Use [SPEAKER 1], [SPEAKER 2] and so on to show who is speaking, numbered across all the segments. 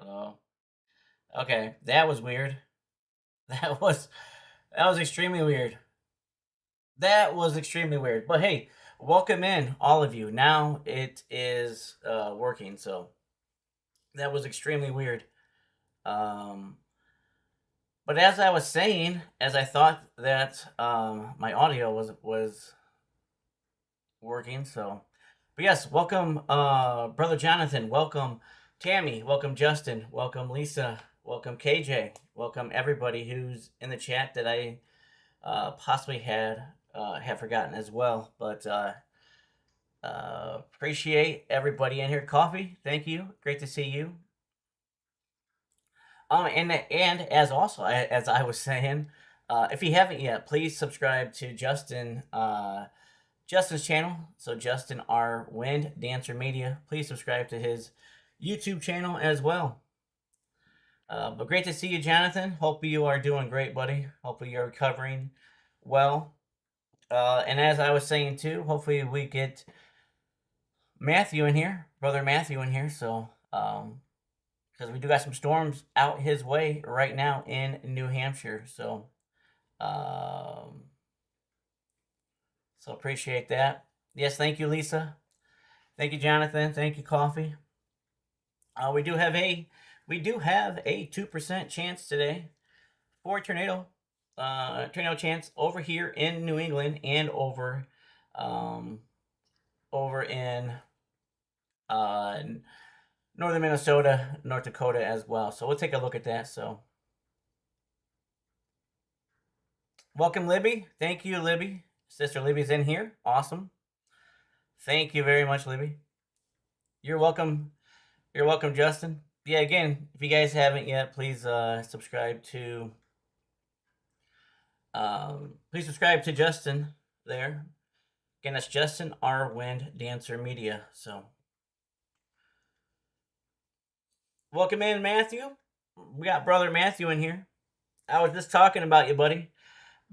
[SPEAKER 1] Oh, okay. That was weird. That was extremely weird. That was extremely weird. But hey, welcome in all of you. Now it is working. So that was extremely weird. Um, but as I was saying, as I thought that my audio was working. So, but yes, welcome, brother Jonathan. Welcome, Tammy. Welcome, Justin. Welcome, Lisa. Welcome, KJ. Welcome, everybody who's in the chat that I possibly had have forgotten as well. But appreciate everybody in here. Coffee, thank you. Great to see you. And as I was saying, if you haven't yet, please subscribe to Justin's channel. So Justin R. Wind Dancer Media. Please subscribe to his YouTube channel as well. But great to see you, Jonathan. Hope you are doing great, buddy. Hopefully you're recovering well. And as I was saying too, hopefully we get Matthew in here, brother Matthew in here. So, because we do got some storms out his way right now in New Hampshire. Um, so appreciate that. Yes, thank you, Lisa. Thank you, Jonathan. Thank you, Coffee. We do have a 2% chance today for tornado. Tornado chance over here in New England and um, over in uh, northern Minnesota, North Dakota as well. So we'll take a look at that. So welcome, Libby. Thank you, Libby. Sister Libby's in here. Awesome. Thank you very much, Libby. You're welcome. You're welcome, Justin. Yeah, again, if you guys haven't yet, please please subscribe to Justin there. Again, that's Justin R. Wind Dancer Media. So welcome in, Matthew. We got brother Matthew in here. I was just talking about you, buddy,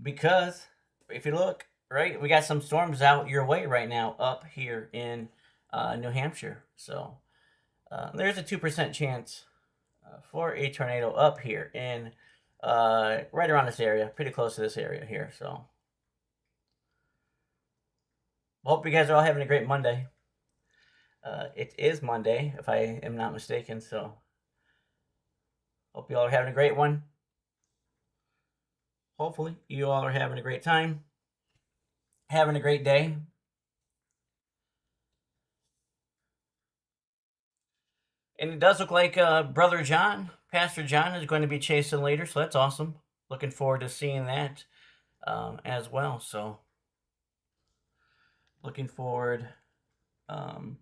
[SPEAKER 1] because if you look, right, we got some storms out your way right now up here in New Hampshire. So there's a 2% chance for a tornado up here in right around this area, pretty close to this area here. So hope you guys are all having a great Monday. It is Monday, if I am not mistaken. So hope you all are having a great one. Hopefully, you all are having a great time, having a great day. And it does look like Brother John, Pastor John, is going to be chasing later. So that's awesome. Looking forward to seeing that as well. So looking forward um,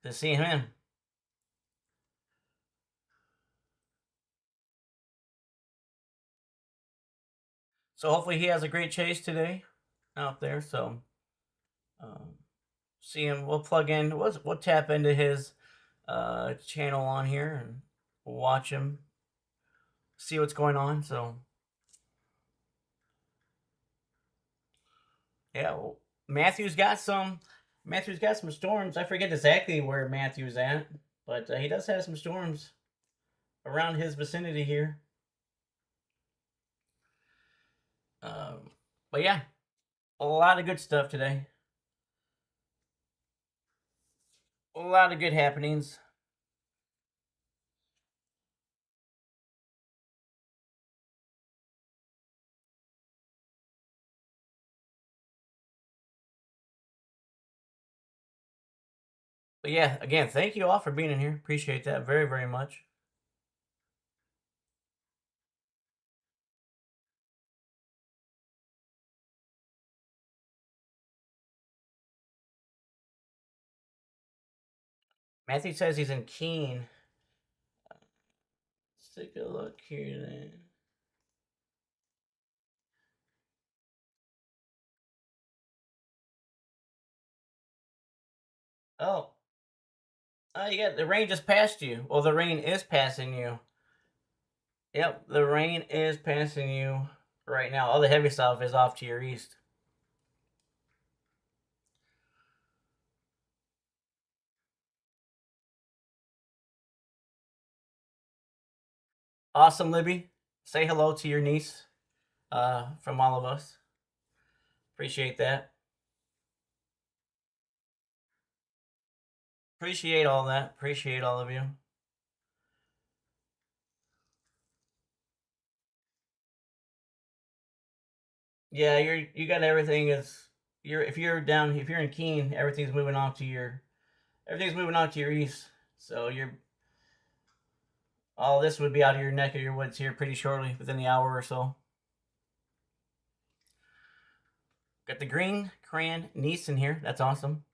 [SPEAKER 1] to seeing him. So hopefully he has a great chase today out there. So um, see him. We'll plug in. We'll tap into his channel on here and watch him, see what's going on. So yeah, well, Matthew's got some storms. I forget exactly where Matthew's at, but he does have some storms around his vicinity here. Um, but yeah, a lot of good stuff today. A lot of good happenings. But yeah, again, thank you all for being in here. Appreciate that very, very much. Matthew says he's in Keene. Let's take a look here then. Oh, you got the rain just passed you. Well, the rain is passing you. Yep, the rain is passing you right now. All the heavy stuff is off to your east. Awesome, Libby. Say hello to your niece from all of us. Appreciate that. Appreciate all that. Appreciate all of you. Yeah, you got everything is you're if you're down if you're in Keene, everything's moving on to your east. So you're all this would be out of your neck of your woods here pretty shortly, within the hour or so. Got the green crayon niece in here. That's awesome.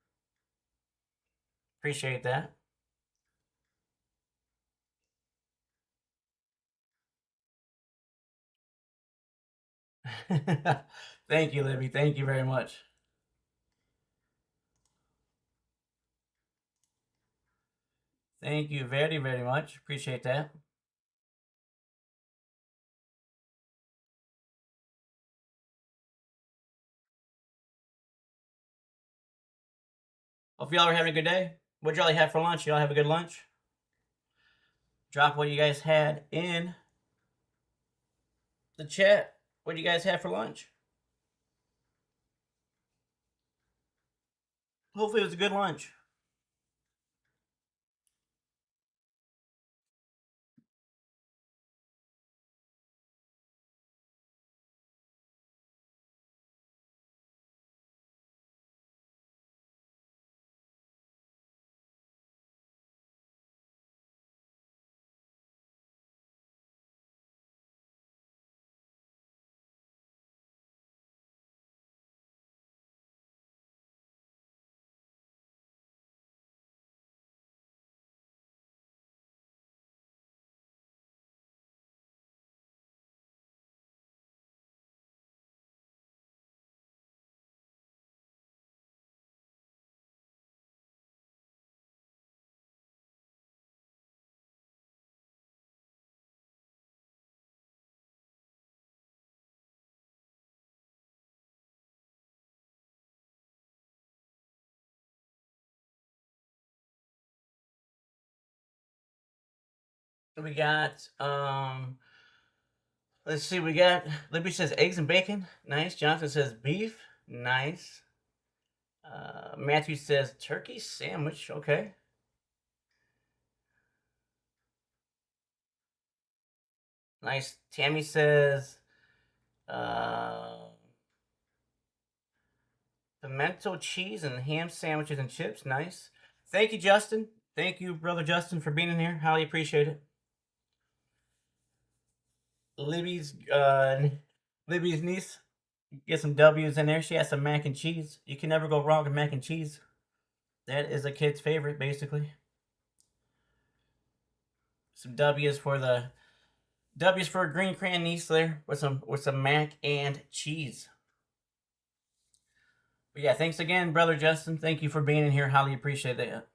[SPEAKER 1] Appreciate that. Thank you, Libby. Thank you very much. Thank you very, very much. Appreciate that. Hope y'all are having a good day. What'd y'all have for lunch? Y'all have a good lunch? Drop what you guys had in the chat. What do you guys have for lunch? Hopefully it was a good lunch. We got let's see, we got Libby says eggs and bacon. Nice. Jonathan says beef. Nice. Matthew says turkey sandwich. Okay. Nice. Tammy says pimento cheese and ham sandwiches and chips. Nice. Thank you, Justin. Thank you, brother Justin, for being in here. Highly appreciate it. Libby's Libby's niece get some W's in there. She has some mac and cheese. You can never go wrong with mac and cheese. That is a kid's favorite, basically. Some W's for the W's for a green crayon niece there with some mac and cheese. But yeah, thanks again, brother Justin. Thank you for being in here. Highly appreciate that.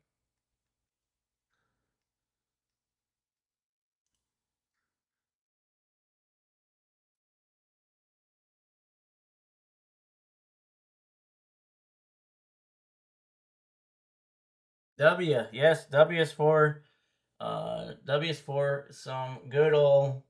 [SPEAKER 1] W, yes, W is for some good old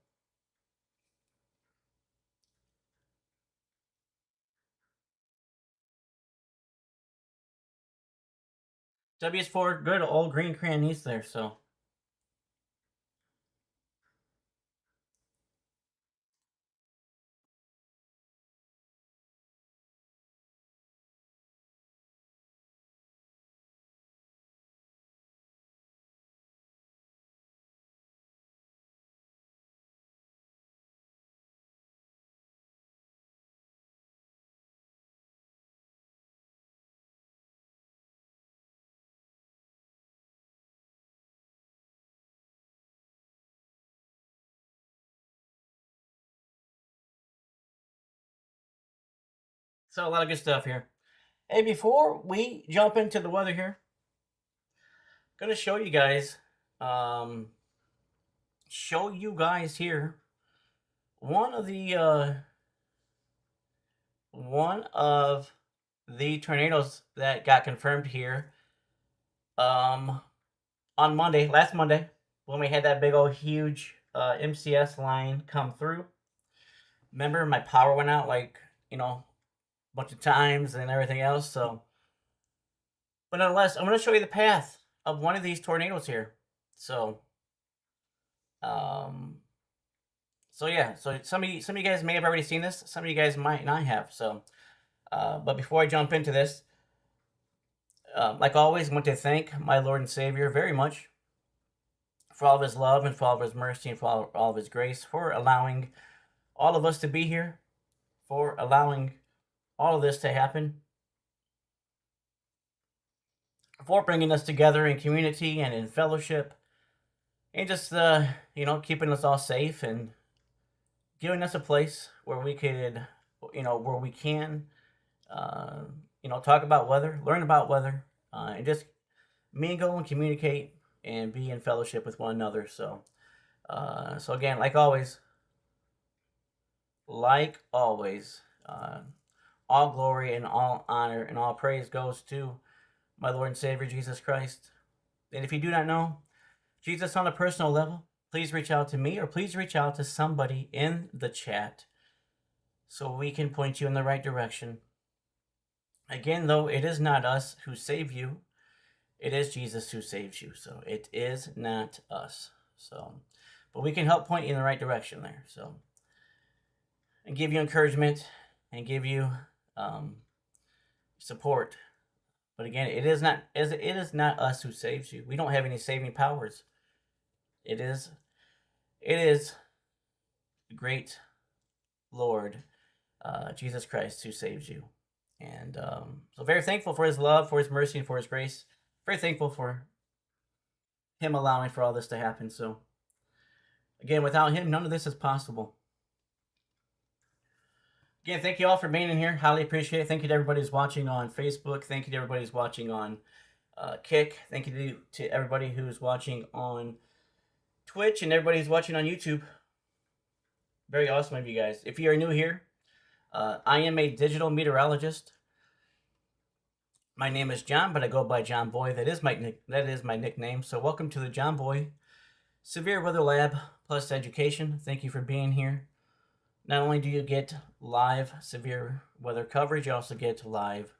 [SPEAKER 1] W is for good old green crayon niece there. So a lot of good stuff here. Hey, before we jump into the weather here, gonna show you guys here one of the tornadoes that got confirmed here on last Monday, when we had that big old huge MCS line come through. Remember, my power went out like, a bunch of times and everything else. So, but nonetheless, I'm going to show you the path of one of these tornadoes here. So, um, so yeah. So some of you guys may have already seen this. Some of you guys might not have. So, but before I jump into this, like always, I want to thank my Lord and Savior very much for all of His love and for all of His mercy and for all of His grace, for allowing all of us to be here, for allowing all of this to happen, for bringing us together in community and in fellowship, and just keeping us all safe and giving us a place where we could, where we can, talk about weather, learn about weather, and just mingle and communicate and be in fellowship with one another. So, so again, like always, all glory and all honor and all praise goes to my Lord and Savior Jesus Christ. And if you do not know Jesus on a personal level, please reach out to me or please reach out to somebody in the chat so we can point you in the right direction. Again, though, it is not us who save you. It is Jesus who saves you. So it is not us. So, but we can help point you in the right direction there. So, and give you encouragement and give you support. But again, it is not us who saves you. We don't have any saving powers. It is the great Lord Jesus Christ who saves you. And so very thankful for His love, for His mercy, and for His grace. Very thankful for Him allowing for all this to happen. So again, without Him, none of this is possible. Again, thank you all for being in here. Highly appreciate it. Thank you to everybody who's watching on Facebook. Thank you to everybody who's watching on Kick. Thank you to everybody who's watching on Twitch and everybody who's watching on YouTube. Very awesome of you guys. If you are new here, I am a digital meteorologist. My name is John, but I go by John Boy. That is my nickname. So welcome to the John Boy Severe Weather Lab Plus Education. Thank you for being here. Not only do you get live severe weather coverage, you also get live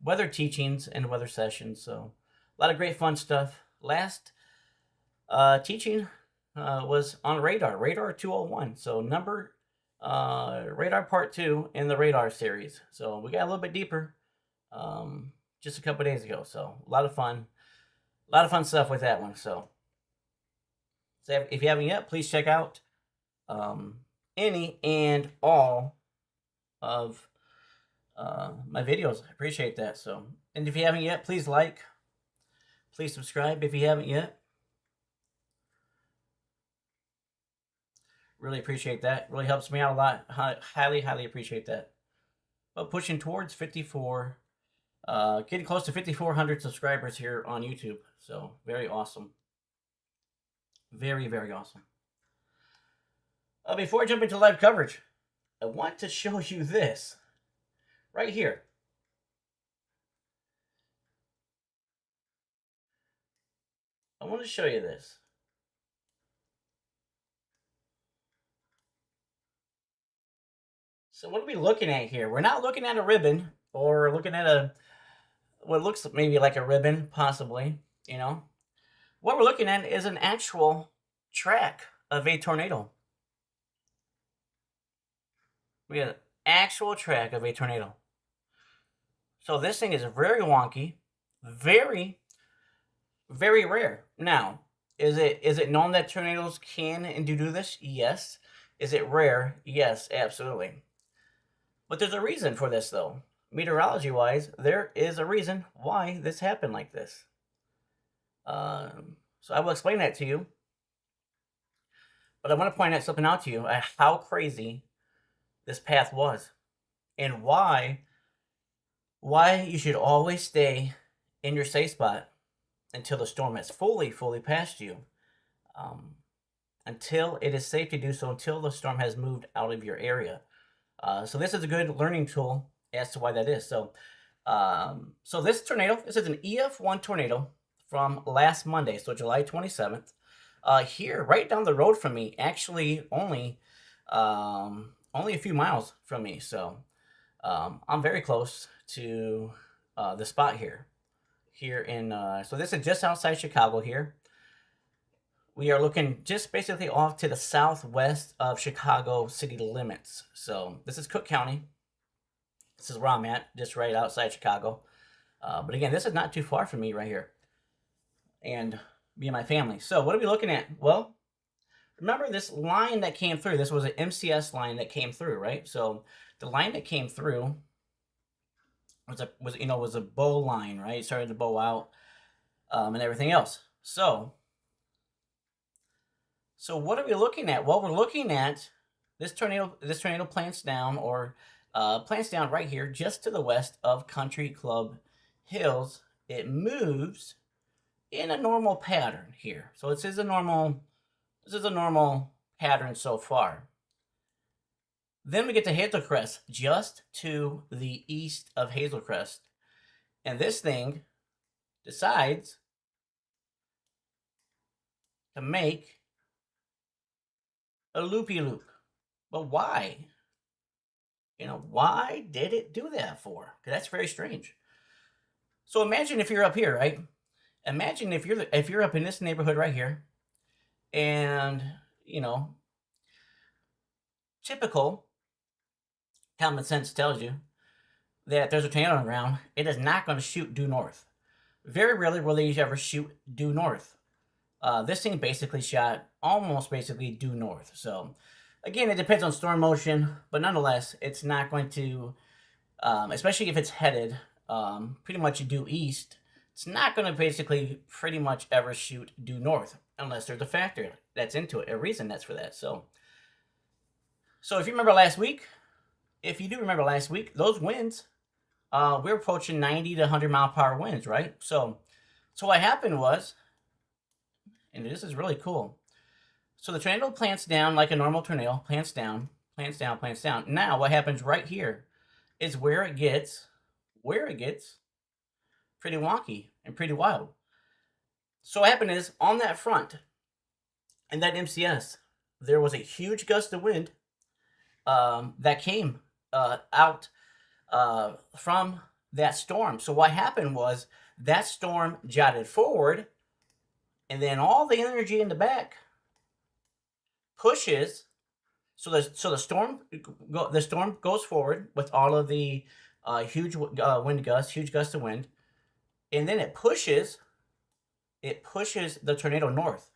[SPEAKER 1] weather teachings and weather sessions. So a lot of great fun stuff. Last teaching was on radar 201. So radar part 2 in the radar series. So we got a little bit deeper just a couple days ago. So a lot of fun stuff with that one. So if you haven't yet, please check out any and all of my videos. I appreciate that. So, and if you haven't yet, please please subscribe if you haven't yet. Really appreciate that. Really helps me out a lot. Highly appreciate that. But pushing towards 54, getting close to 5,400 subscribers here on YouTube. So very awesome. Very, very awesome. Before I jump into live coverage, I want to show you this right here. I want to show you this. So what are we looking at here? We're not looking at a ribbon or looking at what looks maybe like a ribbon, possibly, What we're looking at is an actual track of a tornado. We have an actual track of a tornado. So this thing is very wonky, very, very rare. Now, is it known that tornadoes can and do this? Yes. Is it rare? Yes, absolutely. But there's a reason for this, though. Meteorology-wise, there is a reason why this happened like this. So I will explain that to you. But I want to point out something out to you, how crazy this path was, and why you should always stay in your safe spot until the storm has fully passed you, until it is safe to do so, until the storm has moved out of your area. So this is a good learning tool as to why that is. So, so this is an EF1 tornado from last Monday, so July 27th. here, right down the road from me, actually only a few miles from me. So I'm very close to the spot here. Here in so this is just outside Chicago here. We are looking just basically off to the southwest of Chicago city limits. So this is Cook County. This is where I'm at, just right outside Chicago. But again, this is not too far from me right here, and me and my family. So what are we looking at? Well, remember this line that came through. This was an MCS line that came through, right? So the line that came through was a bow line, right? It started to bow out, and everything else. So what are we looking at? Well, we're looking at this tornado. This tornado plants down right here, just to the west of Country Club Hills. It moves in a normal pattern here. So this is a normal pattern so far. Then we get to Hazelcrest, just to the east of Hazelcrest. And this thing decides to make a loopy-loop. But why? Why did it do that for? Because that's very strange. So imagine if you're up here, right? Imagine if you're up in this neighborhood right here, and typical common sense tells you that there's a tornado on the ground. It is not going to shoot due north. Very rarely will they ever shoot due north. This thing basically shot almost basically due north. So again, it depends on storm motion, but nonetheless, it's not going to, especially if it's headed pretty much due east, it's not going to basically pretty much ever shoot due north unless there's a factor that's into it, a reason that's for that. So if you remember last week, those winds, we're approaching 90 to 100 mile per hour winds, right? So what happened was, and this is really cool. So the tornado plants down like a normal tornado, plants down. Now what happens right here is where it gets pretty wonky and pretty wild. So what happened is, on that front, in that MCS, there was a huge gust of wind that came out from that storm. So what happened was that storm jotted forward, and then all the energy in the back pushes. So the storm goes forward with all of the huge wind gusts, huge gusts of wind, and then it pushes the tornado north.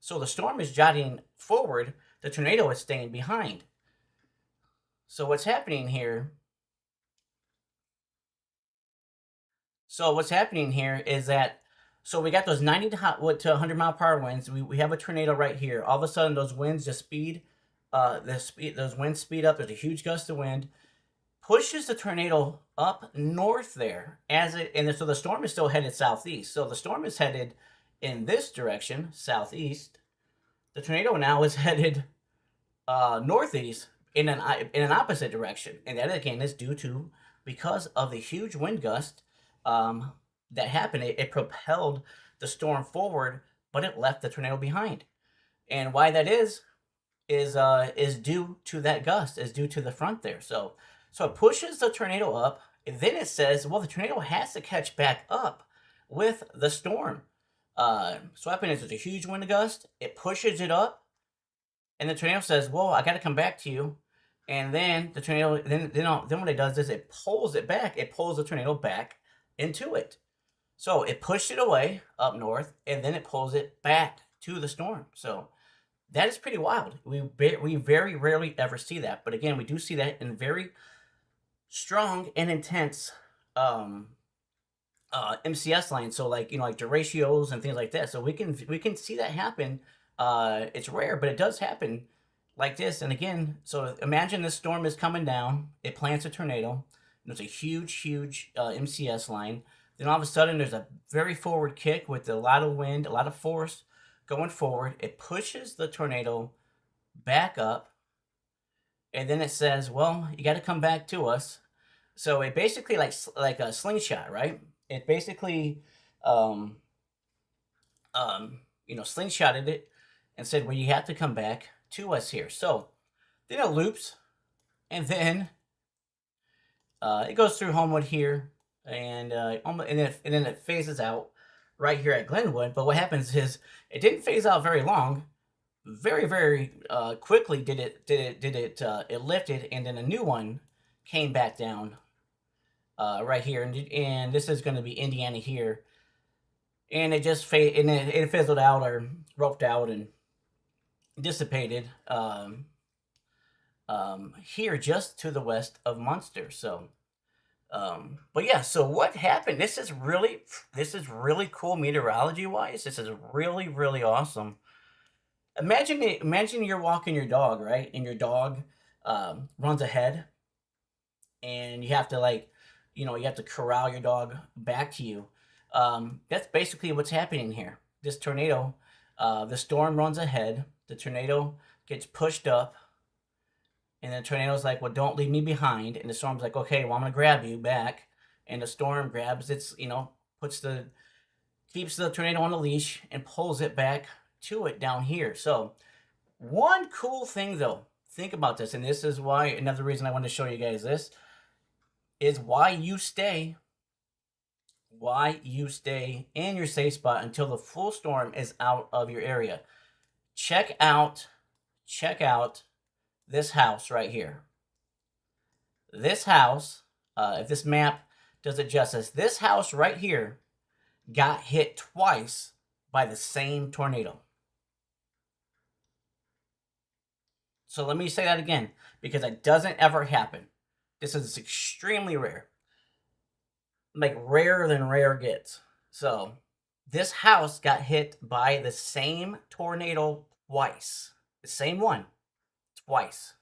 [SPEAKER 1] So the storm is jotting forward, the tornado is staying behind. So what's happening here is that, so we got those 90 to 100 mile per hour winds. We have a tornado right here. All of a sudden, those winds just those winds speed up. There's a huge gust of wind, pushes the tornado up north there, so the storm is still headed southeast. So the storm is headed in this direction, southeast. The tornado now is headed northeast in an opposite direction, and that again is because of the huge wind gust that happened. It propelled the storm forward, but it left the tornado behind. And why that is due to that gust, is due to the front there. So it pushes the tornado up, and then it says, well, the tornado has to catch back up with the storm. So what happened is, there's a huge wind gust, it pushes it up, and the tornado says, well, I got to come back to you. And then the tornado, then what it does is it pulls it back. It pulls the tornado back into it. So it pushed it away up north, and then it pulls it back to the storm. So that is pretty wild. We very rarely ever see that, but again, we do see that in very strong and intense MCS lines. So like derechos and things like that. So we can see that happen. It's rare, but it does happen like this. And again, so imagine this storm is coming down. It plants a tornado. There's a huge MCS line. Then all of a sudden, there's a very forward kick with a lot of wind, a lot of force going forward. It pushes the tornado back up, and then it says, well, you got to come back to us. So it basically like a slingshot, right? It basically slingshotted it and said, well, you have to come back to us here. So then it loops, and then it goes through Homewood here, and then it phases out right here at Glenwood. But what happens is it didn't phase out very long. Very, very quickly it lifted, and then a new one came back down right here, and this is going to be Indiana here, and it fizzled out or roped out and dissipated here just to the west of Munster. So but yeah, so what happened? This is really cool meteorology wise. This is really, really awesome. Imagine you're walking your dog, right? And your dog runs ahead, and you have to you have to corral your dog back to you. That's basically what's happening here. This tornado, the storm runs ahead. The tornado gets pushed up, and the tornado's like, "Well, don't leave me behind." And the storm's like, "Okay, well, I'm gonna grab you back." And the storm grabs keeps the tornado on the leash and pulls it back to it down here. So one cool thing though, think about this, and this is why another reason I want to show you guys this is why you stay in your safe spot until the full storm is out of your area. Check out this house right here. This house, if this map does it justice, this house right here got hit twice by the same tornado. So let me say that again, because it doesn't ever happen. This is extremely rare. Like rarer than rare gets. So this house got hit by the same tornado twice. The same one twice.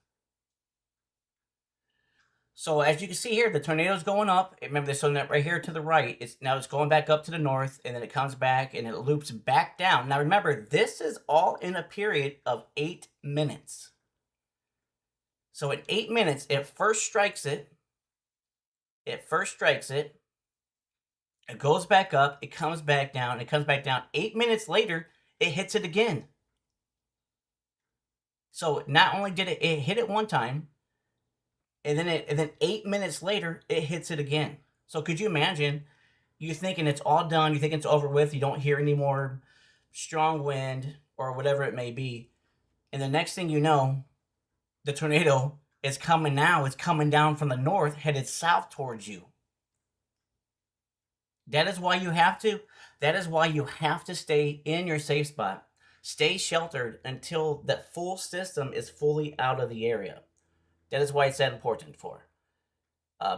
[SPEAKER 1] So as you can see here, the tornado's going up. Remember this one right here to the right. It's going back up to the north, and then it comes back and it loops back down. Now remember, this is all in a period of 8 minutes. So in 8 minutes, it first strikes it. It goes back up. It comes back down. It comes back down. 8 minutes later, it hits it again. So not only did it hit it one time, and then 8 minutes later, it hits it again. So could you imagine? You thinking it's all done. You think it's over with. You don't hear any more strong wind or whatever it may be. And the next thing you know, the tornado is coming now. It's coming down from the north, headed south towards you. That is why you have to stay in your safe spot. Stay sheltered until that full system is fully out of the area. That is why it's that important for.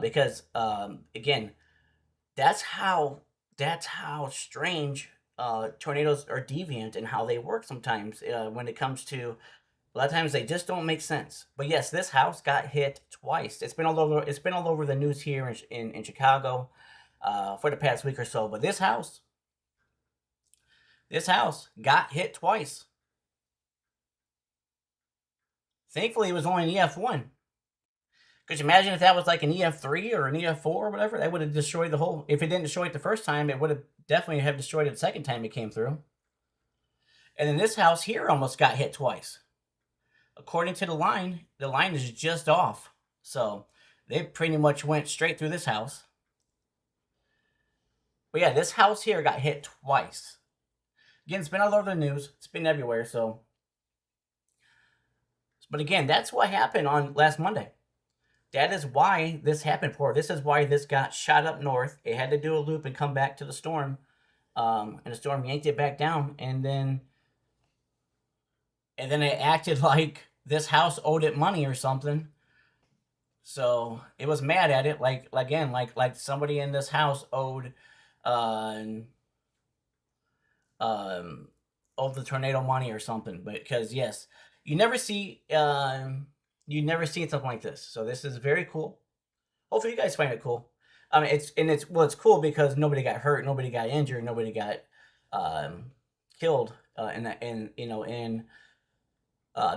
[SPEAKER 1] Because again, that's how strange tornadoes are deviant and how they work sometimes when it comes to. A lot of times they just don't make sense. But yes, this house got hit twice. It's been all over the news here in Chicago for the past week or so. But this house got hit twice. Thankfully, it was only an EF1. Could you imagine if that was like an EF3 or an EF4 or whatever? That would have destroyed the whole. If it didn't destroy it the first time, it would have definitely have destroyed it the second time it came through. And then this house here almost got hit twice. According to the line is just off. So they pretty much went straight through this house. But yeah, this house here got hit twice. Again, it's been all over the news. It's been everywhere. So, but again, that's what happened on last Monday. That is why this happened for. This is why this got shot up north. It had to do a loop and come back to the storm. And the storm yanked it back down. And then it acted like this house owed it money or something. So it was mad at it, like somebody in this house owed the tornado money or something. But because yes, you never see something like this. So this is very cool. Hopefully you guys find it cool. I mean, it's cool because nobody got hurt, nobody got injured, nobody got killed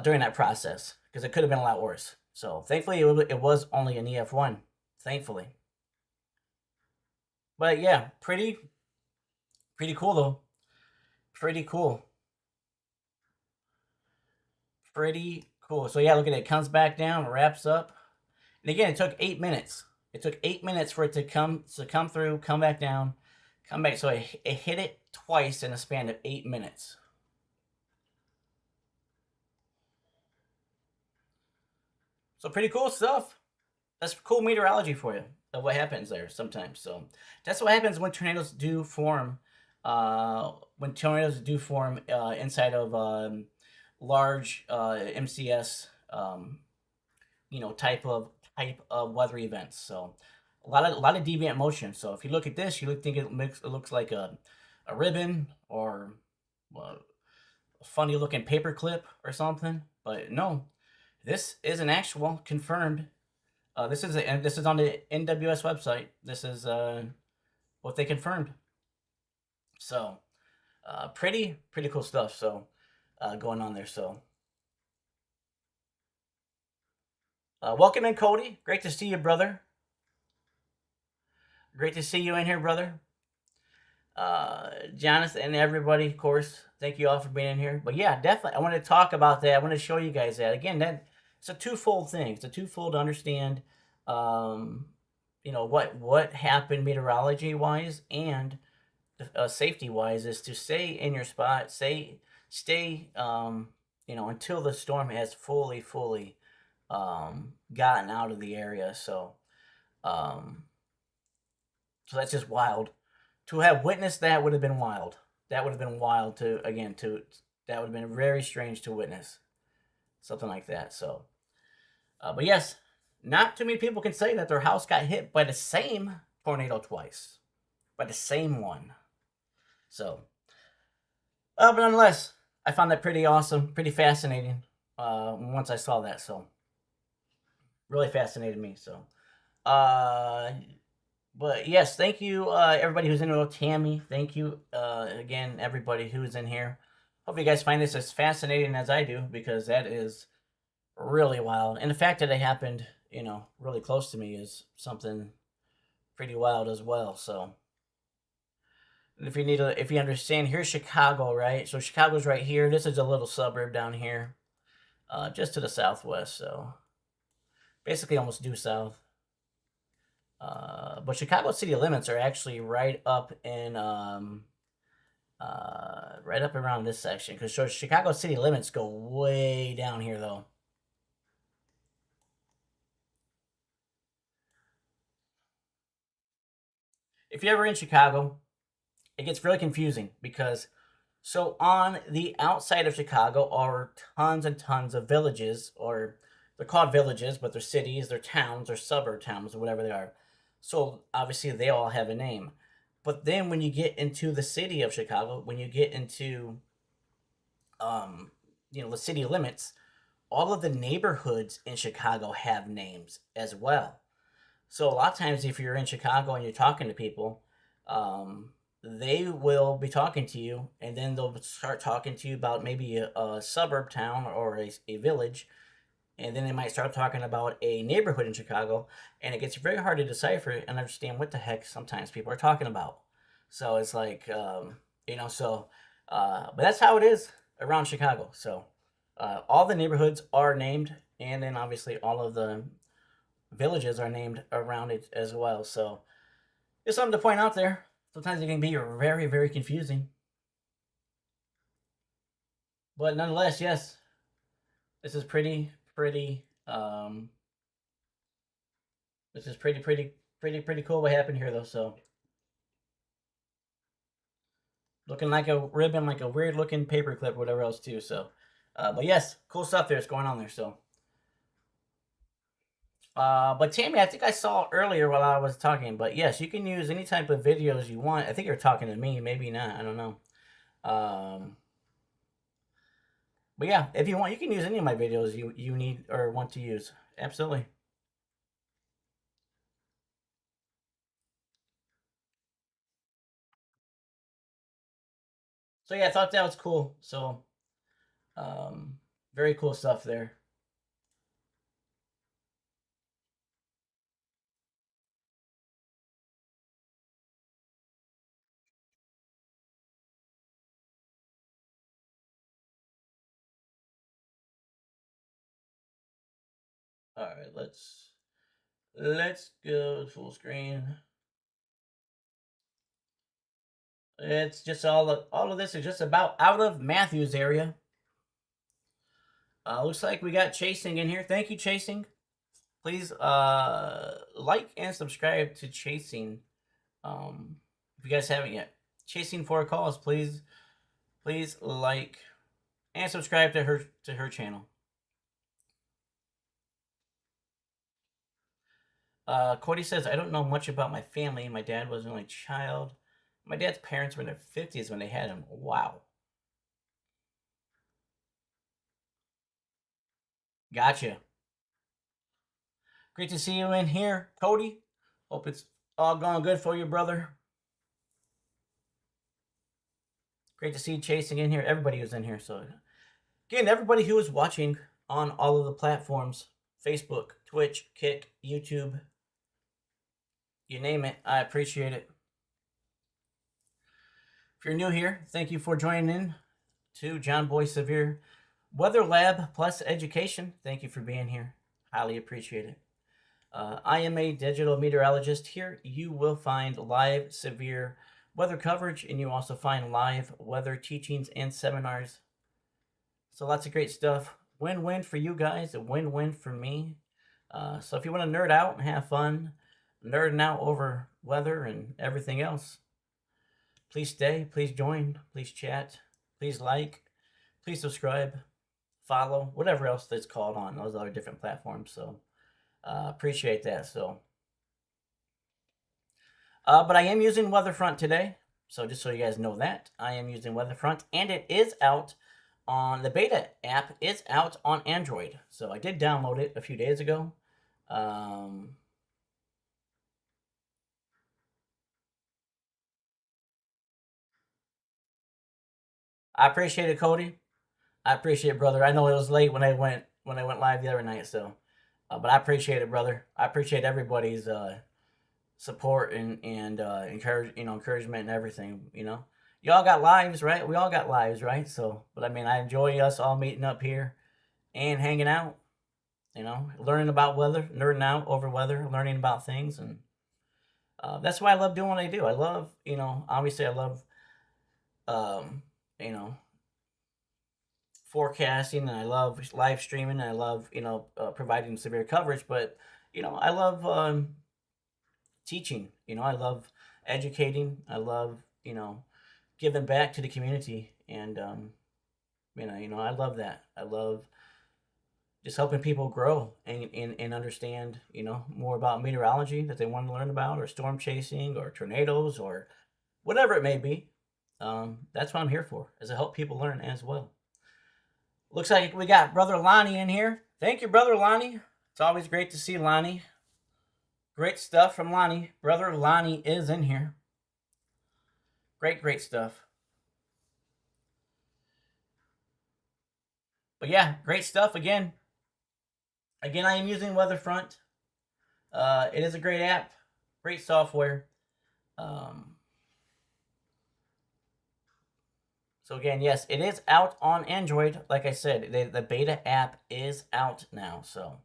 [SPEAKER 1] during that process, because it could have been a lot worse. So thankfully it was only an EF1, thankfully. But yeah, pretty cool though. Pretty cool. pretty cool. So yeah, look at it. It comes back down, wraps up, and again, it took 8 minutes. It took 8 minutes for it to come through, come back down, come back. So it hit it twice in a span of 8 minutes. So pretty cool stuff. That's cool meteorology for you of what happens there sometimes. So that's what happens when tornadoes do form. Inside of large MCS, type of weather events. So a lot of deviant motion. So if you look at this, you think it looks like a ribbon or a funny looking paper clip or something. But no, this is an actual confirmed. This is on the NWS website. This is what they confirmed. So pretty cool stuff. So going on there. So welcome in, Cody. Great to see you, brother. Great to see you in here, brother. Jonathan and everybody, of course. Thank you all for being in here. But yeah, definitely, I want to talk about that. I want to show you guys that again. That it's a twofold thing. It's a twofold to understand. Um, what happened meteorology wise and safety wise is to stay in your spot. Stay. Until the storm has fully gotten out of the area. Um, so that's just wild. To have witnessed that would have been wild. That would have been wild that would have been very strange to witness something like that. So, but yes, not too many people can say that their house got hit by the same tornado twice, by the same one. So, but nonetheless, I found that pretty awesome, pretty fascinating. Once I saw that, so really fascinated me. So, uh, but yes, thank you, everybody who's in here. Tammy, thank you again, everybody who's in here. Hope you guys find this as fascinating as I do because that is really wild. And the fact that it happened, really close to me is something pretty wild as well. So, if you understand, here's Chicago, right? So Chicago's right here. This is a little suburb down here, just to the southwest. So basically, almost due south. But Chicago city limits are actually right up in right up around this section because Chicago city limits go way down here though. If you're ever in Chicago, it gets really confusing because so on the outside of Chicago are tons and tons of villages, or they're called villages, but they're cities, they're towns, or suburb towns, or whatever they are. So obviously they all have a name. But then when you get into the city of Chicago, when you get into um, the city limits, all of the neighborhoods in Chicago have names as well. So a lot of times, if you're in Chicago and you're talking to people, they will be talking to you, and then they'll start talking to you about maybe a suburb town or a village, and then they might start talking about a neighborhood in Chicago, and it gets very hard to decipher and understand what the heck sometimes people are talking about. So it's like, but that's how it is around Chicago. So all the neighborhoods are named, and then obviously all of the villages are named around it as well. So just something to point out there. Sometimes it can be very, very confusing. But nonetheless, yes, this is this is pretty cool what happened here though. So looking like a ribbon, like a weird looking paperclip, whatever else too. So, but yes, cool stuff there's going on there. So, but Tammy, I think I saw earlier while I was talking. But yes, you can use any type of videos you want. I think you're talking to me, maybe not. I don't know. Um, but yeah, if you want, you can use any of my videos you need or want to use. Absolutely. So yeah, I thought that was cool. So very cool stuff there. All right, let's go full screen. It's just all of this is just about out of Matthew's area. Looks like we got Chasing in here. Thank you, Chasing. Please like and subscribe to Chasing. If you guys haven't yet. Chasing for Calls, please like and subscribe to her channel. Cody says, I don't know much about my family. My dad was an only child. My dad's parents were in their 50s when they had him. Wow. Gotcha. Great to see you in here, Cody. Hope it's all going good for you, brother. Great to see you Chasing in here. Everybody who's in here. So, again, everybody who is watching on all of the platforms, Facebook, Twitch, Kick, YouTube, you name it, I appreciate it. If you're new here, thank you for joining in to John Boy Severe Weather Lab Plus Education. Thank you for being here. Highly appreciate it. I am a digital meteorologist. Here you will find live severe weather coverage, and you also find live weather teachings and seminars. So lots of great stuff. Win-win for you guys, a win-win for me. So if you want to nerd out and have fun, nerding out over weather and everything else, please stay, please join, please chat, please like, please subscribe, follow, whatever else that's called on those other different platforms. So appreciate that. So, but I am using Weatherfront today. So just so you guys know that, I am using Weatherfront, and it is out on the beta app. Is out on Android. So I did download it a few days ago. I appreciate it, Cody. I appreciate it, brother. I know it was late when I went live the other night, so but I appreciate it, brother. I appreciate everybody's support and encouragement and everything. Y'all got lives, right? We all got lives, right? So, but I mean, I enjoy us all meeting up here and hanging out. Learning about weather, nerding out over weather, learning about things, and that's why I love doing what I do. I love, obviously, I love, you know, forecasting, and I love live streaming, and I love, providing severe coverage. But I love teaching. I love educating. I love giving back to the community, and I love that. I love just helping people grow and understand more about meteorology that they want to learn about, or storm chasing, or tornadoes, or whatever it may be. That's what I'm here for, is to help people learn as well. Looks like we got Brother Lonnie in here. Thank you, Brother Lonnie. It's always great to see Lonnie. Great stuff from Lonnie. Brother Lonnie is in here. Great stuff. But yeah, great stuff again. Again, I am using Weatherfront. It is a great app, great software. So again, yes, it is out on Android. Like I said, the beta app is out now. So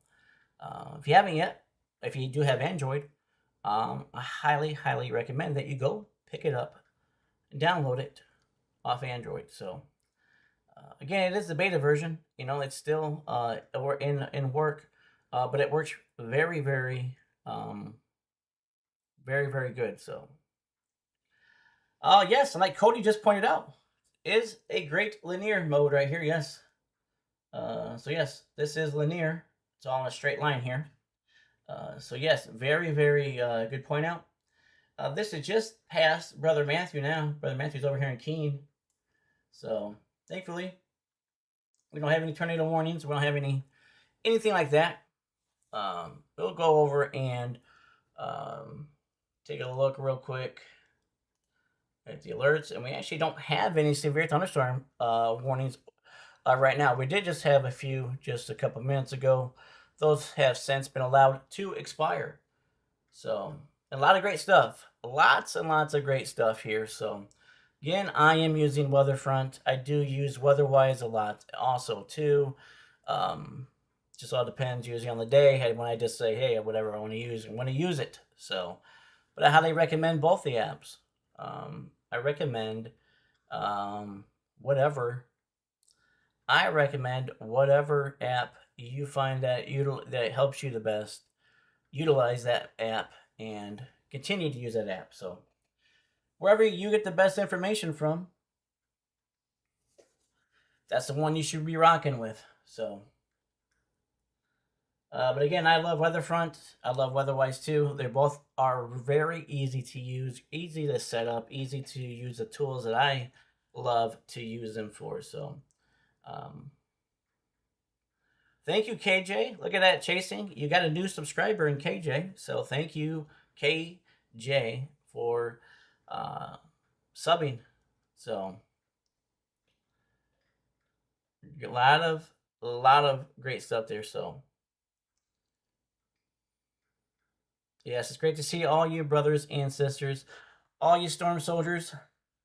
[SPEAKER 1] if you haven't yet, if you do have Android, I highly recommend that you go pick it up and download it off Android. So again, it is the beta version. It's still in work, but it works very very good. So yes, and like Cody just pointed out, is a great linear mode right here. Yes. So yes, this is linear. It's all in a straight line here. So yes, very good point out. This is just past Brother Matthew now. Brother Matthew's over here in Keene. So thankfully, we don't have any tornado warnings. We don't have anything like that. We'll go over and take a look real quick at the alerts, and we actually don't have any severe thunderstorm warnings right now. We did just have a few just a couple minutes ago. Those have since been allowed to expire. So a lot of great stuff. Lots and lots of great stuff here. So again, I am using Weatherfront. I do use WeatherWise a lot also too. Just all depends usually on the day. When I just say, hey, whatever I want to use, I want to use it. So, but I highly recommend both the apps. I recommend um, whatever. I recommend whatever app you find that that helps you the best. Utilize that app and continue to use that app. So wherever you get the best information from, that's the one you should be rocking with. So, but again, I love Weatherfront. I love Weatherwise too. They both are very easy to use, easy to set up, easy to use the tools that I love to use them for. So, um, thank you, KJ. Look at that, chasing. You got a new subscriber in KJ. So thank you, KJ, for subbing. So a lot of great stuff there. So yes, it's great to see all you brothers and sisters, all you storm soldiers.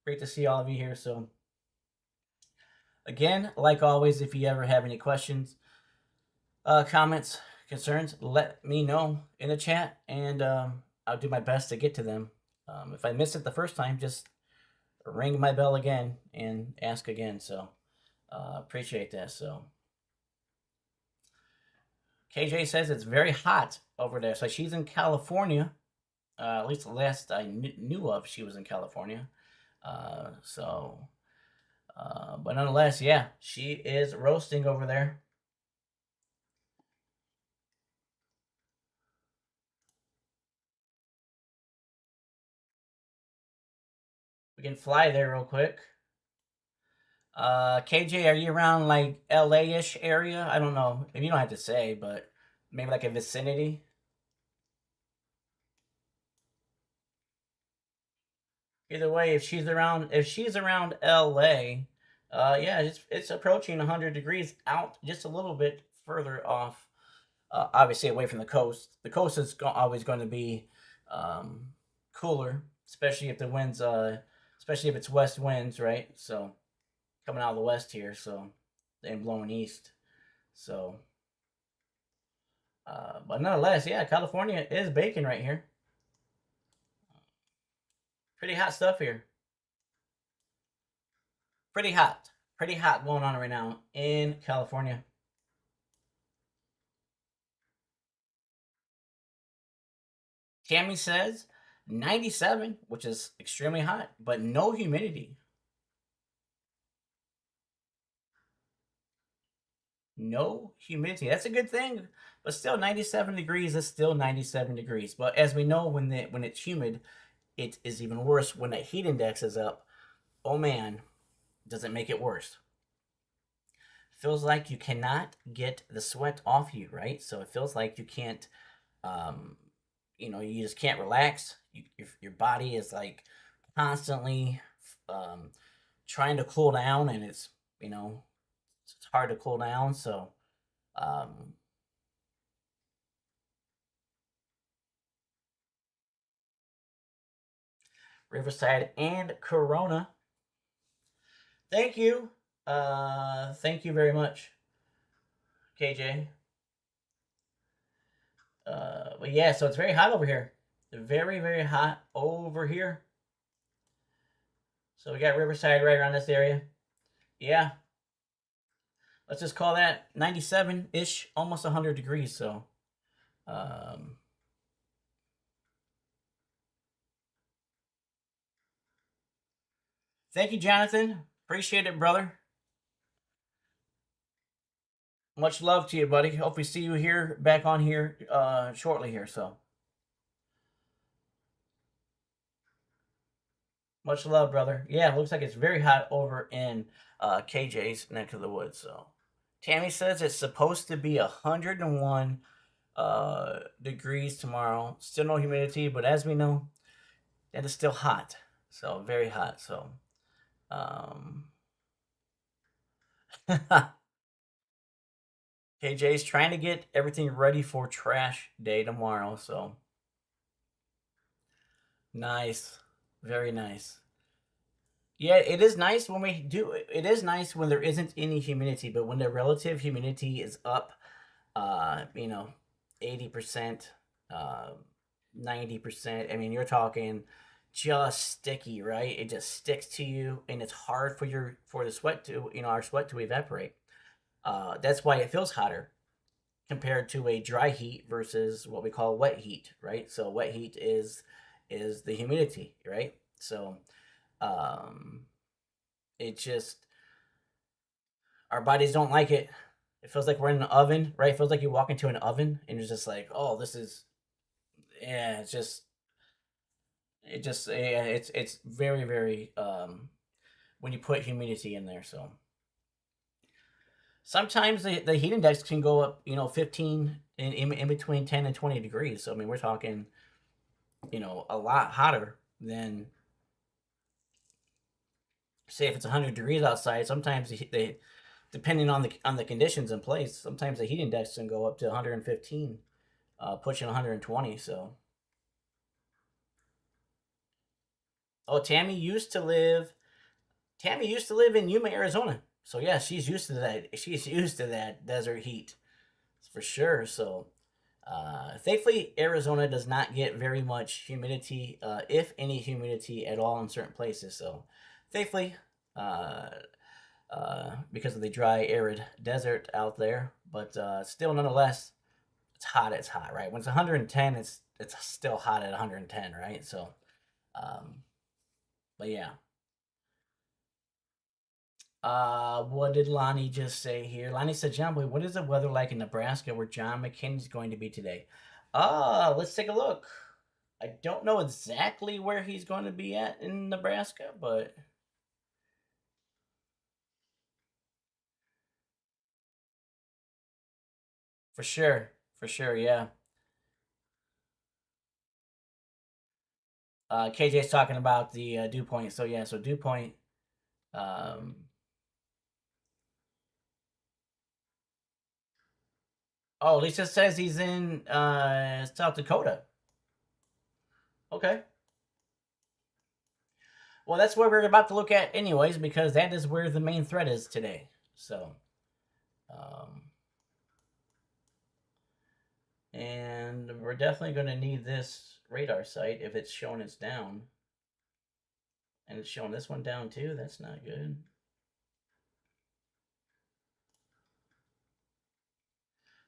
[SPEAKER 1] Great to see all of you here. So again, like always, if you ever have any questions, comments, concerns, let me know in the chat, and I'll do my best to get to them. If I miss it the first time, just ring my bell again and ask again. So appreciate that. So KJ says it's very hot over there. So she's in California. At least the last I knew of, she was in California. But nonetheless, yeah, she is roasting over there. We can fly there real quick. KJ, are you around like LA-ish area? I don't know. You don't have to say, but maybe like a vicinity. Either way, if she's around LA, yeah, it's approaching 100 degrees out, just a little bit further off. Obviously, away from the coast. The coast is always going to be cooler, especially if the winds, especially if it's west winds, right? So coming out of the west here, so and blowing east. So, but nonetheless, yeah, California is baking right here. Pretty hot stuff here. Pretty hot going on right now in California. Tammy says 97, which is extremely hot, but no humidity. No humidity. That's a good thing, but still 97 degrees is still 97 degrees. But as we know, when it's humid, it is even worse when the heat index is up. Oh man, does it make it worse? Feels like you cannot get the sweat off you, right? So it feels like you can't, you just can't relax. Your body is like constantly trying to cool down, and it's hard to cool down. So Riverside and Corona. Thank you. Thank you very much, KJ. But yeah, so it's very hot over here. Very, very hot over here. So we got Riverside right around this area. Yeah. Let's just call that 97-ish, almost 100 degrees. So, thank you, Jonathan. Appreciate it, brother. Much love to you, buddy. Hope we see you here back on here shortly here. So much love, brother. Yeah, looks like it's very hot over in KJ's neck of the woods. So Tammy says it's supposed to be 101 degrees tomorrow. Still no humidity, but as we know, it is still hot. So very hot. So KJ's trying to get everything ready for trash day tomorrow. So nice. Very nice. Yeah, it is nice when it is nice when there isn't any humidity, but when the relative humidity is up, you know, 80%, 90%. I mean, you're talking just sticky, right? It just sticks to you, and it's hard for the sweat to, our sweat to evaporate. That's why it feels hotter compared to a dry heat versus what we call wet heat, right? So wet heat is the humidity, right? So um, it just our bodies don't like it. It feels like we're in an oven, right? It feels like you walk into an oven and you're just like, oh, this is yeah. It's very very when you put humidity in there. So sometimes the heat index can go up, 15 in between 10 and 20 degrees. So I mean, we're talking, a lot hotter than say if it's 100 degrees outside. Sometimes they depending on the conditions in place, sometimes the heat index can go up to 115, pushing 120. So, oh, Tammy used to live in Yuma, Arizona. So yeah, she's used to that. She's used to that desert heat for sure. So, thankfully, Arizona does not get very much humidity, if any humidity at all in certain places. So, thankfully, uh, because of the dry, arid desert out there. But still, nonetheless, it's hot. It's hot, right? When it's 110, it's still hot at 110, right? So, um, but yeah. What did Lonnie just say here? Lonnie said, "John Boy, what is the weather like in Nebraska where John McCain's going to be today?" Let's take a look. I don't know exactly where he's going to be at in Nebraska, but for sure, yeah. KJ's talking about the dew point. So yeah, so dew point. Um, oh, Lisa says he's in South Dakota. Okay. Well, that's where we're about to look at, anyways, because that is where the main threat is today. So, um, and we're definitely going to need this radar site if it's showing it's down. And it's showing this one down too. That's not good.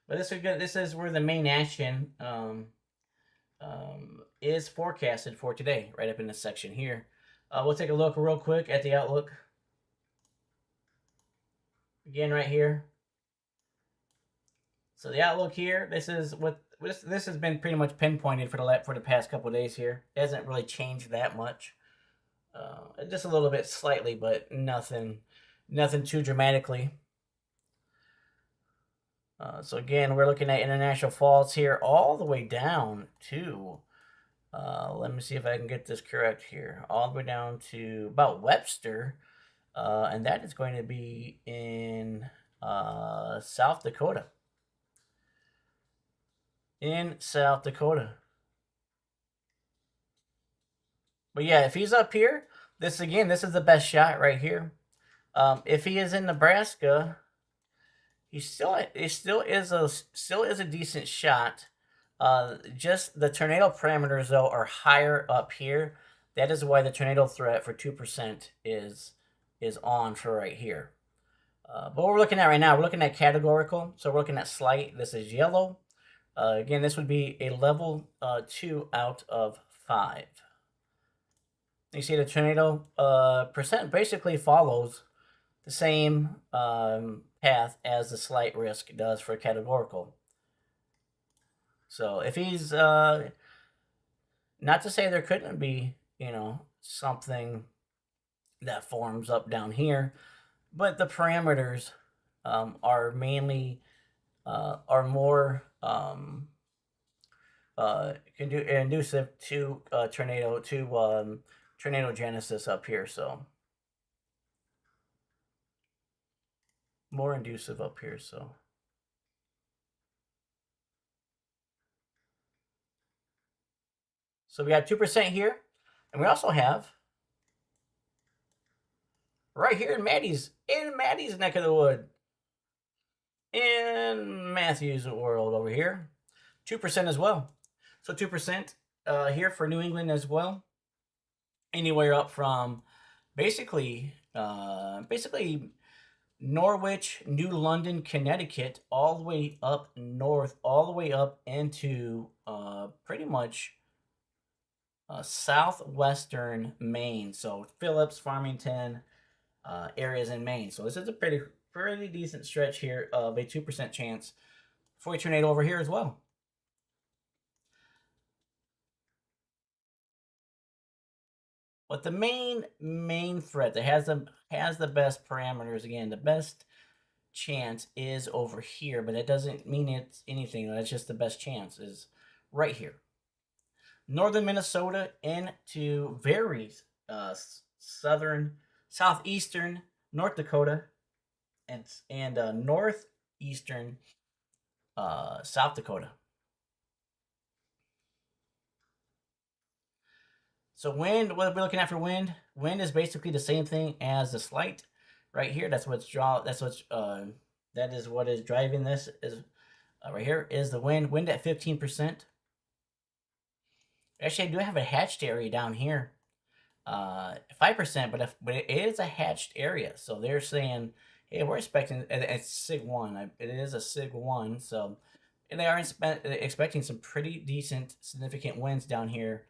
[SPEAKER 1] But this is good. This is where the main action is forecasted for today, right up in this section here. We'll take a look real quick at the outlook. Again, right here. So the outlook here, this is what this has been pretty much pinpointed for the past couple of days here. It hasn't really changed that much, just a little bit slightly, but nothing too dramatically. So again, we're looking at international faults here all the way down to. Let me see if I can get this correct here. All the way down to about Webster, and that is going to be in South Dakota. In South Dakota. But yeah, if he's up here, this is the best shot right here. If he is in Nebraska, he still is a decent shot. Just the tornado parameters though are higher up here. That is why the tornado threat for 2% is on for right here. But what we're looking at right now, we're looking at categorical. So we're looking at slight. This is yellow. Again, this would be a level 2 out of 5. You see the tornado percent basically follows the same path as the slight risk does for categorical. So if he's not to say there couldn't be, something that forms up down here, but the parameters are mainly are more conducive to tornado genesis up here. So more inducive up here. So we got 2% here, and we also have right here in Maddie's neck of the wood. in Matthew's world over here, 2% as well. So 2% here for New England as well. Anywhere up from basically Norwich, New London, Connecticut, all the way up north, all the way up into pretty much southwestern Maine. So Phillips, Farmington, areas in Maine. So this is a pretty decent stretch here of a 2% chance for a tornado over here as well. But the main threat that has the best parameters, again, the best chance is over here, but it doesn't mean it's anything. That's just the best chance is right here. Northern Minnesota into very southeastern North Dakota, and northeastern South Dakota. So wind, what we're looking at for wind, wind is basically the same thing as the slight right here. That is what is driving this is right here is the wind. Wind at 15%. Actually, I do have a hatched area down here, 5%, but it is a hatched area. So they're saying, hey, we're expecting it's Sig 1. It is a Sig 1, so and they are expecting some pretty decent, significant winds down here,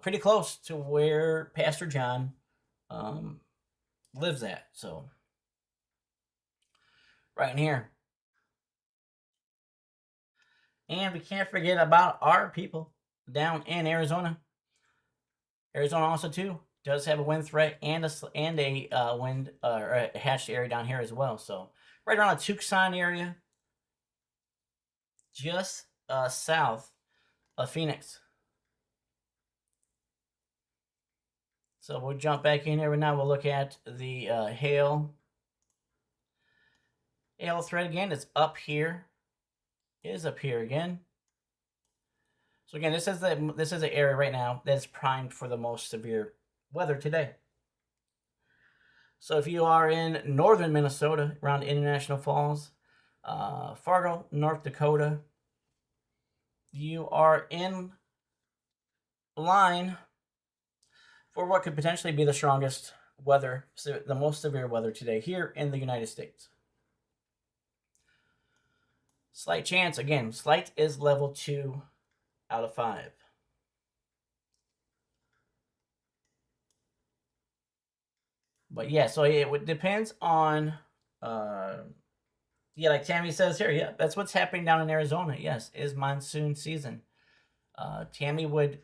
[SPEAKER 1] pretty close to where Pastor John lives at. So right in here, and we can't forget about our people down in Arizona. Arizona also too does have a wind threat and a wind or a hatched area down here as well. So right around the Tucson area, just south of Phoenix. So we'll jump back in here. Now we'll look at the hail. Hail threat again. It's up here. It is up here again. So again, this is the area right now that's primed for the most severe weather today. So if you are in northern Minnesota, around International Falls, Fargo, North Dakota, you are in line for what could potentially be the strongest weather, the most severe weather today here in the United States. Slight chance, again, slight is level 2 out of 5. But yeah, so it depends on, yeah, like Tammy says here, yeah, that's what's happening down in Arizona. Yes, is monsoon season. Tammy would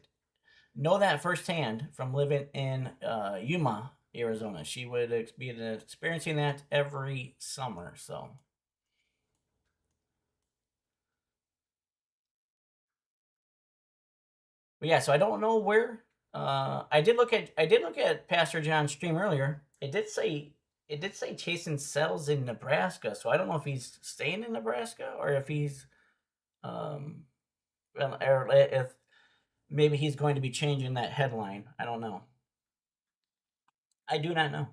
[SPEAKER 1] know that firsthand from living in Yuma, Arizona. She would be experiencing that every summer. So, but yeah, so I don't know where. I did look at Pastor John's stream earlier. It did say chasing cells in Nebraska. So I don't know if he's staying in Nebraska or if he's or if maybe he's going to be changing that headline. I don't know. I do not know.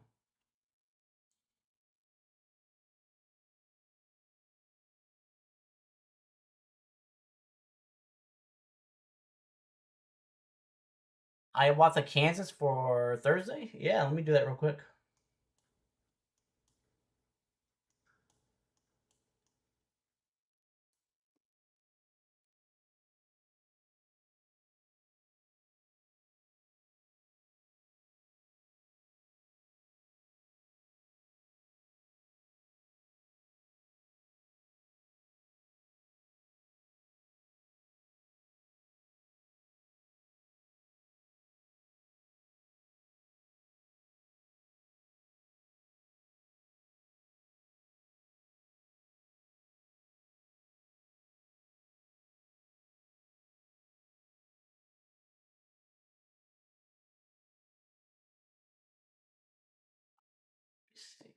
[SPEAKER 1] Hiawatha, Kansas for Thursday? Yeah, let me do that real quick.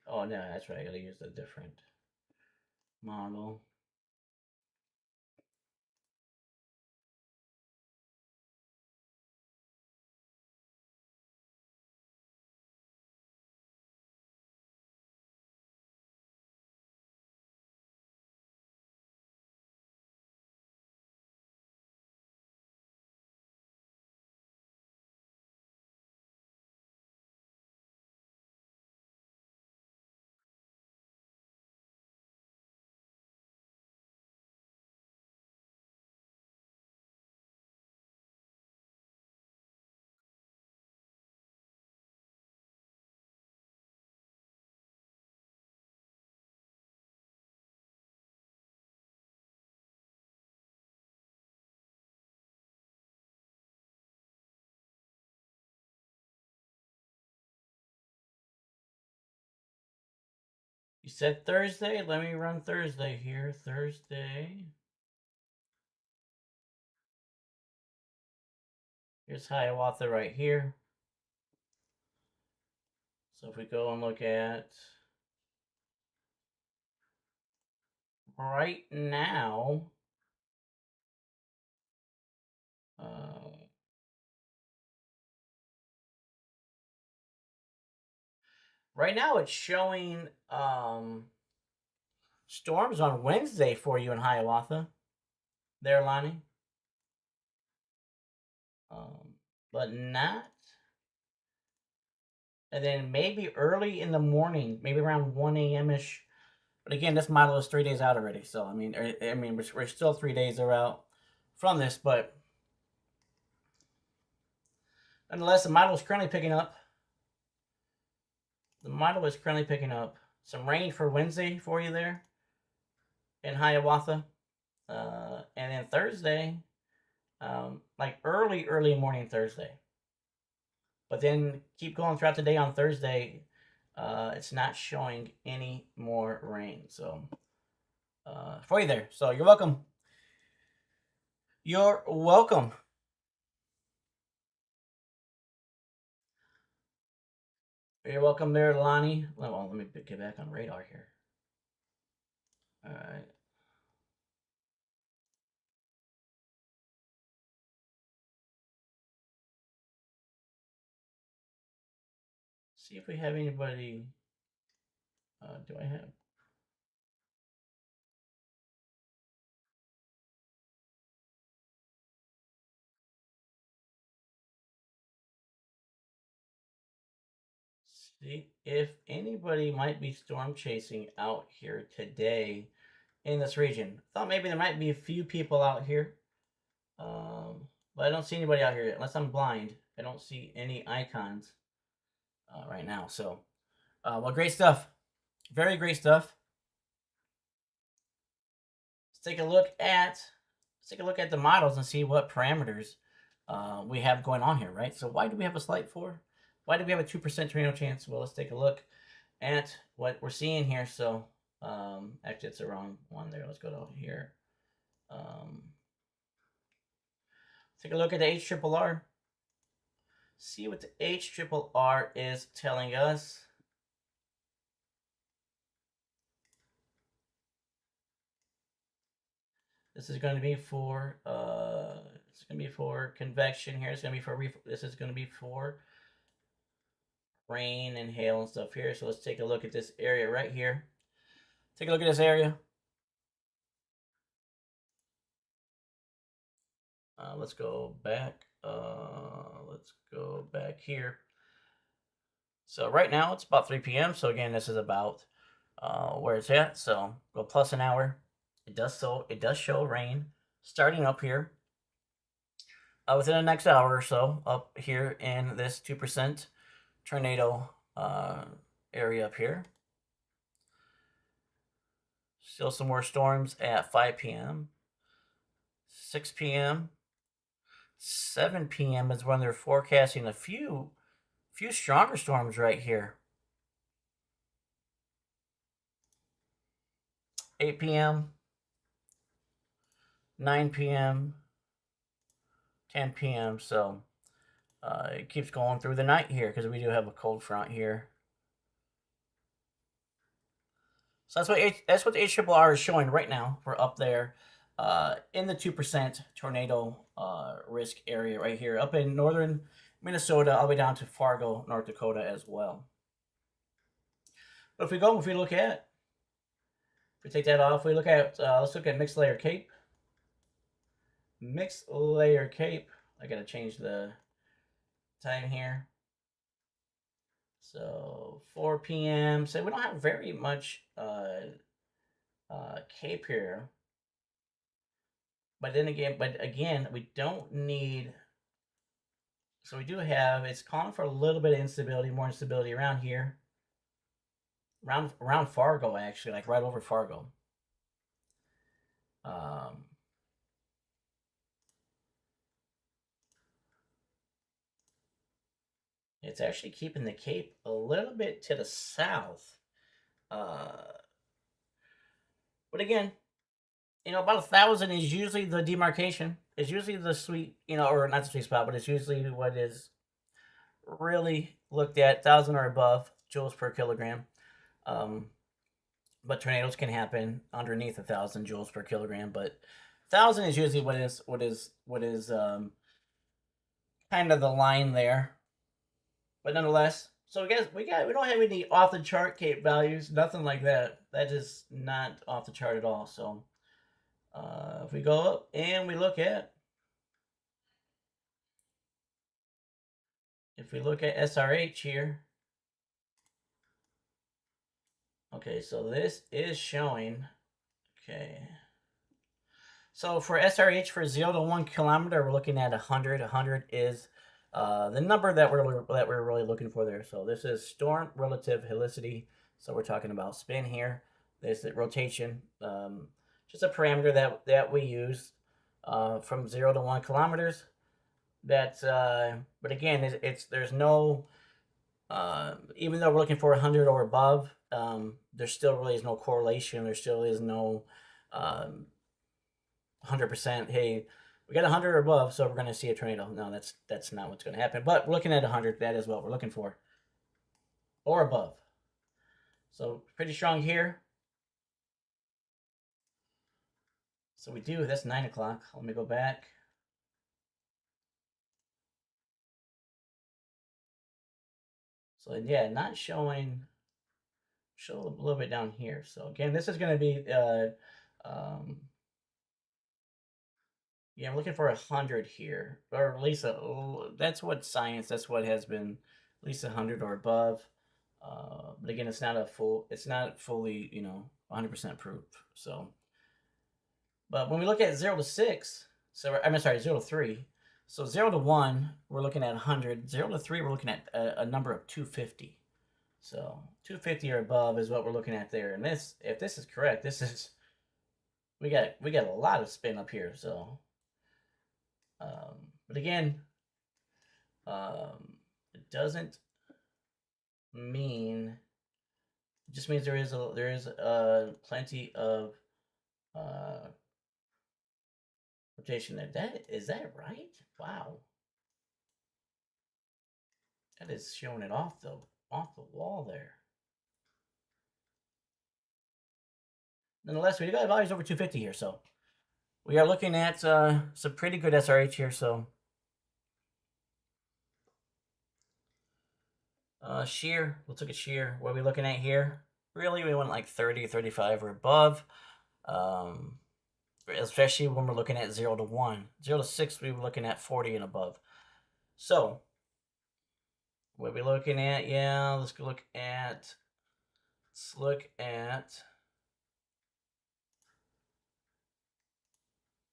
[SPEAKER 1] Oh no, that's right. I gotta use a different model. You said Thursday? Let me run Thursday here. Thursday. Here's Hiawatha right here. So if we go and look at right now, right now it's showing storms on Wednesday for you in Hiawatha. There, Lonnie. But not. And then maybe early in the morning, maybe around 1 a.m. ish. But again, this model is 3 days out already. So I mean, we're still 3 days out from this, but nonetheless, the model is currently picking up. The model is currently picking up some rain for Wednesday for you there in Hiawatha, and then Thursday, like early morning Thursday. But then keep going throughout the day on Thursday. It's not showing any more rain. So for you there. So you're welcome. You're welcome. You're welcome there, Lonnie. Well, let me get back on radar here. All right. See if we have anybody. Do I have? See if anybody might be storm chasing out here today in this region. Thought maybe there might be a few people out here. But I don't see anybody out here unless I'm blind. I don't see any icons right now. So, well, great stuff. Very great stuff. Let's take a look at the models and see what parameters we have going on here, right? So why do we have a slight 4? Why do we have a 2% tornado chance? Well, let's take a look at what we're seeing here. So actually, it's the wrong one there. Let's go to here. Take a look at the HRRR. See what the HRRR is telling us. This is going to be for it's going to be for convection here. It's going to be for this is going to be for rain and hail and stuff here. So let's take a look at this area right here. Take a look at this area. Let's go back. Let's go back here. So right now it's about 3 p.m. So again, this is about where it's at. So go plus an hour. It does show rain starting up here within the next hour or so up here in this 2% tornado area up here. Still some more storms at 5 p.m. 6 p.m. 7 p.m. is when they're forecasting a few stronger storms right here. 8 p.m. 9 p.m. 10 p.m. So it keeps going through the night here because we do have a cold front here. So that's what the HRRR is showing right now. We're up there in the 2% tornado risk area right here, up in northern Minnesota, all the way down to Fargo, North Dakota as well. But if we take that off, we look at let's look at mixed layer cape. Mixed layer cape. I gotta change the time here. So 4 p.m. So we don't have very much cape here. But again, we don't need. So we do have. It's calling for a little bit of instability, more instability around here. Around Fargo, actually, like right over Fargo. It's actually keeping the cape a little bit to the south But again, about 1,000 is usually the demarcation. It's usually the sweet, or not the sweet spot, but it's usually what is really looked at, 1,000 or above joules per kilogram. But tornadoes can happen underneath 1,000 joules per kilogram. But 1,000 is usually what is kind of the line there. But nonetheless, so we don't have any off the chart Cape values, nothing like that. That is not off the chart at all. So if we go up and we look at SRH here. Okay, so this is showing. Okay. So for SRH for 0 to 1 kilometer, we're looking at 100. 100 is the number that we're really looking for there. So this is storm relative helicity. So we're talking about spin here. This is rotation. Just a parameter that we use from 0 to 1 kilometers. That's but again, there's no even though we're looking for 100 or above, there still really is no correlation. There still is no 100%. Hey, we got 100 or above, so we're going to see a tornado. No, that's not what's going to happen. But we're looking at 100. That is what we're looking for, or above. So pretty strong here. So we do. That's 9 o'clock. Let me go back. So yeah, not showing. Show a little bit down here. So again, this is going to be yeah, I'm looking for 100 here, or at least that's what science. That's what has been at least 100 or above. But again, it's not fully 100% proof. So, but when we look at 0 to 6, so I'm sorry, 0 to 3. So 0 to 1, we're looking at 100. 0 to 3, we're looking at a number of 250. So 250 or above is what we're looking at there. And if this is correct, we got a lot of spin up here. So, but again, it doesn't mean. It just means there is plenty of rotation there. Is that right? Wow, that is showing it off the wall there. Nonetheless, we got values over 250 here, so we are looking at some pretty good SRH here. So shear, let's look at shear. What are we looking at here? Really, we want like 30, 35 or above. Especially when we're looking at 0 to 1. 0 to 6, we were looking at 40 and above. So, what are we looking at? Yeah, let's look at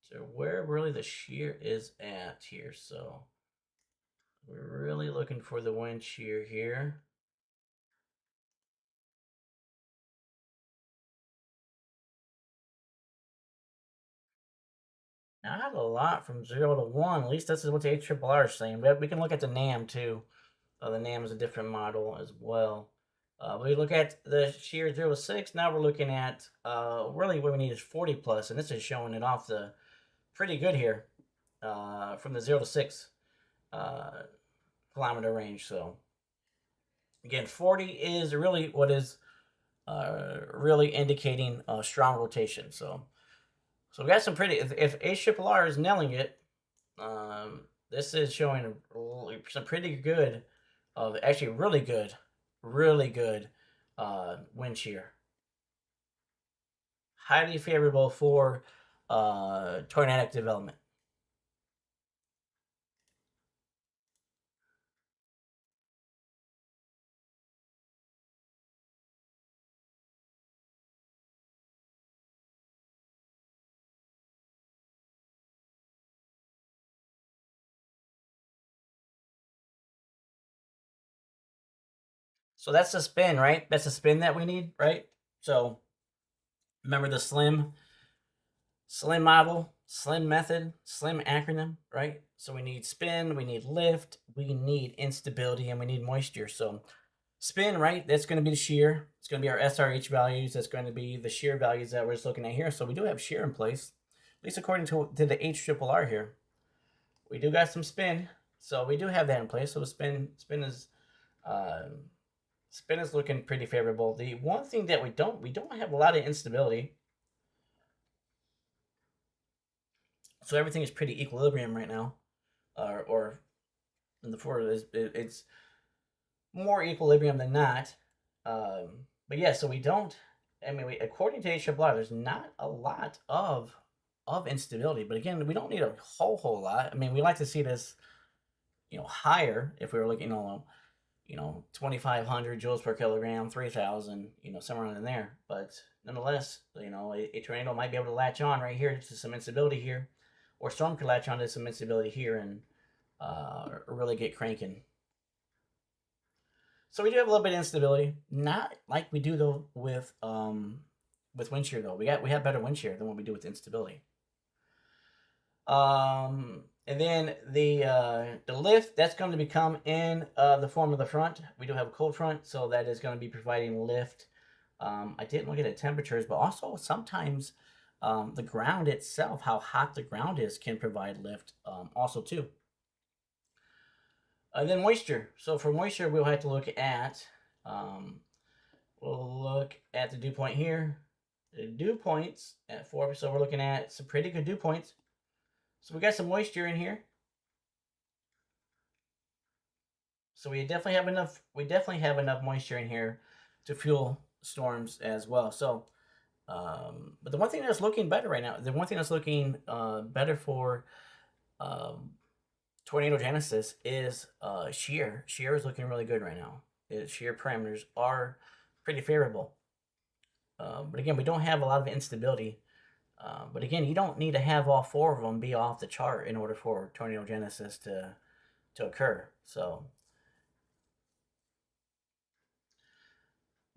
[SPEAKER 1] so where really the shear is at here. So, we're really looking for the wind shear here. Not a lot from 0 to 1. At least this is what the ARRR is saying. But we can look at the NAM too. The NAM is a different model as well. We look at the shear 0 to 6. Now we're looking at really what we need is 40 plus, and this is showing it off the pretty good here from the 0 to 6 kilometer range. So again, 40 is really what is really indicating strong rotation. So we got some pretty. If ARRR is nailing it, this is showing some pretty good, actually really good wind shear. Highly favorable for tornadic development. So that's the spin, right? That's the spin that we need, right? So remember the SLIM model, SLIM method, SLIM acronym, right? So we need spin, we need lift, we need instability, and we need moisture. So Spin, right? That's going to be the shear. It's going to be our SRH values. That's going to be the shear values that we're just looking at here. So we do have shear in place, at least according to the HRRR here. We do got some spin, so we do have that in place. So the spin is looking pretty favorable. The one thing that we don't have a lot of instability. So everything is pretty equilibrium right now, or in the forward it's more equilibrium than not. But yeah, so we don't. I mean, according to HRRR, there's not a lot of instability. But again, we don't need a whole lot. I mean, we like to see this, higher if we were looking on, 2,500 joules per kilogram, 3,000, somewhere in there. But nonetheless, a tornado might be able to latch on right here to some instability here, or storm could latch on to some instability here and really get cranking. So we do have a little bit of instability, not like we do though with wind shear though. We have better wind shear than what we do with instability. And then the lift, that's going to become in the form of the front. We do have a cold front, so that is going to be providing lift. I didn't look at the temperatures, but also sometimes the ground itself, how hot the ground is, can provide lift also too. And then moisture. So for moisture, we'll have to look at, the dew point here. The dew points at 4, so we're looking at some pretty good dew points. So we got some moisture in here. So we definitely have enough moisture in here to fuel storms as well. So, but the one thing that's looking better right now, the one thing that's looking better for tornado genesis is shear. Shear is looking really good right now. Shear parameters are pretty favorable. But again, we don't have a lot of instability. But again, you don't need to have all 4 of them be off the chart in order for tornado genesis to occur. So,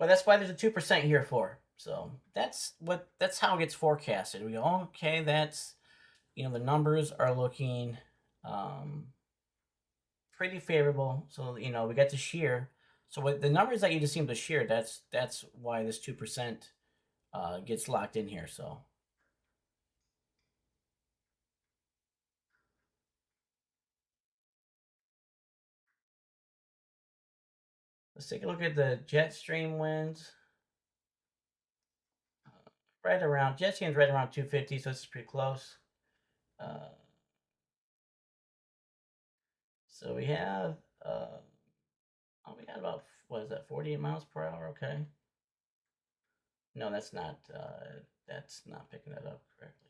[SPEAKER 1] but that's why there's a 2% here for. So that's how it gets forecasted. We go, okay, that's, the numbers are looking pretty favorable. So, we got the shear. So with the numbers that you just seem to shear, that's why this 2% gets locked in here. So. Let's take a look at the jet stream winds. Jet stream's right around 250, so it's pretty close. So we have, we got about, what is that, 48 miles per hour? Okay. No, that's not picking that up correctly.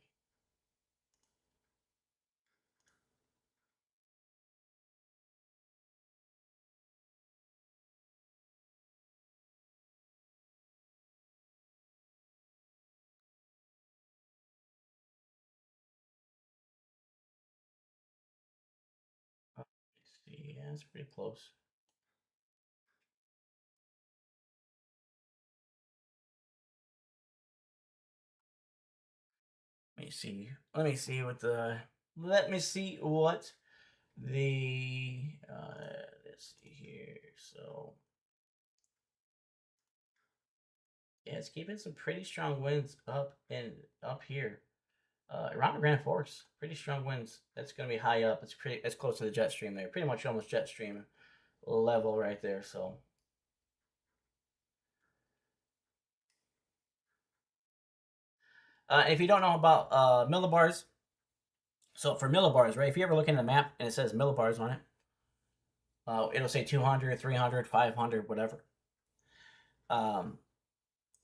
[SPEAKER 1] See, yeah, it's pretty close. Let me see what the let's see here. So yeah, it's keeping some pretty strong winds up here. Around the Grand Forks, pretty strong winds. That's going to be high up. It's close to the jet stream there. Pretty much almost jet stream level right there. So. If you don't know about millibars, so for millibars, right? If you ever look at a map and it says millibars on it, it'll say 200, 300, 500, whatever.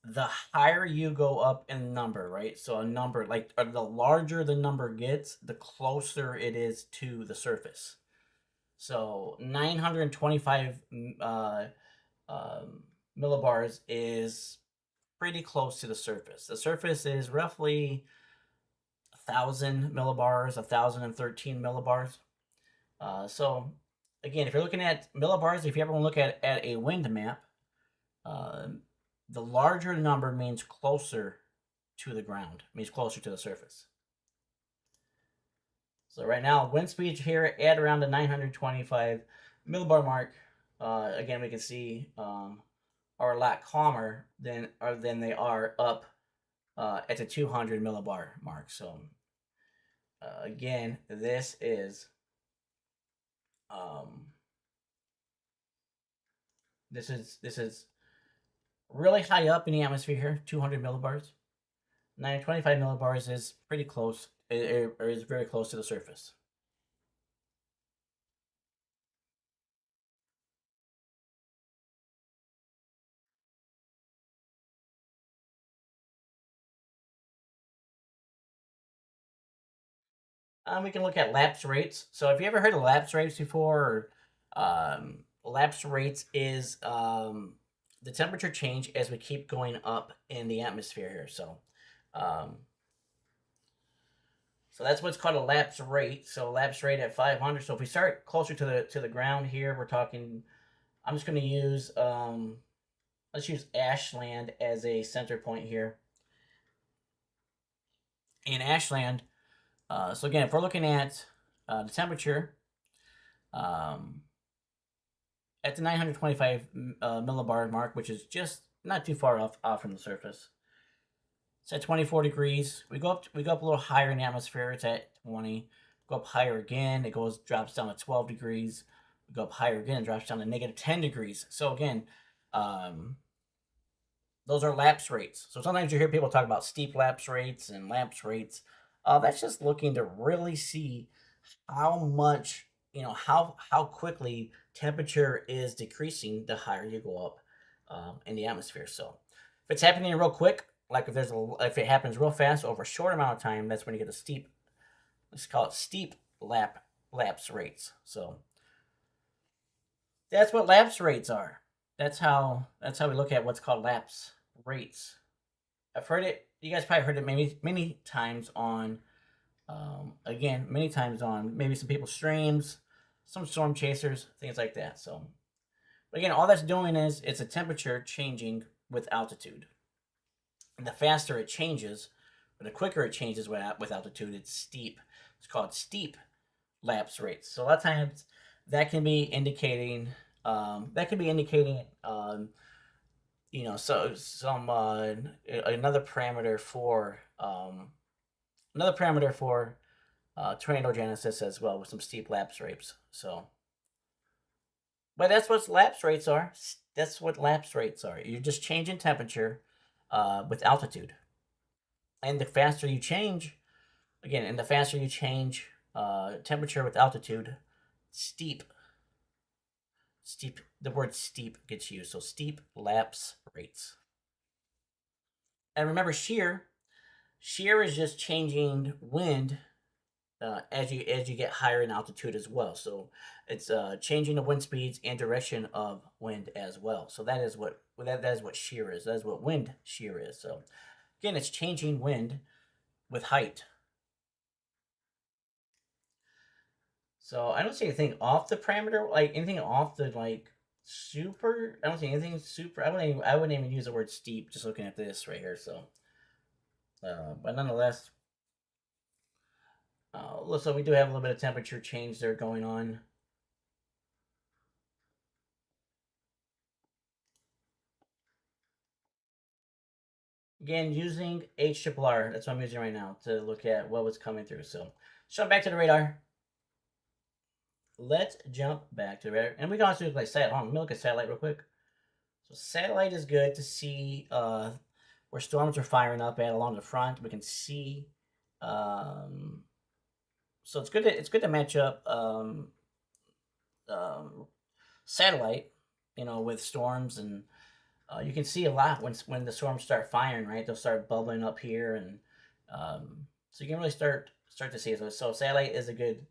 [SPEAKER 1] The higher you go up in number, right? So a number, like the larger the number gets, the closer it is to the surface. So 925 millibars is pretty close to the surface. The surface is roughly 1,000 millibars, 1,013 millibars. So again, if you're looking at millibars, if you ever want to look at a wind map, the larger number means closer to the ground, means closer to the surface. So right now, wind speeds here at around the 925 millibar mark. again, we can see are a lot calmer than they are up at the 200 millibar mark. So again, um, this is really high up in the atmosphere here, 200 millibars. 925 millibars is pretty close, or is very close to the surface. We can look at lapse rates. So, if you ever heard of lapse rates before, lapse rates is the temperature change as we keep going up in the atmosphere here. Um, so that's what's called a lapse rate. So, lapse rate at 500. So, if we start closer to the ground here, we're talking. I'm just going to use let's use Ashland as a center point here. In Ashland, so again, if we're looking at the temperature um, at the 925 millibar mark, which is just not too far off from the surface, it's at 24 degrees. We go up a little higher in the atmosphere. It's at 20. Go up higher again. It drops down to 12 degrees. We go up higher again. It drops down to negative 10 degrees. So again, um, those are lapse rates. So sometimes you hear people talk about steep lapse rates and lapse rates. That's just looking to really see how much, how quickly temperature is decreasing the higher you go up in the atmosphere. So if it's happening real quick, like if it happens real fast over a short amount of time, that's when you get a steep. Let's call it steep lapse rates. So that's what lapse rates are. That's how we look at what's called lapse rates. I've heard it. You guys probably heard it many times on, again, many times on maybe some people's streams, some storm chasers, things like that. So, but again, all that's doing is it's a temperature changing with altitude. And the faster it changes, or the quicker it changes with altitude, it's steep. It's called steep lapse rates. So a lot of times that can be indicating so some another parameter for tornado genesis as well with some steep lapse rates. So, but that's what lapse rates are. That's what lapse rates are. You're just changing temperature with altitude, and the faster you change, temperature with altitude, steep. Steep. The word steep gets used. So steep lapse rates. And remember, shear is just changing wind as you get higher in altitude as well. So it's changing the wind speeds and direction of wind as well. So that is what shear is. That is what wind shear is. So again, it's changing wind with height. So I don't see anything off the parameter, like anything off the super. I don't see anything super. I wouldn't even use the word steep. Just looking at this right here. So, but nonetheless, so we do have a little bit of temperature change there going on. Again, using HRRR, that's what I'm using right now to look at what was coming through. So, jump back to the radar. Let's jump back to the radar. And we can also do satellite. Let me look at satellite real quick. So, satellite is good to see where storms are firing up at along the front. We can see. So it's good to match up um, satellite, with storms, and you can see a lot when the storms start firing. Right, they'll start bubbling up here, and so you can really start to see it. So satellite is a good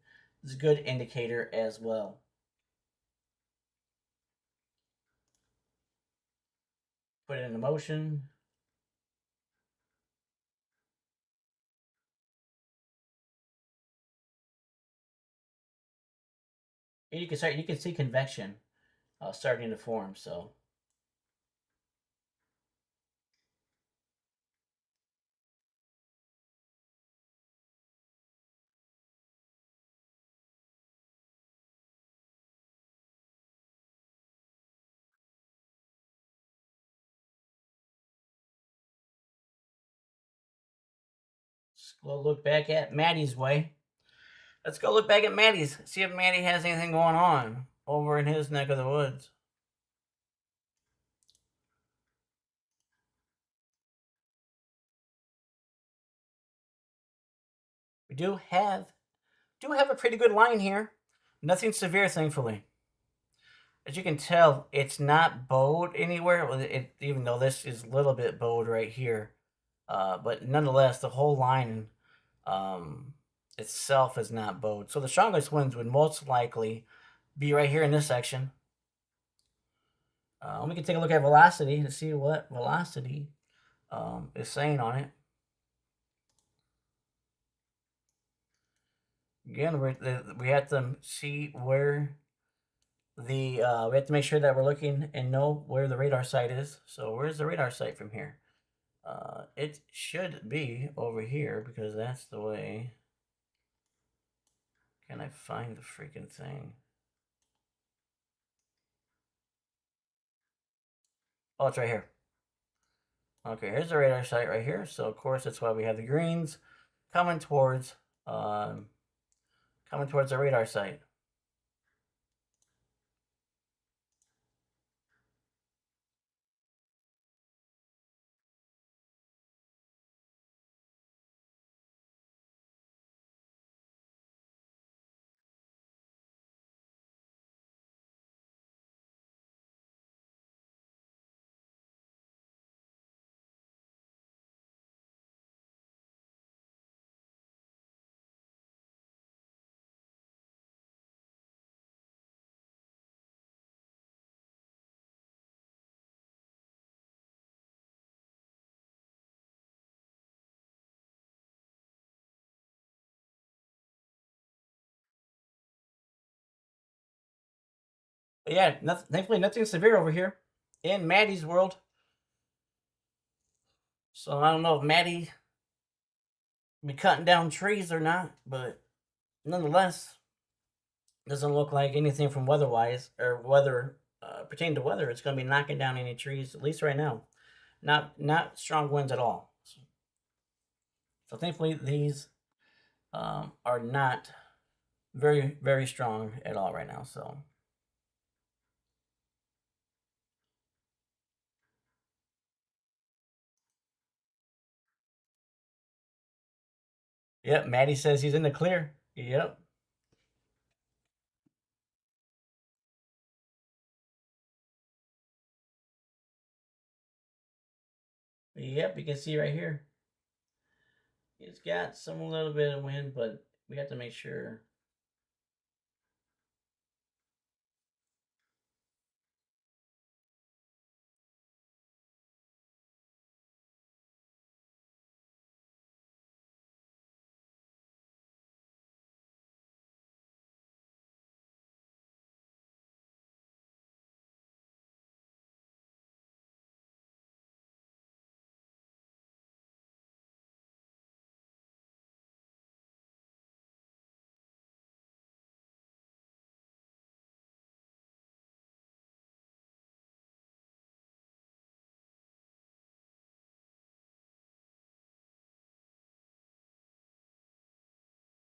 [SPEAKER 1] indicator as well. Put it into motion. And you can see convection starting to form. So go look back at Maddie's way. Let's go look back at Maddie's. See if Maddie has anything going on over in his neck of the woods. We do have a pretty good line here. Nothing severe, thankfully. As you can tell, it's not bowed anywhere. Even though this is a little bit bowed right here, but nonetheless, the whole line itself is not bowed. So the strongest winds would most likely be right here in this section. We can take a look at velocity to see what velocity is saying on it. Again, we have to see where we have to make sure that we're looking and know where the radar site is. So where's the radar site from here? It should be over here because that's the way. Can I find the freaking thing? Oh, it's right here. Okay, here's the radar site right here. So of course that's why we have the greens coming towards the radar site. But yeah, thankfully nothing severe over here in Maddie's world. So I don't know if Maddie be cutting down trees or not, but nonetheless, doesn't look like anything from weather-wise or weather pertaining to weather. It's going to be knocking down any trees, at least right now. Not strong winds at all. So thankfully, these are not very strong at all right now. So. Yep, Maddie says he's in the clear. Yep. Yep, you can see right here. He's got some little bit of wind, but we have to make sure.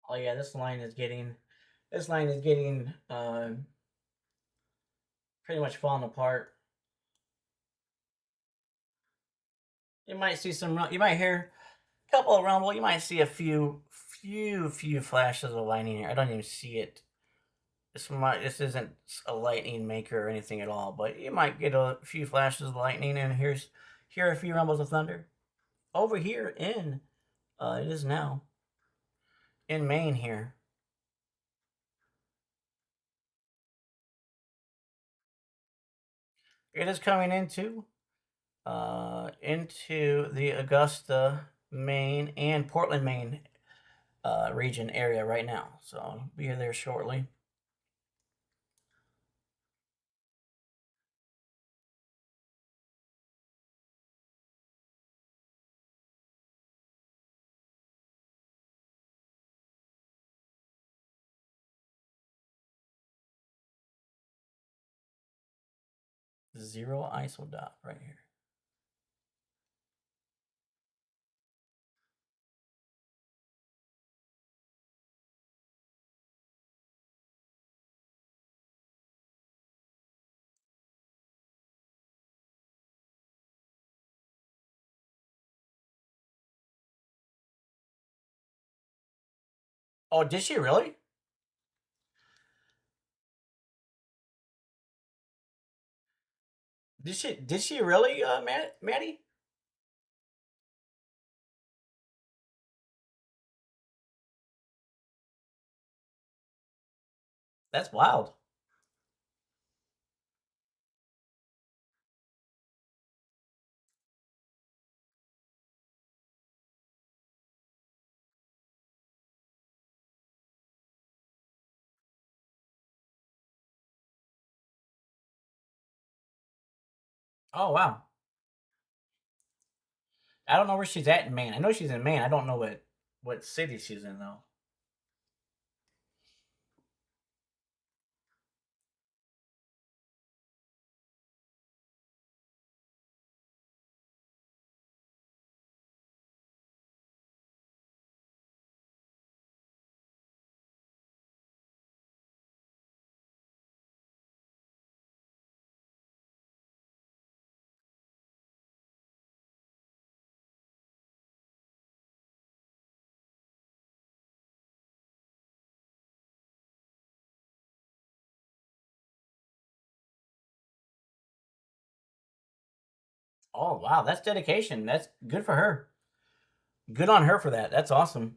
[SPEAKER 1] Oh yeah, this line is getting pretty much falling apart. You might see you might hear a couple of rumble. You might see a few flashes of lightning here. I don't even see it. This isn't a lightning maker or anything at all, but you might get a few flashes of lightning, and hear a few rumbles of thunder. Over here in it is now in Maine here. It is coming into the Augusta, Maine, and Portland, Maine region area right now. So I'll be there shortly. Zero ISO dot right here. Oh, did she really? Did she really, Maddie? That's wild. Oh wow. I don't know where she's at in Maine. I know she's in Maine. I don't know what city she's in though. Oh wow, that's dedication. That's good for her. Good on her for that. That's awesome.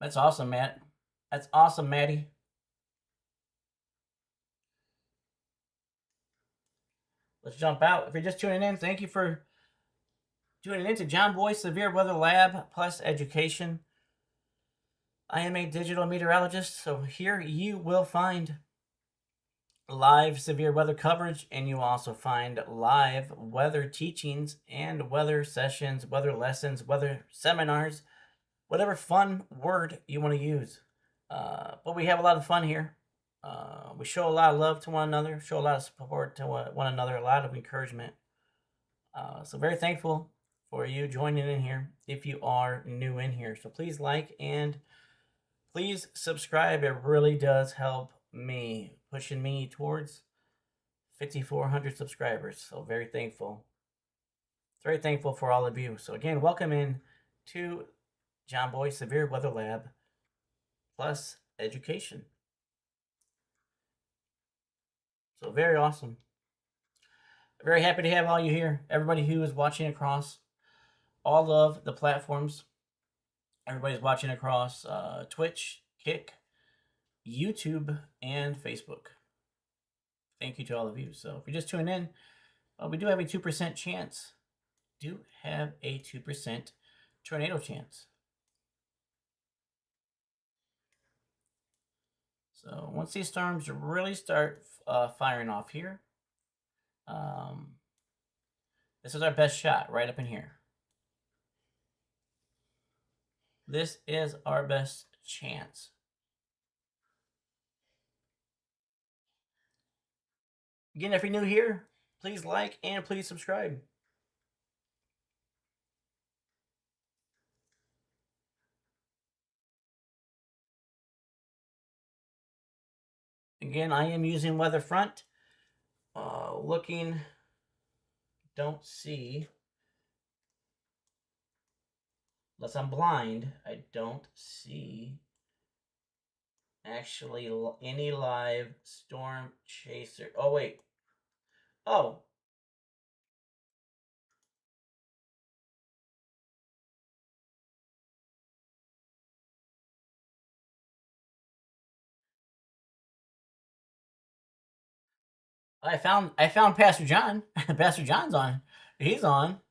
[SPEAKER 1] That's awesome, Matt. That's awesome, Maddie. Let's jump out. If you're just tuning in, thank you for tuning in to John Boy Severe Weather Lab Plus Education. I am a digital meteorologist, so here you will find live severe weather coverage, and you also find live weather teachings and weather sessions, weather lessons, weather seminars, whatever fun word you want to use. But we have a lot of fun here. We show a lot of love to one another, show a lot of support to one another, a lot of encouragement. So very thankful for you joining in here if you are new in here. So please like and please subscribe. It really does help me, pushing me towards 5,400 subscribers. So very thankful. Very thankful for all of you. So again, welcome in to John Boy Severe Weather Lab Plus Education. So very awesome. Very happy to have all you here. Everybody who is watching across all of the platforms. Everybody's watching across Twitch, Kick, YouTube, and Facebook. Thank you to all of you. So if you're just tuning in, we do have a 2% chance. Do have a 2% tornado chance. So once these storms really start firing off here, this is our best shot right up in here. This is our best chance. Again, if you're new here, please like and please subscribe. Again, I am using Weatherfront. Looking, don't see, unless I'm blind, I don't see actually any live storm chaser. Oh, wait. Oh. I found Pastor John. Pastor John's on. He's on.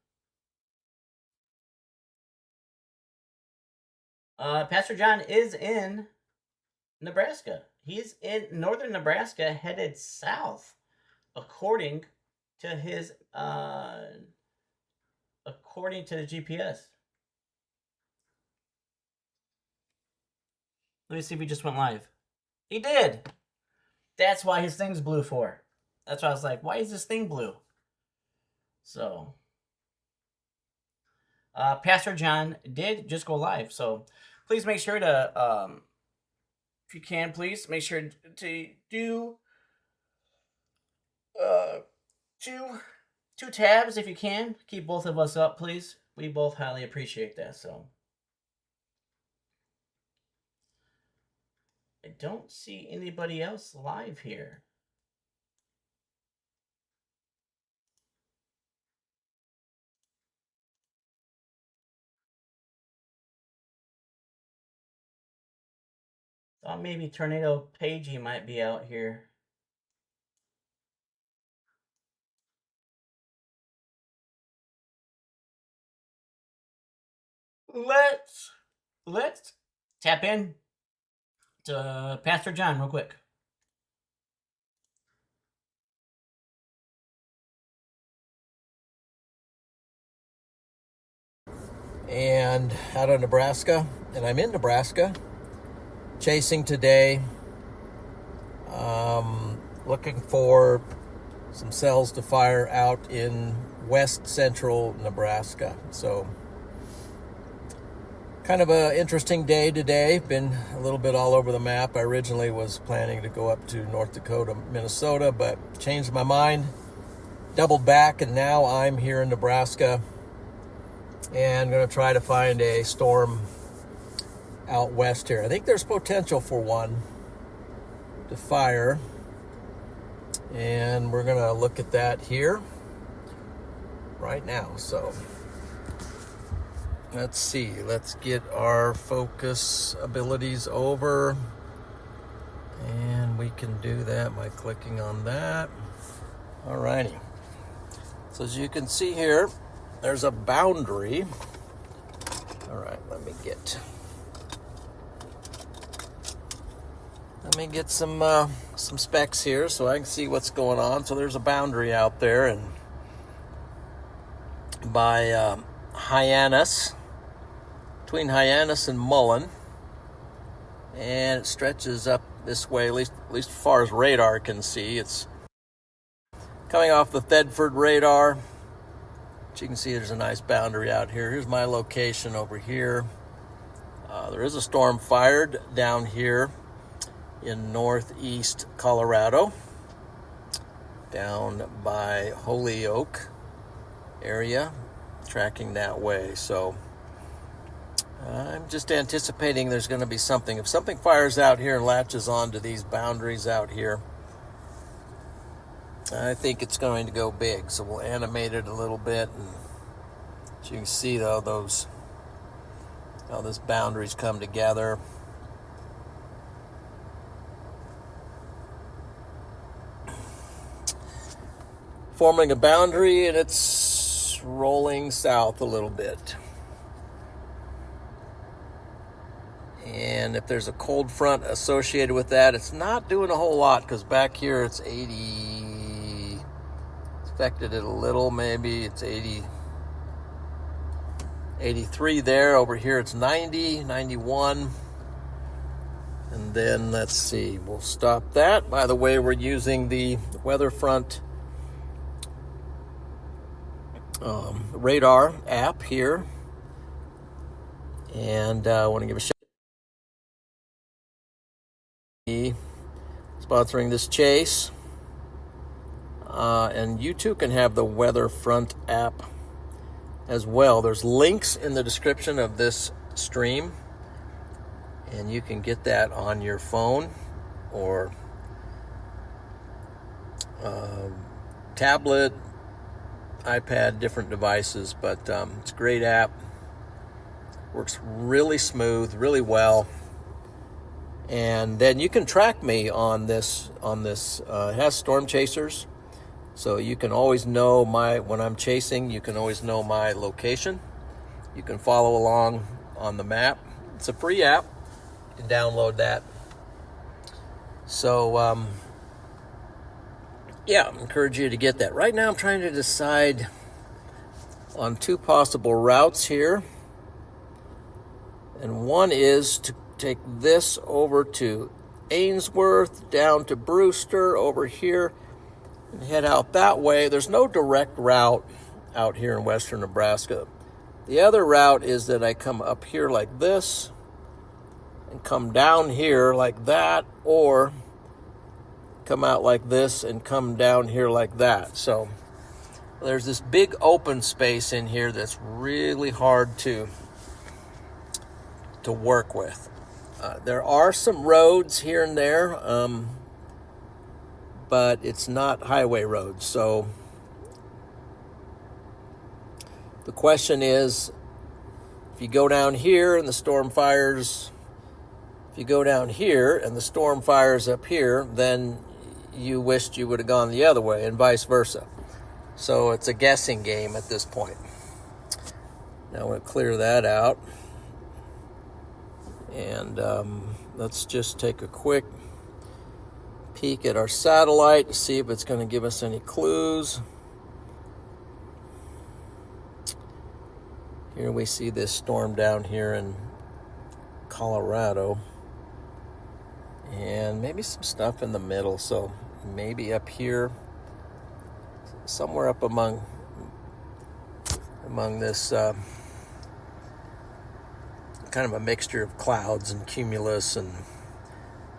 [SPEAKER 1] Pastor John is in Nebraska. He's in northern Nebraska, headed south, according to his according to the GPS. Let me see if he just went live. He did. That's why his thing's blue for. That's why I was like, why is this thing blue? So, Pastor John did just go live. So, please make sure to, if you can, please make sure to do uh, two tabs if you can. Keep both of us up, please. We both highly appreciate that. So I don't see anybody else live here. Thought maybe Tornado Pagey might be out here. Let's tap in to Pastor John real quick.
[SPEAKER 2] And out of Nebraska, and I'm in Nebraska, chasing today, looking for some cells to fire out in west central Nebraska. So kind of an interesting day today. Been a little bit all over the map. I originally was planning to go up to North Dakota, Minnesota, but changed my mind, doubled back, and now I'm here in Nebraska. And I'm going to try to find a storm out west here. I think there's potential for one to fire. And we're going to look at that here right now. So let's see. Let's get our focus abilities over. And we can do that by clicking on that. All righty. So as you can see here, there's a boundary. All right, let me get some specs here so I can see what's going on. So there's a boundary out there, and by Hyannis, between Hyannis and Mullen, and it stretches up this way, at least as far as radar can see. It's coming off the Thedford radar. You can see there's a nice boundary out here. Here's my location over here. There is a storm fired down here in northeast Colorado, down by Holyoke area, tracking that way. So I'm just anticipating there's going to be something. If something fires out here and latches onto these boundaries out here, I think it's going to go big. So we'll animate it a little bit. And as you can see, though, those boundaries come together. Forming a boundary, and it's rolling south a little bit. And if there's a cold front associated with that, it's not doing a whole lot, because back here it's 80. Affected it a little, maybe it's 80, 83 there. Over here it's 90, 91. And then let's see, we'll stop that. By the way, we're using the weather front radar app here. And I want to give a shout out sponsoring this chase. And you too can have the Weather Front app as well. There's links in the description of this stream, and you can get that on your phone or tablet, iPad, different devices. But it's a great app. Works really smooth, really well. And then you can track me on this. It has storm chasers. So you can always know when I'm chasing, you can always know my location. You can follow along on the map. It's a free app. You can download that. So, I encourage you to get that. Right now I'm trying to decide on two possible routes here. And one is to take this over to Ainsworth, down to Brewster, over here, and head out that way. There's no direct route out here in western Nebraska. The other route is that I come up here like this and come down here like that, or come out like this and come down here like that. So There's this big open space in here that's really hard to work with. There are some roads here and there, but it's not highway roads. So the question is, if you go down here and the storm fires, if you go down here and the storm fires up here, then you wished you would have gone the other way, and vice versa. So it's a guessing game at this point. Now I'm going to clear that out. And let's just take a quick peek at our satellite to see if it's going to give us any clues. Here we see this storm down here in Colorado. And maybe some stuff in the middle. So maybe up here, somewhere up among this kind of a mixture of clouds and cumulus and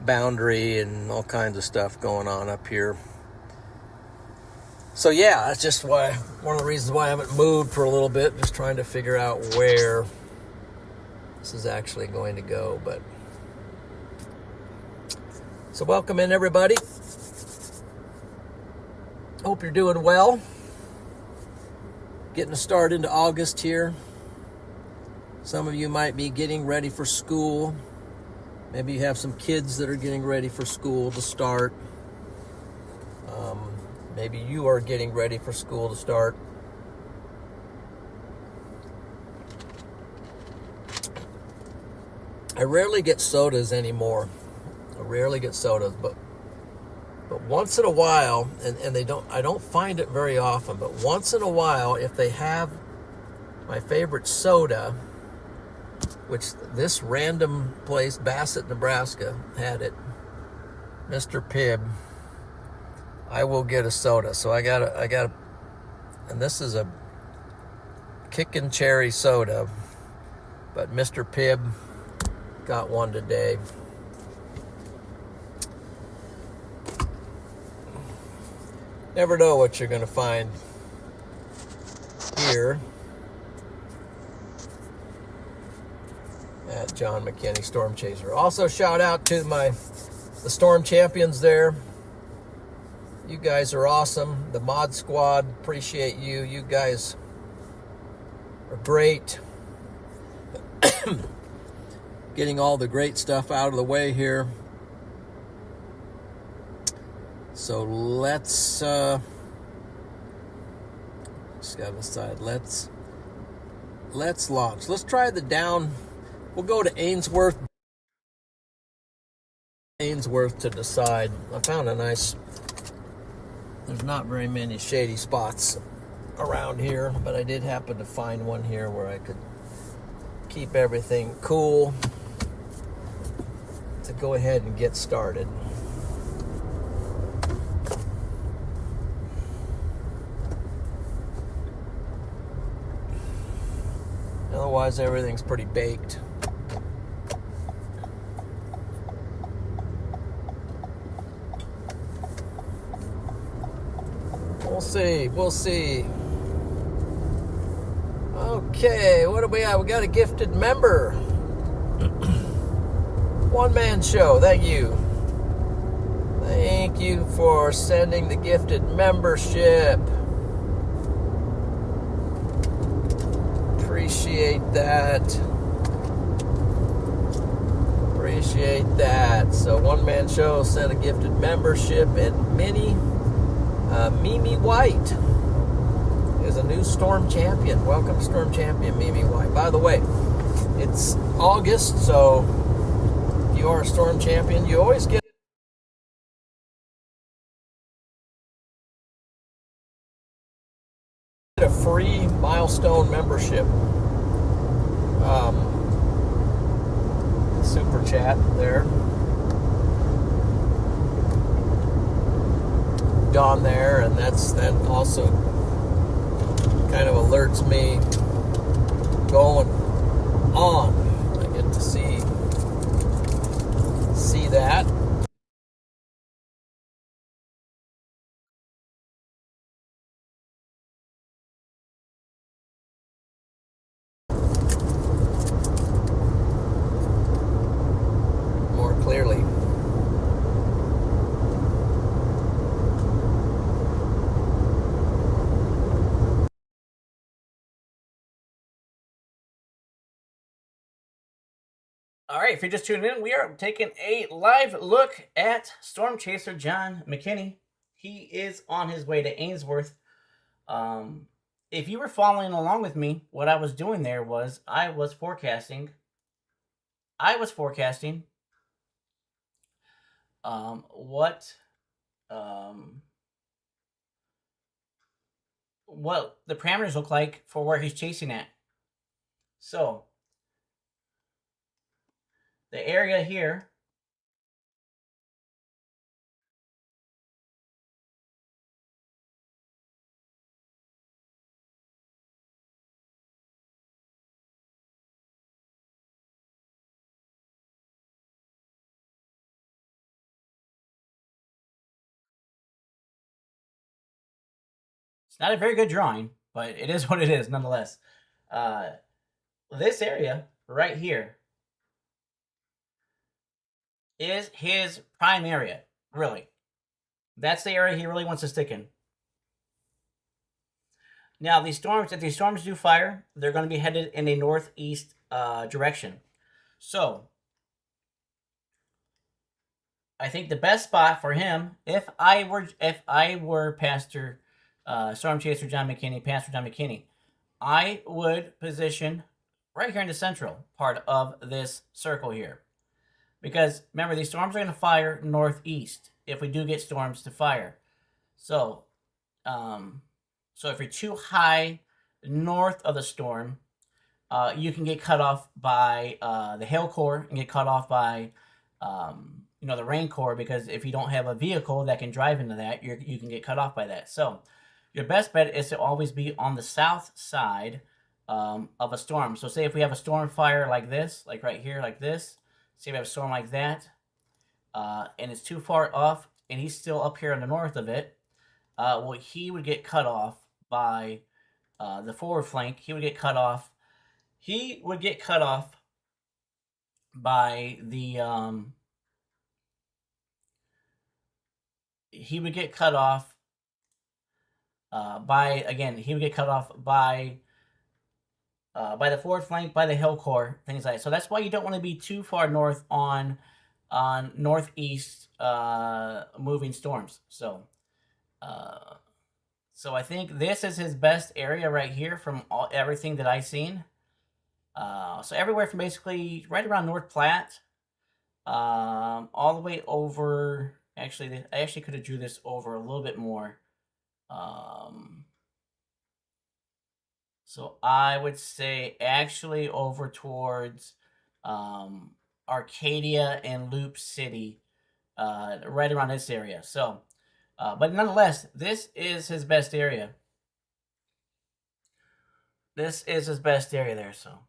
[SPEAKER 2] boundary and all kinds of stuff going on up here. So yeah, that's just one of the reasons why I haven't moved for a little bit, just trying to figure out where this is actually going to go. But so welcome in, everybody. Hope you're doing well. Getting a start into August here. Some of you might be getting ready for school. Maybe you have some kids that are getting ready for school to start. Maybe you are getting ready for school to start. I rarely get sodas anymore. I rarely get sodas, but once in a while, and I don't find it very often, but once in a while, if they have my favorite soda, which this random place, Bassett, Nebraska, had it, Mr. Pibb, I will get a soda. So I got and this is a Kickin' Cherry soda, but Mr. Pibb got one today. Never know what you're going to find here at John McKinney Storm Chaser. Also, shout out to the Storm Champions there. You guys are awesome. The Mod Squad, appreciate you. You guys are great. Getting all the great stuff out of the way here. So let's step aside. Let's launch. Let's try the down. We'll go to Ainsworth to decide. I found a nice. There's not very many shady spots around here, but I did happen to find one here where I could keep everything cool to go ahead and get started. Otherwise, everything's pretty baked. We'll see. Okay, what do we have? We got a gifted member. One Man Show, thank you. Thank you for sending the gifted membership. Appreciate that. So One Man Show sent a gifted membership, and Mimi White is a new Storm Champion. Welcome, Storm Champion Mimi White. By the way, it's August, so if you are a Storm Champion, you always get a free milestone membership. Super chat there. On there, and that also kind of alerts me going on. I get to see that.
[SPEAKER 1] All right, if you're just tuning in, we are taking a live look at storm chaser John McKinney. He is on his way to Ainsworth. Um, if you were following along with me, what I was doing there was I was forecasting. What um, what the parameters look like for where he's chasing at. So the area here. It's not a very good drawing, but it is what it is nonetheless. Uh, this area right here is his prime area, really. That's the area he really wants to stick in. Now, if these storms do fire, they're going to be headed in a northeast direction. So, I think the best spot for him, if I were Pastor Storm Chaser John McKinney, Pastor John McKinney, I would position right here in the central part of this circle here. Because remember, these storms are going to fire northeast if we do get storms to fire. So, so if you're too high north of the storm, you can get cut off by the hail core and get cut off by the rain core, because if you don't have a vehicle that can drive into that, you can get cut off by that. So your best bet is to always be on the south side of a storm. So say if we have a storm fire like this, like right here, like this, say we have a storm like that, and it's too far off, and he's still up here in the north of it, well, he would get cut off by the forward flank. He would get cut off. He would get cut off by the. He would get cut off by, again. He would get cut off by the forward flank, by the hill core, things like that. So that's why you don't want to be too far north on northeast moving storms. So I think this is his best area right here from everything that I've seen. So everywhere from basically right around North Platte, all the way over. Actually, I actually could have drew this over a little bit more. So I would say actually over towards Arcadia and Loop City, right around this area. So, but nonetheless, this is his best area. This is his best area there. So,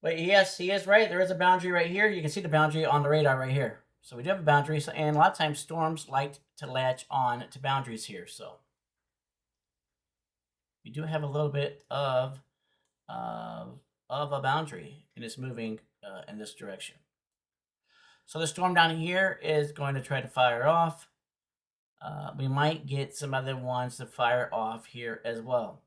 [SPEAKER 1] but yes, he is right. There is a boundary right here. You can see the boundary on the radar right here. So we do have a boundary. So, and a lot of times storms like to latch on to boundaries here. So we do have a little bit of a boundary, and it's moving in this direction. So the storm down here is going to try to fire off. We might get some other ones to fire off here as well.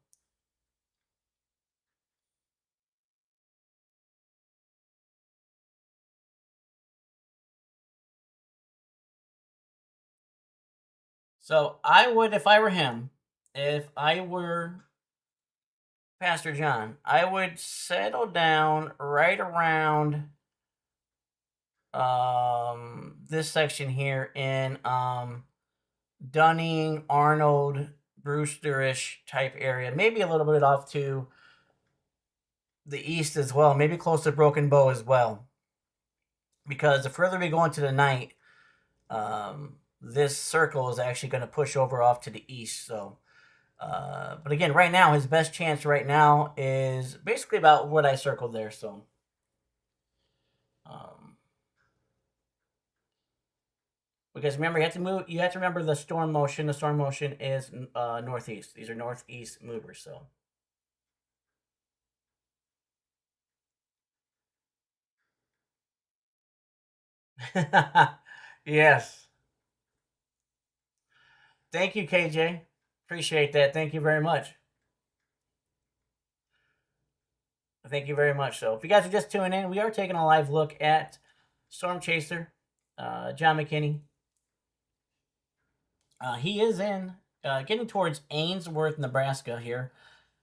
[SPEAKER 1] So I would, if I were him, if I were Pastor John, I would settle down right around this section here in Dunning, Arnold, Brewsterish type area. Maybe a little bit off to the east as well. Maybe close to Broken Bow as well. Because the further we go into the night, this circle is actually going to push over off to the east. So, but again, right now, his best chance right now is basically about what I circled there. So, because remember, you have to move. You have to remember the storm motion. The storm motion is northeast. These are northeast movers. So. Yes. Thank you, KJ. Appreciate that. Thank you very much. Thank you very much. So, if you guys are just tuning in, we are taking a live look at Storm Chaser, John McKinney. He is in getting towards Ainsworth, Nebraska here.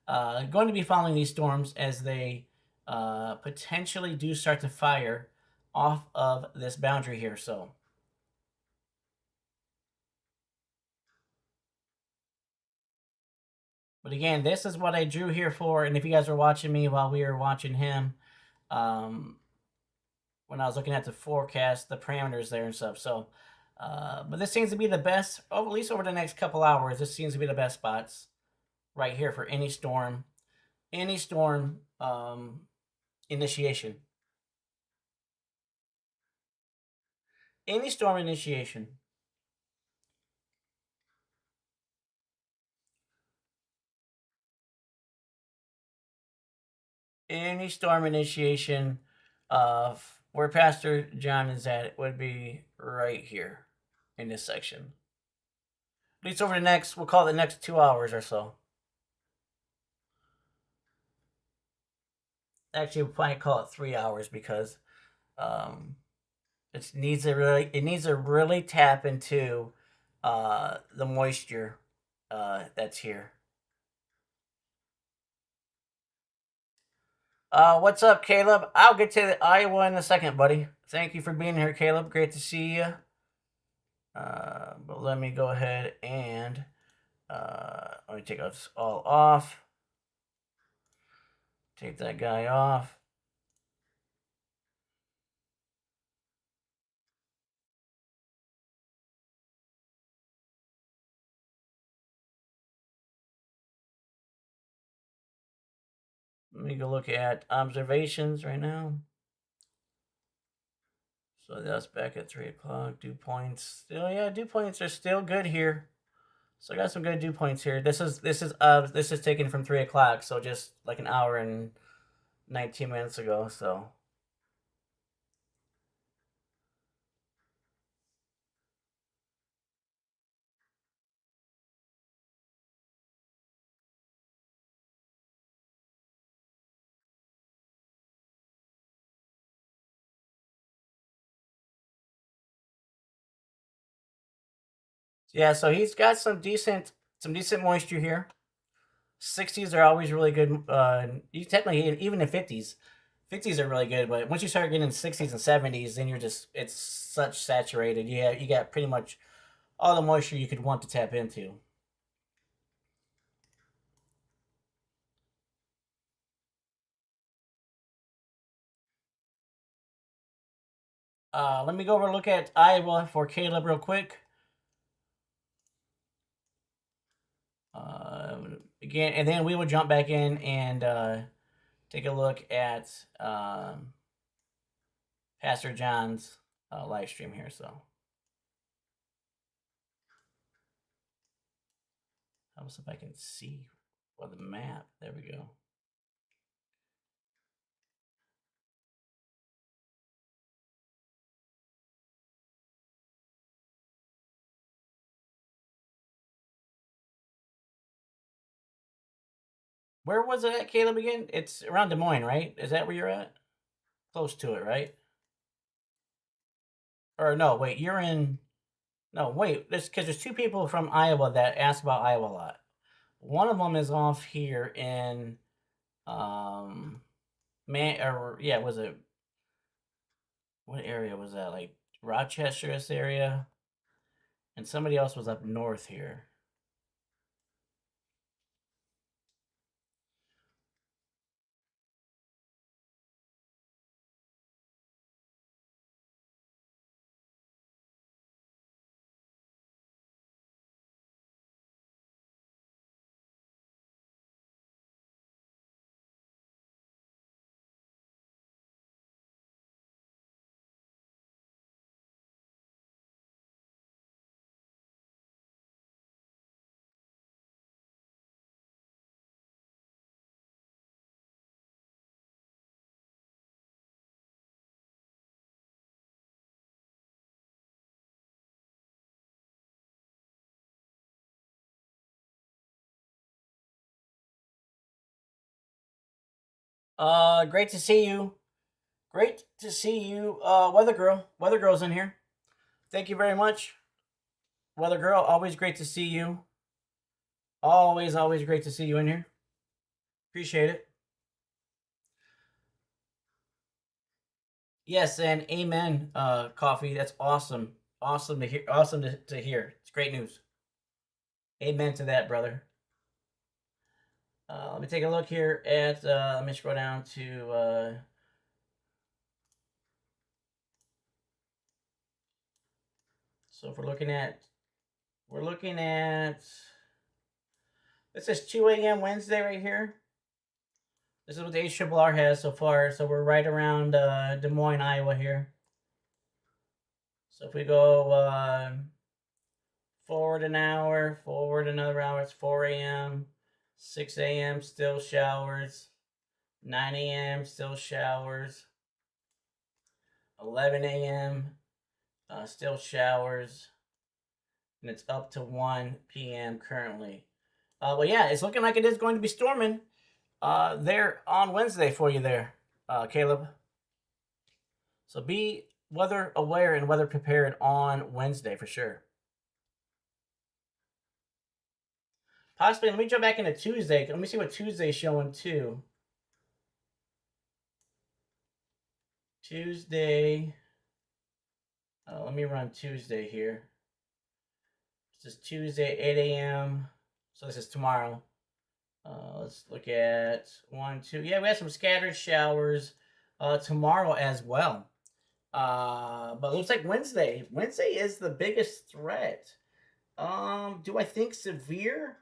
[SPEAKER 1] Going to be following these storms as they potentially do start to fire off of this boundary here. So, but again, this is what I drew here for. And if you guys were watching me while we were watching him, when I was looking at the forecast, the parameters there and stuff. So, but this seems to be the best, at least over the next couple hours. This seems to be the best spots right here for any storm initiation. Any storm initiation. Any storm initiation of where Pastor John is at would be right here in this section. At least over the next, we'll call it the next 2 hours or so. Actually, we'll probably call it 3 hours because it needs to really tap into the moisture that's here. What's up, Caleb? I'll get to Iowa in a second, buddy. Thank you for being here, Caleb. Great to see you. But let me go ahead and let me take this all off. Take that guy off. Let me go look at observations right now. So that's back at 3 o'clock. Dew points. Still, yeah, dew points are still good here. So I got some good dew points here. This is taken from 3 o'clock, so just like an hour and 19 minutes ago. So yeah, so he's got some decent moisture here. 60s are always really good. You technically even the 50s. 50s are really good, but once you start getting 60s and 70s, then it's such saturated. Yeah, you got pretty much all the moisture you could want to tap into. Let me go over and look at Iowa for Caleb real quick. Again, and then we will jump back in and take a look at Pastor John's live stream here. So, how if I can see the map? There we go. Where was it at, Caleb, again? It's around Des Moines, right? Is that where you're at? Close to it, right? Or no, wait, you're in. No, wait, because there's two people from Iowa that ask about Iowa a lot. One of them is off here in, was it, what area was that? Like Rochester, this area? And somebody else was up north here. Great to see you. Great to see you, Weather Girl. Weather Girl's in here. Thank you very much, Weather Girl. Always great to see you. Always great to see you in here. Appreciate it. Yes, and amen, Coffee. That's awesome. Awesome to hear. Awesome to hear. It's great news. Amen to that, brother. Let me take a look here at. Let me scroll down to. So if we're looking at. This is 2 a.m. Wednesday right here. This is what the HRRR has so far. So we're right around Des Moines, Iowa here. So if we go forward an hour, forward another hour, it's 4 a.m. 6 a.m. still showers. 9 a.m. still showers. 11 a.m. Still showers. And it's up to 1 p.m. currently. But yeah, it's looking like it is going to be storming there on Wednesday for you there, Caleb. So be weather aware and weather prepared on Wednesday for sure. Possibly, let me jump back into Tuesday. Let me see what Tuesday's showing too. Tuesday. Let me run Tuesday here. This is Tuesday, 8 a.m. So this is tomorrow. Let's look at 1, 2. Yeah, we have some scattered showers tomorrow as well. But it looks like Wednesday. Wednesday is the biggest threat. Do I think severe?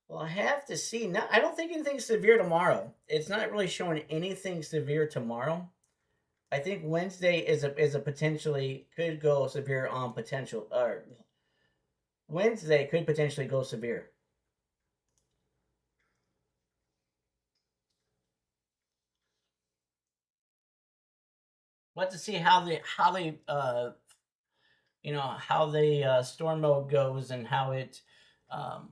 [SPEAKER 1] Well, I have to see. No, I don't think anything severe tomorrow. It's not really showing anything severe tomorrow. I think Wednesday is a potentially could go severe on potential. Or Wednesday could potentially go severe. We'll have to see how the how the storm mode goes and how it um,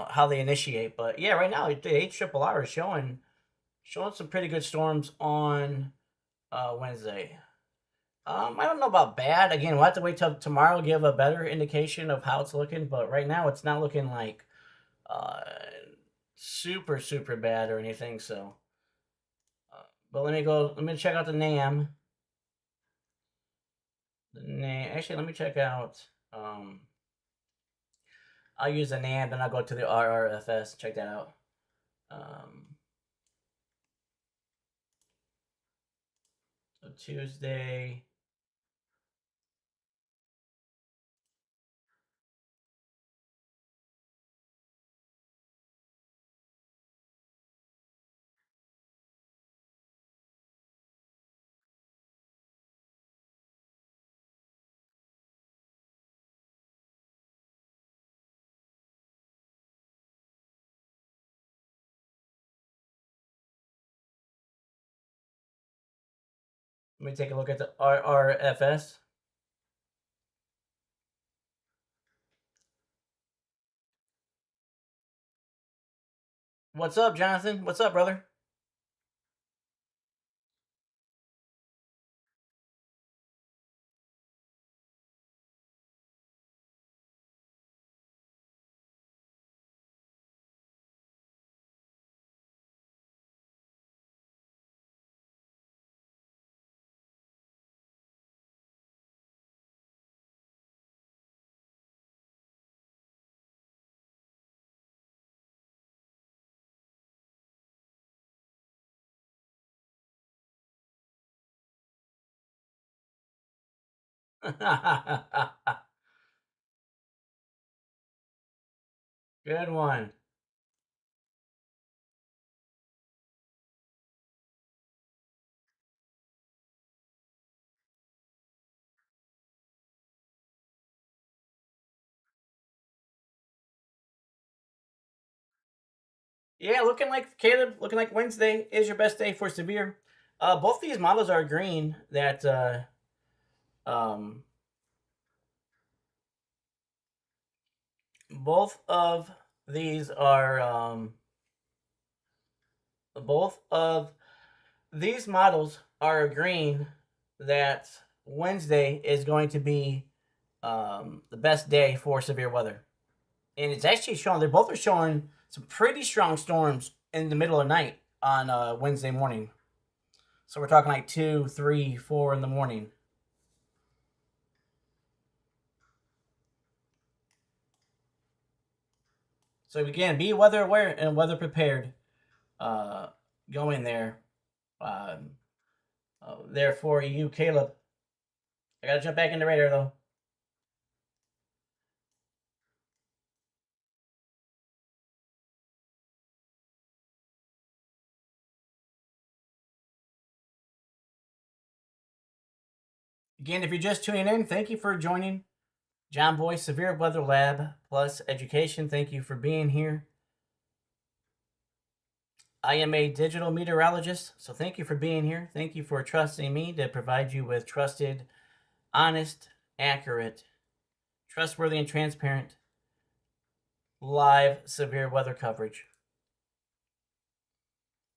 [SPEAKER 1] how they initiate. But yeah, right now the HRRR is showing some pretty good storms on Wednesday. I don't know about bad. Again, we'll have to wait till tomorrow to give a better indication of how it's looking. But right now, it's not looking like uh, super bad or anything. So, but let me go. Let me check out the NAM. Actually, let me check out. I'll use the NAM, then I'll go to the RRFS. Check that out. So Tuesday. Let me take a look at the RRFS. What's up, Jonathan? What's up, brother? Good one. Yeah, looking like Caleb, looking like Wednesday is your best day for severe. Both these models are green. That um, both of these are both of these models are agreeing that Wednesday is going to be the best day for severe weather. And it's actually showing, they both are showing some pretty strong storms in the middle of the night on Wednesday morning. So we're talking like 2, 3, 4 in the morning. So again, be weather aware and weather prepared. Going there. Um, there for you, Caleb. I gotta jump back into radar though. Again, if you're just tuning in, thank you for joining John Boy Severe Weather Lab Plus Education. Thank you for being here. I am a digital meteorologist, so thank you for being here. Thank you for trusting me to provide you with trusted, honest, accurate, trustworthy, and transparent live severe weather coverage.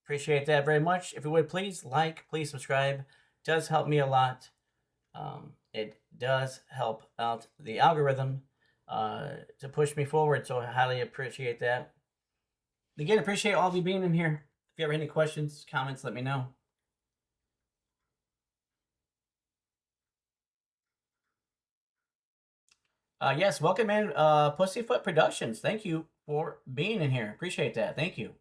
[SPEAKER 1] Appreciate that very much. If you would please like, please subscribe. It does help me a lot. It does help out the algorithm to push me forward, so I highly appreciate that. Again, appreciate all of you being in here. If you have any questions, comments, let me know. Yes, welcome in Pussyfoot Productions. Thank you for being in here. Appreciate that. Thank you.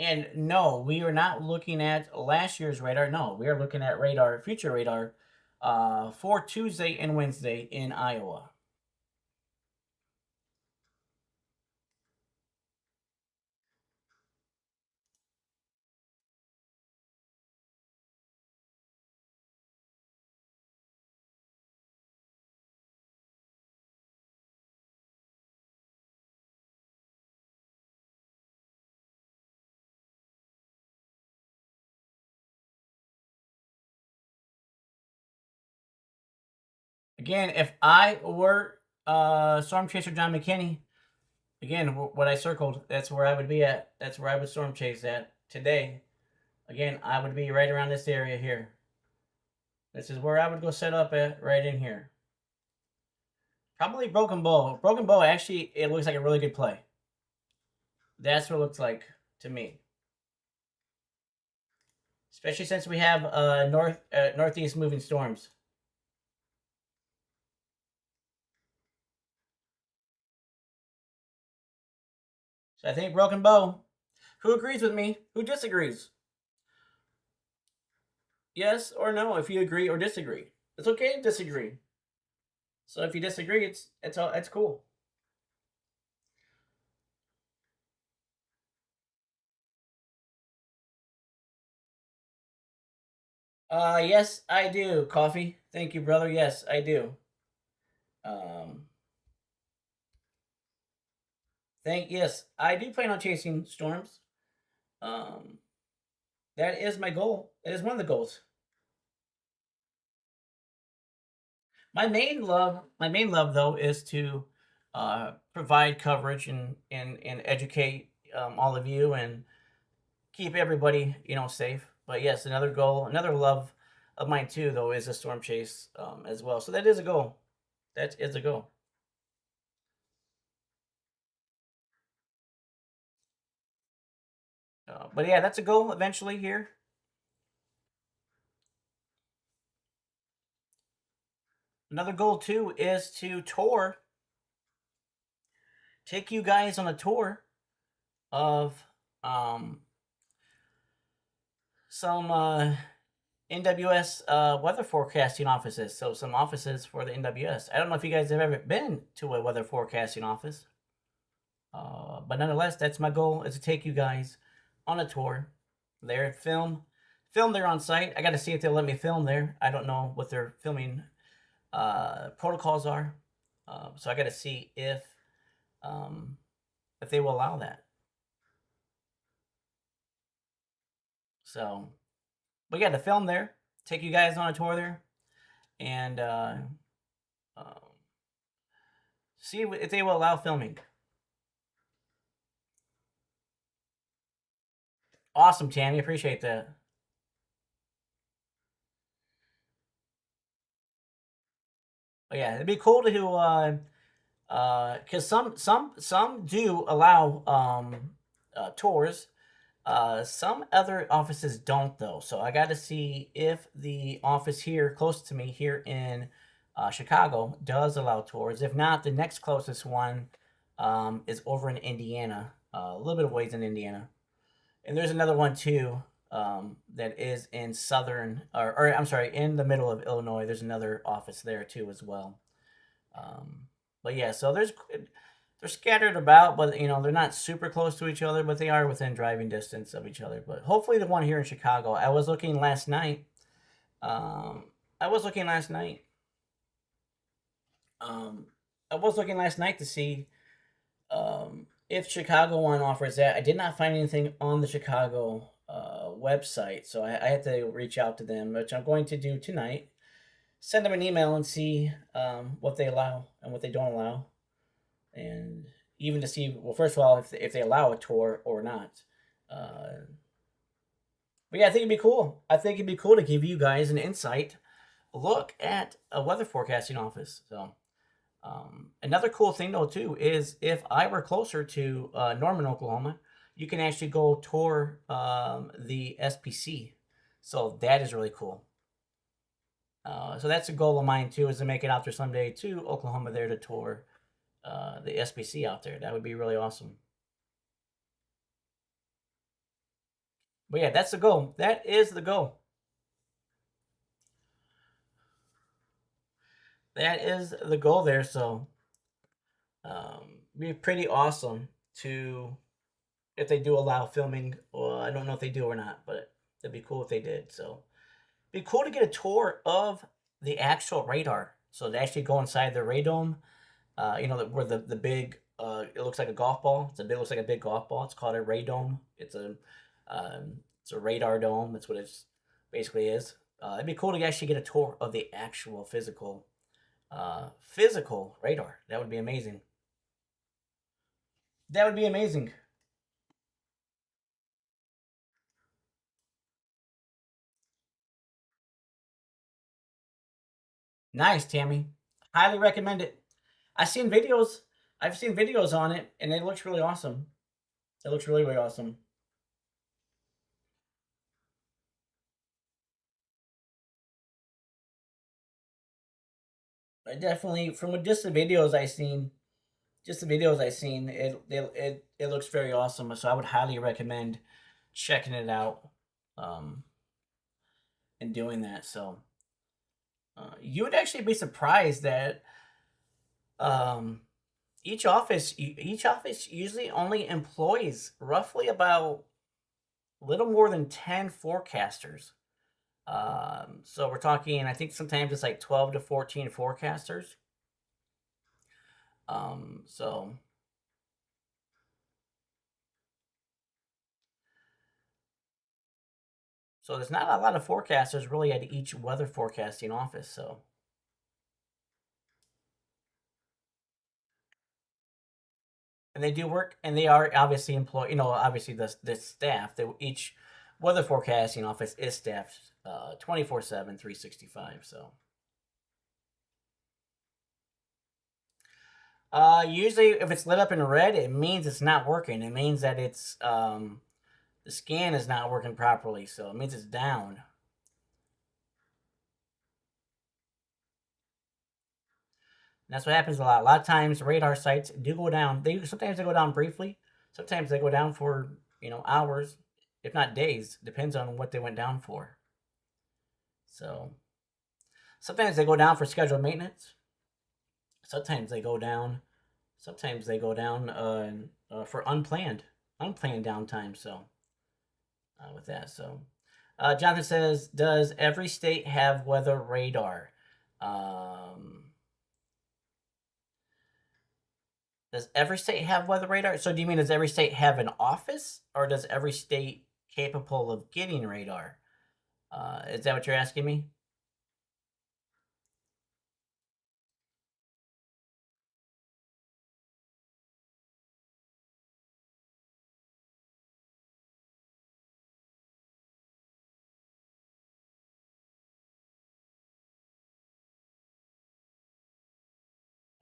[SPEAKER 1] And no, we are not looking at last year's radar. No, we are looking at radar, future radar, for Tuesday and Wednesday in Iowa. Again, if I were Storm Chaser John McKinney, again, what I circled, that's where I would be at. That's where I would storm chase at today. Again, I would be right around this area here. This is where I would go set up at, right in here. Probably Broken Bow. Broken Bow, actually, it looks like a really good play. That's what it looks like to me. Especially since we have northeast moving storms. So I think Broken Bow. Who agrees with me? Who disagrees? Yes or no if you agree or disagree. It's okay to disagree. So if you disagree, it's cool. Yes, I do. Coffee. Thank you, brother. Yes, I do. Um, yes, I do plan on chasing storms. Um, that is my goal. It is one of the goals. My main love though, is to provide coverage and educate all of you and keep everybody safe. But yes, another goal, another love of mine too, though, is a storm chase as well. So that is a goal. That is a goal. But yeah, that's a goal eventually here. Another goal too is to tour, take you guys on a tour of some NWS weather forecasting offices. So some offices for the NWS. I don't know if you guys have ever been to a weather forecasting office, but nonetheless, that's my goal, is to take you guys on a tour there, film there on site. I got to see if they'll let me film there. I don't know what their filming protocols are, so I got to see if they will allow that. So, but yeah, to film there, take you guys on a tour there, and see if they will allow filming. Awesome, Tammy. Appreciate that. But yeah, it'd be cool to do because some do allow tours. Some other offices don't though. So I got to see if the office here close to me here in Chicago does allow tours. If not, the next closest one is over in Indiana, a little bit of ways in Indiana, and there's another one too that is in southern, or I'm sorry, in the middle of Illinois. There's another office there too as well. Um, but yeah, so they're scattered about, but they're not super close to each other, but they are within driving distance of each other. But hopefully, the one here in Chicago. I was looking last night. Um, I was looking last night. Um, I was looking last night to see if Chicago one offers that. I did not find anything on the Chicago website, so I had to reach out to them, which I'm going to do tonight. Send them an email and see what they allow and what they don't allow, and even to see, well, first of all, if they allow a tour or not. Uh, but yeah, I think it'd be cool. I think it'd be cool to give you guys an insight look at a weather forecasting office. So another cool thing though too is if I were closer to Norman, Oklahoma, you can actually go tour the SPC. So that is really cool. So that's a goal of mine too, is to make it out there someday to Oklahoma there to tour the SPC out there. That would be really awesome. But yeah, that's the goal. That is the goal. That is the goal there. So, be pretty awesome to if they do allow filming. Well, I don't know if they do or not, but it'd be cool if they did. So, it'd be cool to get a tour of the actual radar. So to actually go inside the radome, where the big it looks like a golf ball. It looks like a big golf ball. It's called a radome. It's a radar dome. That's what it's basically is. It'd be cool to actually get a tour of the actual physical radar. That would be amazing. That would be amazing. Nice, Tammy. Highly recommend it. I've seen videos. I've seen videos on it, and it looks really awesome. It looks really, really awesome. I definitely, from just the videos I seen, it looks very awesome. So I would highly recommend checking it out, um, and doing that. So you would actually be surprised that um, each office usually only employs roughly about little more than 10 forecasters. So we're talking, I think sometimes it's like 12 to 14 forecasters. So there's not a lot of forecasters really at each weather forecasting office. So and they do work, and they are obviously employed. Obviously the staff. Each weather forecasting office is staffed 24/7, 365. So usually if it's lit up in red, it means it's not working. It means that it's the scan is not working properly. So it means it's down. And that's what happens a lot. A lot of times radar sites do go down. Sometimes they go down briefly. Sometimes they go down for hours, if not days. Depends on what they went down for. So sometimes they go down for scheduled maintenance. Sometimes they go down. Sometimes they go down for unplanned downtime. So with that, so Jonathan says, does every state have weather radar? Um, Does every state have weather radar? So do you mean does every state have an office, or does every state capable of getting radar? Is that what you're asking me?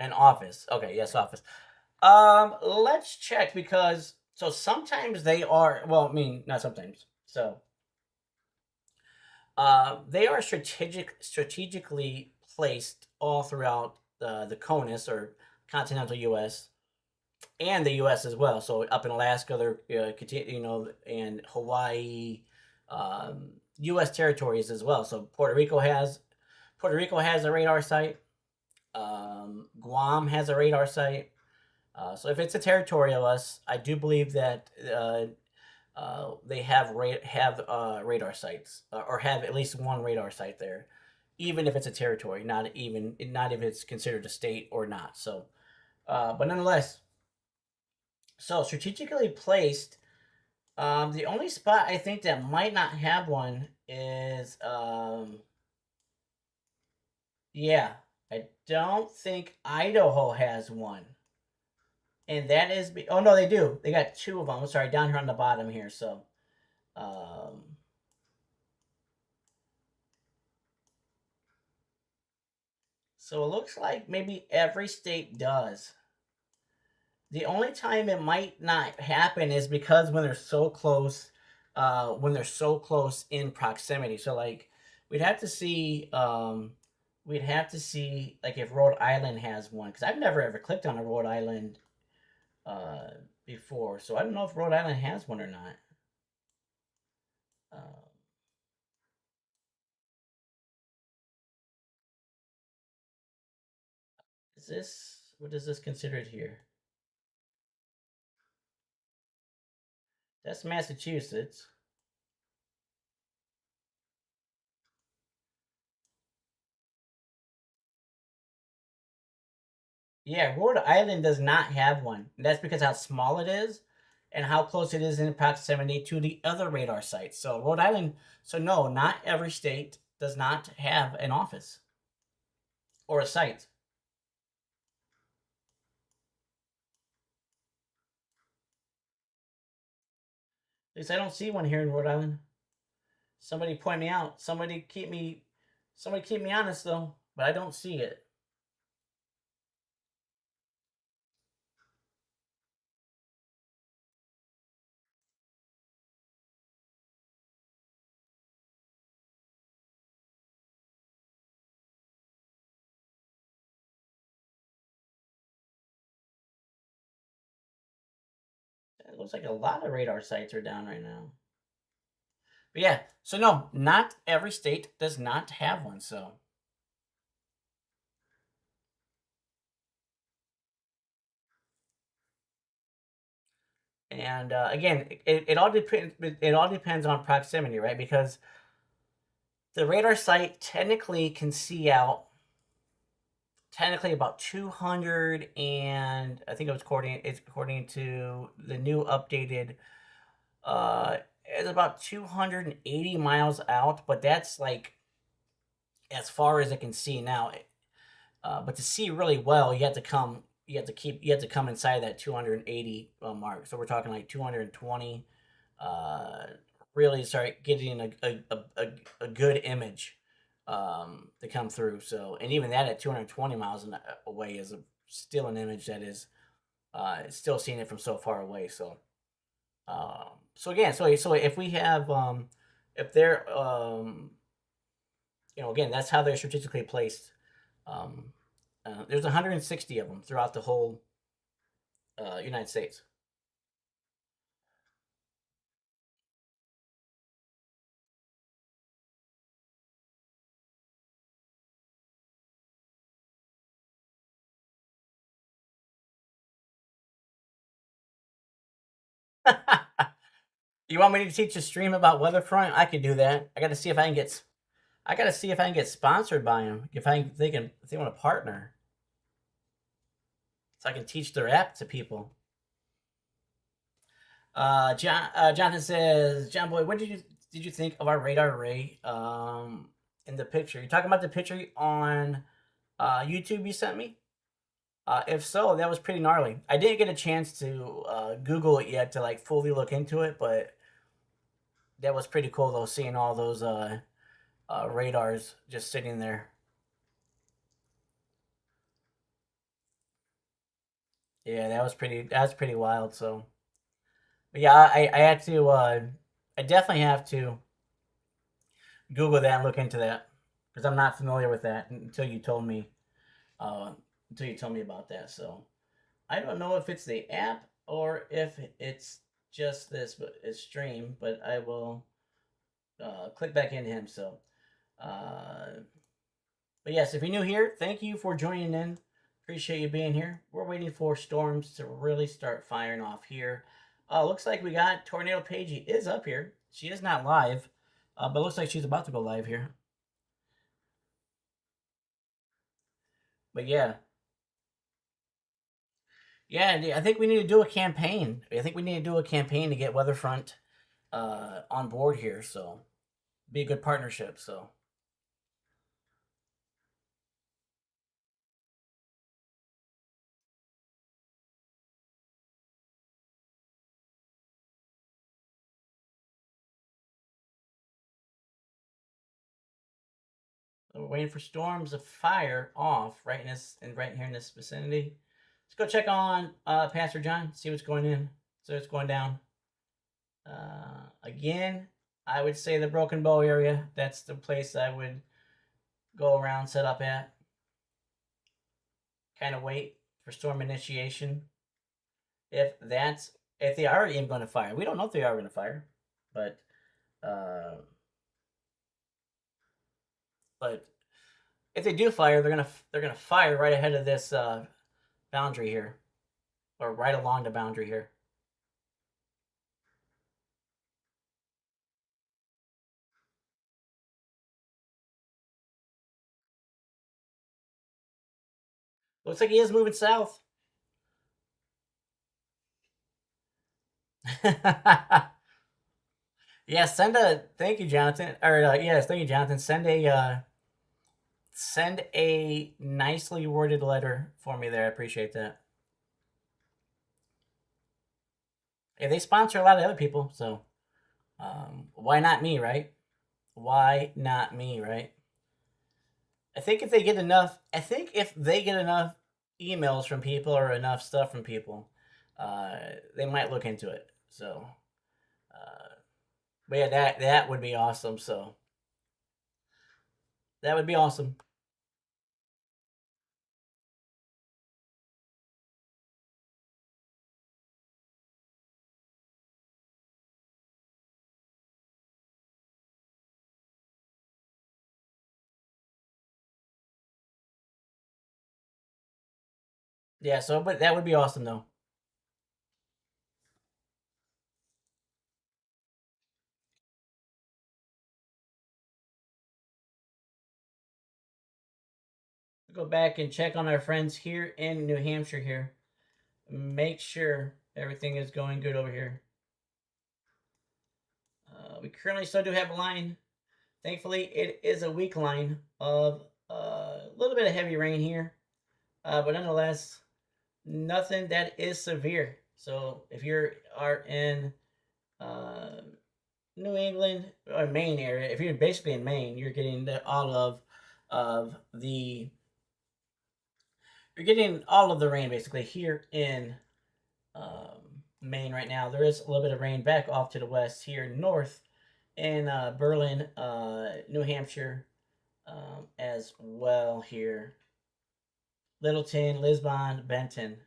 [SPEAKER 1] An office. Okay, yes, office. Let's check because so sometimes they are. Well, I mean, not sometimes. So, they are strategically placed all throughout the CONUS or continental U.S. and the U.S. as well. So up in Alaska, they're and Hawaii, U.S. territories as well. So Puerto Rico has a radar site. Guam has a radar site. So if it's a territory of us, I do believe that they have radar sites or have at least one radar site there, even if it's a territory, not if it's considered a state or not. So, but nonetheless, so strategically placed. The only spot I think that might not have one is yeah, I don't think Idaho has one. And that is oh no, they do. They got two of them. I'm sorry, down here on the bottom here. So, um, so it looks like maybe every state does. The only time it might not happen is because when they're so close in proximity. So like we'd have to see, we'd have to see like if Rhode Island has one because I've never ever clicked on a Rhode Island uh, before, so I don't know if Rhode Island has one or not. Uh, is this what is this considered here? That's Massachusetts. Yeah, Rhode Island does not have one. That's because how small it is and how close it is in proximity to the other radar sites. So Rhode Island, so no, not every state does not have an office or a site. At least I don't see one here in Rhode Island. Somebody point me out. Somebody keep me honest though, but I don't see it. It looks like a lot of radar sites are down right now. But yeah, so no, not every state does not have one. So and again, it all depends. It all depends on proximity, right? Because the radar site technically can see out technically about 200 and I think it's according to the new updated it's about 280 miles out, but that's like as far as it can see now. But to see really well, you have to come inside that 280 mark. So we're talking like 220. Uh, really start getting a good image to come through. So and even that at 220 miles away is still an image that is still seeing it from so far away. So so again, so if we have if they're again that's how they're strategically placed. Um, there's 160 of them throughout the whole United States. You want me to teach a stream about Weatherfront? I could do that. I got to see if I can get. I got to see if I can get sponsored by them. If they want to partner, so I can teach their app to people. Jonathan says, John Boy, what did you think of our radar array in the picture? You talking about the picture on YouTube you sent me? If so, that was pretty gnarly. I didn't get a chance to Google it yet to like fully look into it, but that was pretty cool though, seeing all those radars just sitting there. Yeah, that was pretty wild. So, but yeah, I had to I definitely have to Google that and look into that because I'm not familiar with that uh, until you told me about that. So I don't know if it's the app or if it's just this but it's stream, but I will click back into him. So, uh, but yes, if you're new here, thank you for joining in. Appreciate you being here. We're waiting for storms to really start firing off here. Looks like we got Tornado Pagey is up here. She is not live, but looks like she's about to go live here. But yeah, yeah, I think we need to do a campaign. I think we need to do a campaign to get Weatherfront on board here. So be a good partnership. So we're waiting for storms of fire off right in this and right here in this vicinity. Let's go check on Pastor John, see what's going in, see what's going down. Again, I would say the Broken Bow area. That's the place I would go around, set up at. Kind of wait for storm initiation. If they are even going to fire, we don't know if they are going to fire, but uh, but if they do fire, they're gonna fire right ahead of this boundary here, or right along the boundary here. Looks like he is moving south. Yeah, thank you, Jonathan. Or yes, thank you, Jonathan. Send a nicely worded letter for me there. I appreciate that. Yeah, they sponsor a lot of other people, so why not me, right? Why not me, right? I think if they get enough emails from people or enough stuff from people, they might look into it. So, uh, but yeah, that would be awesome. So that would be awesome. Yeah. So, but that would be awesome though. Go back and check on our friends here in New Hampshire. Here, make sure everything is going good over here. We currently still do have a line. Thankfully, it is a weak line of a little bit of heavy rain here, but nonetheless, nothing that is severe. So if you are in uh, New England or Maine area, if you're basically in Maine, all of the you're getting all of the rain basically here in Maine right now. There is a little bit of rain back off to the west here north in Berlin, New Hampshire, as well here. Littleton, Lisbon, Benton.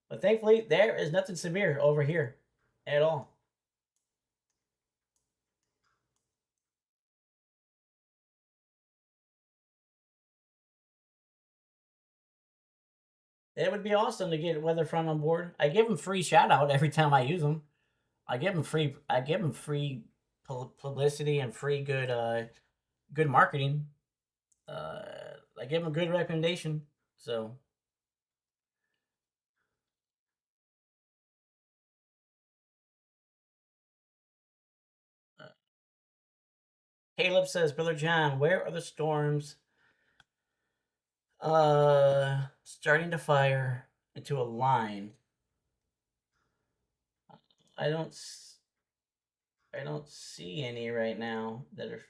[SPEAKER 1] But thankfully, there is nothing severe over here at all. It would be awesome to get Weatherfront on board. I give them free shout out every time I use them. I give them free publicity and free good marketing. Uh, I give them a good recommendation. So uh, Caleb says, Brother John, where are the storms starting to fire into a line? I don't I don't see any right now that are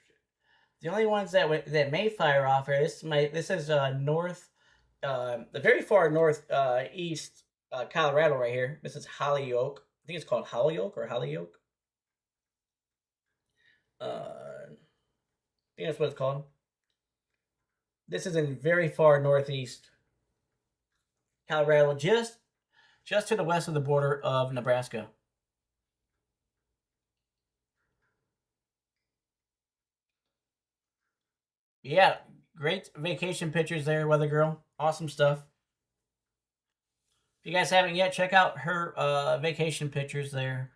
[SPEAKER 1] the only ones that may fire off are this is north the very far north east Colorado right here. This is Holyoke. I think it's called Holyoke or Holyoke. I think that's what it's called. This is in very far northeast Colorado, just to the west of the border of Nebraska. Yeah, great vacation pictures there, Weather Girl. Awesome stuff. If you guys haven't yet, check out her vacation pictures there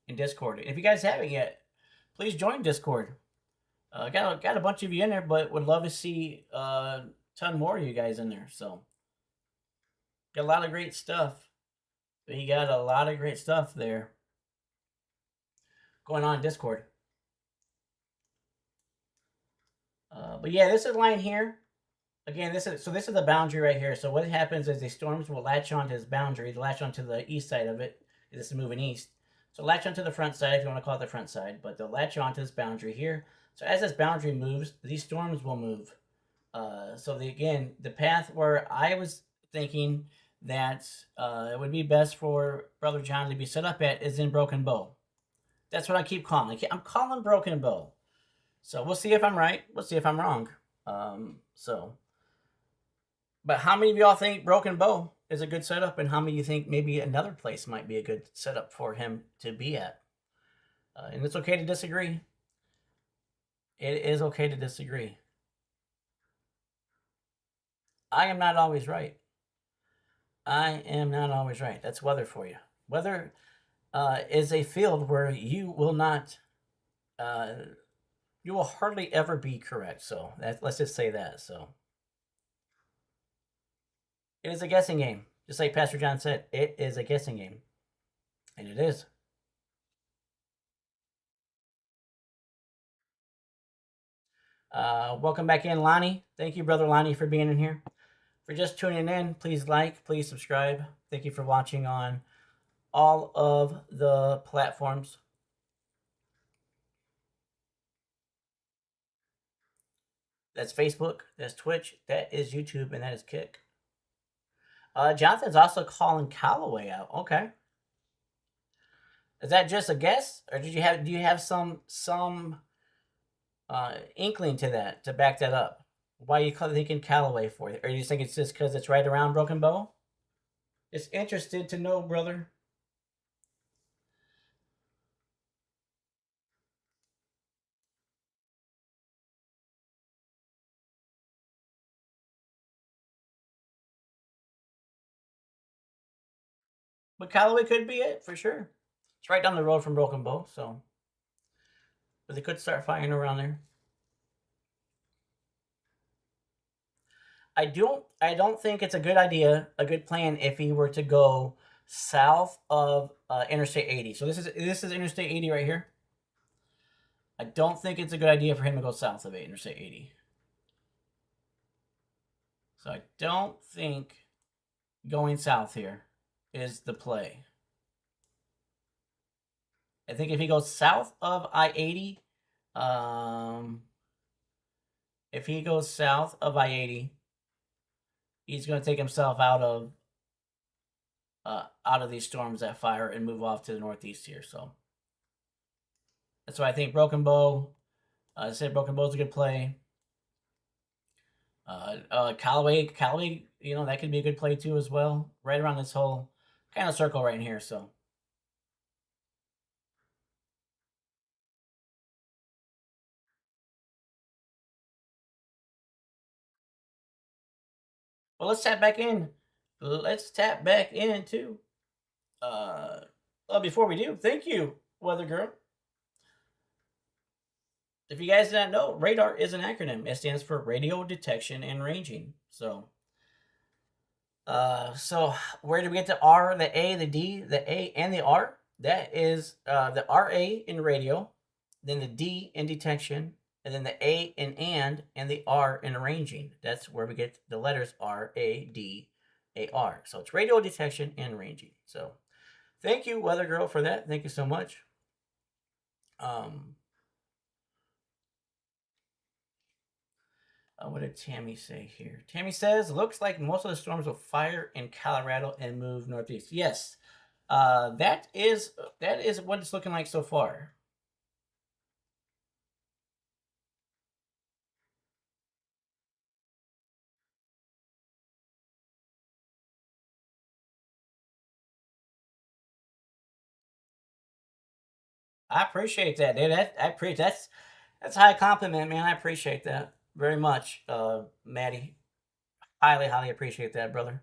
[SPEAKER 1] in Discord. If you guys haven't yet, please join Discord. Got a bunch of you in there, but would love to see a ton more of you guys in there. So got a lot of great stuff. We got a lot of great stuff there going on in Discord. But yeah, this is line here. Again, this is the boundary right here. So what happens is the storms will latch onto this boundary, latch onto the east side of it. This is moving east. So latch onto the front side, if you want to call it the front side, but they'll latch onto this boundary here. So as this boundary moves, these storms will move. Again, the path where I was thinking that it would be best for Brother John to be set up at is in Broken Bow. That's what I keep calling. I'm calling Broken Bow. So we'll see if I'm right. We'll see if I'm wrong. But how many of y'all think Broken Bow is a good setup, and how many of you think maybe another place might be a good setup for him to be at? And it's okay to disagree. It is okay to disagree. I am not always right. I am not always right. That's weather for you. Weather is a field where you will not, you will hardly ever be correct. So let's just say that. So it is a guessing game. Just like Pastor John said, it is a guessing game. And it is. Welcome back in, Lonnie. Thank you, Brother Lonnie, for being in here. For just tuning in, please like, please subscribe. Thank you for watching on all of the platforms. That's Facebook, that's Twitch, that is YouTube, and that is Kick. Jonathan's also calling Callaway out. Okay. Is that just a guess, or do you have some inkling to that to back that up? Why are you thinking Callaway for it? Or you think it's just because it's right around Broken Bow? Just interested to know, brother. But Callaway could be it for sure. It's right down the road from Broken Bow, so. But they could start firing around there. I don't think it's a good idea, a good plan if he were to go south of Interstate 80. So this is Interstate 80 right here. I don't think it's a good idea for him to go south of Interstate 80. So I don't think going south here is the play. I think if he goes south of I-80, if he goes south of I-80, he's going to take himself out of these storms that fire and move off to the northeast here. So that's why I think Broken Bow. I said Broken Bow is a good play. Callaway, that could be a good play too as well. Right around this whole kind of circle right in here. So. Well, let's tap back in. Let's tap back in too. Before we do, thank you, Weather Girl. If you guys did not know, radar is an acronym. It stands for radio detection and ranging. So where do we get the R, the A, the D, the A, and the R? That is the RA in radio, then the D in detection, and then the A in and the R in ranging. That's where we get the letters R, A, D, A, R. So it's radio detection and ranging. So thank you, Weather Girl, for that. Thank you so much. What did Tammy say here? Tammy says, looks like most of the storms will fire in Colorado and move northeast. Yes, that is what it's looking like so far. I appreciate that, dude. That's a high compliment, man. I appreciate that very much, Maddie. Highly, highly appreciate that, brother.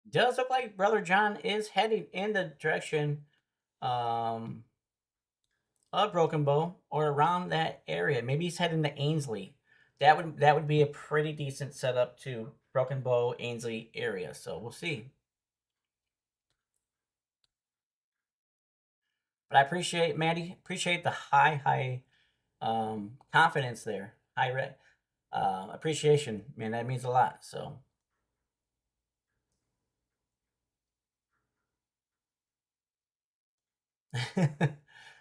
[SPEAKER 1] Does look like brother John is heading in the direction um, of Broken Bow or around that area. Maybe he's heading to Ainsley. That would be a pretty decent setup to Broken Bow, Ainsley area. So we'll see. But I appreciate Maddie. Appreciate the high confidence there. Appreciation, man. That means a lot. So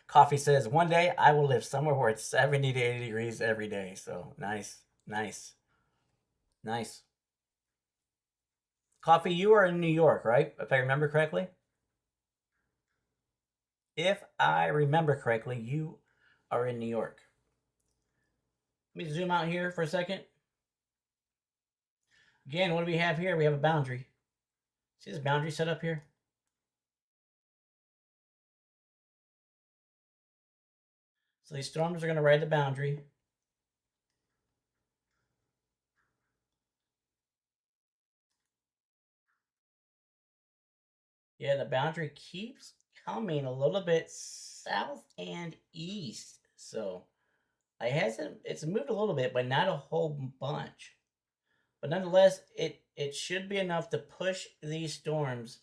[SPEAKER 1] Coffee says, one day I will live somewhere where it's 70 to 80 degrees every day. So nice, nice, nice. Coffee, you are in New York, right? If I remember correctly. If I remember correctly, you are in New York. Let me zoom out here for a second. Again, what do we have here? We have a boundary. See this boundary set up here? So these storms are going to ride the boundary. Yeah, the boundary keeps coming a little bit south and east. So it's moved a little bit, but not a whole bunch. But nonetheless, it should be enough to push these storms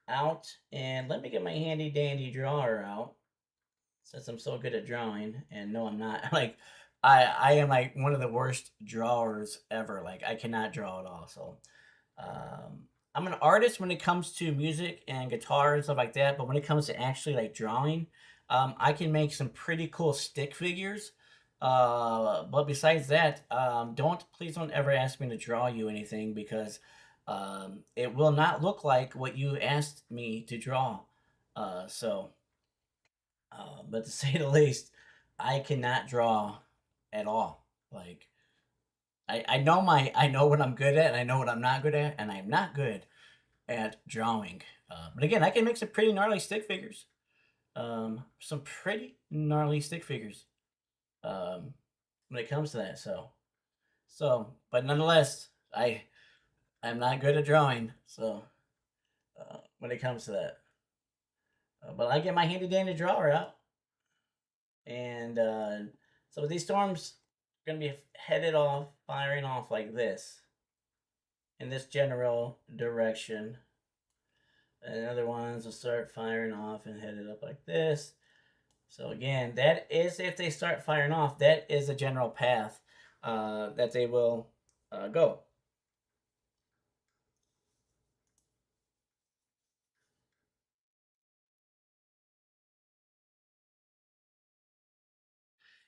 [SPEAKER 1] out. And let me get my handy dandy drawer out since I'm so good at drawing. And no, I'm not. Like I am like one of the worst drawers ever. Like I cannot draw at all. So um, I'm an artist when it comes to music and guitar and stuff like that. But when it comes to actually like drawing, I can make some pretty cool stick figures. But besides that, please don't ever ask me to draw you anything because it will not look like what you asked me to draw. So, but to say the least, I cannot draw at all. Like I know what I'm good at, and I know what I'm not good at, and I'm not good at drawing. But again, I can make some pretty gnarly stick figures. Some pretty gnarly stick figures. Um, when it comes to that, but nonetheless, I'm not good at drawing. So when it comes to that, but I get my handy dandy drawer out, and so these storms are gonna be headed off, firing off like this in this general direction. And other ones will start firing off and headed up like this. So again, that is if they start firing off, that is a general path that they will go.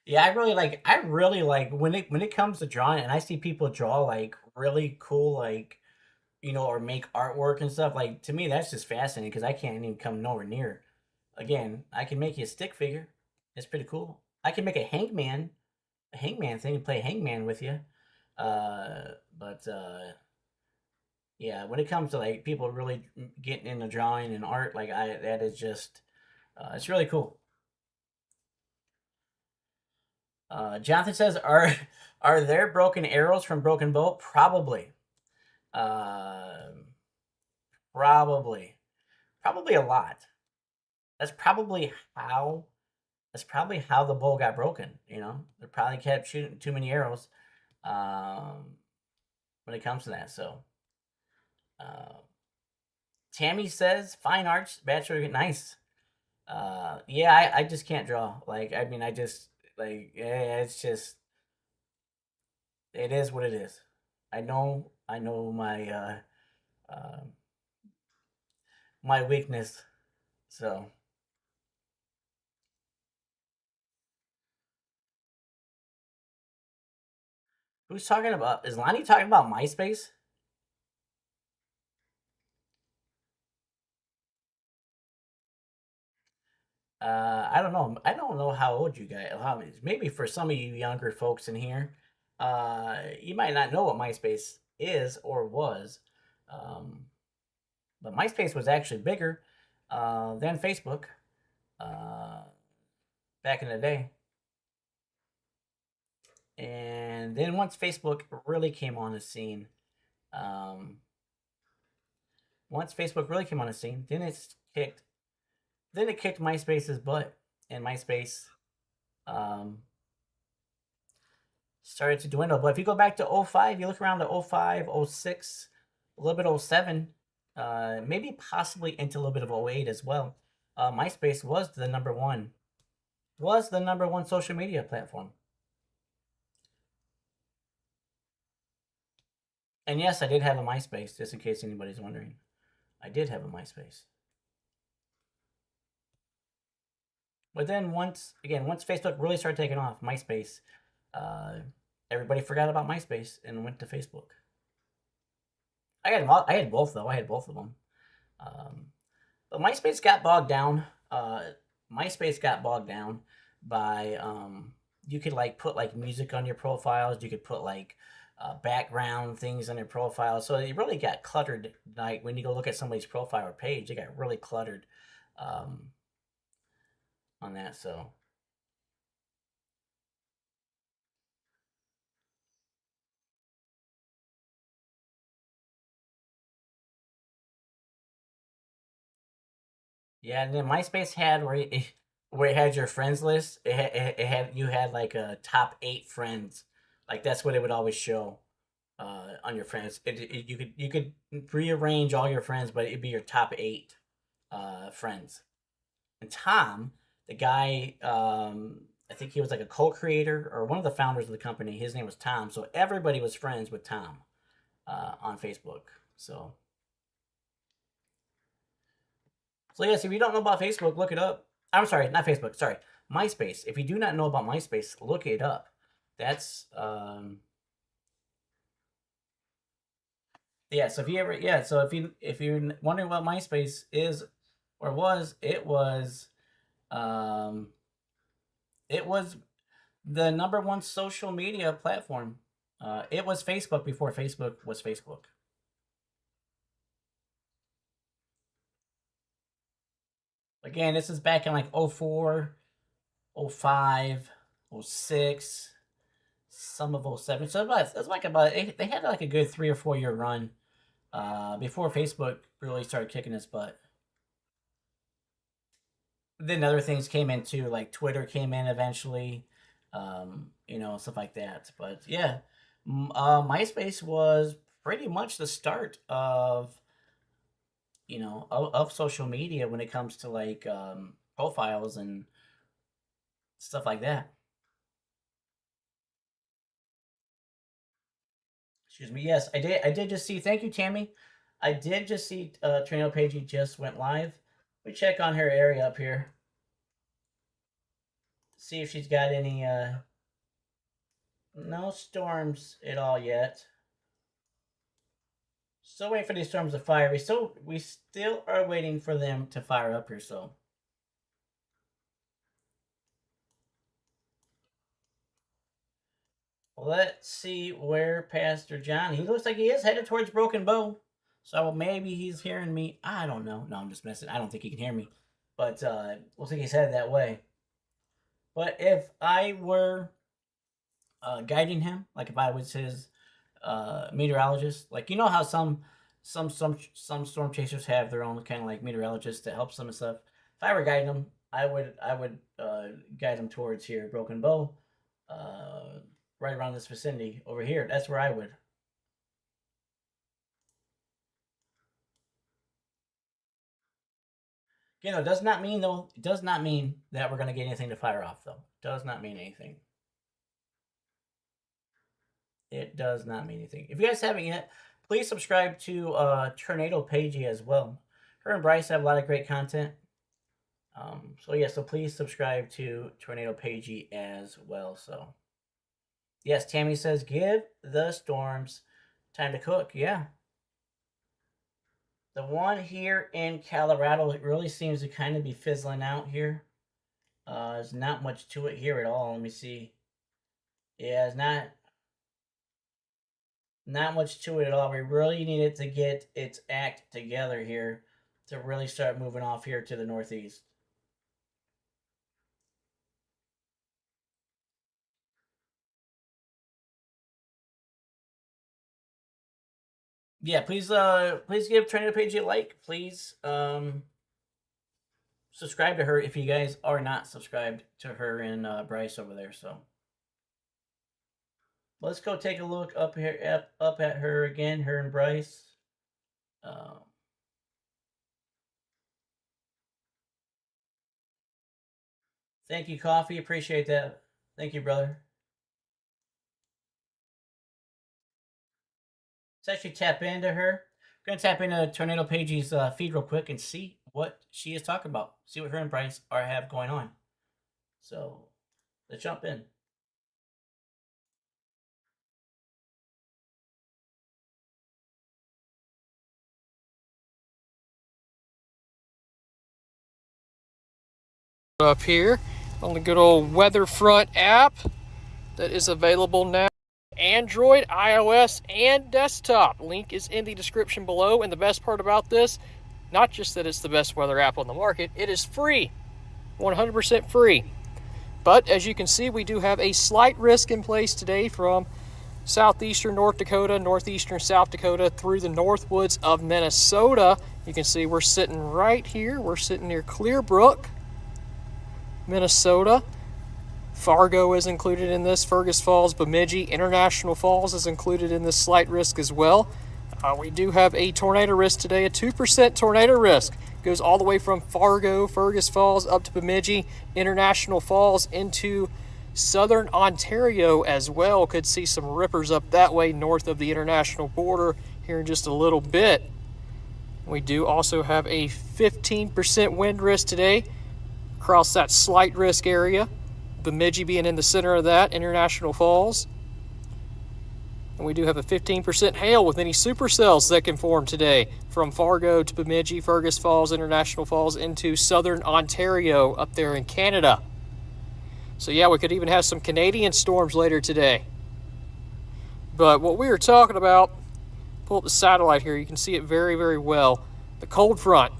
[SPEAKER 1] Yeah, I really like when it comes to drawing and I see people draw like really cool like or make artwork and stuff like to me that's just fascinating because I can't even come nowhere near. Again, I can make you a stick figure. It's pretty cool. I can make a hangman thing and play hangman with you. But yeah, when it comes to like people really getting into drawing and art, like I that is just it's really cool. Jonathan says, are there broken arrows from Broken Bow? Probably. Um probably. Probably a lot. That's probably how. That's probably how the bow got broken. They probably kept shooting too many arrows. Um, when it comes to that, so uh, Tammy says, "Fine arts bachelor, nice." Yeah, I just can't draw. Like, I mean, I just like, yeah, it's just it is what it is. I know my um my weakness. So who's talking about? Is Lonnie talking about MySpace? I don't know. I don't know how old you guys. Maybe for some of you younger folks in here, you might not know what MySpace is or was. Um, but MySpace was actually bigger than Facebook uh, back in the day. And then once Facebook really came on the scene, um, then it kicked MySpace's butt, and MySpace um, started to dwindle. But if you go back to '05, you look around to '05, '06, a little bit '07, maybe possibly into a little bit of '08 as well. MySpace was the number one social media platform. And yes, I did have a MySpace, just in case anybody's wondering. I did have a MySpace. But then once Facebook really started taking off, MySpace, uh, everybody forgot about MySpace and went to Facebook. I had both though. I had both of them. Um, but MySpace got bogged down. MySpace got bogged down by you could like put like music on your profiles. You could put like background things on your profile. So it really got cluttered. Like when you go look at somebody's profile or page, it got really cluttered um, on that. So yeah, and then MySpace had where it had your friends list. It had you had like a top 8 friends. Like that's what it would always show on your friends. You could rearrange all your friends, but it'd be your top 8 friends. And Tom, the guy, I think he was like a co-creator or one of the founders of the company. His name was Tom, so everybody was friends with Tom on Facebook. So yes, if you don't know about Facebook, look it up. I'm sorry, not Facebook. Sorry, MySpace. If you do not know about MySpace, look it up. That's yeah. So if you're wondering what MySpace is or was, um it was the number one social media platform. It was Facebook before Facebook was Facebook. Again, this is back in like '04, '05, '06, some of '07. So it's like about they had like a good 3 or 4 year run before Facebook really started kicking its butt. Then other things came in too, like Twitter came in eventually, stuff like that. But yeah, MySpace was pretty much the start of of social media when it comes to like profiles and stuff like that. Excuse me. Yes, I did. I did just see. Thank you, Tammy. I did just see Trino Pagey just went live. We check on her area up here, see if she's got any no storms at all yet. Still waiting for these storms to fire. We still are waiting for them to fire up here. So let's see where Pastor John. He looks like he is headed towards Broken Bow. So maybe he's hearing me. I don't know. No, I'm just messing. I don't think he can hear me. But looks like he's headed that way. But if I were guiding him, like if I was his meteorologist, like you know how some storm chasers have their own kind of like meteorologist that helps them and stuff. If I were guiding them, I would guide them towards here, Broken Bow, right around this vicinity over here. That's where I would. Does not mean though. It does not mean that we're gonna get anything to fire off though. Does not mean anything. It does not mean anything. If you guys haven't yet, please subscribe to Tornado Pagey as well. her and Bryce have a lot of great content. So yeah, so please subscribe to Tornado Pagey as well. So yes, Tammy says give the storms time to cook. Yeah. The one here in Colorado, it really seems to kind of be fizzling out here. There's not much to it here at all. Let me see. Yeah, it's not much to it at all. We really needed to get its act together here to really start moving off here to the northeast. Yeah, please give Tornado Page a like. Please subscribe to her if you guys are not subscribed to her and Bryce over there. So let's go take a look up here up at her again, her and Bryce. Thank you, Coffee. Appreciate that. Thank you, brother. Let's actually tap into her. We're gonna tap into Tornado Pagey's feed real quick and see what she is talking about. See what her and Bryce have going on. So let's jump in.
[SPEAKER 3] Up here on the good old Weatherfront app that is available now. Android, iOS, and desktop. Link is in the description below. And the best part about this, not just that it's the best weather app on the market, it is free. 100% free. But as you can see, we do have a slight risk in place today from southeastern North Dakota, northeastern South Dakota, through the Northwoods of Minnesota. You can see we're sitting right here. We're sitting near Clearbrook, Minnesota. Fargo is included in this. Fergus Falls, Bemidji, International Falls is included in this slight risk as well. We do have a tornado risk today, a 2% tornado risk. Goes all the way from Fargo, Fergus Falls, up to Bemidji, International Falls, into southern Ontario as well. Could see some rippers up that way north of the international border here in just a little bit. We do also have a 15% wind risk today across that slight risk area. Bemidji being in the center of that, International Falls. And we do have a 15% hail with any supercells that can form today from Fargo to Bemidji, Fergus Falls, International Falls, into southern Ontario up there in Canada. So yeah, we could even have some Canadian storms later today. But what we were talking about, pull up the satellite here, you can see it very, very well. The cold front.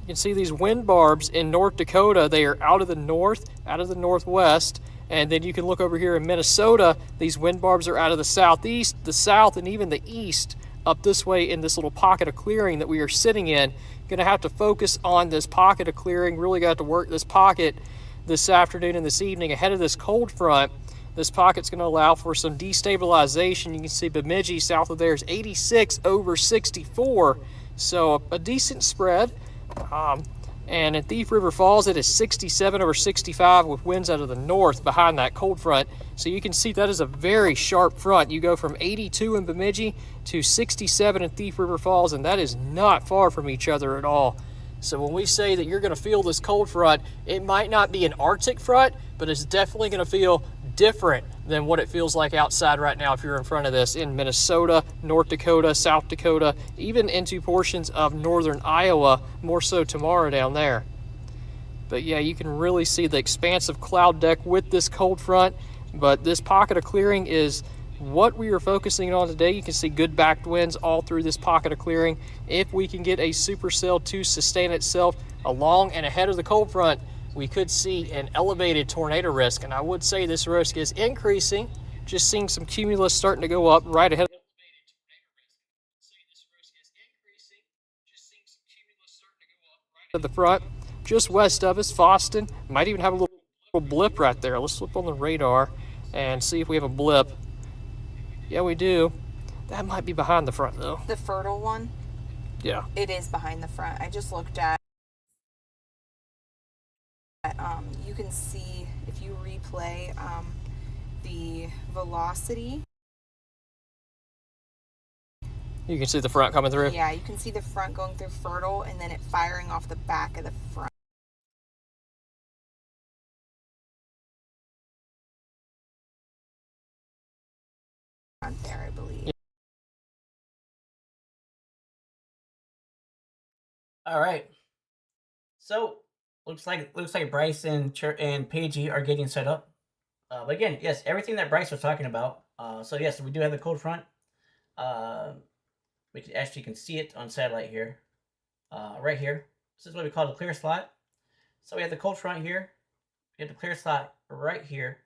[SPEAKER 3] You can see these wind barbs in North Dakota. They are out of the north, out of the northwest. And then you can look over here in Minnesota. These wind barbs are out of the southeast, the south, and even the east up this way in this little pocket of clearing that we are sitting in. Going to have to focus on this pocket of clearing. Really got to work this pocket this afternoon and this evening ahead of this cold front. This pocket's going to allow for some destabilization. You can see Bemidji south of there is 86 over 64. So a decent spread. And in Thief River Falls, it is 67 over 65 with winds out of the north behind that cold front. So you can see that is a very sharp front. You go from 82 in Bemidji to 67 in Thief River Falls, and that is not far from each other at all. So when we say that you're going to feel this cold front, it might not be an Arctic front, but it's definitely going to feel different than what it feels like outside right now if you're in front of this in Minnesota, North Dakota, South Dakota, even into portions of northern Iowa, more so tomorrow down there. But yeah, you can really see the expansive cloud deck with this cold front, but this pocket of clearing is what we are focusing on today. You can see good backed winds all through this pocket of clearing. If we can get a supercell to sustain itself along and ahead of the cold front, we could see an elevated tornado risk. And I would say this risk is increasing, just seeing some cumulus starting to go up right ahead of the front. Just west of us, Fosston. Might even have a little blip right there. Let's flip on the radar and see if we have a blip. Yeah, we do. That might be behind the front, though.
[SPEAKER 4] The fertile one?
[SPEAKER 3] Yeah.
[SPEAKER 4] It is behind the front. I just looked at you can see if you replay the velocity
[SPEAKER 3] You can see the front coming through.
[SPEAKER 4] Yeah, you can see the front going through fertile and then it firing off the back of the front. There, I believe.
[SPEAKER 1] All right. So looks like Bryce and Paigey are getting set up. But again, yes, everything that Bryce was talking about. So yes, we do have the cold front. We can see it on satellite here. Right here. This is what we call the clear slot. So we have the cold front here. We have the clear slot right here.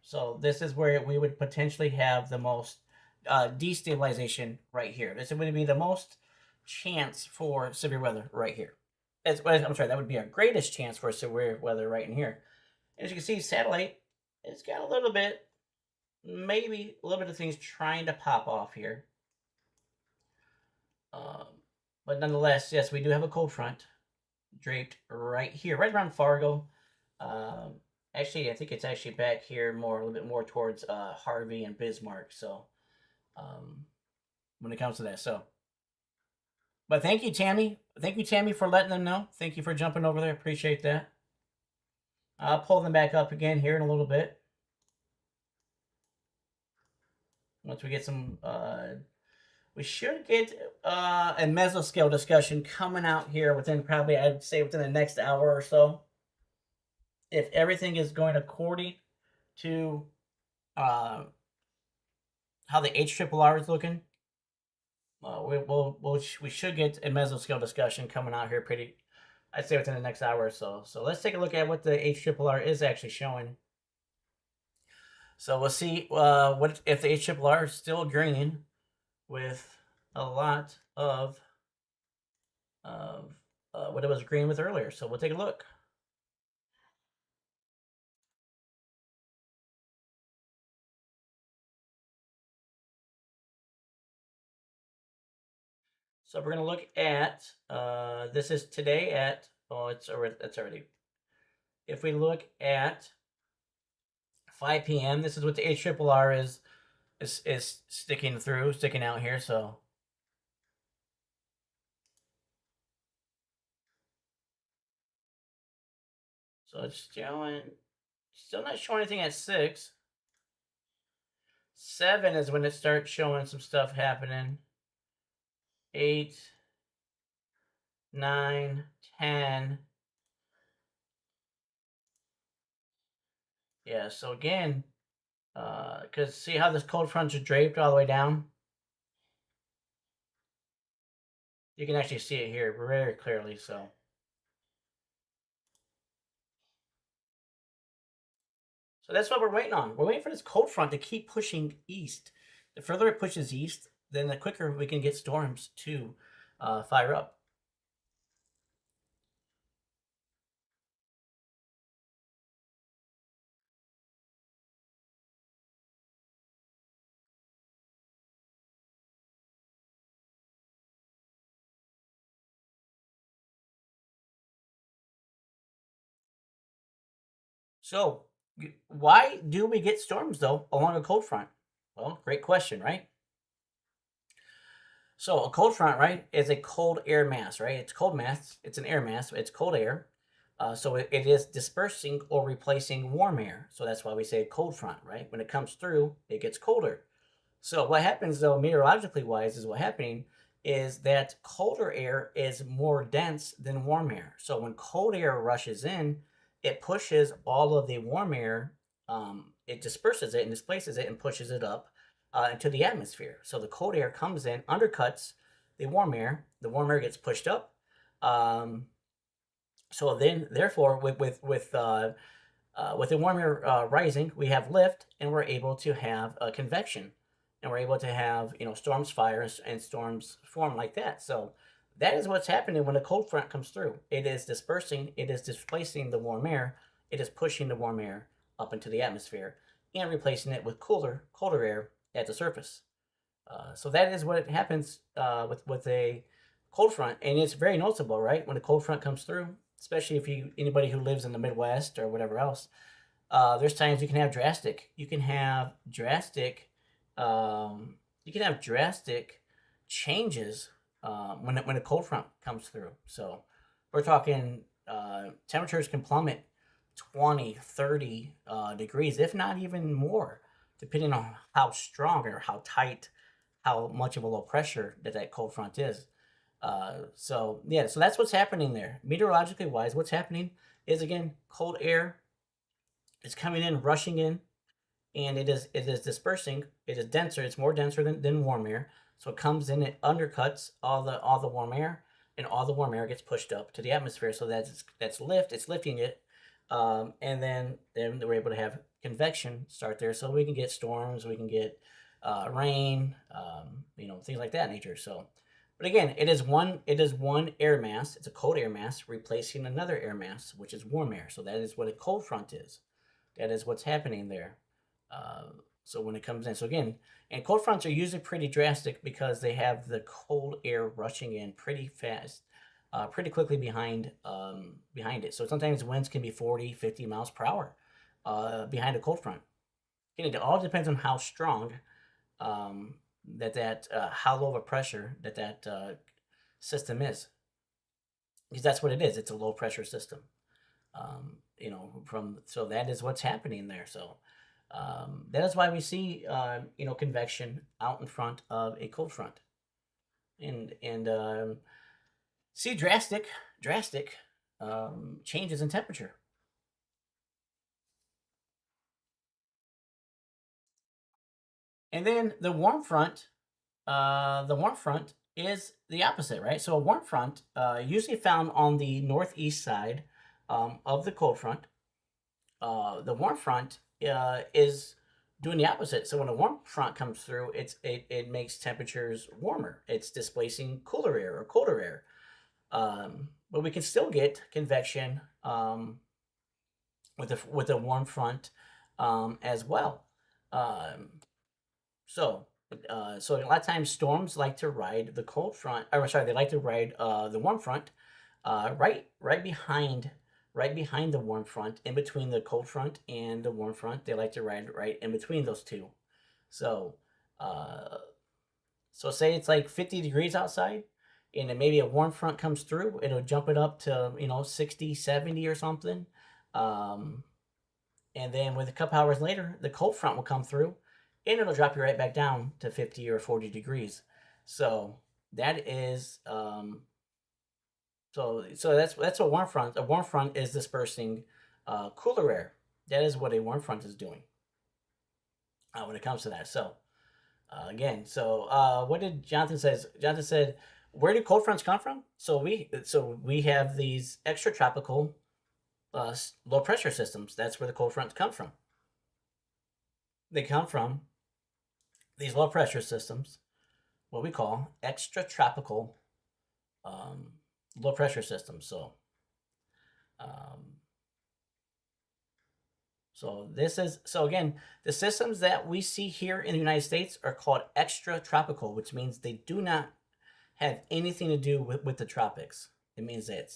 [SPEAKER 1] So this is where we would potentially have the most destabilization right here. This would be the most chance for severe weather right here. I'm sorry, that would be our greatest chance for severe weather right in here. And as you can see, satellite, it's got a little bit, maybe a little bit of things trying to pop off here. But nonetheless, yes, we do have a cold front draped right here, right around Fargo. Actually, I think it's actually back here a little bit more towards Harvey and Bismarck. So, when it comes to that, but thank you, Tammy. Thank you, Tammy, for letting them know. Thank you for jumping over there. Appreciate that. I'll pull them back up again here in a little bit. Once we get some, we should get a mesoscale discussion coming out here within probably, I'd say, within the next hour or so. If everything is going according to how the HRRR is looking, we should get a mesoscale discussion coming out here pretty, I'd say, within the next hour or so. So let's take a look at what the HRRR is actually showing. So we'll see what if the HRRR is still agreeing with a lot of what it was agreeing with earlier. So we'll take a look. So we're going to look at, this is today at, it's already. If we look at 5 p.m., this is what the HRRR is sticking out here. So it's still not showing anything at 6. 7 is when it starts showing some stuff happening. 8, 9, 10. Yeah, so again, because see how this cold fronts are draped all the way down? You can actually see it here very clearly, so. So that's what we're waiting on. We're waiting for this cold front to keep pushing east. The further it pushes east, then the quicker we can get storms to fire up. So why do we get storms, though, along a cold front? Well, great question, right? So a cold front, right, is a cold air mass, right? It's cold mass. It's an air mass. It's cold air. So it is dispersing or replacing warm air. So that's why we say cold front, right? When it comes through, it gets colder. So what happens, though, meteorologically wise, is that colder air is more dense than warm air. So when cold air rushes in, it pushes all of the warm air, it disperses it and displaces it and pushes it up into the atmosphere. So the cold air comes in, undercuts the warm air. The warm air gets pushed up. So then, therefore, with the warm air rising, we have lift, and we're able to have convection, and we're able to have storms, fires, and storms form like that. So that is what's happening when a cold front comes through. It is dispersing, it is displacing the warm air, it is pushing the warm air up into the atmosphere and replacing it with colder air at the surface. So that is what happens with a cold front, and it's very noticeable, right? When a cold front comes through, especially if anybody who lives in the Midwest or whatever else, there's times you can have drastic changes when a cold front comes through. So we're talking temperatures can plummet 20, 30 degrees, if not even more, depending on how strong or how tight, how much of a low pressure that cold front is. So yeah, so that's what's happening there. Meteorologically wise, what's happening is again cold air is coming in, rushing in, and it is dispersing. It is denser. It's more denser than warm air. So it comes in, it undercuts all the warm air, and all the warm air gets pushed up to the atmosphere. So it's lifting it, and then we're able to have convection start there. So we can get storms, we can get rain, things like that nature. So, but again, it is one air mass. It's a cold air mass replacing another air mass, which is warm air. So that is what a cold front is. That is what's happening there. Uh, so when it comes in, so again, and cold fronts are usually pretty drastic because they have the cold air rushing in pretty fast, pretty quickly behind it. So sometimes winds can be 40, 50 miles per hour behind a cold front. Again, it all depends on how strong how low of a pressure that system is, because that's what it is. It's a low pressure system. From so that is what's happening there. So that is why we see convection out in front of a cold front, and see drastic changes in temperature. And then the warm front is the opposite, right? So a warm front, usually found on the northeast side of the cold front. The warm front is doing the opposite. So when a warm front comes through, it makes temperatures warmer. It's displacing cooler air or colder air. But we can still get convection with a warm front as well. Um, so so a lot of times storms like to ride the cold front. Or sorry, they like to ride the warm front right behind the warm front, in between the cold front and the warm front. They like to ride right in between those two. So, uh, so say it's like 50 degrees outside, and then maybe a warm front comes through. It'll jump it up to 60, 70 or something. Um, and then with a couple hours later, the cold front will come through, and it'll drop you right back down to 50 or 40 degrees. So that is so that's a warm front. A warm front is dispersing cooler air. That is what a warm front is doing when it comes to that. So again, what did Jonathan says? Jonathan said, "Where do cold fronts come from?" So we have these extratropical low pressure systems. That's where the cold fronts come from. They come from these low pressure systems, what we call extratropical um, low pressure systems. Um, so again, the systems that we see here in the United States are called extratropical, which means they do not have anything to do with the tropics. It means that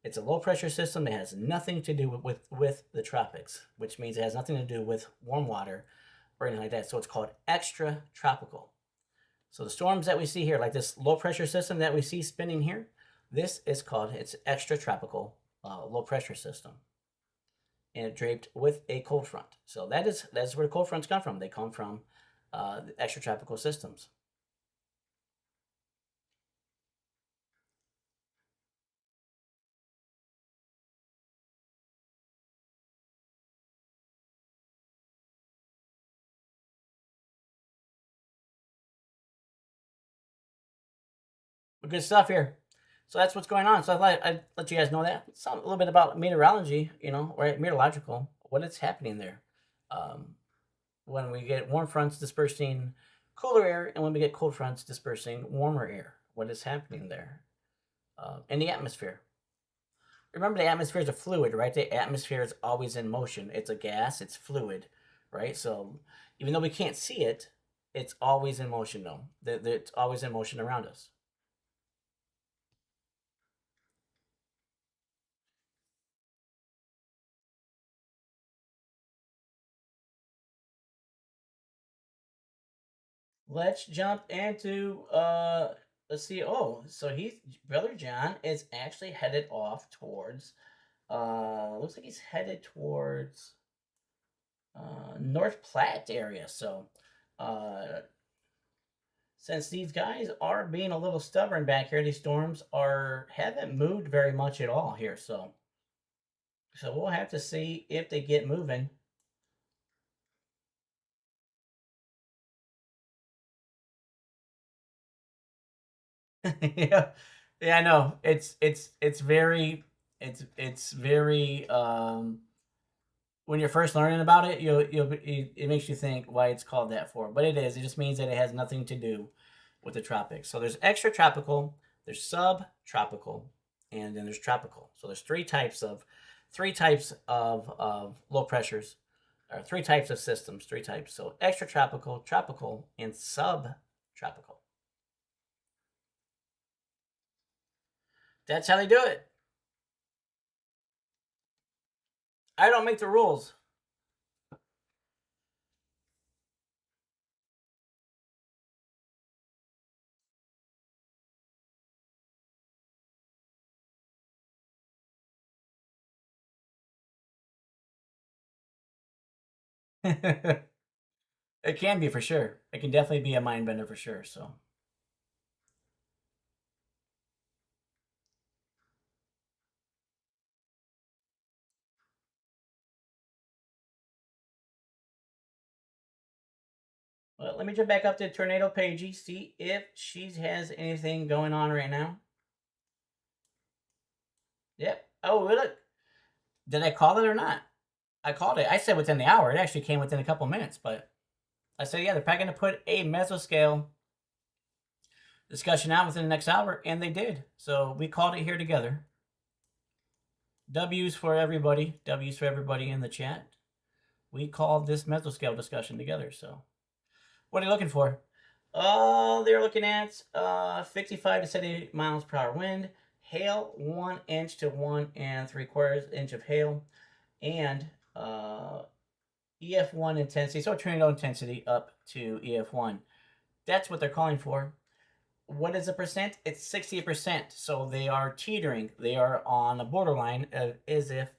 [SPEAKER 1] it's a low pressure system that has nothing to do with the tropics, which means it has nothing to do with warm water or anything like that. So it's called extratropical. So the storms that we see here, like this low pressure system that we see spinning here, it's extratropical low pressure system, and it draped with a cold front. So that's where cold fronts come from. They come from the extratropical systems. But good stuff here. So that's what's going on. So I'd let you guys know that. A little bit about meteorology, right? Meteorological, what is happening there. Um, when we get warm fronts dispersing cooler air, and when we get cold fronts dispersing warmer air, what is happening there in the atmosphere? Remember, the atmosphere is a fluid, right? The atmosphere is always in motion. It's a gas, it's fluid, right? So even though we can't see it, it's always in motion, though. It's always in motion around us. let's jump into let's see. Oh, so he's Brother John is actually headed off towards looks like he's headed towards North Platte area. So uh since these guys are being a little stubborn back here, these storms are haven't moved very much at all here. So we'll have to see if they get moving. Yeah, yeah, I know. It's very it's very when you're first learning about it, it makes you think why it's called that for. But it is. It just means that it has nothing to do with the tropics. So there's extratropical, there's subtropical, and then there's tropical. So there's three types of low pressures, or three types of systems, three types. So extratropical, tropical, and subtropical. That's how they do it. I don't make the rules. It can be for sure. It can definitely be a mind bender for sure. So. Well, let me jump back up to Tornado Pagey, see if she has anything going on right now. Yep. Oh, look. Did I call it or not? I called it. I said within the hour. It actually came within a couple minutes, but I said, yeah, they're probably going to put a mesoscale discussion out within the next hour, and they did. So we called it here together. W's for everybody. W's for everybody in the chat. We called this mesoscale discussion together. So what are you looking for? They're looking at 55 to 70 miles per hour wind, hail 1 inch to 1 3/4 inch of hail, and EF1 intensity, so tornado intensity up to EF1. That's what they're calling for. What is the percent? It's 60%. So they are teetering. They are on a borderline as if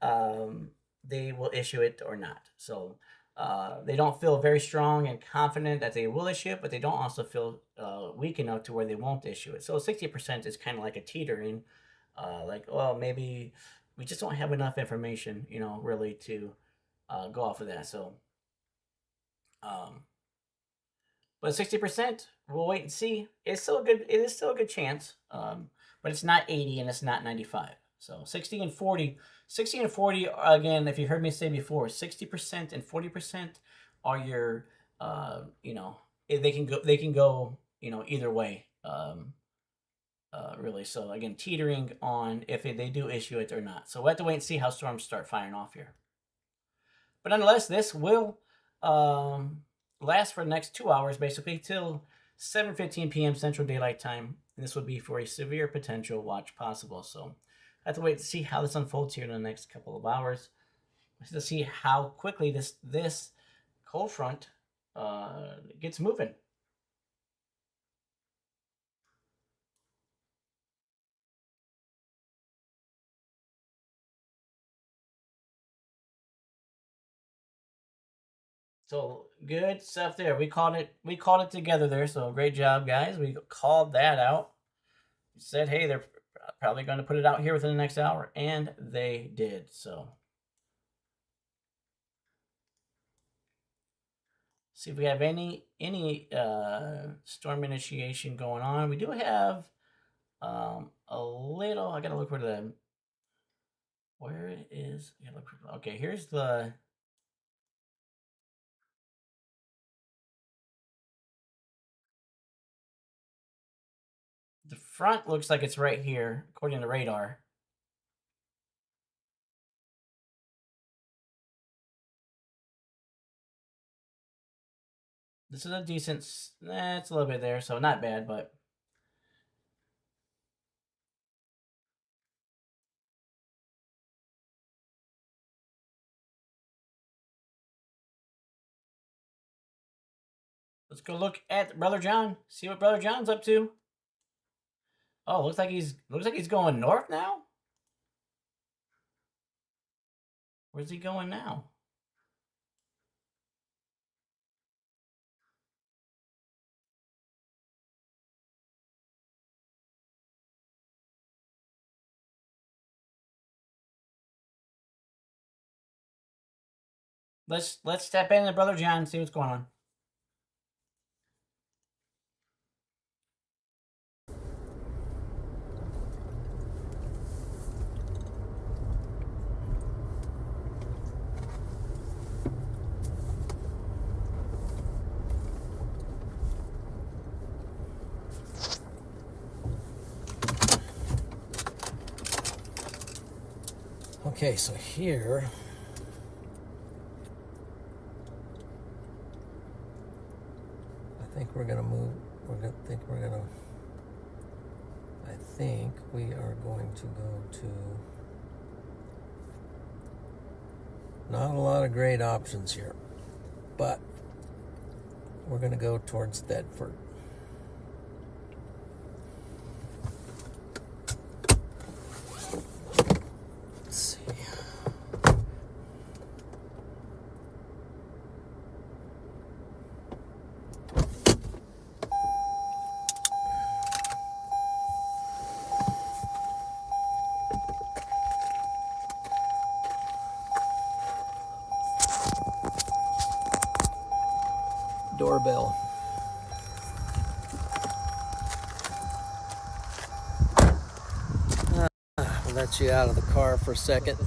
[SPEAKER 1] they will issue it or not. So they don't feel very strong and confident that they will issue it, but they don't also feel weak enough to where they won't issue it. So 60% is kind of like a teetering, like, well, maybe we just don't have enough information, really to go off of that. So, but 60%, we'll wait and see. It's still good. It is still a good chance, but it's not 80 and it's not 95. So 60 and 40. 60 and 40, again, if you heard me say before, 60% and 40% are your, they can go, either way, really. So again, teetering on if they do issue it or not. So we'll have to wait and see how storms start firing off here. But nonetheless, this will last for the next 2 hours, basically, till 7:15 p.m. Central Daylight Time. And this would be for a severe potential watch possible. So I have to wait to see how this unfolds here in the next couple of hours to see how quickly this cold front gets moving. So good stuff there. We called it together there. So great job, guys. We called that out. We said, hey, they're probably going to put it out here within the next hour, and they did. So see if we have any storm initiation going on. We do have a little. I gotta look where it is. Okay, here's the. The front looks like it's right here, according to radar. This is a decent. It's a little bit there, so not bad, but. Let's go look at Brother John. See what Brother John's up to. Oh, looks like he's going north now. Where's he going now? Let's step in to Brother John and see what's going on.
[SPEAKER 2] Okay, so here I think we are going to go to not a lot of great options here, but we're going to go towards Thetford. Let's see. Doorbell. I'll let you out of the car for a second.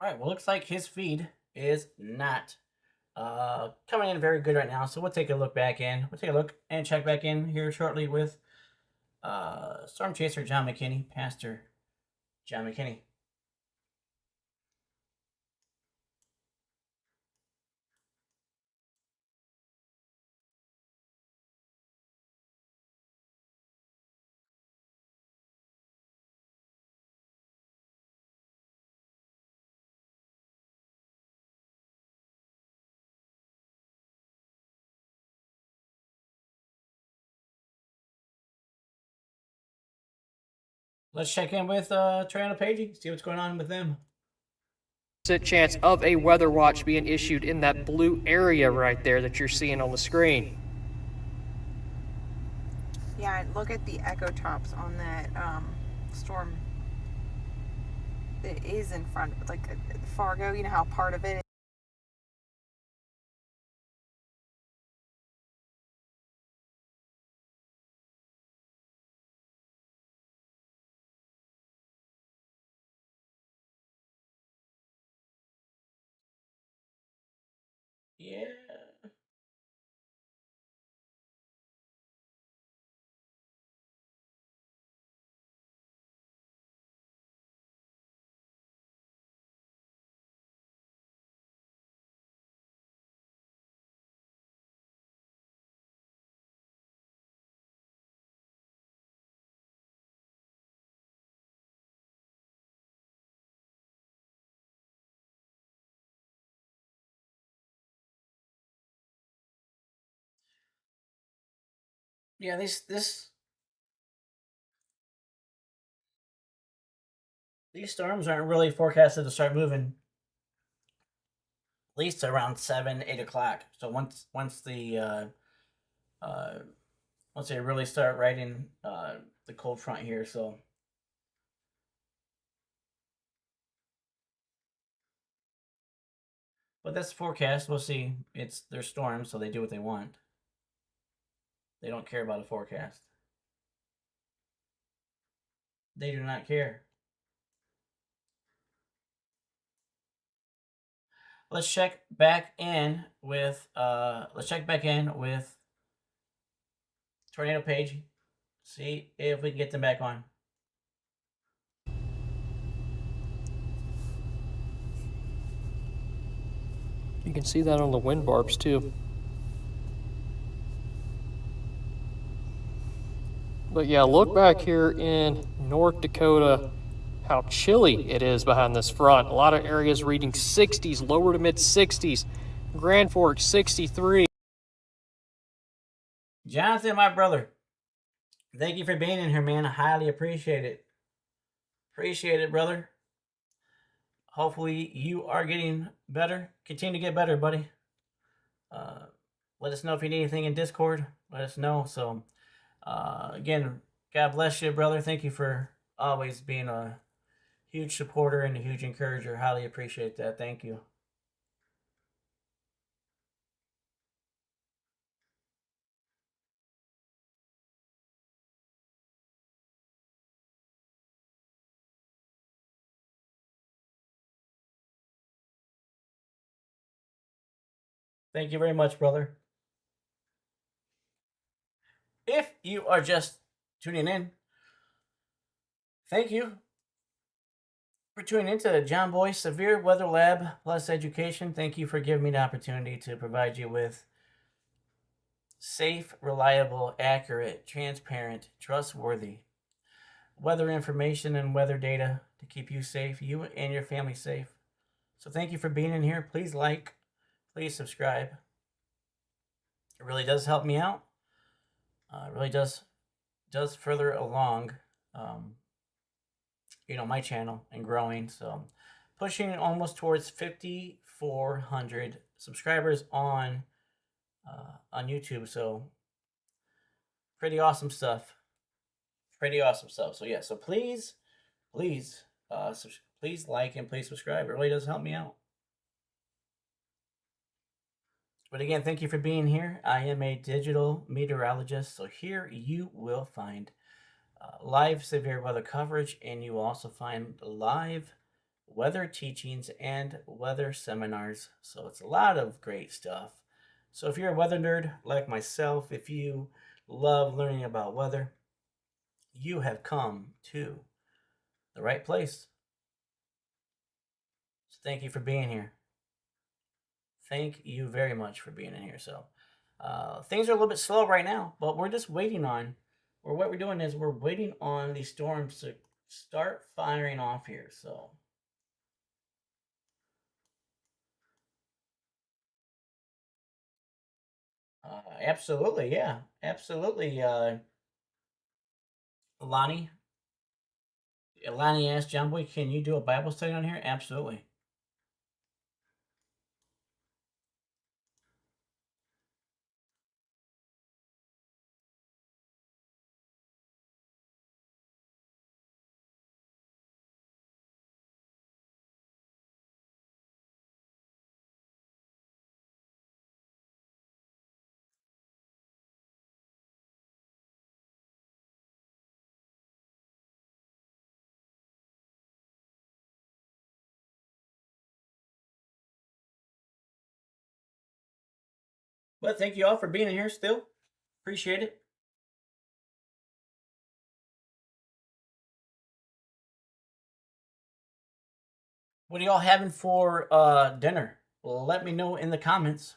[SPEAKER 1] All right, well, looks like his feed is not coming in very good right now. So we'll take a look back in. We'll take a look and check back in here shortly with Storm Chaser John McKinney, Pastor John McKinney. Let's check in with Tornado Pagey, see what's going on with them.
[SPEAKER 3] Chance of a weather watch being issued in that blue area right there that you're seeing on the screen.
[SPEAKER 4] Yeah, and look at the echo tops on that storm that is in front, like Fargo. You know how part of it.
[SPEAKER 1] Yeah. Yeah, these storms aren't really forecasted to start moving at least around 7, 8 o'clock. So once once they really start riding the cold front here, so but that's the forecast. We'll see. It's their storms, so they do what they want. They don't care about a forecast. They do not care. Let's check back in with Tornado Page. See if we can get them back on.
[SPEAKER 3] You can see that on the wind barbs too. But yeah, look back here in North Dakota, how chilly it is behind this front. A lot of areas reading 60s, lower to mid 60s. Grand Forks 63.
[SPEAKER 1] Jonathan, my brother, thank you for being in here, man. I highly appreciate it. Appreciate it, brother. Hopefully you are getting better. Continue to get better, buddy. Let us know if you need anything in Discord. Let us know. So, again, God bless you, brother. Thank you for always being a huge supporter and a huge encourager. Highly appreciate that. Thank you. Thank you very much, brother. If you are just tuning in, thank you for tuning into the John Boy Severe Weather Lab Plus Education. Thank you for giving me the opportunity to provide you with safe, reliable, accurate, transparent, trustworthy weather information and weather data to keep you safe, you and your family safe. So thank you for being in here. Please like, please subscribe. It really does help me out. It really does further along, my channel and growing. So pushing almost towards 5,400 subscribers on YouTube. So pretty awesome stuff. So yeah, so please like and please subscribe. It really does help me out. But again, thank you for being here. I am a digital meteorologist, so here you will find live severe weather coverage, and you will also find live weather teachings and weather seminars. So it's a lot of great stuff. So if you're a weather nerd like myself, if you love learning about weather, you have come to the right place. So thank you for being here. Thank you very much for being in here. So things are a little bit slow right now, but we're just waiting on, or what we're doing is we're waiting on these storms to start firing off here. So absolutely, yeah, absolutely. Lonnie, Lonnie asked John Boy, can you do a Bible study on here? Absolutely. But thank you all for being in here still. Appreciate it. What are y'all having for dinner? Well, let me know in the comments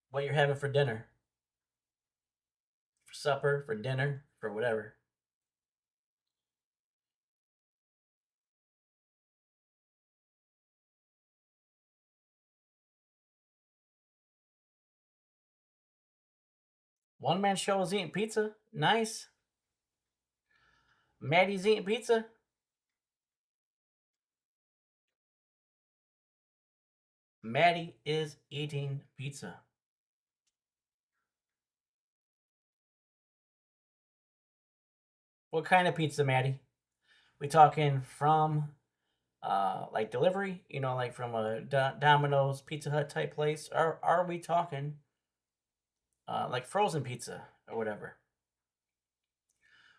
[SPEAKER 1] what you're having for dinner. For supper, for dinner, for whatever. One man show is eating pizza. Nice. Maddie's eating pizza. Maddie is eating pizza. What kind of pizza, Maddie? We talking from like delivery, you know, like from a Domino's, Pizza Hut type place, or are we talking like frozen pizza or whatever?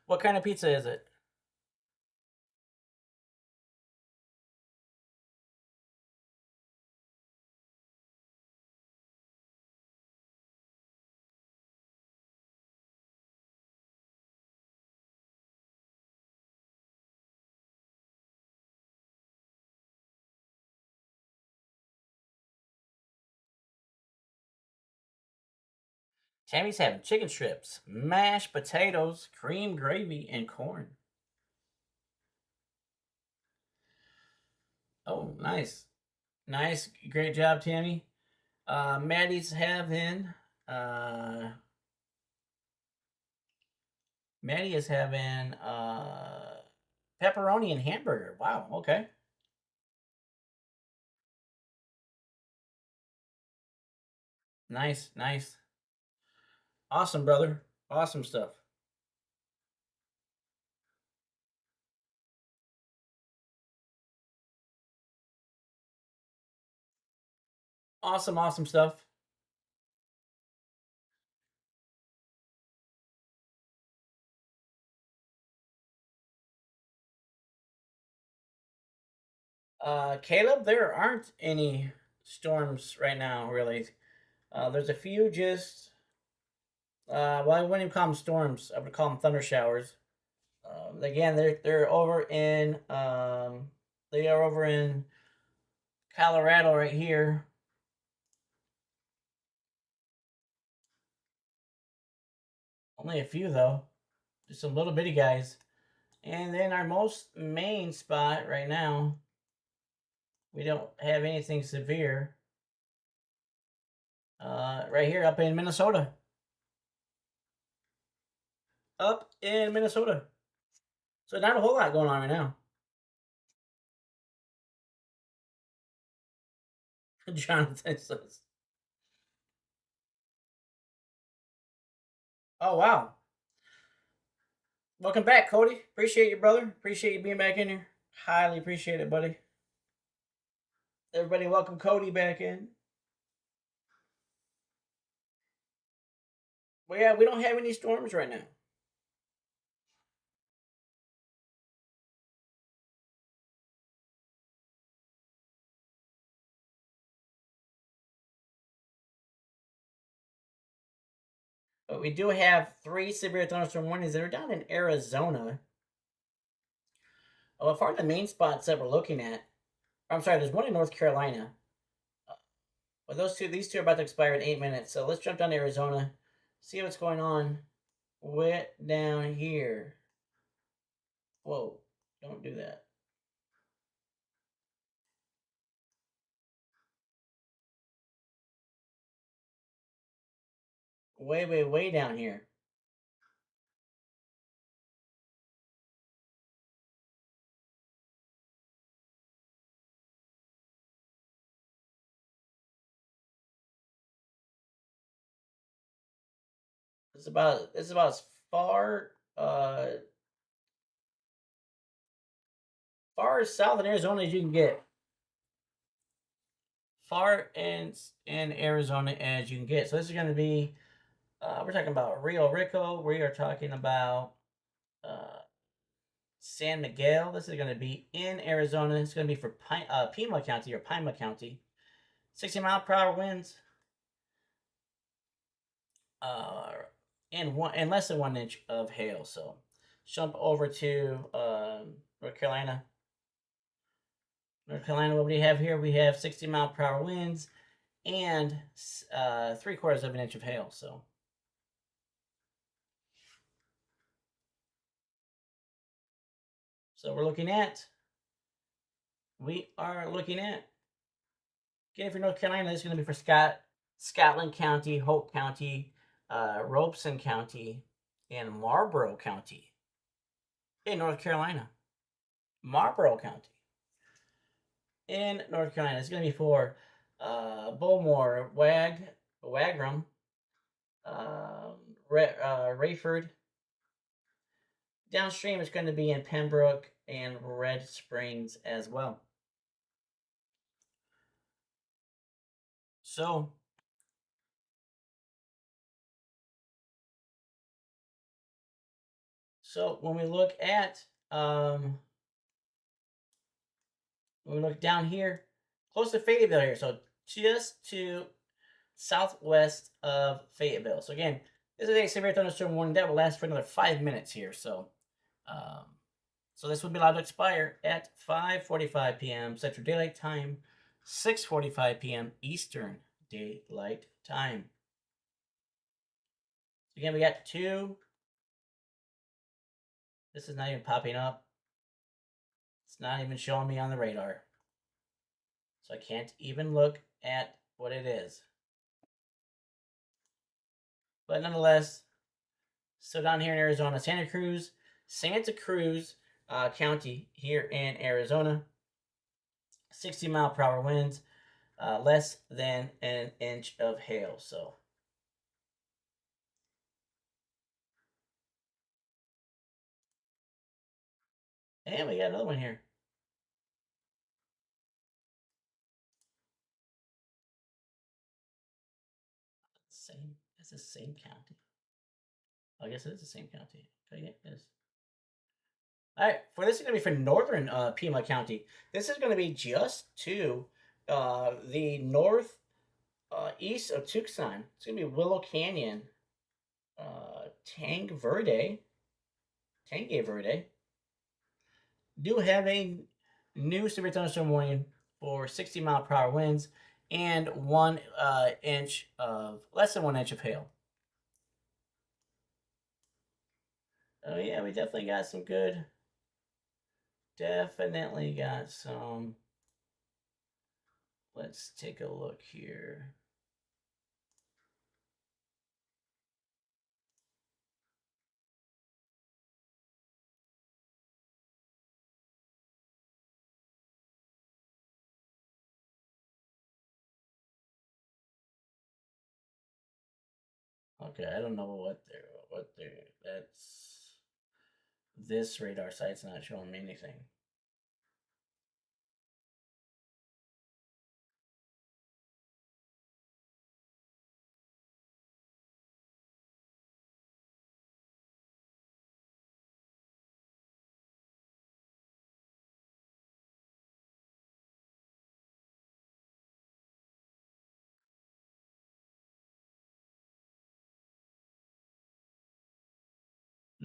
[SPEAKER 1] What kind of pizza is it? Tammy's having chicken strips, mashed potatoes, cream gravy, and corn. Oh, nice. Nice. Great job, Tammy. Maddie's having Maddie is having pepperoni and hamburger. Wow, okay. Nice, nice. Awesome, brother. Awesome stuff. Awesome, awesome stuff. Caleb, there aren't any storms right now, really. There's a few just, well, I wouldn't even call them storms. I would call them thunder showers. Again, they're over in, they are over in Colorado right here. Only a few though, just some little bitty guys. And then our most main spot right now, we don't have anything severe. Right here up in Minnesota. Up in Minnesota. So not a whole lot going on right now. Jonathan says. Oh wow. Welcome back, Cody. Appreciate you, brother. Appreciate you being back in here. Highly appreciate it, buddy. Everybody, welcome Cody back in. Well, yeah, we don't have any storms right now. But we do have 3 severe thunderstorm warnings that are down in Arizona. As far as the main spots that we're looking at, I'm sorry, there's one in North Carolina. Well, these two are about to expire in 8 minutes. So let's jump down to Arizona, see what's going on with down here. Whoa, don't do that. Way, way, way down here. It's about as far as south in Arizona as you can get. Far in Arizona as you can get. So this is going to be, we're talking about Rio Rico. We are talking about uh, San Miguel. This is going to be in Arizona. It's going to be for Pima County or Pima County. 60-mile-per-hour winds. And less than 1 inch of hail. So jump over to North Carolina. North Carolina, what do we have here? We have 60-mile-per-hour winds and 3/4 of an inch of hail. So we are looking at, again, for North Carolina, this is going to be for Scotland County, Hope County, Robeson County, and Marlborough County in North Carolina. Marlborough County in North Carolina. It's going to be for Bowmore, Wagram, Rayford. Downstream, it's going to be in Pembroke and Red Springs as well. So when we look at down here, close to Fayetteville here, so just to southwest of Fayetteville. So again, this is a severe thunderstorm warning that will last for another 5 minutes here. So this would be allowed to expire at 5:45 p.m. Central Daylight Time, 6:45 p.m. Eastern Daylight Time. So again, we got 2. This is not even popping up. It's not even showing me on the radar. So I can't even look at what it is. But nonetheless, so down here in Arizona, Santa Cruz County here in Arizona, 60-mile-per-hour winds, less than an inch of hail. So and we got another one here. It's the same county. I guess it is the same county. Okay, it is. All right, this is going to be for northern Pima County. This is going to be just to the north east of Tucson. It's going to be Willow Canyon, Tangue Verde. Do have a new severe thunderstorm warning for 60-mile-per-hour winds and less than 1 inch of hail. Oh yeah, we definitely got some good. Definitely got some. Let's take a look here. Okay, I don't know what this radar site's not showing me anything.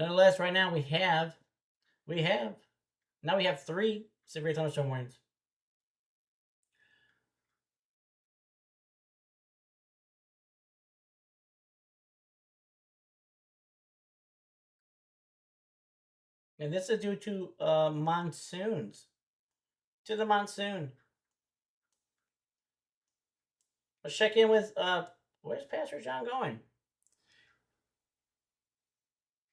[SPEAKER 1] Nonetheless, right now we have 3 severe thunderstorm warnings. And this is due to monsoons. To the monsoon. Let's check in with where's Pastor John going?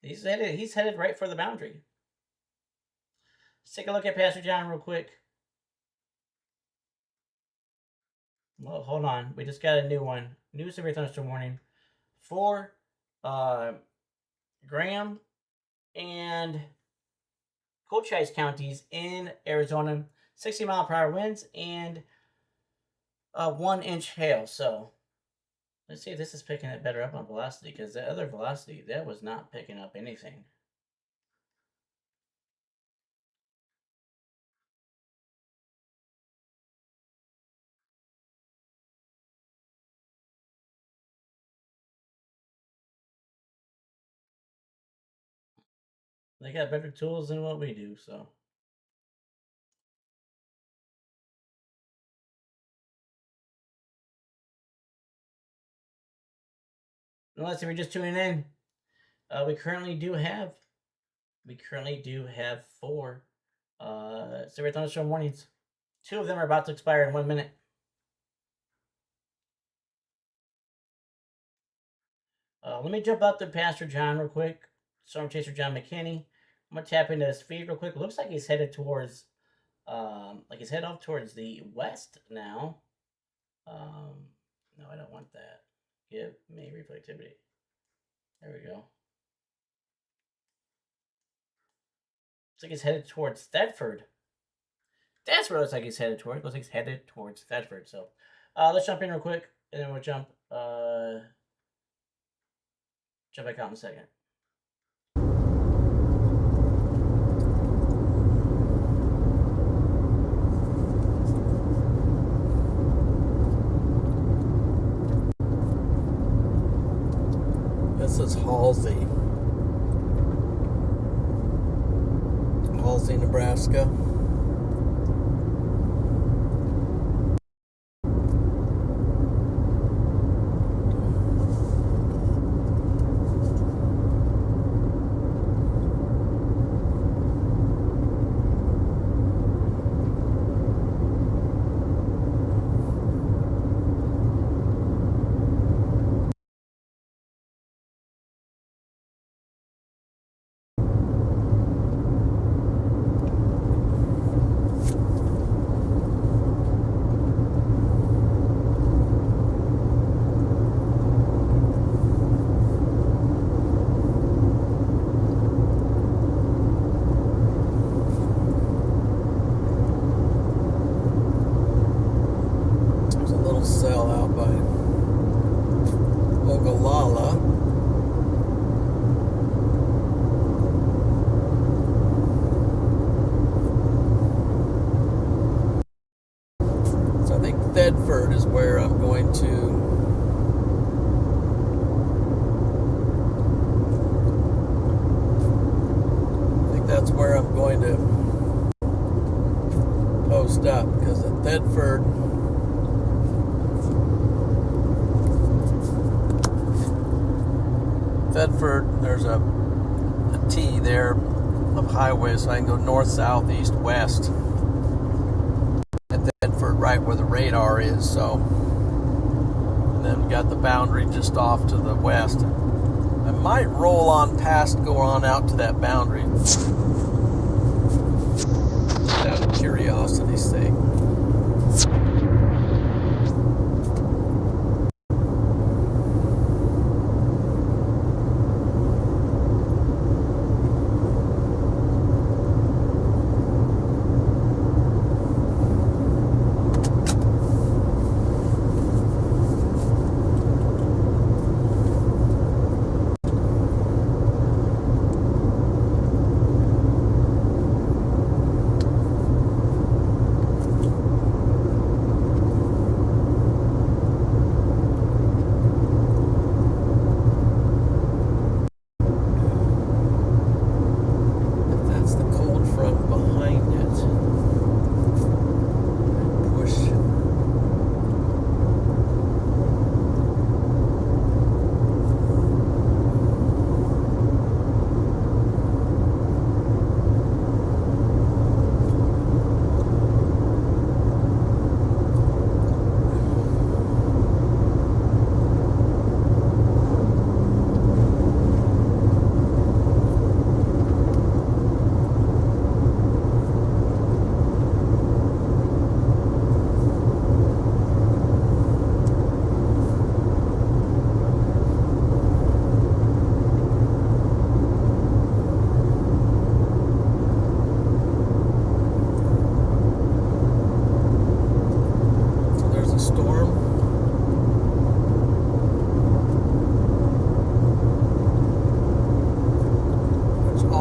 [SPEAKER 1] He's headed right for the boundary. Let's take a look at Pastor John real quick. Well, hold on. We just got a new one. New severe thunderstorm warning for Graham and Cochise counties in Arizona. 60-mile-per-hour winds and 1-inch hail. So let's see if this is picking it better up on velocity, because the other velocity, that was not picking up anything. They got better tools than what we do, so. Unless if you're just tuning in, we currently do have 4 severe thunderstorm warnings. 2 of them are about to expire in 1 minute. Let me jump up to Pastor John real quick. Storm Chaser John McKinney. I'm gonna tap into his feed real quick. Looks like he's headed towards, he's headed off towards the west now. No, I don't want that. Give me reflectivity. There we go. Looks like he's headed towards Thetford. That's where it looks like he's headed toward. Looks like he's headed towards Thetford. So, let's jump in real quick, and then we'll jump back out in a second.
[SPEAKER 2] This is Halsey, Nebraska. Cell out by Ogallala. So I think Thetford is where I'm going to post up, because at Thetford there's a T there of highway, so I can go north, south, east, west at Thetford, right where the radar is. So, and then we got the boundary just off to the west. I might roll on past, go on out to that boundary, just out of curiosity's sake.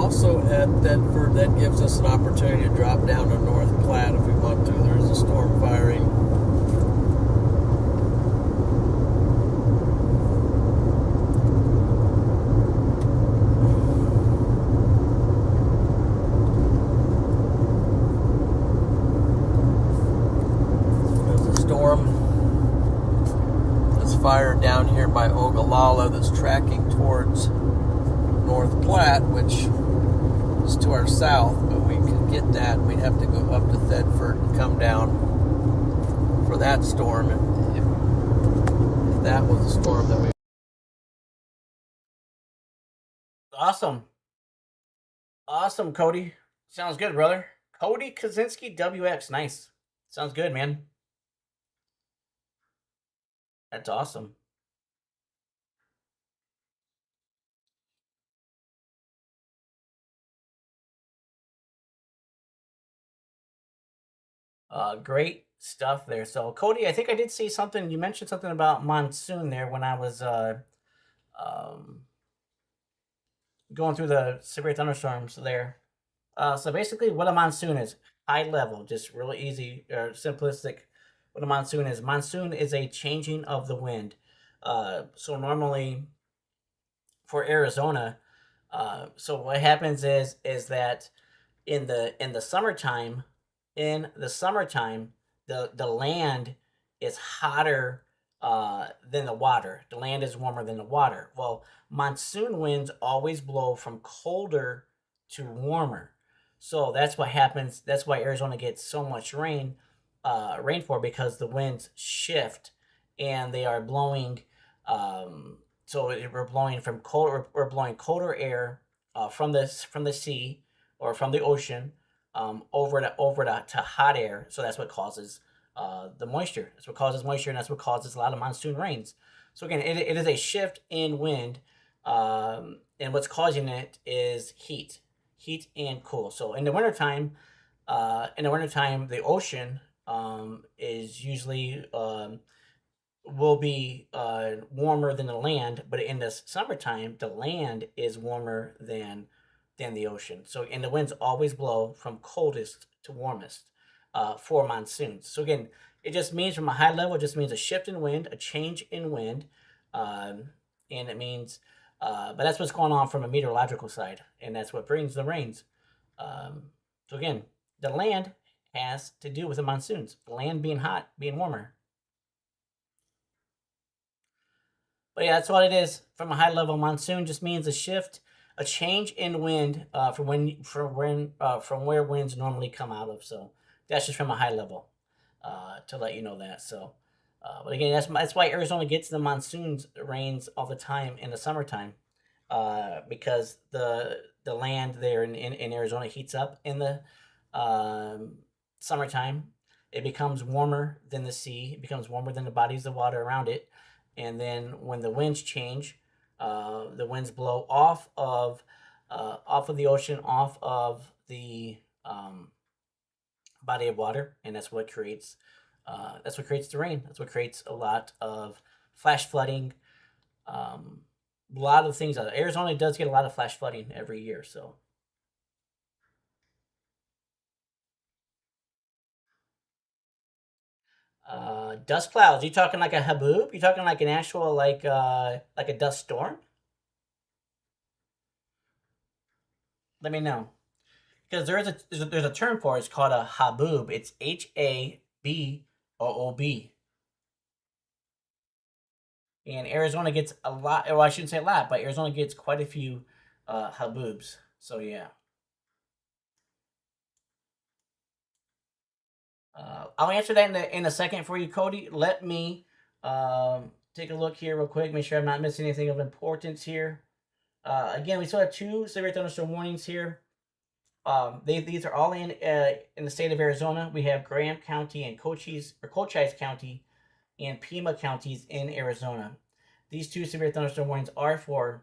[SPEAKER 2] also at Thedford, that gives us an opportunity to drop down to North Platte if we want to. There's a storm firing. There's a storm that's fired down here by Ogallala that's tracking towards North Platte, which is to our south, but we could get that. We'd have to go up to Thedford and come down for that storm if that was a storm that we.
[SPEAKER 1] Awesome, Cody. Sounds good, brother. Cody Kaczynski WX. Nice. Sounds good, man. That's awesome. Great stuff there. So, Cody, I think I did see something. You mentioned something about monsoon there when I was um, going through the severe thunderstorms there. So basically, what a monsoon is, high level, just really easy or simplistic. What a monsoon is a changing of the wind. So normally for Arizona, so what happens is that in the summertime, the land is hotter than the water. The land is warmer than the water. Well, monsoon winds always blow from colder to warmer. So that's what happens. That's why Arizona gets so much rainfall, because the winds shift and they are blowing. So we're blowing from cold. We're blowing colder air from the sea or from the ocean over to hot air. So that's what causes the moisture. That's what causes moisture, and that's what causes a lot of monsoon rains. So again, it is a shift in wind, and what's causing it is heat and cool. So in the wintertime, the ocean is usually will be warmer than the land, but in the summertime, the land is warmer than the ocean. So, and the winds always blow from coldest to warmest for monsoons. So again, it just means from a high level, it just means a shift in wind, a change in wind, and it means, but that's what's going on from a meteorological side, and that's what brings the rains. So again, the land has to do with the monsoons. The land being hot, being warmer. But yeah, that's what it is. From a high level, monsoon just means a shift, a change in wind from where winds normally come out of. So that's just from a high level to let you know that. So, but again, that's why Arizona gets the monsoons rains all the time in the summertime, because the land there in Arizona heats up in the summertime. It becomes warmer than the sea. It becomes warmer than the bodies of water around it. And then when the winds change, the winds blow off of the ocean, off of the body of water, and that's what creates the rain. That's what creates a lot of flash flooding. A lot of things. Arizona does get a lot of flash flooding every year. So. Dust clouds. You talking like a haboob? You talking like an actual like a dust storm? Let me know, because there's a term for it. It's called a haboob. It's HABOOB. And Arizona gets a lot. Well, I shouldn't say a lot, but Arizona gets quite a few haboobs. So yeah. I'll answer that in a second for you, Cody. Let me take a look here real quick. Make sure I'm not missing anything of importance here. Again, we still have 2 severe thunderstorm warnings here. These are all in the state of Arizona. We have Graham County and Cochise County and Pima counties in Arizona. These 2 severe thunderstorm warnings are for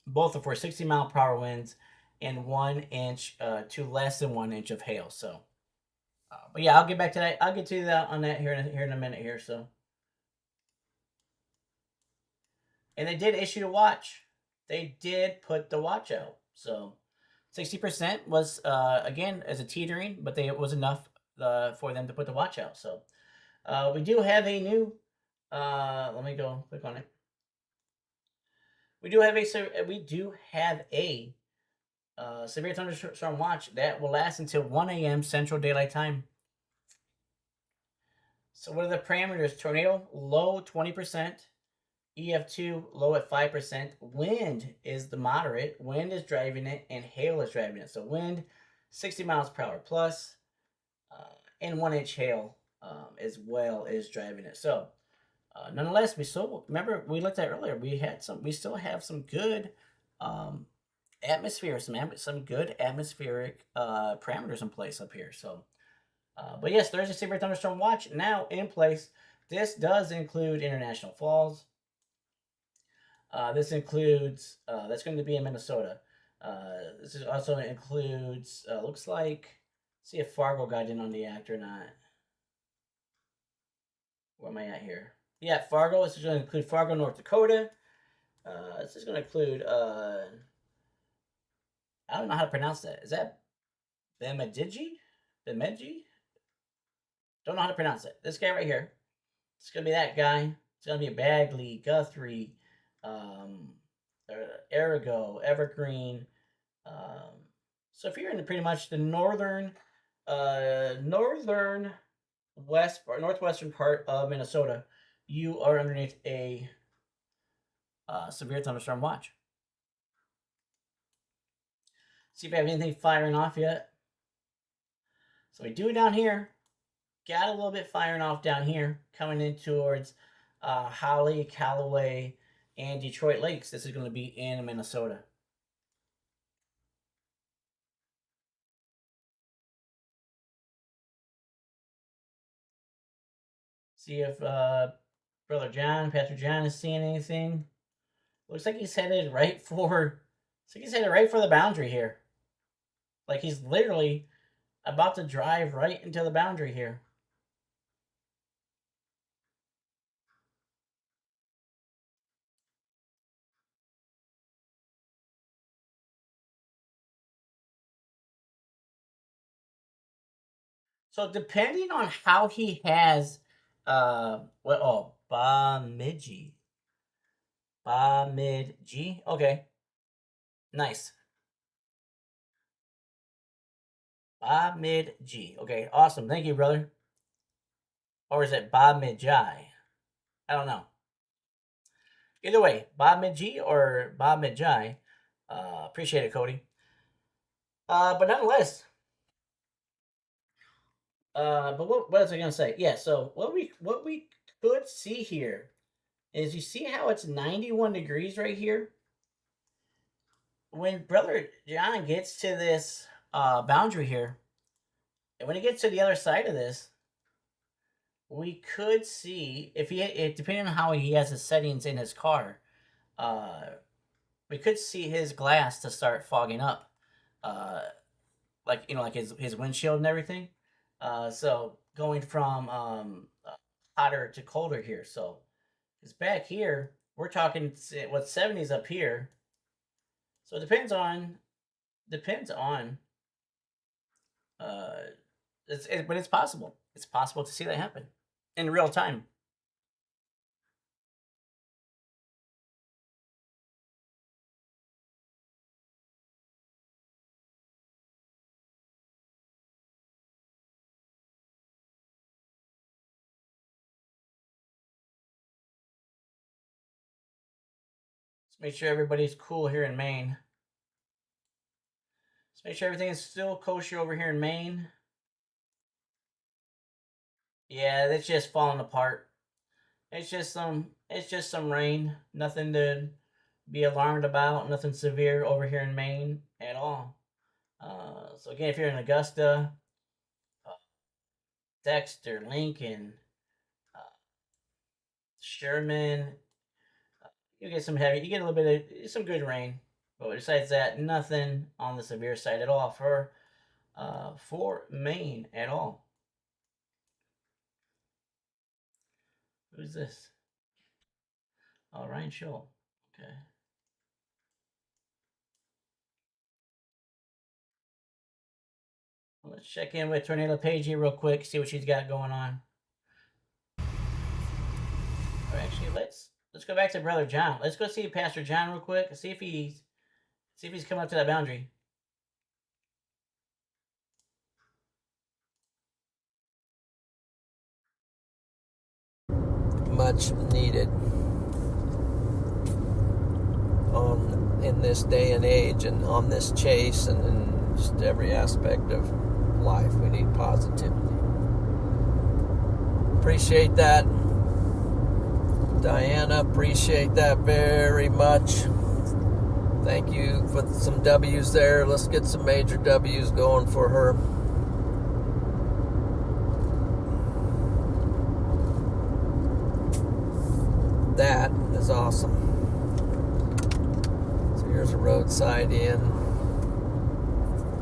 [SPEAKER 1] 60-mile-per-hour winds and 1 inch to less than 1 inch of hail. So. But yeah, I'll get back to that. I'll get to that on that here in a minute here. So, and they did issue a watch. They did put the watch out. So, 60% was again as a teetering, but it was enough for them to put the watch out. So we do have a new. Let me go click on it. We do have a severe thunderstorm watch that will last until 1 a.m. Central Daylight Time. So what are the parameters? Tornado low 20%, EF2 low at 5%. Wind is the moderate. Wind is driving it, and hail is driving it. So wind 60 miles per hour plus, and 1-inch hail as well is driving it. So nonetheless, we still remember we looked at earlier. We still have some good atmosphere, some good atmospheric parameters in place up here. So, but yes, there's a severe thunderstorm watch now in place. This does include International Falls. This includes that's going to be in Minnesota. This also includes looks like. See if Fargo got in on the act or not. Where am I at here? Yeah, Fargo. This is going to include Fargo, North Dakota. This is going to include. I don't know how to pronounce that. Is that Bemidji? Bemidji? Don't know how to pronounce it. This guy right here. It's going to be that guy. It's going to be Bagley, Guthrie, Arago, Evergreen. So if you're in pretty much the northern west or northwestern part of Minnesota, you are underneath a severe thunderstorm watch. See if I have anything firing off yet. So we do down here. Got a little bit firing off down here, coming in towards Holly, Callaway, and Detroit Lakes. This is going to be in Minnesota. See if Pastor John is seeing anything. Looks like he's headed right for. He's headed right for the boundary here. Like he's literally about to drive right into the boundary here. So depending on how he has Bemidji. Bemidji. Okay. Nice. Bemidji. Okay, awesome. Thank you, brother. Or is it Bemidji? I don't know. Either way, Bemidji or Bemidji. Appreciate it, Cody. But nonetheless, but what was I gonna say? Yeah, so what we could see here is you see how it's 91 degrees right here. When Brother John gets to this boundary here, and when he gets to the other side of this, we could see depending on how he has his settings in his car, we could see his glass to start fogging up, like his windshield and everything. So going from hotter to colder here. So it's back here. We're talking what 70s up here. So it depends on. But it's possible. It's possible to see that happen in real time. Let's make sure everybody's cool here in Maine. Let's make sure everything is still kosher over here in Maine. Yeah, it's just falling apart. It's just some rain. Nothing to be alarmed about. Nothing severe over here in Maine at all. So again, if you're in Augusta, Dexter, Lincoln, Sherman, you get some heavy. You get a little bit of some good rain, but besides that, nothing on the severe side at all for Maine at all. Who's this? Oh, Ryan Scholl. Okay. Let's check in with Tornado Paige here real quick, see what she's got going on. Or actually, let's go back to Brother John. Let's go see Pastor John real quick. See if he's coming up to that boundary.
[SPEAKER 2] Much needed in this day and age, and on this chase, and in just every aspect of life. We need positivity. Appreciate that, Diana. Appreciate that very much. Thank you for some W's there. Let's get some major W's going for her. That is awesome. So here's a roadside inn.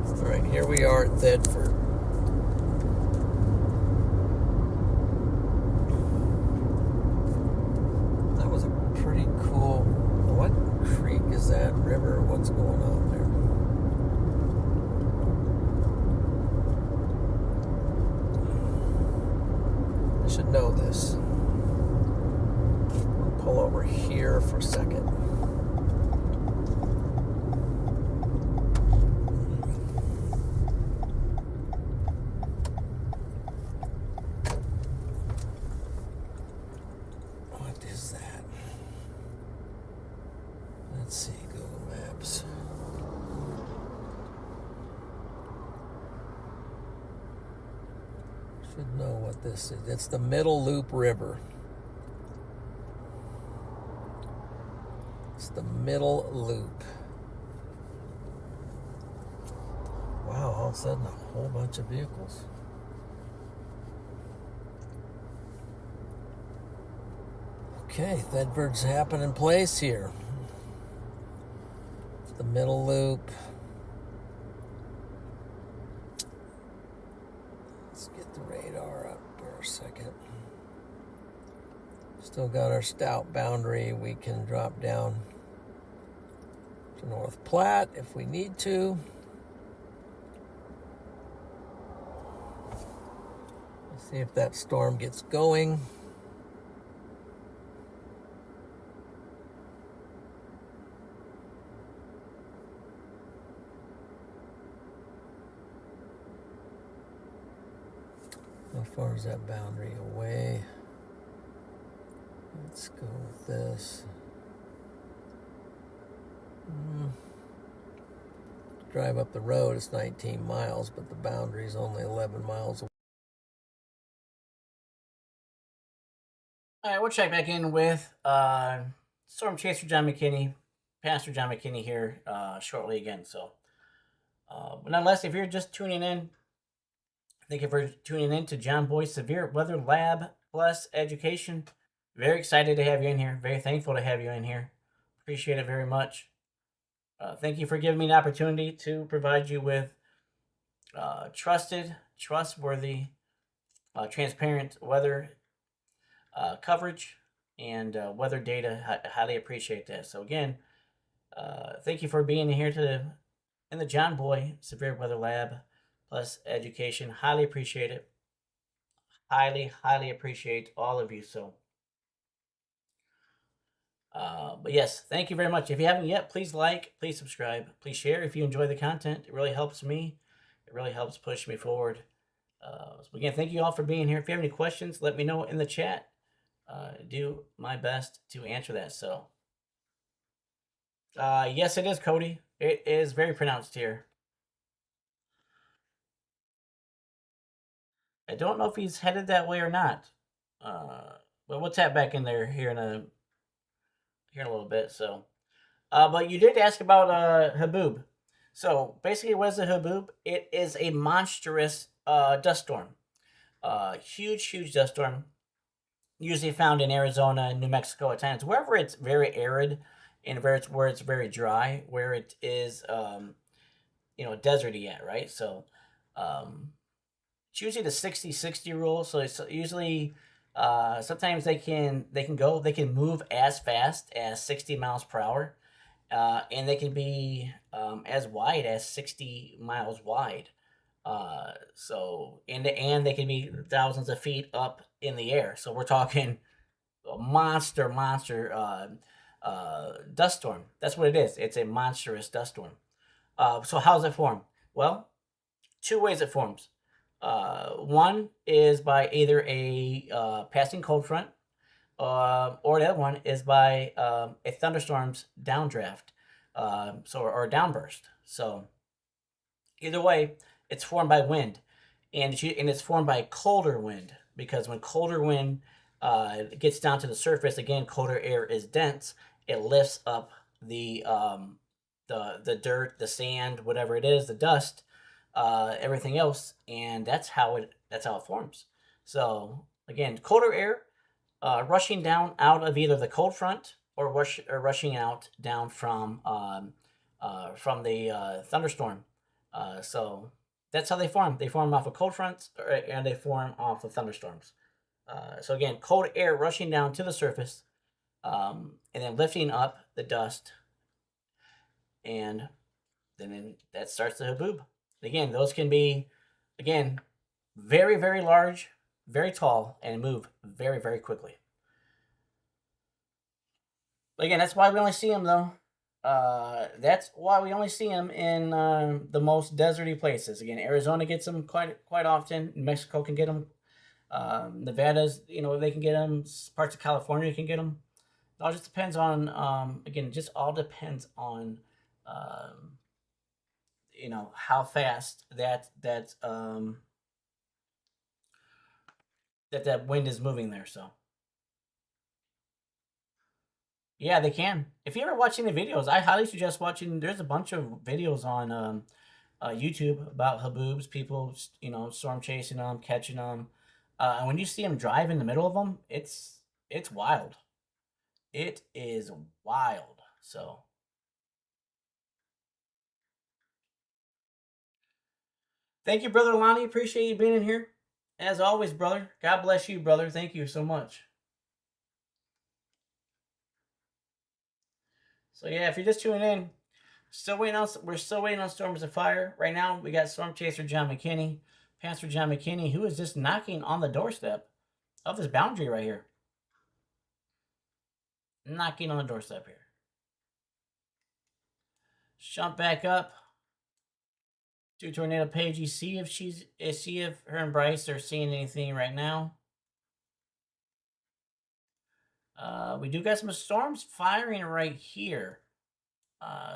[SPEAKER 2] All right, here we are at Thedford. That was a pretty cool. What creek is that? River? What's going on there? I should know this. Pull over here for a second. What is that? Let's see, Google Maps. Should know what this is. It's the Middle Loop River. The Middle Loop. Wow, all of a sudden a whole bunch of vehicles. Okay, Thedford's happening place here. It's the Middle Loop. Let's get the radar up for a second. Still got our stout boundary. We can drop down to North Platte if we need to. Let's see if that storm gets going. How far is that boundary away? Let's go with this. Drive up the road, it's 19 miles, but the boundary is only 11 miles away.
[SPEAKER 1] All right, we'll check back in with Storm Chaser John McKinney, Pastor John McKinney here shortly again. So, but nonetheless, if you're just tuning in, thank you for tuning in to John Boy Severe Weather Lab Plus Education. Very excited to have you in here. Very thankful to have you in here. Appreciate it very much. Thank you for giving me an opportunity to provide you with trusted, trustworthy, transparent weather coverage and weather data. I highly appreciate that. So again, thank you for being here in the John Boy Severe Weather Lab Plus Education. Highly appreciate it. Highly appreciate all of you. So. But yes, thank you very much. If you haven't yet, please like, please subscribe, please share if you enjoy the content. It really helps me. It really helps push me forward. So again, thank you all for being here. If you have any questions, let me know in the chat. Do my best to answer that. So, yes, it is, Cody. It is very pronounced here. I don't know if he's headed that way or not. But we'll tap back in there here in a little bit. So, but you did ask about Haboob. So basically, what is a Haboob? It is a monstrous dust storm. Huge dust storm. Usually found in Arizona and New Mexico at times, wherever it's very arid and where it's very dry, where it is deserty at, right? So it's usually the 60-60 rule. So it's usually sometimes they can move as fast as 60 miles per hour, and they can be as wide as 60 miles wide. So and they can be thousands of feet up in the air. So we're talking a monster dust storm. That's what it is. It's a monstrous dust storm. So how does it form? Well, two ways it forms. One is by either a passing cold front, or the other one is by a thunderstorm's downdraft, or downburst. So either way, it's formed by wind, and it's formed by colder wind, because when colder wind gets down to the surface, again, colder air is dense. It lifts up the dirt, the sand, whatever it is, the dust, everything else, and that's how it forms. So again, colder air rushing down out of either the cold front or rushing out down from the thunderstorm. So that's how they form. They form off of cold fronts, and they form off of thunderstorms. So again, cold air rushing down to the surface, and then lifting up the dust, and then that starts the haboob. Again, those can be, again, very, very large, very tall, and move very, very quickly. But again, that's why we only see them, though. That's why we only see them in the most deserty places. Again, Arizona gets them quite often. New Mexico can get them. Nevada's, they can get them. Parts of California can get them. It all just depends on, again, just all depends on, how fast that wind is moving there. So yeah, they can. If you're ever watching the videos, I highly suggest watching. There's a bunch of videos on YouTube about haboobs, people, storm chasing them, catching them. And when you see them drive in the middle of them, it's wild. It is wild. So thank you, Brother Lonnie. Appreciate you being in here. As always, brother. God bless you, brother. Thank you so much. So yeah, if you're just tuning in, we're still waiting on Storms of Fire. Right now, we got Storm Chaser John McKinney, Pastor John McKinney, who is just knocking on the doorstep of this boundary right here. Knocking on the doorstep here. Jump back up to Tornado Pagey. See if her and Bryce are seeing anything right now. We do got some storms firing right here.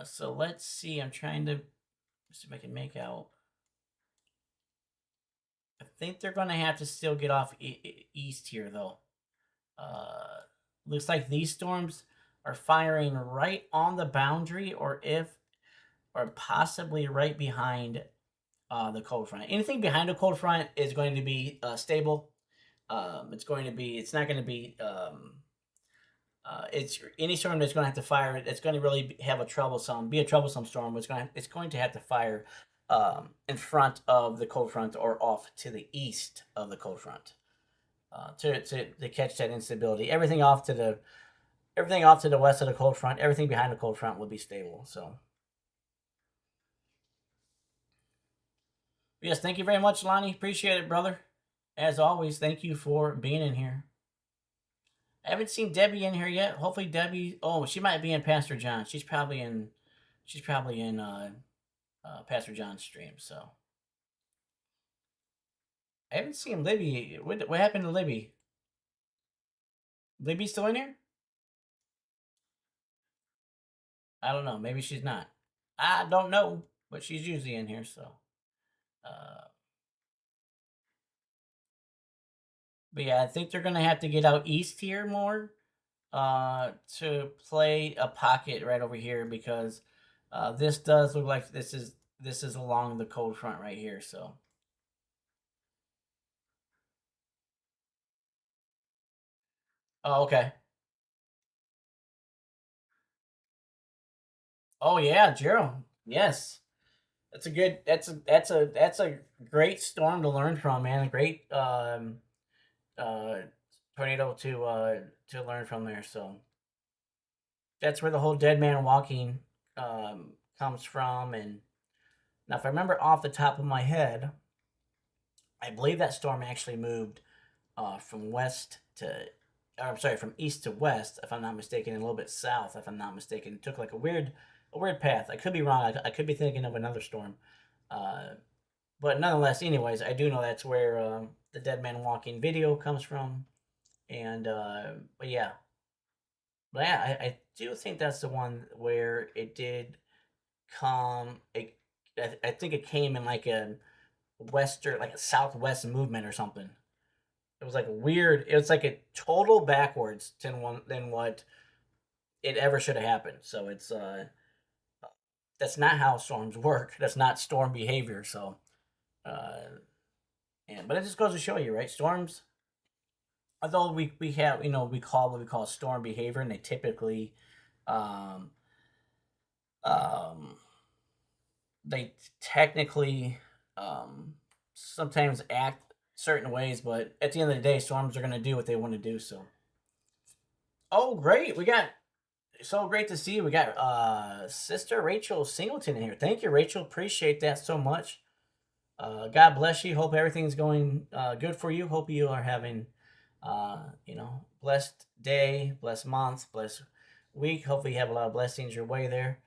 [SPEAKER 1] So let's see. I'm trying to see if I can make out. I think they're going to have to still get off east here, though. Looks like these storms are firing right on the boundary, or possibly right behind the cold front. Anything behind the cold front is going to be stable. It's not going to be. It's any storm that's going to have to fire. It's going to really be a troublesome storm. It's going to have to fire in front of the cold front or off to the east of the cold front to catch that instability. Everything off to the west of the cold front. Everything behind the cold front will be stable. So yes, thank you very much, Lonnie. Appreciate it, brother. As always, thank you for being in here. I haven't seen Debbie in here yet. Hopefully Debbie. Oh, she might be in Pastor John. She's probably in Pastor John's stream. So I haven't seen Libby. What happened to Libby? Libby still in here? I don't know. Maybe she's not. I don't know, but she's usually in here. So, but yeah, I think they're gonna have to get out east here more to play a pocket right over here, because this does look like this is along the cold front right here. So oh, okay. Oh yeah, Gerald. Yes. That's a great storm to learn from, man. A great tornado to learn from there. So that's where the whole dead man walking comes from, and Now, if I remember off the top of my head, I believe that storm actually moved from west to, or I'm sorry, from east to west, if I'm not mistaken, and a little bit south, if I'm not mistaken. It took like a weird path. I could be wrong. I could be thinking of another storm. Uh, but nonetheless, anyways, I do know that's where the Dead Man Walking video comes from. And, but yeah. But yeah, I do think that's the one where it did come. I think it came in like a western, like a southwest movement or something. It was like weird. It was like a total backwards than what it ever should have happened. So it's that's not how storms work. That's not storm behavior. So, but it just goes to show you, right? Storms, although we have we call what we call storm behavior, and they typically um, um, they technically sometimes act certain ways, but at the end of the day, storms are going to do what they want to do. So, oh, great! We got so great to see you. We got Sister Rachel Singleton in here. Thank you, Rachel. Appreciate that so much. God bless you. Hope everything's going good for you. Hope you are having blessed day, blessed month, blessed week. Hopefully you have a lot of blessings your way there.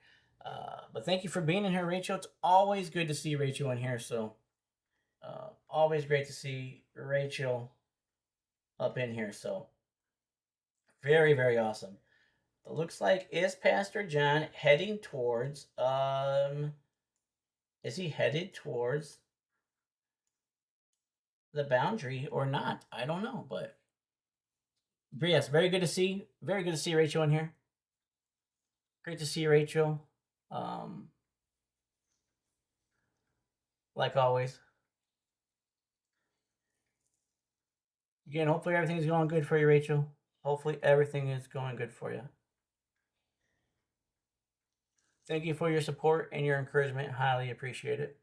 [SPEAKER 1] But thank you for being in here, Rachel. It's always good to see Rachel in here. So always great to see Rachel up in here. So very, very awesome. It looks like, is Pastor John heading towards is he headed towards the boundary or not? I don't know, but yes, very good to see Rachel in here. Great to see Rachel. Like always. Again, hopefully everything's going good for you, Rachel. Hopefully everything is going good for you. Thank you for your support and your encouragement. Highly appreciate it.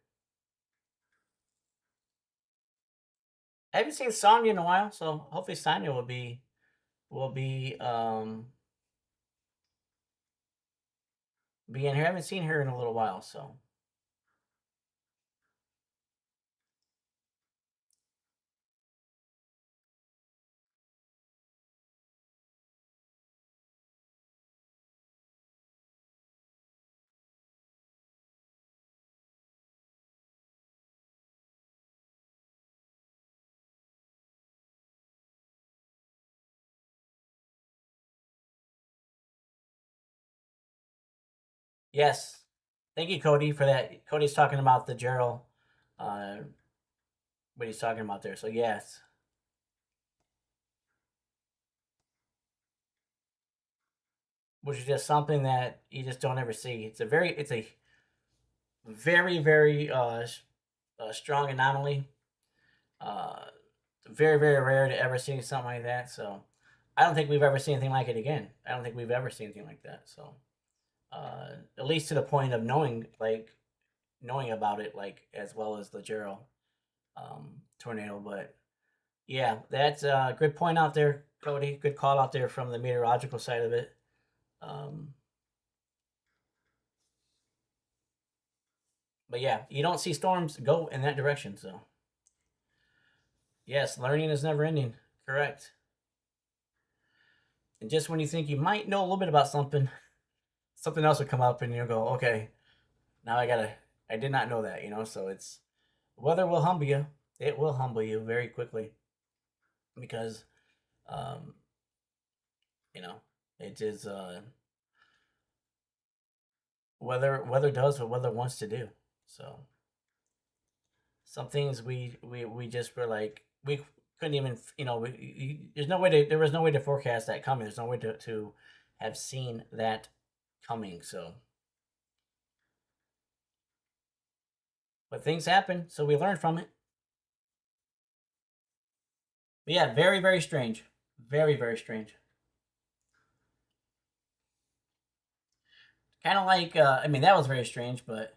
[SPEAKER 1] I haven't seen Sonya in a while, so hopefully Sonya will be be in here. I haven't seen her in a little while, so. Yes. Thank you, Cody, for that. Cody's talking about the Gerald, what he's talking about there. So, yes. Which is just something that you just don't ever see. It's a very, very strong anomaly. Very, very rare to ever see something like that. So, I don't think we've ever seen anything like it again. I don't think we've ever seen anything like that. So, at least to the point of knowing about it, like as well as the Gerald tornado. But yeah, that's a good point out there, Cody. Good call out there from the meteorological side of it. But yeah, you don't see storms go in that direction. So yes, learning is never ending. Correct. And just when you think you might know a little bit about something, something else will come up and you'll go, okay, now I did not know that, so it's, weather will humble you. It will humble you very quickly because, it is, weather does what weather wants to do. So some things we just were like, we couldn't even, there was no way to forecast that coming. There's no way to have seen that coming. So, but things happen, so we learn from it. But yeah, very, very strange. Very, very strange. Kind of like, that was very strange, but,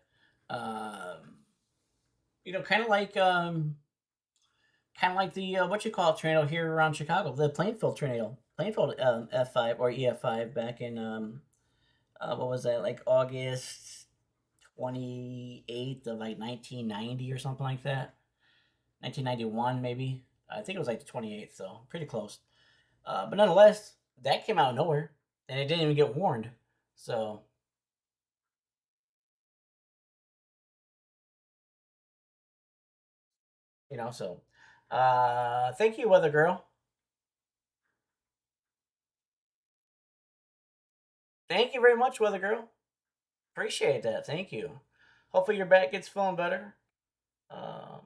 [SPEAKER 1] kind of like the, tornado here around Chicago, the Plainfield tornado. Plainfield F5 or EF5 back in, what was that, like August 28th of like 1990 or something like that. 1991 maybe. I think it was like the 28th, so pretty close. But nonetheless, that came out of nowhere, and it didn't even get warned. So so thank you, Weather Girl. Thank you very much, Weather Girl. Appreciate that. Thank you. Hopefully your back gets feeling better. Um,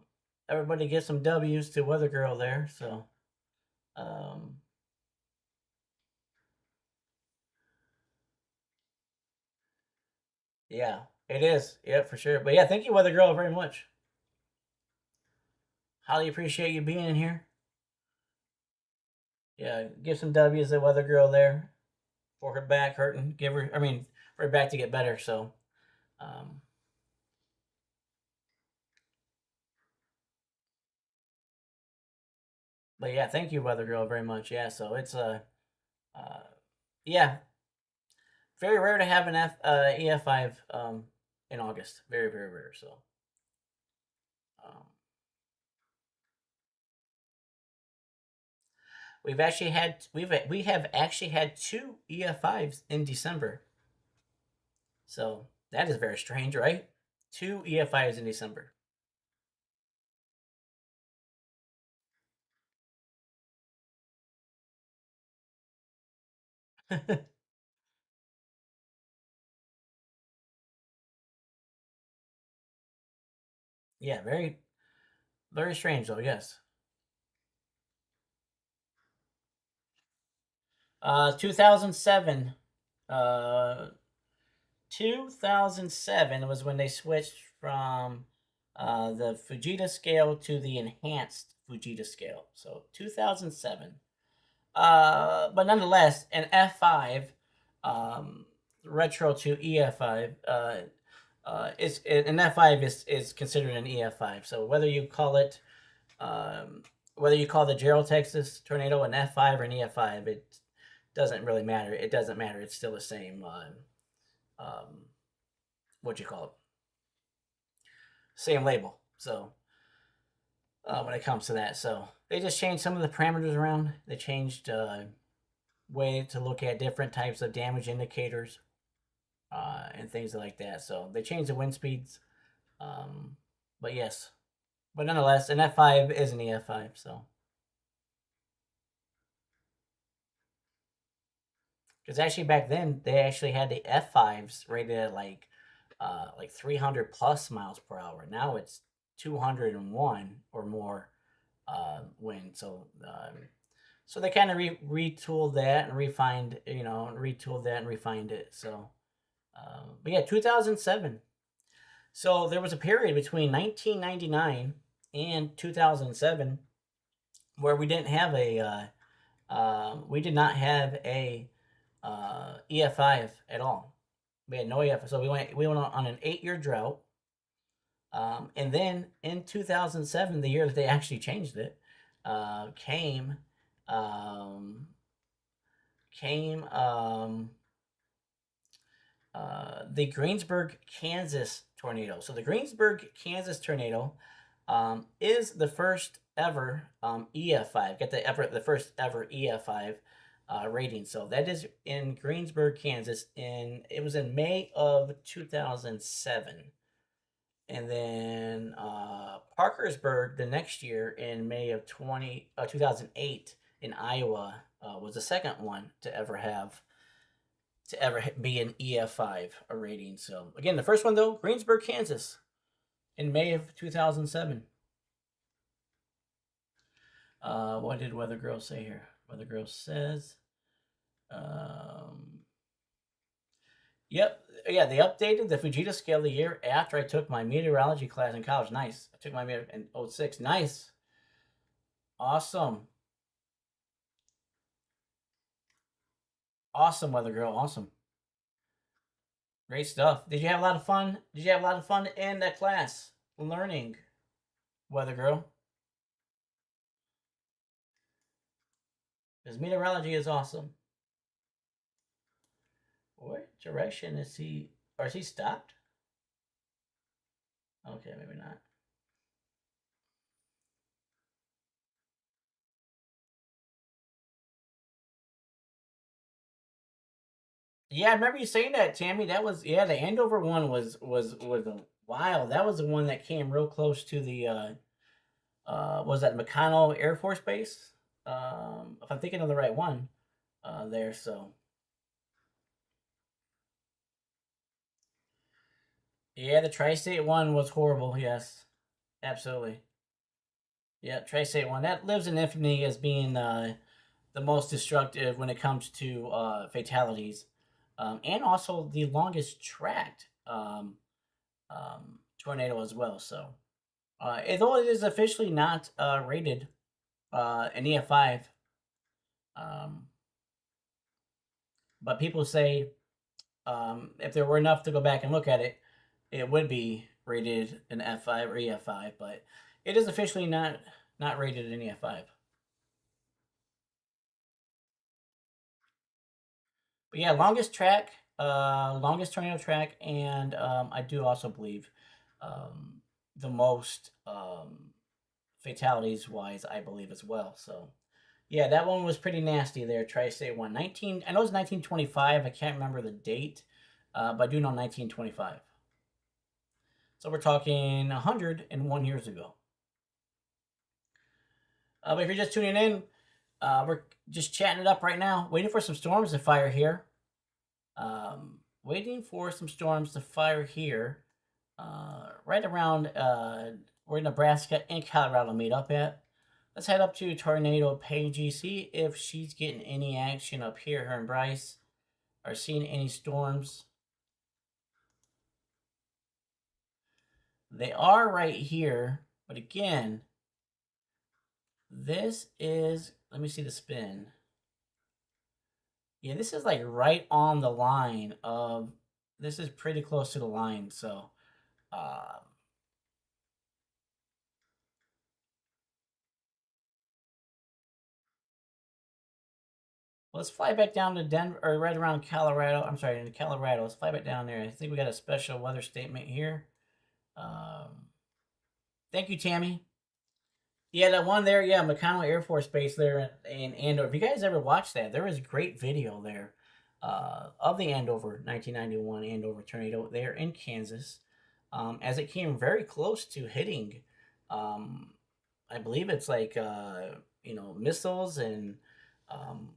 [SPEAKER 1] Everybody get some W's to Weather Girl there. So, um, yeah, it is. Yeah, for sure. But yeah, thank you, Weather Girl, very much. Highly appreciate you being in here. Yeah, give some W's to Weather Girl there for her back hurting. For her back to get better. So, um, but yeah, thank you, Weather Girl, very much. Yeah, so it's uh, yeah, very rare to have an EF5 in August. Very very rare. So, um, we have actually had two EF5s in December. So that is very strange, right? Two EF5s in December. Yeah, very very strange though. Yes. 2007. Uh, 2007 was when they switched from the Fujita scale to the enhanced Fujita scale. So 2007. But nonetheless, an F5 um, retro to EF5 is an F5 is considered an EF5. So whether you call the Gerald Texas tornado an F5 or an EF5, it doesn't really matter. It doesn't matter. It's still the same. What you call it? Same label. So when it comes to that, so they just changed some of the parameters around. They changed way to look at different types of damage indicators and things like that. So they changed the wind speeds. But yes, but nonetheless, an F5 is an EF5. So because actually back then they actually had the F5s rated at like 300 plus miles per hour. Now it's 201 or more wind. So they kind of retooled that and refined, it. So, but yeah, 2007. So there was a period between 1999 and 2007 where we didn't have we did not have a EF5 at all. We had no EF. So we went on an 8-year drought. And then in 2007, the year that they actually changed it, came the Greensburg, Kansas tornado. So the Greensburg, Kansas tornado is the first ever EF5. Get the first ever EF5 rating. So that is in Greensburg, Kansas. It was in May of 2007. And then Parkersburg the next year in May of 2008 in Iowa was the second one to ever be an EF5 a rating. So again, the first one though, Greensburg, Kansas, in May of 2007. What did Weather Girl say here? Weather Girl says, yep, yeah, they updated the Fujita scale the year after I took my meteorology class in college. Nice. I took my meteor in 06. Nice. Awesome. Awesome, Weather Girl. Awesome. Great stuff. Did you have a lot of fun? Did you have a lot of fun in that class learning, Weather Girl? Because meteorology is awesome. What direction is he? Or is he stopped? Okay, maybe not. Yeah, I remember you saying that, Tammy. That was yeah. The Andover one was a wild. That was the one that came real close to the was that McConnell Air Force Base? If I'm thinking of the right one, there. So yeah, the Tri-State one was horrible. Yes, absolutely. Yeah, Tri-State one that lives in infamy as being the most destructive when it comes to fatalities, and also the longest tracked tornado as well. So, although it is officially not rated an EF5, um, but people say if there were enough to go back and look at it, it would be rated an F5 or EF5. But it is officially not rated an EF5. But yeah, longest tornado track, and I do also believe the most fatalities wise, I believe as well. So yeah, that one was pretty nasty there. Tri-State one. 19, I know it's 1925. I can't remember the date, but I do know 1925. So we're talking 101 years ago. But if you're just tuning in, we're just chatting it up right now, waiting for some storms to fire here. Waiting for some storms to fire here, right around where Nebraska and Colorado meet up at. Let's head up to Tornado Pagey, see if she's getting any action up here. Her and Bryce are seeing any storms. They are right here, but again, this is, let me see the spin. Yeah, this is like right on the line of, this is pretty close to the line, so let's fly back down to Denver, or right around Colorado. I'm sorry, in Colorado. Let's fly back down there. I think we got a special weather statement here. Thank you, Tammy. Yeah, that one there, yeah, McConnell Air Force Base there in Andover. If you guys ever watched that, there was a great video there of the Andover 1991 Andover tornado there in Kansas, as it came very close to hitting. Um, I believe it's like missiles and um,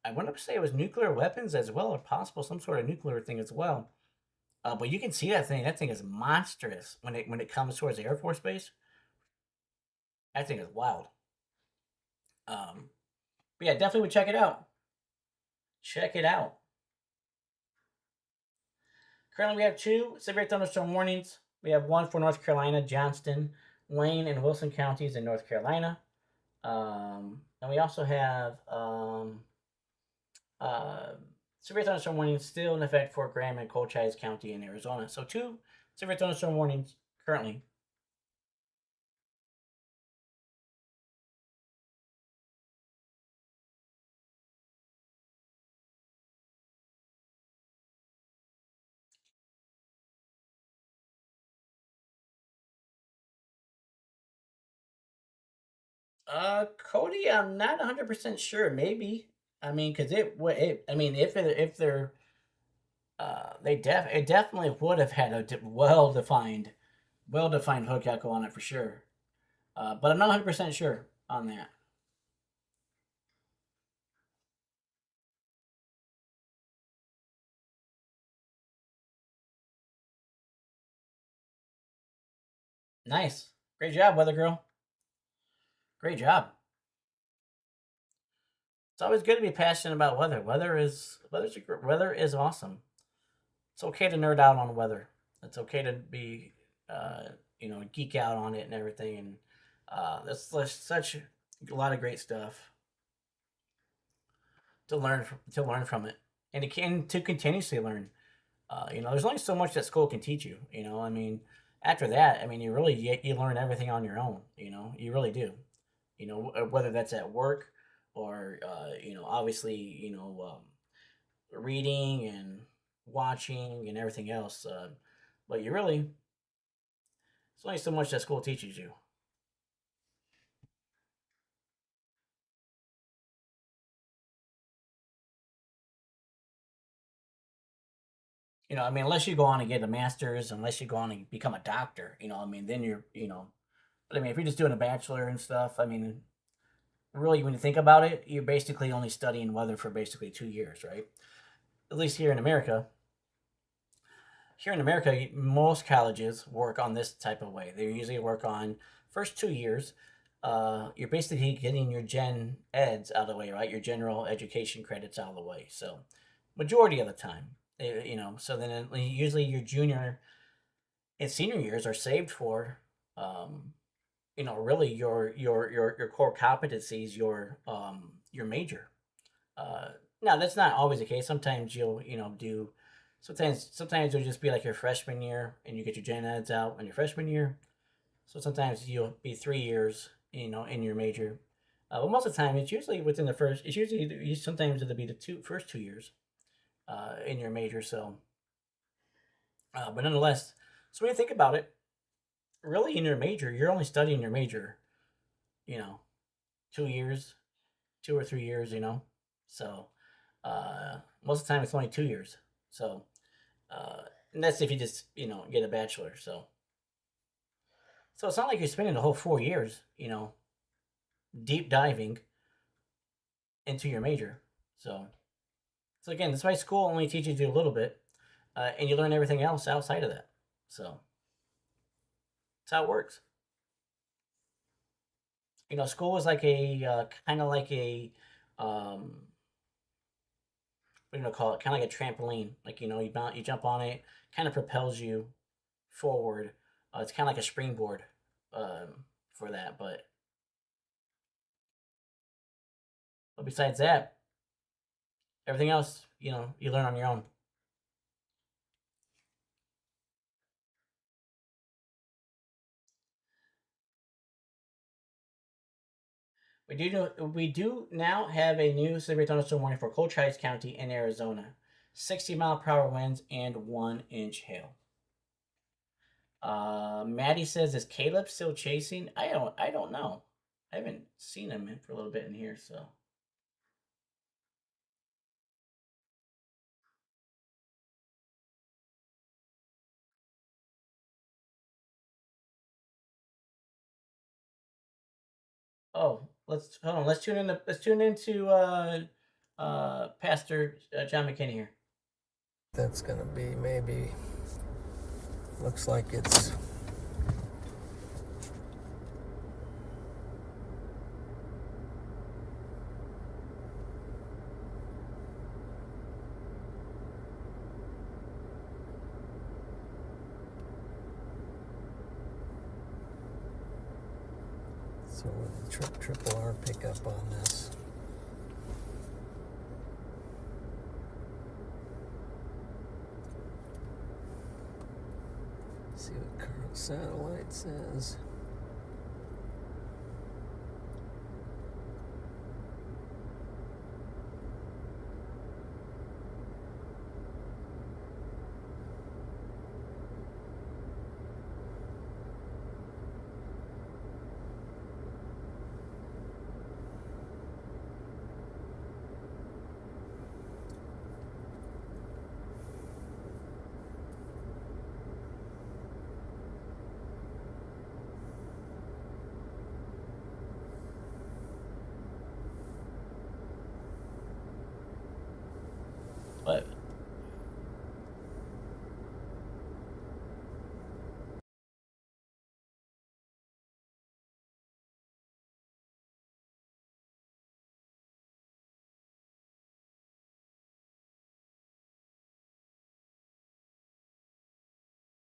[SPEAKER 1] I want to say it was nuclear weapons as well, or possible some sort of nuclear thing as well. But you can see that thing. That thing is monstrous when it comes towards the Air Force Base. That thing is wild. But yeah, definitely would check it out. Check it out. Currently, we have 2 severe thunderstorm warnings. We have one for North Carolina, Johnston, Wayne, and Wilson counties in North Carolina. And we also have severe thunderstorm warnings still in effect for Graham and Cochise County in Arizona. So 2 severe thunderstorm warnings currently. Cody, I'm not 100% sure. Maybe. I mean, because I mean, if they're, it definitely would have had a well defined hook echo on it for sure. But I'm not 100% sure on that. Nice, great job, weather girl. Great job. It's always good to be passionate about weather. Weather is awesome. It's okay to nerd out on weather. It's okay to be, geek out on it and everything. And that's such a lot of great stuff to learn from it, and to continuously learn. There's only so much that school can teach you. I mean, after that, I mean, you learn everything on your own. You really do. Whether that's at work or obviously reading and watching and everything else. But you really There's only so much that school teaches you. You know, I mean, unless you go on and get a master's, unless you go on and become a doctor, you know, I mean, then you're, you know, but I mean, if you're just doing a bachelor and stuff, I mean, really, when you think about it, you're basically only studying weather for basically 2 years, right? At least here in America. Here in America, most colleges work on this type of way. They usually work on first 2 years. You're basically getting your gen eds out of the way, right? Your general education credits out of the way. So, majority of the time, you know. So then, usually your junior and senior years are saved for, um, you know, really your core competencies, your major. Uh, Now that's not always the case. Sometimes you'll, you know, do. Sometimes it'll just be like your freshman year, and you get your gen eds out in your freshman year. So sometimes you'll be 3 years, you know, in your major. But most of the time, it's usually within the first. It's usually sometimes it'll be the first 2 years in your major. So, but nonetheless, so when you think about it, really in your major, you're only studying your major, you know, 2 years, 2 or 3 years, you know. So most of the time it's only 2 years. So uh, and that's if you just, you know, get a bachelor. So it's not like you're spending the whole 4 years, you know, deep diving into your major. So again, that's why school only teaches you a little bit, and you learn everything else outside of that. So that's how it works. You know, school is like a kind of like a what do you call it? Kind of like a trampoline. Like, you know, you jump on it, kind of propels you forward. It's kind of like a springboard for that. But besides that, everything else, you know, you learn on your own. We do now have a new severe thunderstorm warning for Cochise County in Arizona. 60-mile-per-hour winds and 1-inch hail. Maddie says, "Is Caleb still chasing?" I don't know. I haven't seen him for a little bit in here, so. Oh, let's hold on. Let's tune into Pastor John McKinney here.
[SPEAKER 2] That's going to be maybe, looks like it's so triple R pickup on this. See what current satellite says.
[SPEAKER 1] But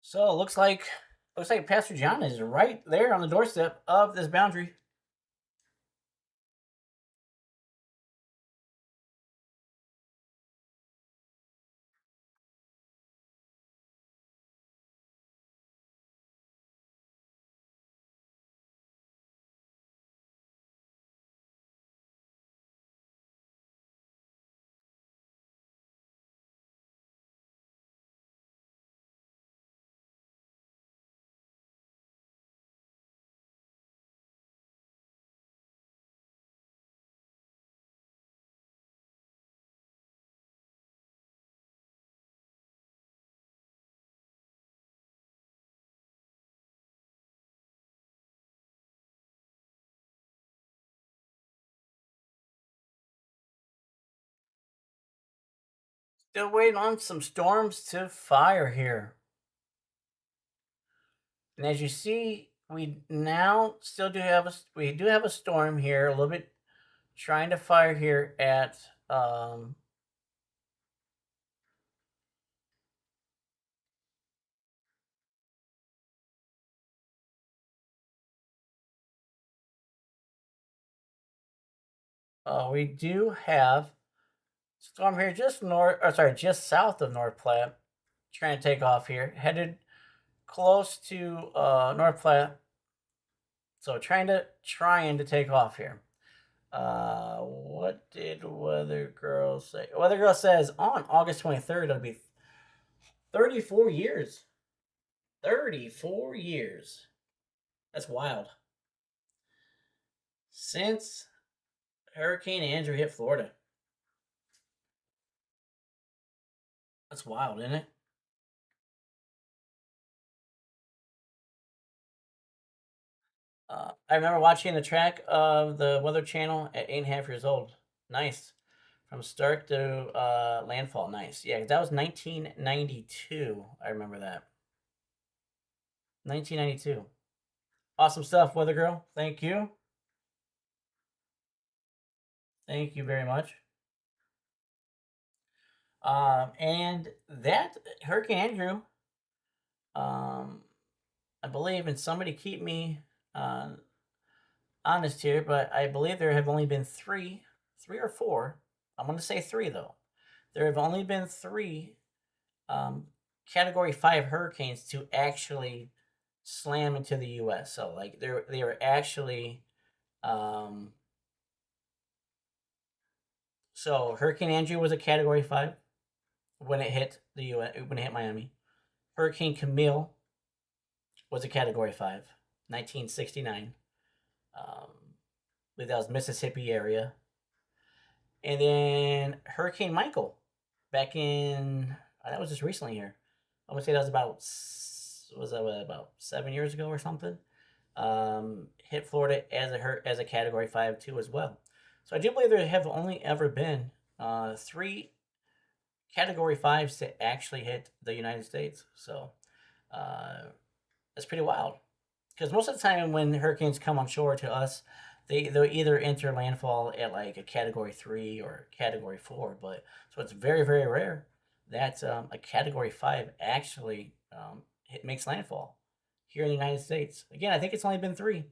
[SPEAKER 1] so it looks like Pastor John is right there on the doorstep of this boundary. Still waiting on some storms to fire here. And as you see, we now still do have a storm here, a little bit trying to fire here at we do have storm here just south of North Platte, trying to take off here, headed close to North Platte. So trying to take off here. What did Weather Girl say? Weather Girl says on August 23rd it'll be 34 years. 34 years. That's wild. Since Hurricane Andrew hit Florida. That's wild, isn't it? I remember watching the track of the Weather Channel at 8.5 years old. Nice. From start to landfall. Nice. Yeah, that was 1992. I remember that. 1992. Awesome stuff, Weather Girl. Thank you. Thank you very much. And that Hurricane Andrew, I believe, and somebody keep me honest here, but I believe there have only been three or four. I'm going to say three though. There have only been three Category 5 hurricanes to actually slam into the U.S. So like they were actually. So Hurricane Andrew was a Category 5 when it hit the U.S. when it hit Miami. Hurricane Camille was a Category 5, 1969. I believe that was Mississippi area. And then Hurricane Michael, back in that was just recently here. I would say that was about 7 years ago or something. Hit Florida as a Category 5 too as well. So I do believe there have only ever been three Category 5s to actually hit the United States. So that's pretty wild. Because most of the time when hurricanes come on shore to us, they'll either enter landfall at like a Category 3 or Category 4. But so it's very, very rare that a Category 5 actually makes landfall here in the United States. Again, I think it's only been three.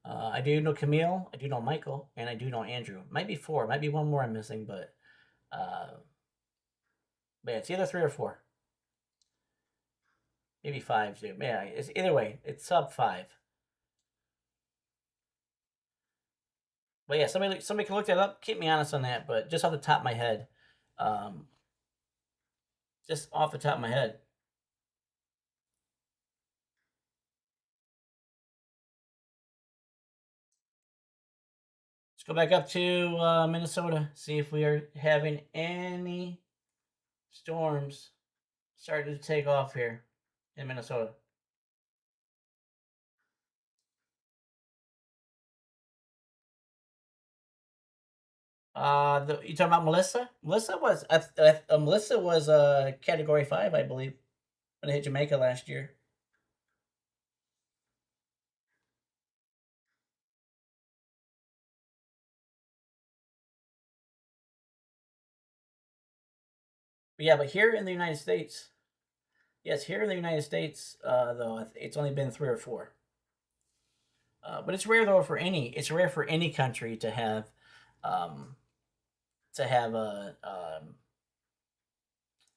[SPEAKER 1] I do know Camille, I do know Michael, and I do know Andrew. Might be four, might be one more I'm missing, but yeah, it's either three or four. Maybe five too. Yeah, it's either way, it's sub 5. But yeah, somebody can look that up. Keep me honest on that, but just off the top of my head, just off the top of my head. Let's go back up to Minnesota. See if we are having any storms starting to take off here in Minnesota. You talking about Melissa? Melissa was Category 5, I believe, when it hit Jamaica last year. But yeah, but here in the United States, yes, here in the United States, though it's only been three or four. But it's rare though it's rare for any country to have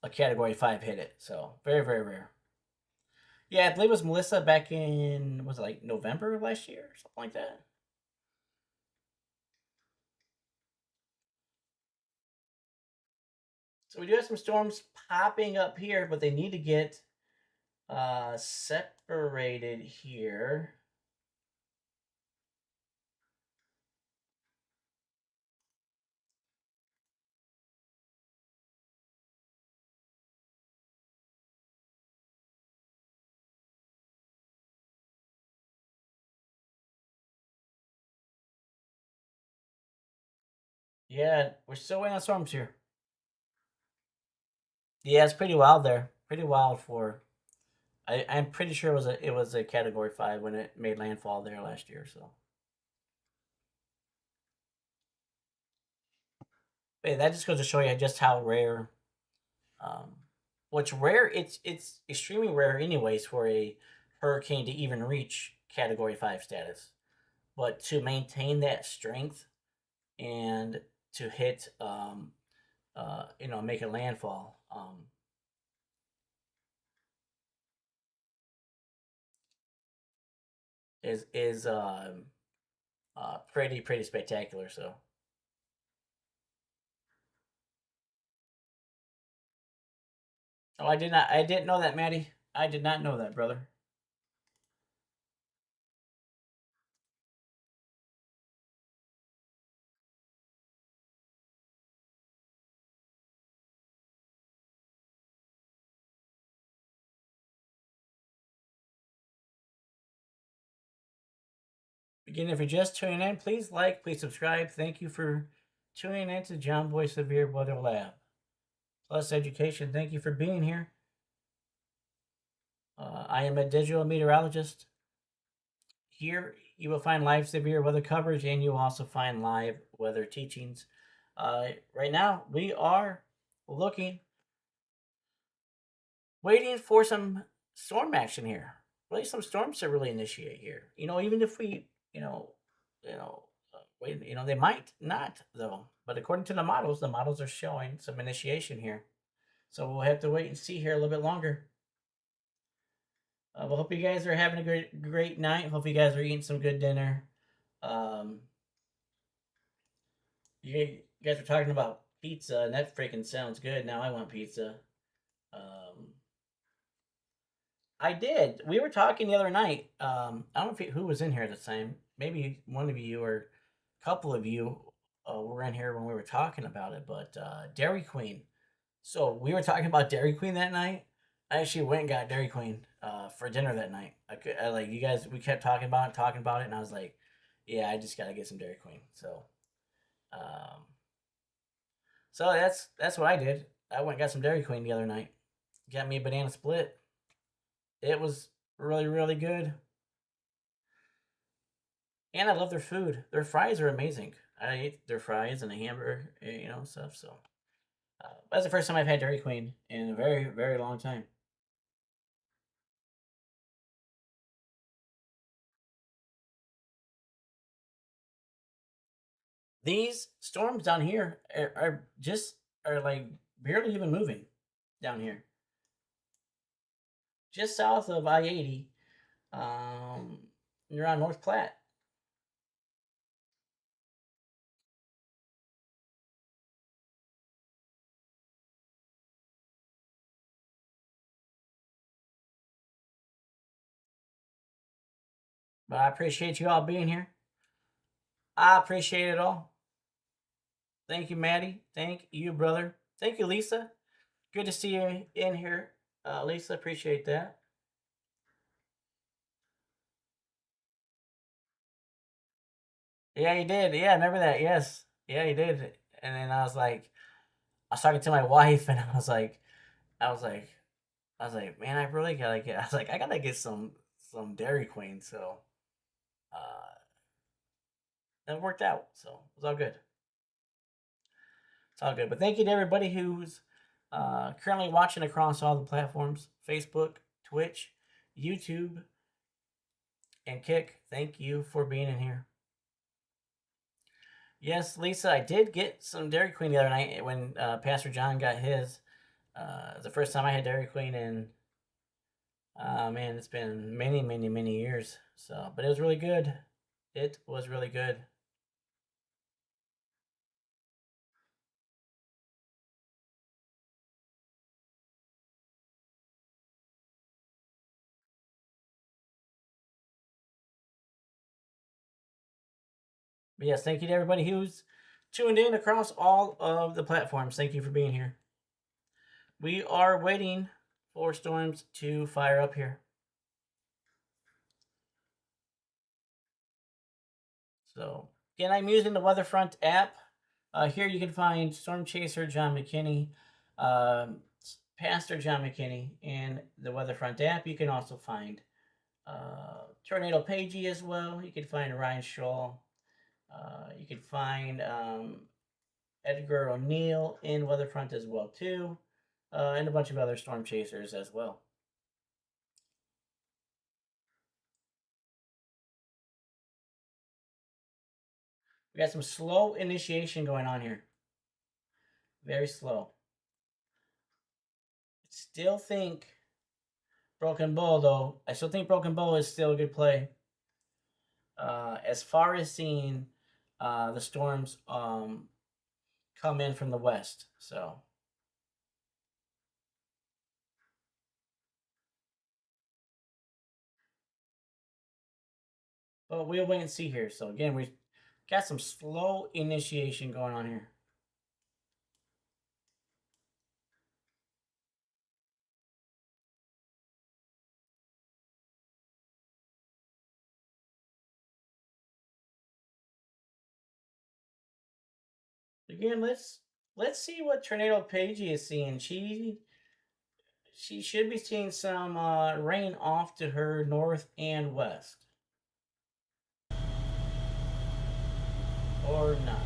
[SPEAKER 1] a Category 5 hit it. So very, very rare. Yeah, I believe it was Melissa back in, was it like November of last year or something like that? So we do have some storms popping up here, but they need to get separated here. Yeah, we're still waiting on storms here. Yeah, it's pretty wild there. Pretty wild for. I'm pretty sure it was a Category 5 when it made landfall there last year. So, but yeah, that just goes to show you just how rare. Um, what's rare? It's extremely rare, anyways, for a hurricane to even reach Category 5 status. But to maintain that strength and to hit, make a landfall, is pretty spectacular. So, oh, I didn't know that, Maddie. I did not know that, brother. Again, if you're just tuning in, please like, please subscribe. Thank you for tuning in to John Boy Severe Weather Lab Plus Education. Thank you for being here. I am a digital meteorologist. Here you will find live severe weather coverage, and you will also find live weather teachings. Right now, we are looking, waiting for some storm action here. Really, some storms to really initiate here. Even if we, wait, they might not though. But according to the models are showing some initiation here. So we'll have to wait and see here a little bit longer. Well, hope you guys are having a great night. Hope you guys are eating some good dinner. You guys were talking about pizza, and that freaking sounds good. Now I want pizza. I did. We were talking the other night. I don't know who was in here at the time. Maybe one of you or a couple of you were in here when we were talking about it. But Dairy Queen. So we were talking about Dairy Queen that night. I actually went and got Dairy Queen for dinner that night. I like you guys. We kept talking about it, and I was like, "Yeah, I just gotta get some Dairy Queen." Um, so that's what I did. I went and got some Dairy Queen the other night. Got me a banana split. It was really really good, and I love their food. Their fries are amazing. I ate their fries and a hamburger, stuff. So that's the first time I've had Dairy Queen in a very very long time. These storms down here are like barely even moving down here. Just south of I-80, you're on North Platte. But I appreciate you all being here. I appreciate it all. Thank you, Maddie. Thank you, brother. Thank you, Lisa. Good to see you in here, Lisa. Appreciate that. Yeah, you did. Yeah, I remember that. Yes. Yeah, you did. And then I was talking to my wife, and I was like, man, I really gotta get. I was like, I gotta get some Dairy Queen. So, uh, it worked out. So it was all good. It's all good. But thank you to everybody who's currently watching across all the platforms: Facebook, Twitch, YouTube, and Kick. Thank you for being in here. Yes, Lisa, I did get some Dairy Queen the other night when Pastor John got his. The first time I had Dairy Queen in, man, it's been many, many, many years. So, but it was really good. It was really good. But yes, thank you to everybody who's tuned in across all of the platforms. Thank you for being here. We are waiting for storms to fire up here. So, again, I'm using the Weatherfront app. Here you can find Storm Chaser John McKinney, Pastor John McKinney in the Weatherfront app. You can also find Tornado Pagey as well. You can find Ryan Scholl. You can find Edgar O'Neill in Weatherfront as well too, and a bunch of other storm chasers as well. We got some slow initiation going on here. Very slow. Still think Broken Bow, though. I still think Broken Bow is still a good play. As far as seeing the storms come in from the west. So. But we'll wait and see here. So again, we got some slow initiation going on here. Again, let's see what Tornado Pagey is seeing. She should be seeing some rain off to her north and west. Or not.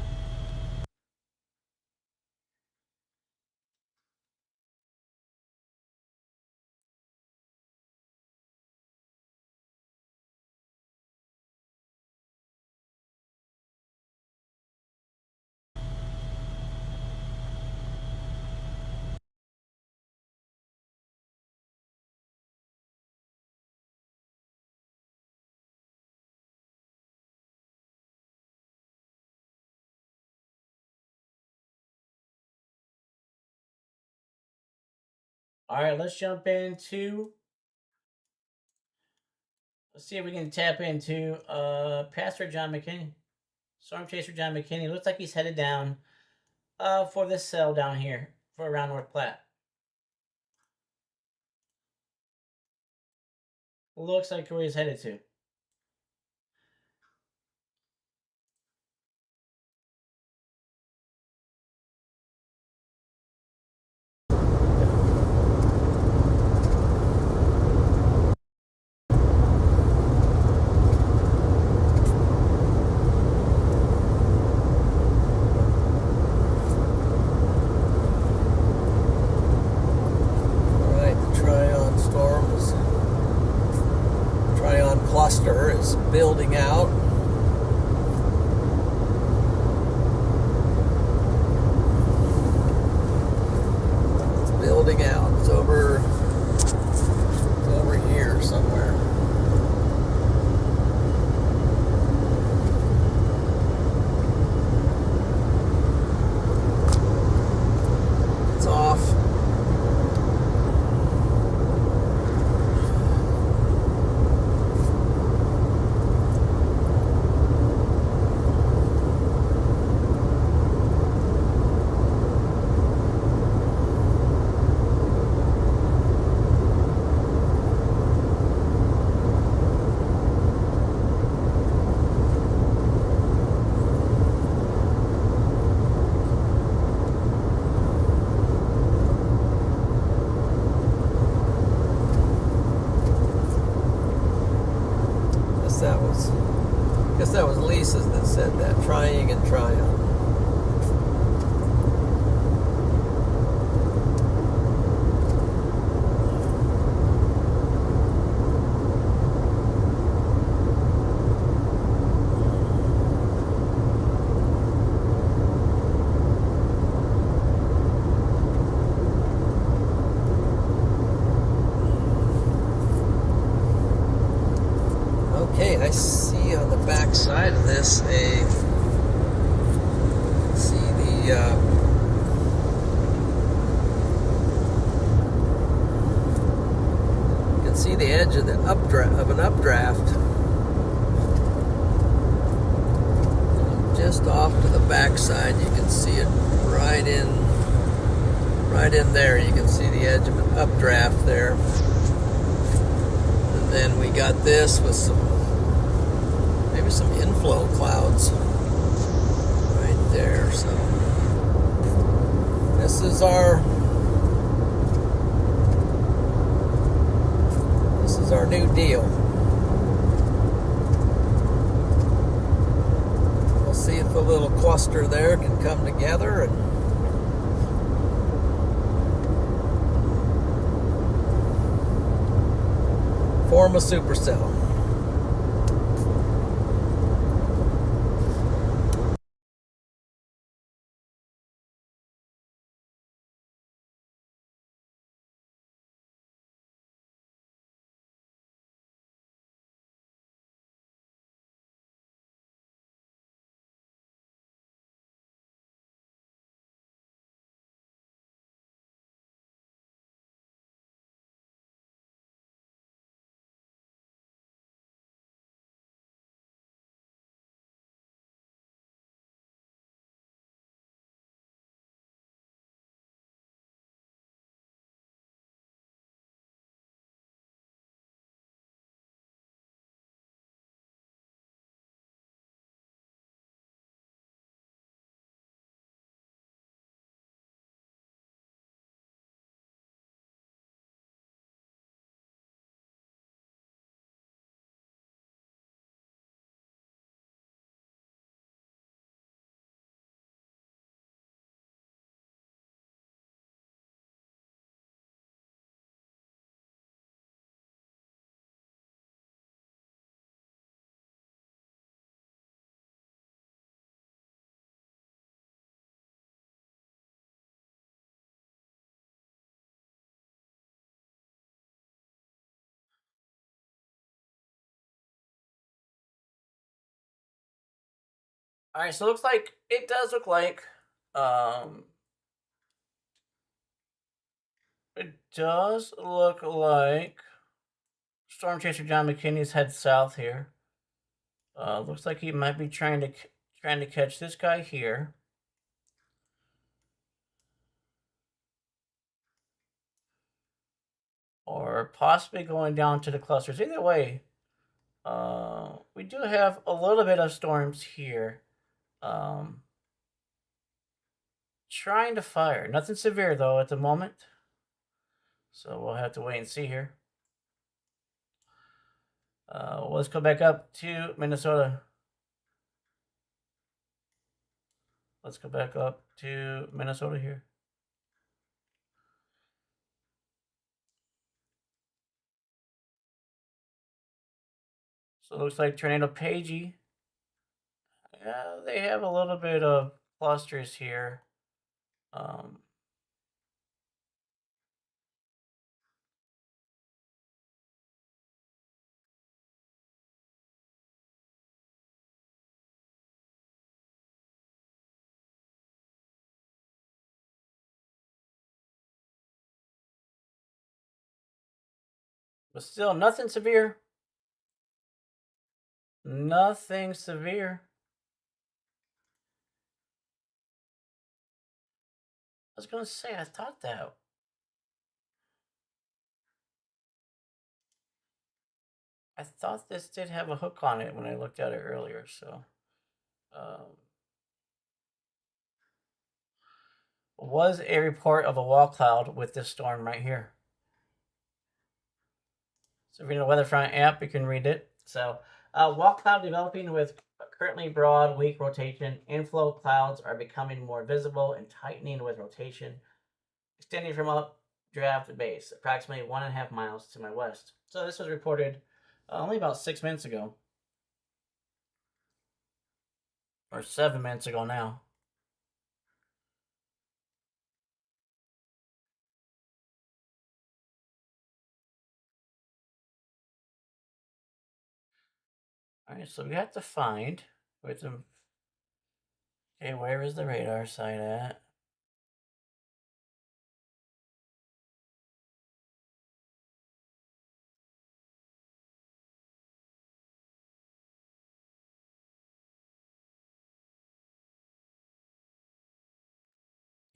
[SPEAKER 1] All right, let's jump into. Let's see if we can tap into Pastor John McKinney. Storm Chaser John McKinney. Looks like he's headed down for this cell down here for around North Platte. Looks like where he's headed to.
[SPEAKER 2] Cluster is building out. It's building out. It's over here somewhere. It's off. That was Lisa's that said that, trying and trying. Okay, I see on the back side of this you can see the edge of the an updraft just off to the back side. You can see it right in there. You can see the edge of an updraft there. And then we got this with some inflow clouds right there. So this is our is our new deal. We'll see if a little cluster there can come together and form a supercell.
[SPEAKER 1] All right, so it looks like it does look like um it does look like Storm Chaser John McKinney's head south here. Looks like he might be trying to catch this guy here. Or possibly going down to the clusters. Either way, we do have a little bit of storms here. Trying to fire. Nothing severe, though, at the moment. So we'll have to wait and see here. Let's go back up to Minnesota. Let's go back up to Minnesota here. So it looks like Tornado Pagey. Yeah, they have a little bit of clusters here. But still, nothing severe. Nothing severe. I was gonna say, I thought that. I thought this did have a hook on it when I looked at it earlier, so. Was a report of a wall cloud with this storm right here. So if you're in a weather front app, you can read it. So wall cloud developing with currently broad, weak rotation. Inflow clouds are becoming more visible and tightening with rotation, extending from updraft base, approximately 1.5 miles to my west. So this was reported only about 6 minutes ago. Or 7 minutes ago now. All right, so we have to find with them. Okay, where is the radar site at?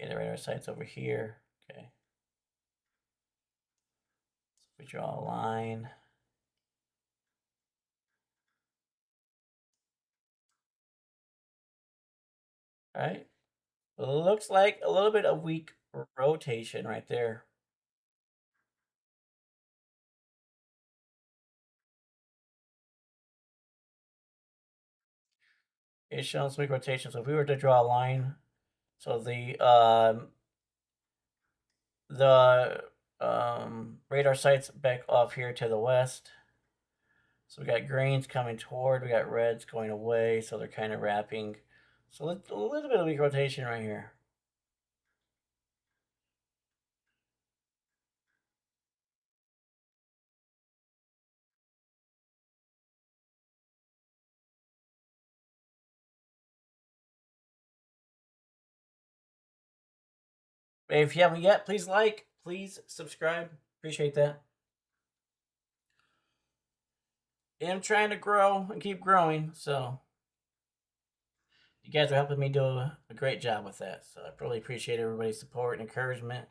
[SPEAKER 1] Okay, the radar site's over here. Okay. So we draw a line. All right. Looks like a little bit of weak rotation right there. It's showing some weak rotation. So if we were to draw a line, so the radar sight's back off here to the west. So we got greens coming toward, we got reds going away, so they're kind of wrapping. So a little bit of weak rotation right here. If you haven't yet, please like, please subscribe. Appreciate that. I'm trying to grow and keep growing, so you guys are helping me do a great job with that. So I really appreciate everybody's support and encouragement.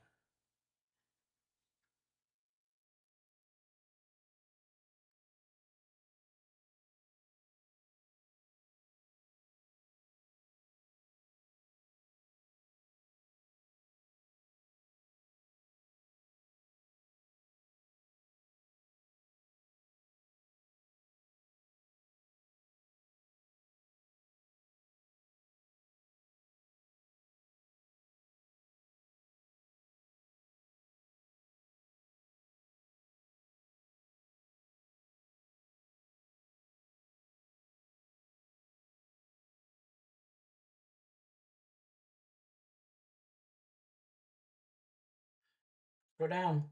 [SPEAKER 1] Go down.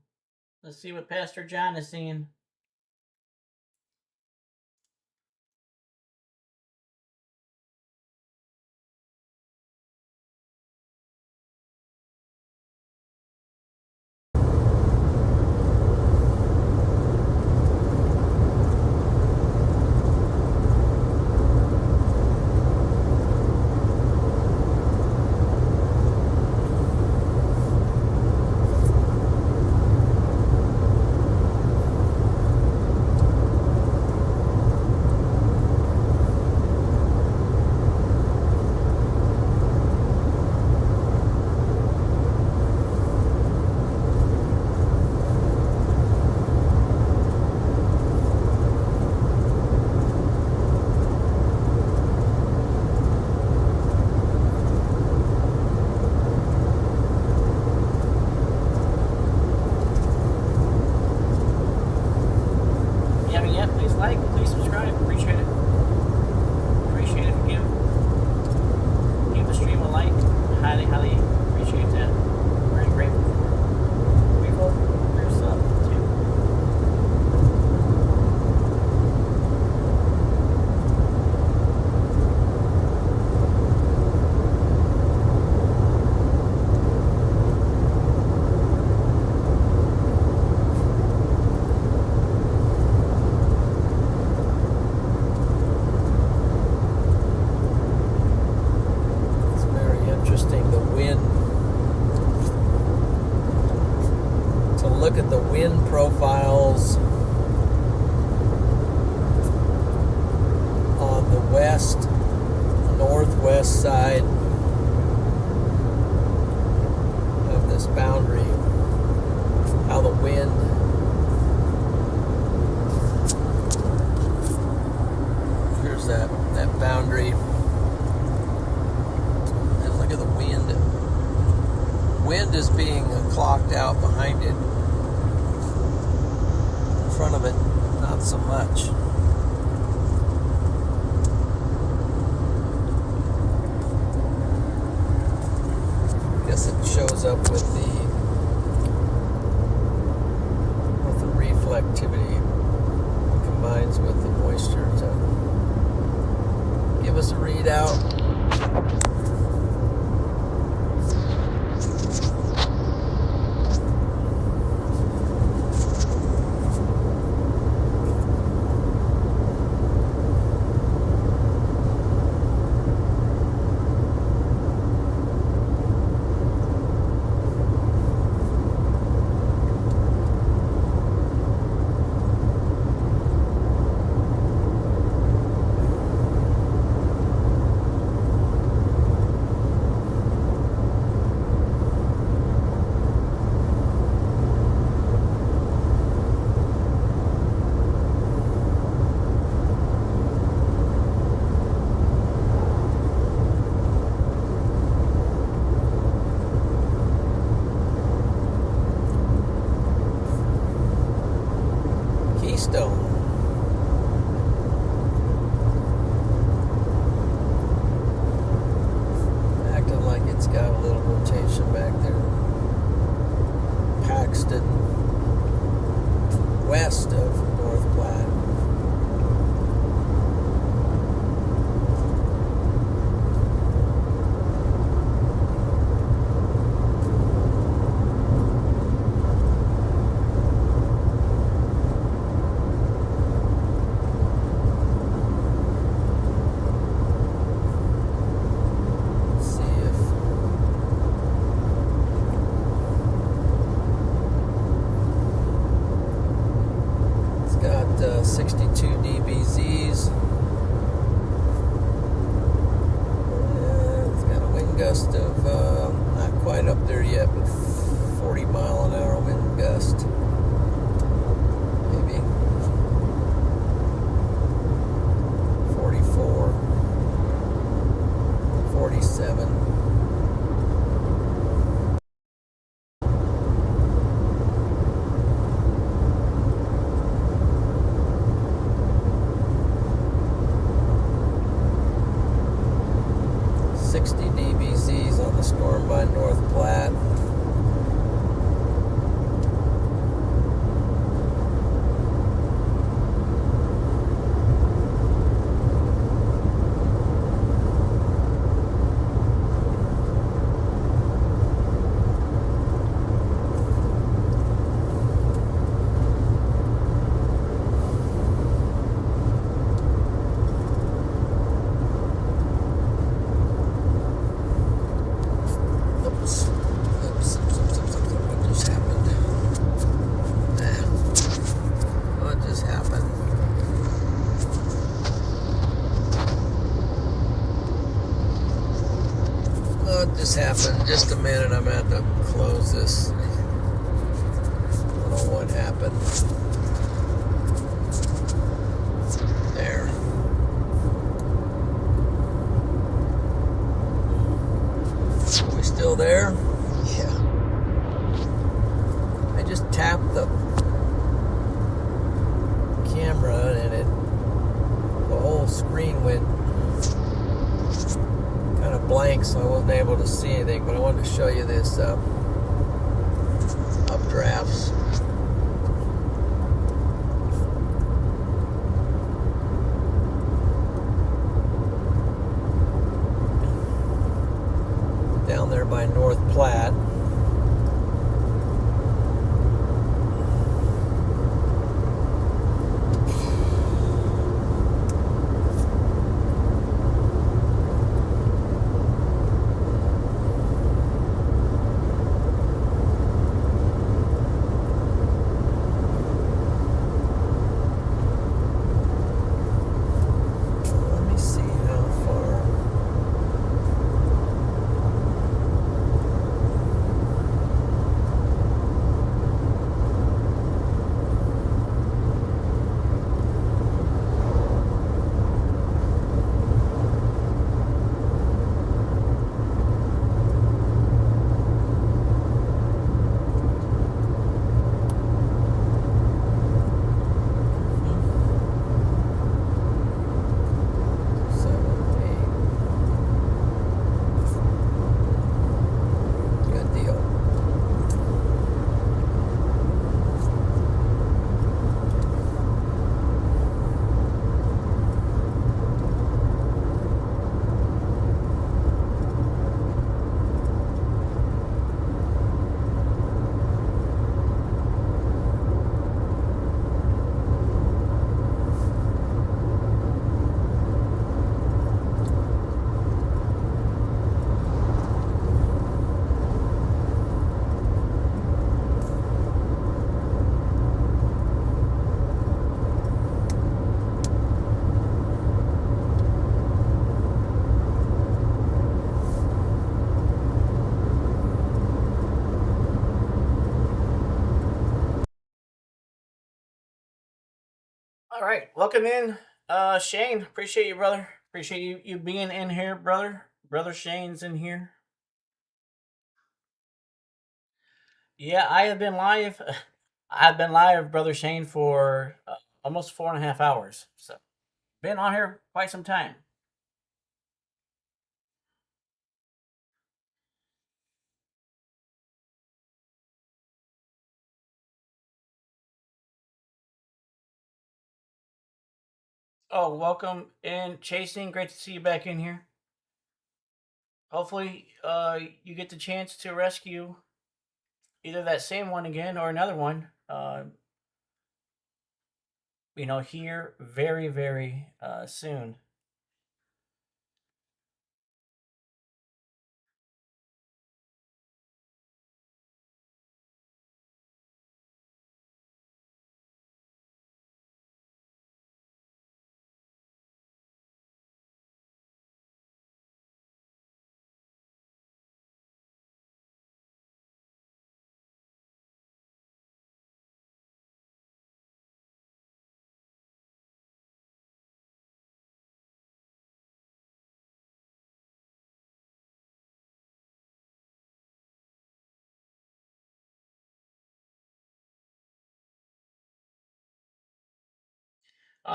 [SPEAKER 1] Let's see what Pastor John is seeing. If you haven't yet, please like, please subscribe. Appreciate it. Appreciate it if you give the stream a like. Highly, highly appreciate that. Very grateful for it. Grateful for your sub too.
[SPEAKER 2] It's very interesting, the wind. To look at the wind profiles on the west, northwest side of this boundary, how the wind here's that boundary. And look at the wind. Wind is being clocked out behind it. In front of it, not so much. Guess it shows up with the reflectivity, combines with the moisture to give us a readout. 62 dBZs. It's got a wind gust of, not quite up there yet, but 40 mile an hour wind gust. Maybe 44, 47. dBZs on the storm by North Platte. Just happened. Just a minute. I'm going to have to close this. I don't know what happened. There. Are we still there? Yeah. I just tapped the camera and the whole screen went kind of blank, so I wasn't able to see anything, but I wanted to show you this updrafts. Down there by North Platte.
[SPEAKER 1] All right, welcome in, Shane. Appreciate you, brother. Appreciate you being in here, brother. Brother Shane's in here. Yeah, I have been live. I've been live, brother Shane, for almost 4.5 hours. So, been on here quite some time. Oh, welcome in, Chasing. Great to see you back in here. Hopefully, you get the chance to rescue either that same one again or another one. Here very, very soon.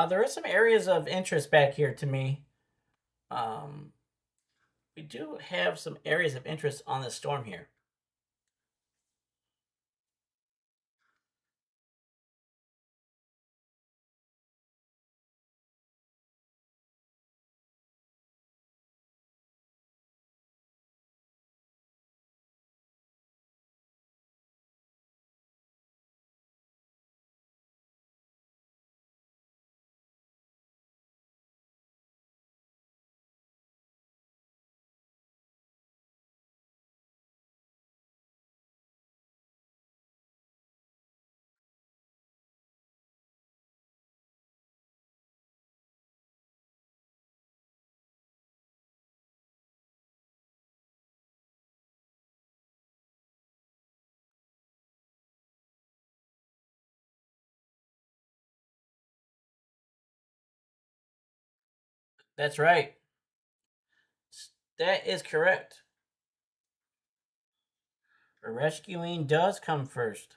[SPEAKER 1] There is some areas of interest back here to me. Um, we do have some areas of interest on the storm here. That's right. That is correct. Rescuing does come first.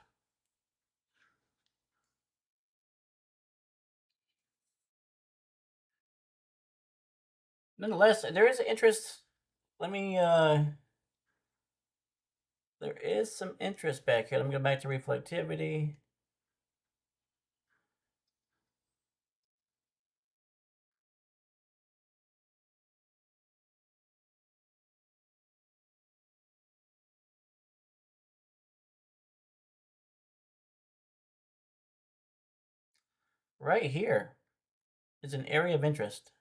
[SPEAKER 1] Nonetheless, there is interest. Let me, there is some interest back here. Let me go back to reflectivity. Right here is an area of interest.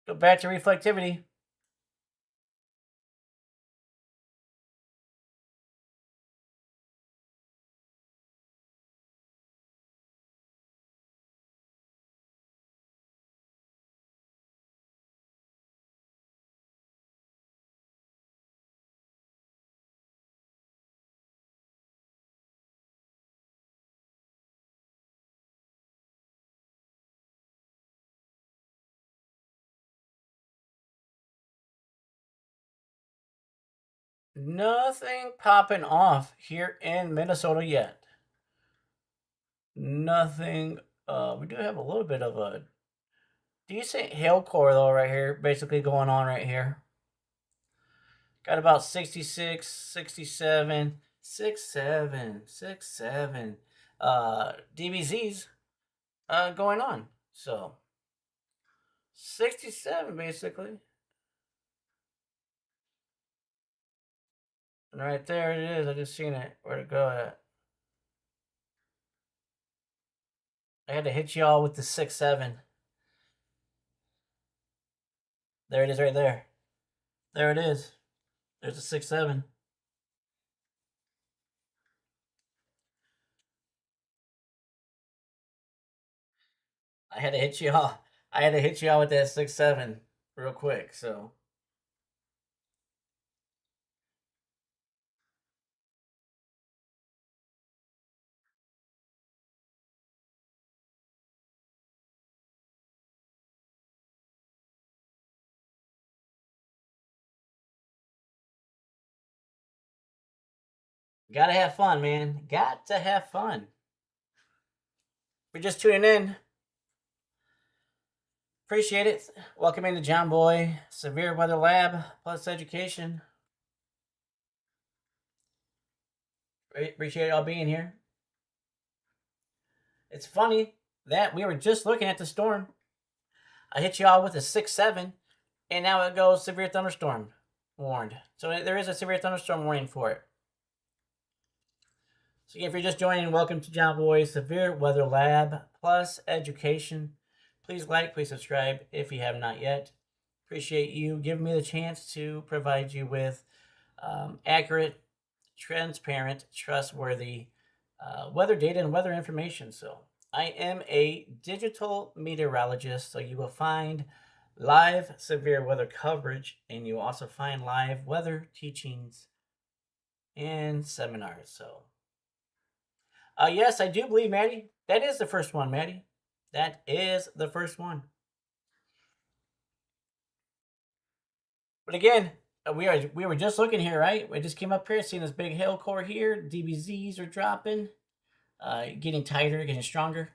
[SPEAKER 1] Go back to reflectivity. Nothing popping off here in Minnesota yet. Nothing. We do have a little bit of a decent hail core though right here, basically going on right here. Got about 66, 67, 67, 67 DBZs going on. So 67 basically. And right there it is. I just seen it. Where'd it go at? I had to hit y'all with the 6-7. There it is right there. There it is. There's a 6-7. I had to hit y'all. I had to hit y'all with that 6-7 real quick, so. Gotta have fun, man. Got to have fun. If you're just tuning in, appreciate it. Welcome into John Boy Severe Weather Lab Plus Education. Appreciate y'all being here. It's funny that we were just looking at the storm. I hit y'all with a 6-7, and now it goes severe thunderstorm. warned. So there is a severe thunderstorm warning for it. So again, if you're just joining, welcome to John Boy's Severe Weather Lab Plus Education. Please like, please subscribe if you have not yet. Appreciate you giving me the chance to provide you with accurate, transparent, trustworthy weather data and weather information. So I am a digital meteorologist, so you will find live severe weather coverage, and you will also find live weather teachings and seminars. So yes, I do believe, Maddie, that is the first one, Maddie. That is the first one. But again, we were just looking here, right? We just came up here, seeing this big hail core here. DBZs are dropping, getting tighter, getting stronger.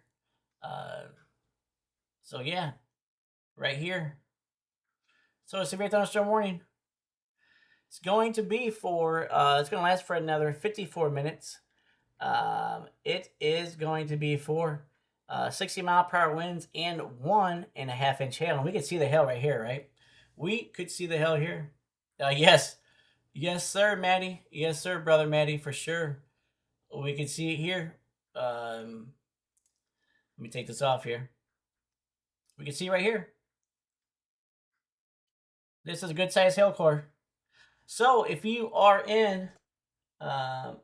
[SPEAKER 1] So yeah, right here. So a severe thunderstorm warning. It's going to be for. It's going to last for another 54 minutes. It is going to be for 60-mile-per-hour winds and 1.5-inch hail. And we can see the hail right here, right? We could see the hail here. Yes, sir, Maddie. Yes, sir, brother Maddie, for sure. We can see it here. Let me take this off here. We can see right here. This is a good size hail core. So if you are in, let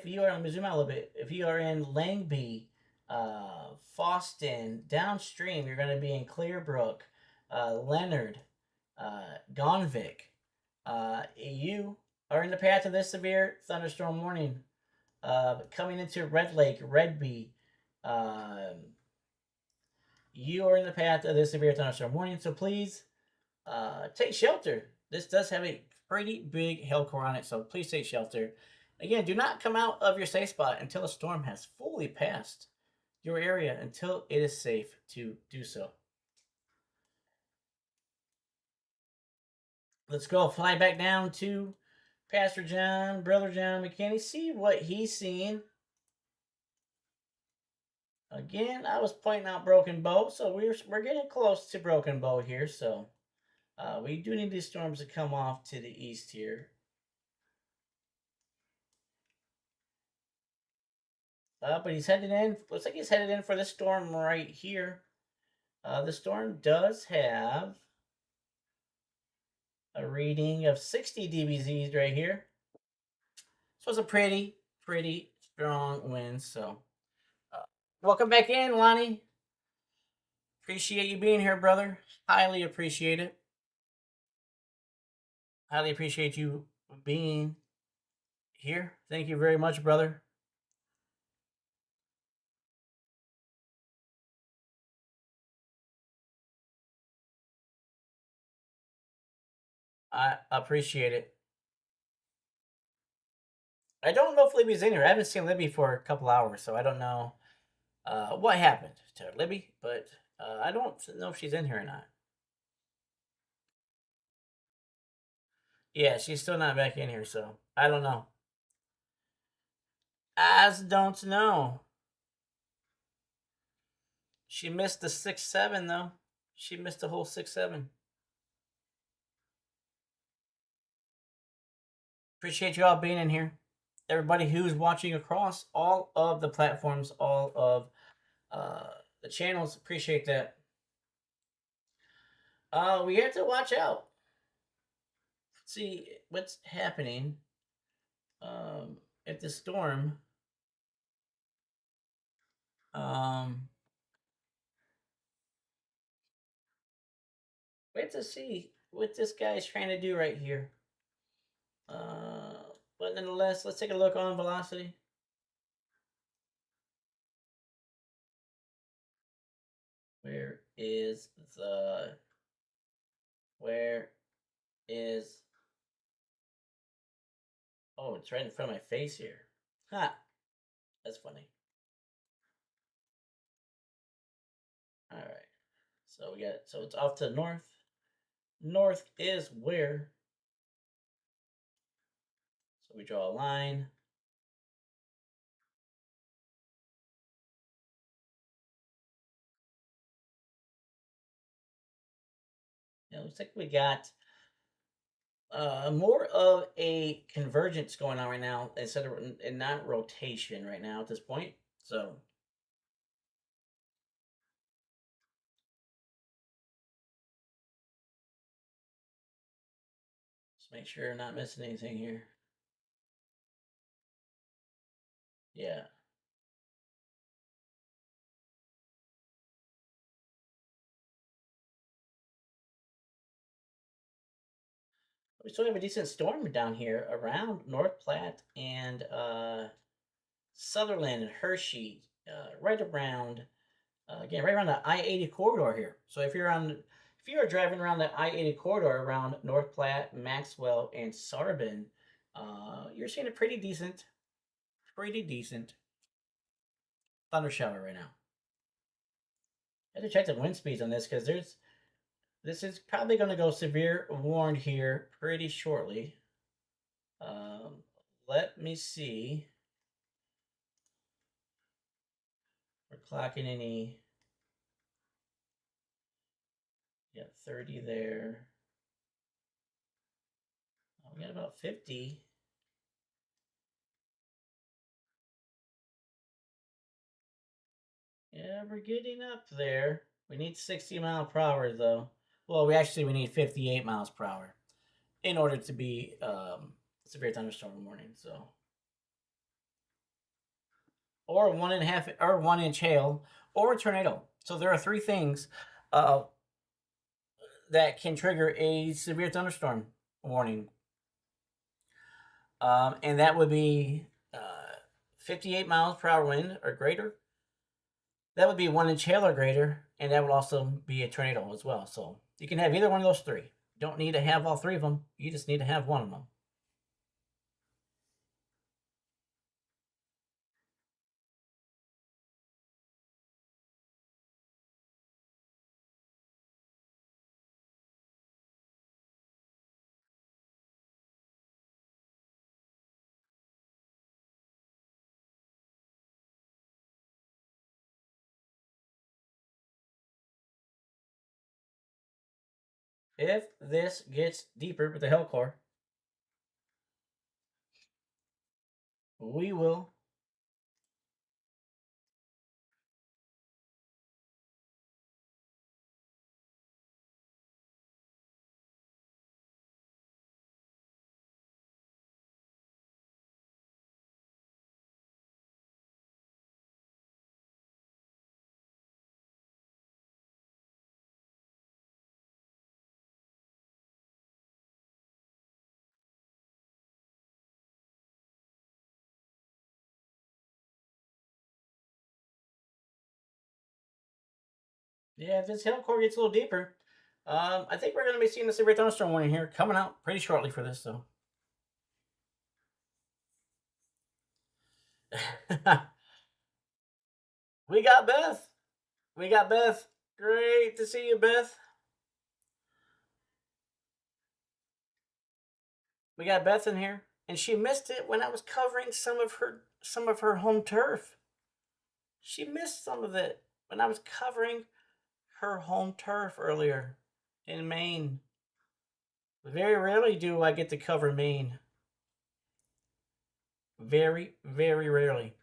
[SPEAKER 1] me zoom out a little bit. If you are in Langby, Foston, downstream, you're going to be in Clearbrook, Leonard, Gonvick. You are in the path of this severe thunderstorm warning. Coming into Red Lake, Redby, you are in the path of this severe thunderstorm warning. So please take shelter. This does have a pretty big hail core on it, so please take shelter. Again, do not come out of your safe spot until a storm has fully passed your area, until it is safe to do so. Let's go fly back down to Pastor John, Brother John McKinney, see what he's seeing. Again, I was pointing out Broken Bow, so we're getting close to Broken Bow here, so we do need these storms to come off to the east here. But he's headed in. Looks like he's headed in for this storm right here. The storm does have a reading of 60 dBZs right here. So it's a pretty strong wind. So welcome back in, Lonnie. Appreciate you being here, brother. Highly appreciate it. Highly appreciate you being here. Thank you very much, brother. I appreciate it. I don't know if Libby's in here. I haven't seen Libby for a couple hours, so I don't know what happened to Libby, but I don't know if she's in here or not. Yeah, she's still not back in here, so I don't know. I don't know. She missed the 6-7 though. She missed the whole 6-7. Appreciate you all being in here. Everybody who's watching across all of the platforms, all of the channels, appreciate that. We have to watch out. See what's happening at the storm. Wait to see what this guy's trying to do right here. But nonetheless, let's take a look on velocity. Where is? Oh, it's right in front of my face here. Ha! That's funny. Alright. So it's off to the north. North is where? So we draw a line. Looks like we got more of a convergence going on right now instead of and not rotation right now at this point. So just make sure you're not missing anything here. Yeah. We still have a decent storm down here around North Platte and Sutherland and Hershey, right around again right around the I-80 corridor here. So if you're driving around the I-80 corridor around North Platte, Maxwell, and Sarbin, you're seeing a pretty decent thunder shower right now. I have to check the wind speeds on this because this is probably going to go severe warned here pretty shortly. Let me see. We're clocking any. Yeah, 30 there. Oh, we got about 50. Yeah, we're getting up there. We need 60 mile per hour though. Well, we need 58 miles per hour in order to be severe thunderstorm warning. So, or 1.5 or 1 inch hail or a tornado. So there are three things that can trigger a severe thunderstorm warning, and that would be 58 miles per hour wind or greater. That would be 1 inch hail or greater, and that would also be a tornado as well. So you can have either one of those three. You don't need to have all three of them. You just need to have one of them. If this gets deeper with the hail core, we will yeah, if this hail core gets a little deeper, I think we're going to be seeing the severe thunderstorm warning here coming out pretty shortly for this, though. We got Beth. We got Beth. Great to see you, Beth. We got Beth in here, and she missed it when I was covering some of her home turf. She missed some of it when I was covering her home turf earlier in Maine. Very rarely do I get to cover Maine. Very, very rarely.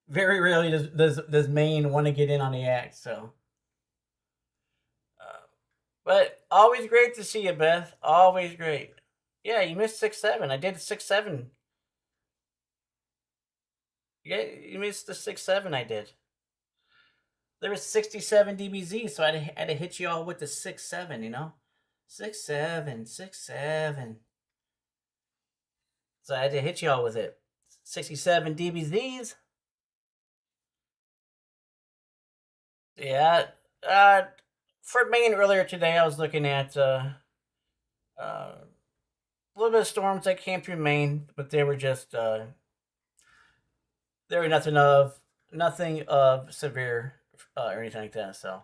[SPEAKER 1] Very rarely does Maine want to get in on the act. So, but always great to see you, Beth. Always great. Yeah, you missed 6-7. I did 6-7. Yeah, you missed the 6-7. I did. There was 67 dBz, so I had to hit you all with the 6-7. You know, 6-7, 6-7. So I had to hit you all with it. 67 dBz's. Yeah. For Maine earlier today, I was looking at a little bit of storms that came through Maine, but they were just there were nothing of severe or anything like that. So,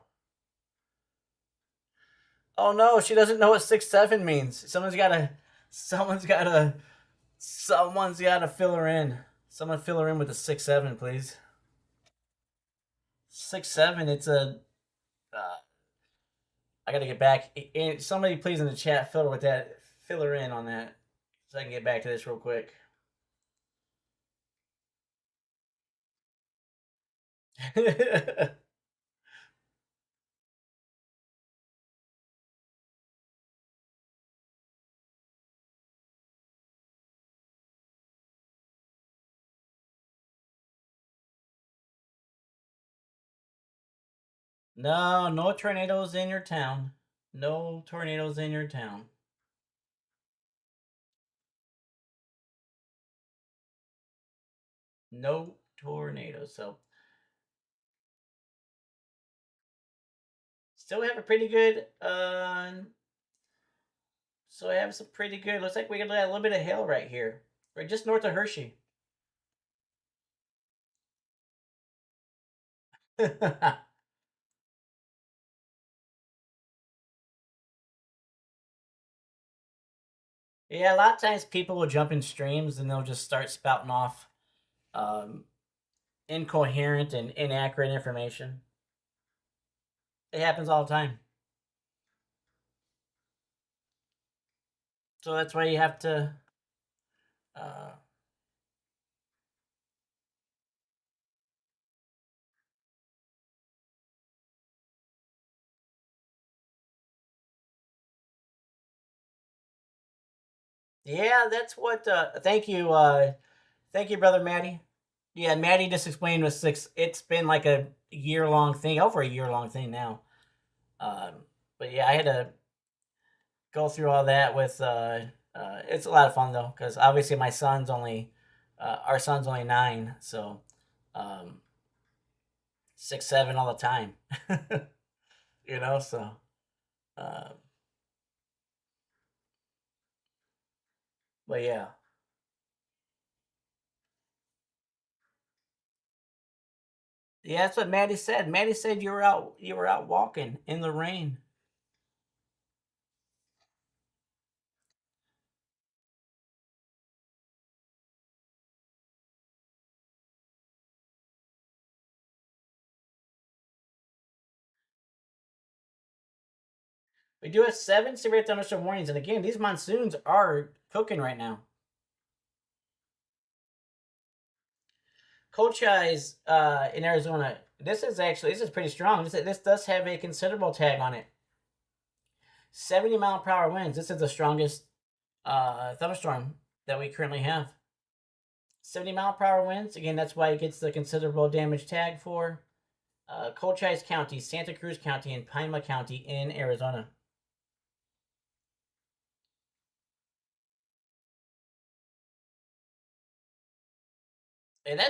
[SPEAKER 1] oh no, she doesn't know what 6-7 means. Someone's gotta fill her in. Someone fill her in with the 6-7, please. 6-7. It's a I gotta get back. And somebody please in the chat fill her in on that, so I can get back to this real quick. No, no tornadoes in your town. No tornadoes in your town. No tornadoes. So still have a pretty good so I have some pretty good. Looks like we got a little bit of hail right here. Right just north of Hershey. Yeah, a lot of times people will jump in streams and they'll just start spouting off incoherent and inaccurate information. It happens all the time. So that's why you have to yeah, that's what thank you brother Maddie. Yeah, Maddie just explained with six. It's been like a year-long thing, over a year-long thing now. But yeah, I had to go through all that with it's a lot of fun though, because obviously my son's only our son's only 9, so 6, 7 all the time. You know, so but yeah. Yeah, that's what Maddie said. Maddie said you were out walking in the rain. We do have 7 severe thunderstorm warnings, and again, these monsoons are cooking right now. Cochise in Arizona. This is pretty strong. This does have a considerable tag on it. 70-mile-per-hour winds. This is the strongest thunderstorm that we currently have. 70-mile-per-hour winds. Again, that's why it gets the considerable damage tag for Cochise County, Santa Cruz County, and Pima County in Arizona. And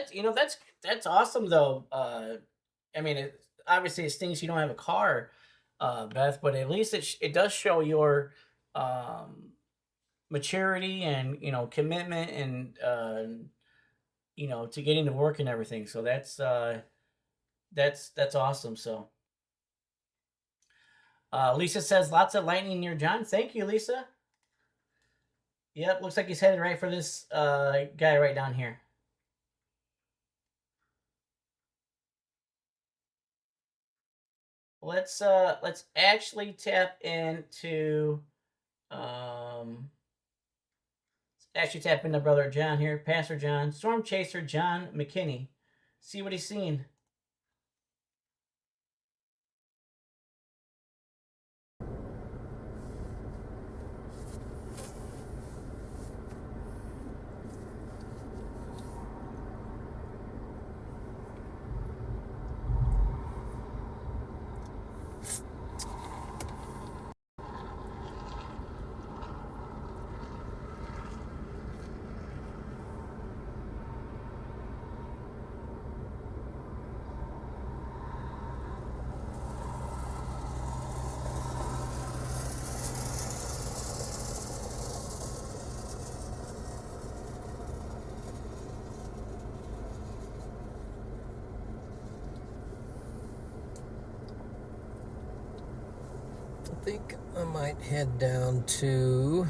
[SPEAKER 1] that's awesome though. I mean, obviously it stinks you don't have a car, Beth, but at least it does show your maturity and commitment and to getting to work and everything. So that's awesome. So Lisa says lots of lightning near John. Thank you, Lisa. Yep, looks like he's headed right for this guy right down here. Let's actually tap into Brother John here, Pastor John, Storm Chaser John McKinney. See what he's seen.
[SPEAKER 2] I think I might head down to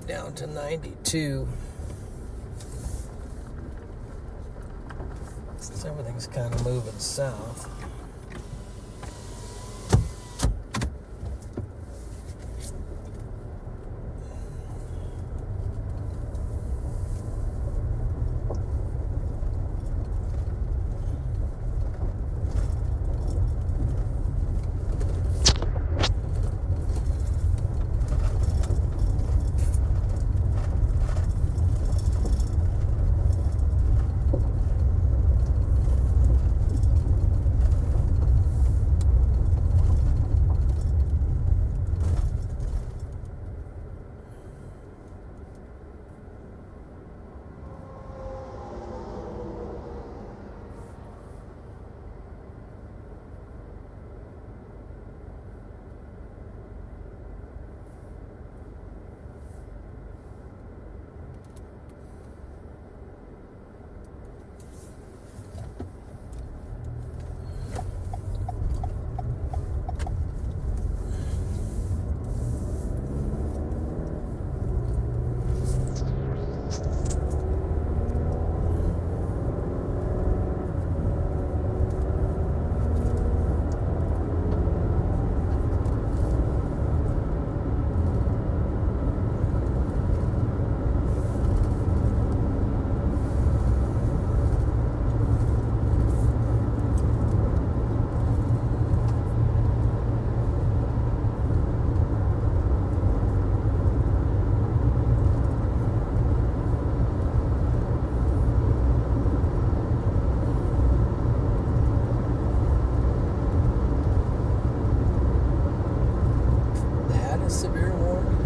[SPEAKER 2] it down to 92. Since everything's kind of moving south. Severe warning.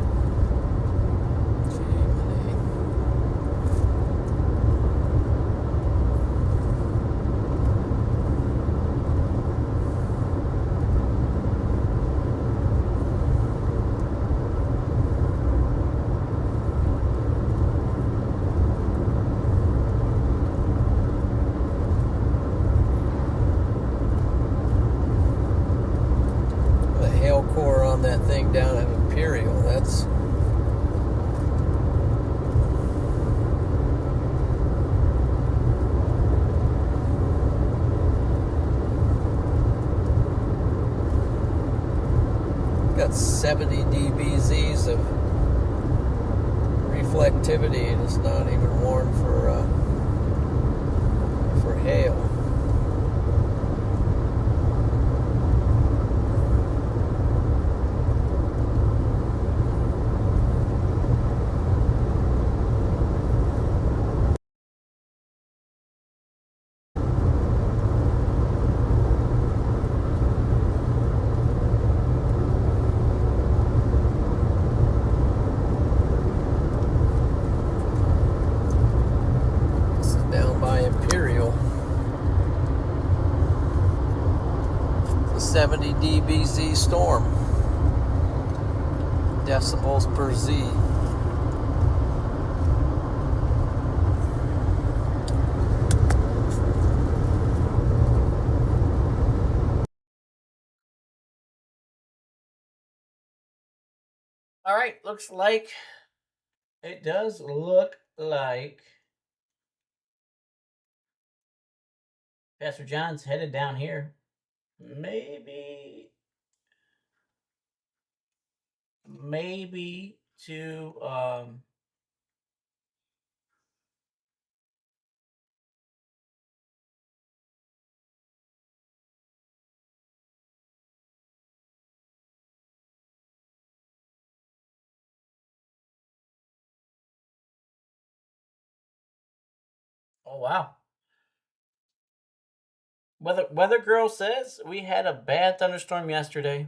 [SPEAKER 2] The hail core on that thing down at Imperial, that's got 70 dBz's of reflectivity, and it's not even warned for hail. Imperial. It's a 70 dBz storm. Decibels per Z.
[SPEAKER 1] All right, looks like it does look like Pastor John's headed down here. Maybe to oh wow. Weather girl says we had a bad thunderstorm yesterday.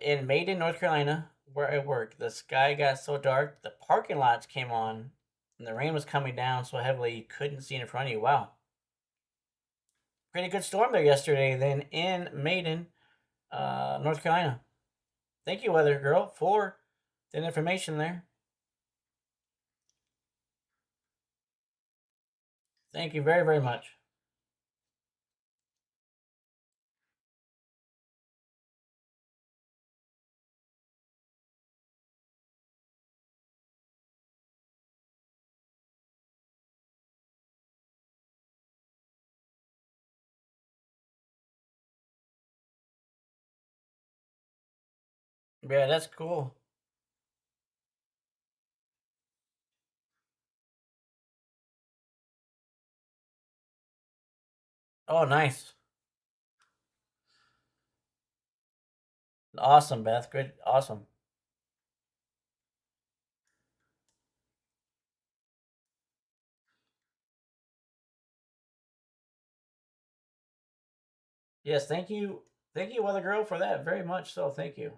[SPEAKER 1] In Maiden, North Carolina, where I work, the sky got so dark the parking lots came on, and the rain was coming down so heavily you couldn't see in front of you. Wow, pretty good storm there yesterday. Then in Maiden, North Carolina. Thank you, weather girl, for that information there. Thank you very, very much. Yeah, that's cool. Oh, nice. Awesome, Beth. Good. Awesome. Yes, thank you. Thank you, Weather Girl, for that. Very much so. Thank you.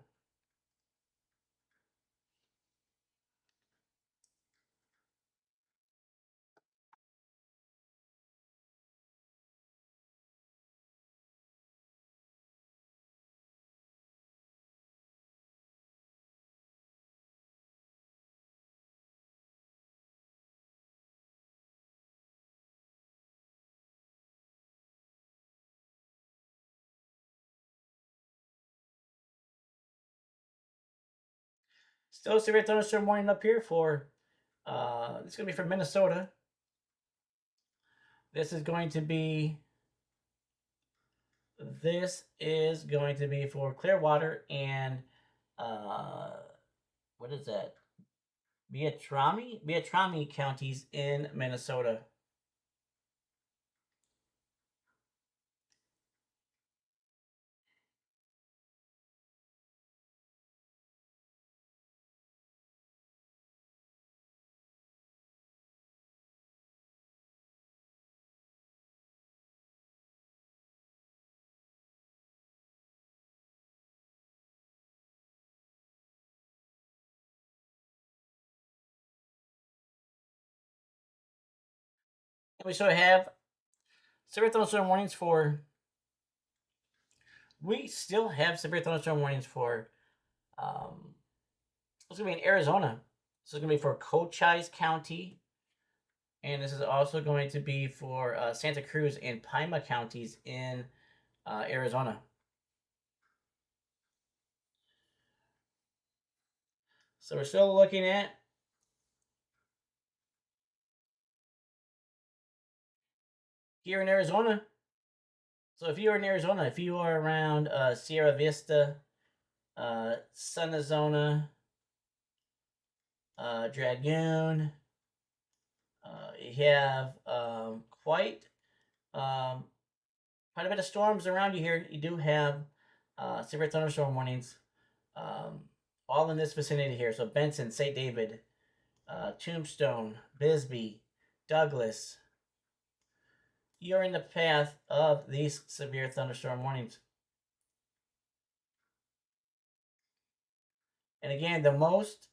[SPEAKER 1] Still severe thunderstorm warning up here for this is gonna be for Minnesota. This is going to be for Clearwater and what is that? Beltrami counties in Minnesota. And we still have severe thunderstorm warnings for. We still have severe thunderstorm warnings for. It's gonna be in Arizona. This is gonna be for Cochise County, and this is also going to be for Santa Cruz and Pima counties in Arizona. So we're still looking at here in Arizona. So if you are in Arizona, if you are around Sierra Vista, Sunazona, Dragoon, you have quite a bit of storms around you here. You do have severe thunderstorm warnings, all in this vicinity here. So Benson, St. David, Tombstone, Bisbee, Douglas. You're in the path of these severe thunderstorm warnings. And again, the most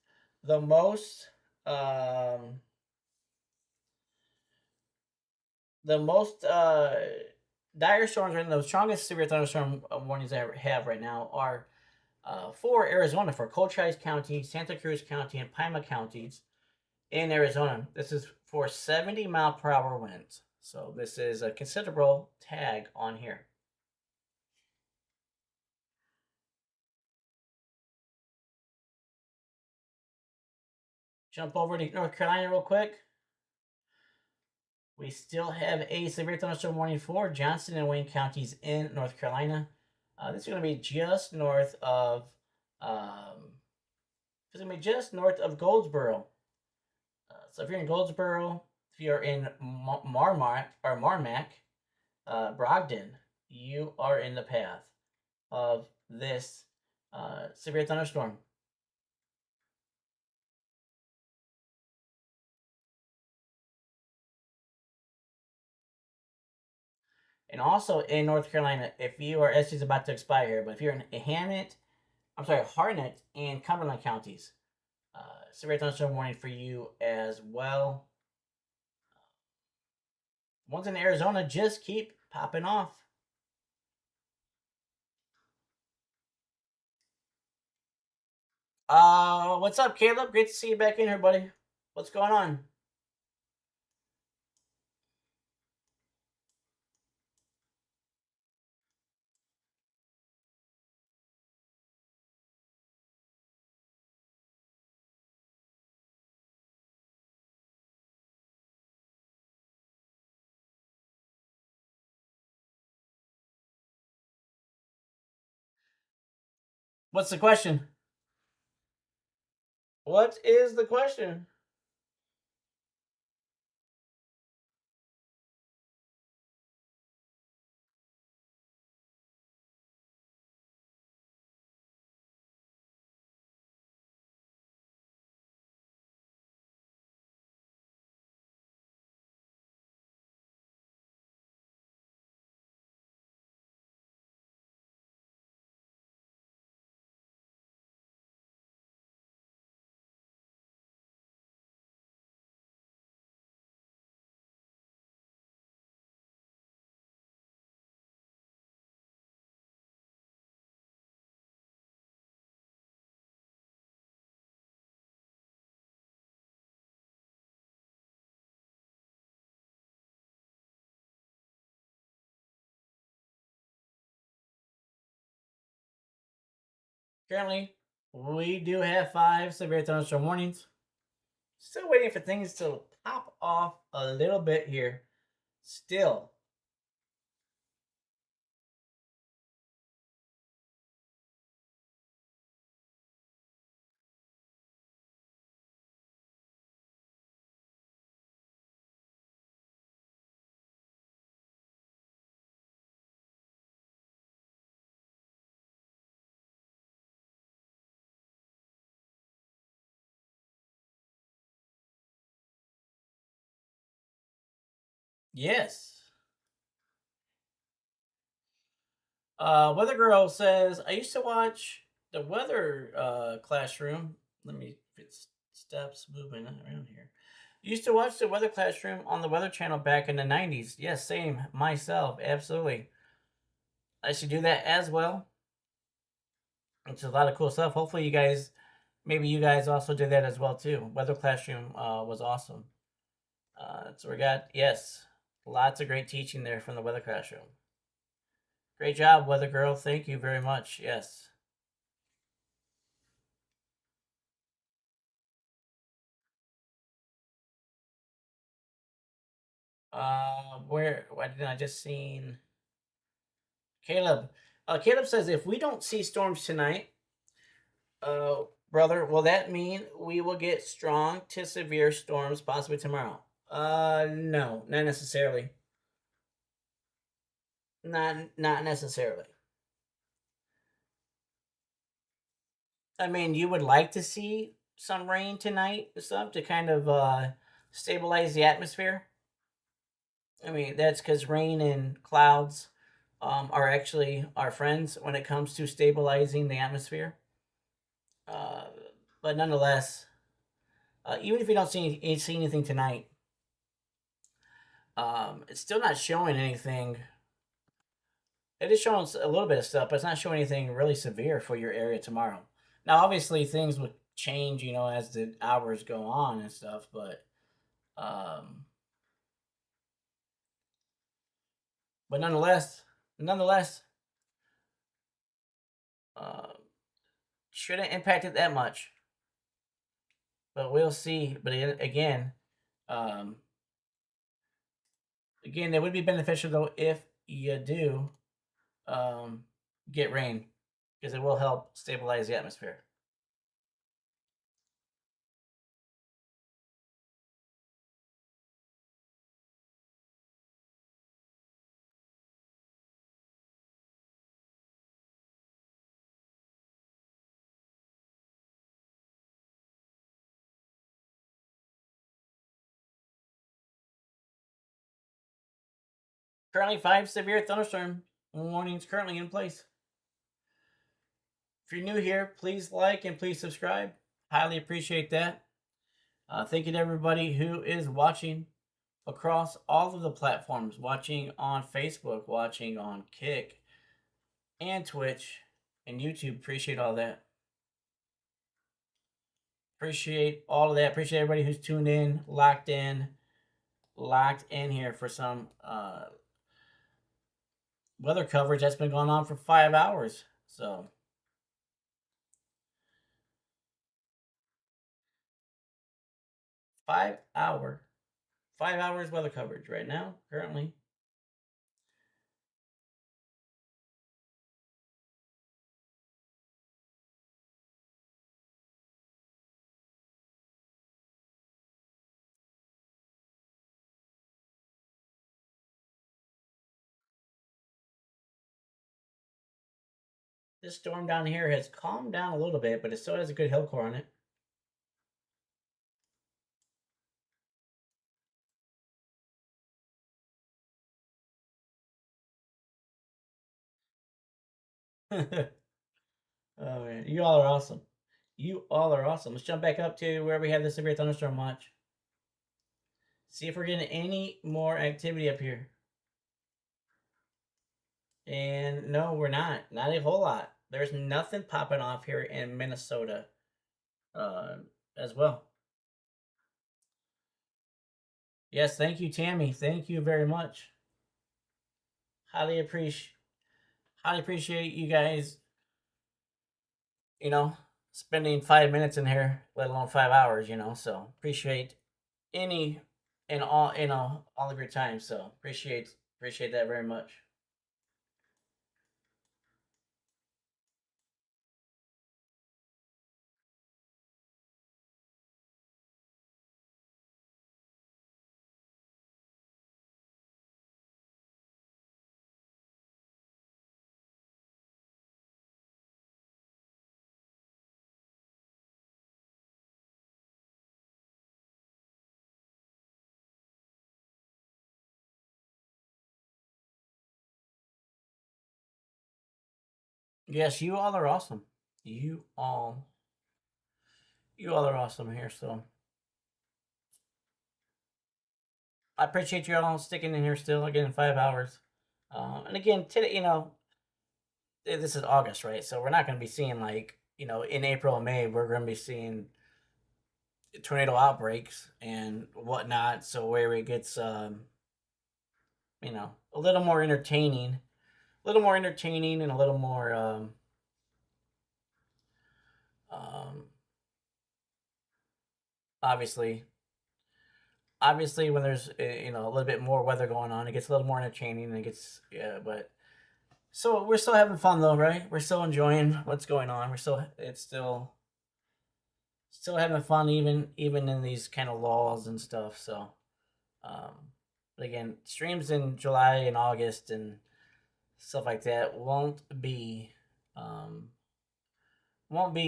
[SPEAKER 1] dire storms and the strongest severe thunderstorm warnings I have right now are for Arizona, for Cochise County, Santa Cruz County, and Pima counties in Arizona. This is for 70-mile-per-hour winds. So this is a considerable tag on here. Jump over to North Carolina real quick. We still have a severe thunderstorm warning for Johnston and Wayne counties in North Carolina. This is going to be just north of. It's going to be just north of Goldsboro. So if you're in Goldsboro, if you're in Marmac, Brogdon, you are in the path of this severe thunderstorm. And also in North Carolina, if you are, SC is about to expire here, but if you're in Harnett and Cumberland counties, severe thunderstorm warning for you as well. Ones in Arizona just keep popping off. What's up, Caleb? Great to see you back in here, buddy. What's going on? What's the question? What is the question? Currently, we do have 5 severe thunderstorm warnings. Still waiting for things to pop off a little bit here. Still. Yes. Weather Girl says, I used to watch the weather classroom. Let me, if it stops moving around here. Used to watch the weather classroom on the Weather Channel back in the 90s. Yes, same. Myself. Absolutely. I should do that as well. It's a lot of cool stuff. Hopefully, maybe you guys also did that as well too. Weather Classroom was awesome. So we got, yes, lots of great teaching there from the Weather Classroom. Great job, Weather Girl. Thank you very much. Yes. Why didn't I just seen Caleb? Caleb says if we don't see storms tonight, brother, will that mean we will get strong to severe storms possibly tomorrow? No, not necessarily. Not necessarily. I mean, you would like to see some rain tonight, some to kind of stabilize the atmosphere. I mean, that's because rain and clouds are actually our friends when it comes to stabilizing the atmosphere. Uh, but nonetheless, even if you don't see anything tonight, it's still not showing anything. It is showing a little bit of stuff, but it's not showing anything really severe for your area tomorrow. Now, obviously, things will change, as the hours go on and stuff. Um, but nonetheless, uh, shouldn't impact it that much. But we'll see. But um, again, it would be beneficial though if you do um, get rain because it will help stabilize the atmosphere. Currently, 5 severe thunderstorm warnings currently in place. If you're new here, please like and please subscribe. Highly appreciate that. Thank you to everybody who is watching across all of the platforms, watching on Facebook, watching on Kick and Twitch and YouTube. Appreciate all that. Appreciate all of that. Appreciate everybody who's tuned in, locked in here for some weather coverage that's been going on for 5 hours. So 5 hours weather coverage right now, currently. This storm down here has calmed down a little bit, but it still has a good hill core on it. Oh man, you all are awesome. You all are awesome. Let's jump back up to where we have the severe thunderstorm watch. See if we're getting any more activity up here. And no, we're not. Not a whole lot. There's nothing popping off here in Minnesota as well. Yes, thank you, Tammy. Thank you very much. Highly appreciate you guys, spending 5 minutes in here, let alone 5 hours, so appreciate any and all of your time. So appreciate that very much. Yes, you all are awesome. You all are awesome here. So I appreciate you all sticking in here still again 5 hours. And again, today, this is August, right? So we're not going to be seeing like in April and May we're going to be seeing tornado outbreaks and whatnot. So where it gets a little more entertaining, and a little more obviously when there's a little bit more weather going on, it gets a little more entertaining and it gets but so we're still having fun though, right? We're still enjoying what's going on. It's still having fun even in these kind of laws and stuff. So but again, streams in July and August and stuff like that won't be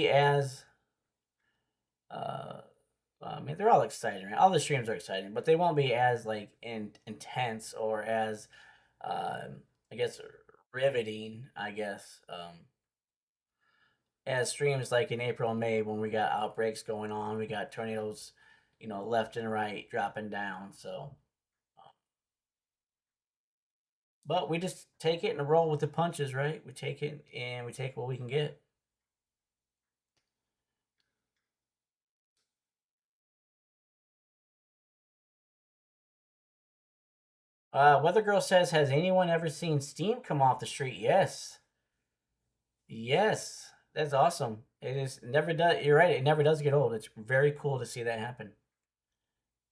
[SPEAKER 1] as I mean, they're all exciting, right? All the streams are exciting, but they won't be as like intense or as I guess riveting, I guess, as streams like in April and May when we got outbreaks going on, we got tornadoes, left and right dropping down. So, but we just take it and roll with the punches, right? We take it and we take what we can get. Weather Girl says, "Has anyone ever seen steam come off the street?" Yes, yes, that's awesome. It is never does. You're right. It never does get old. It's very cool to see that happen.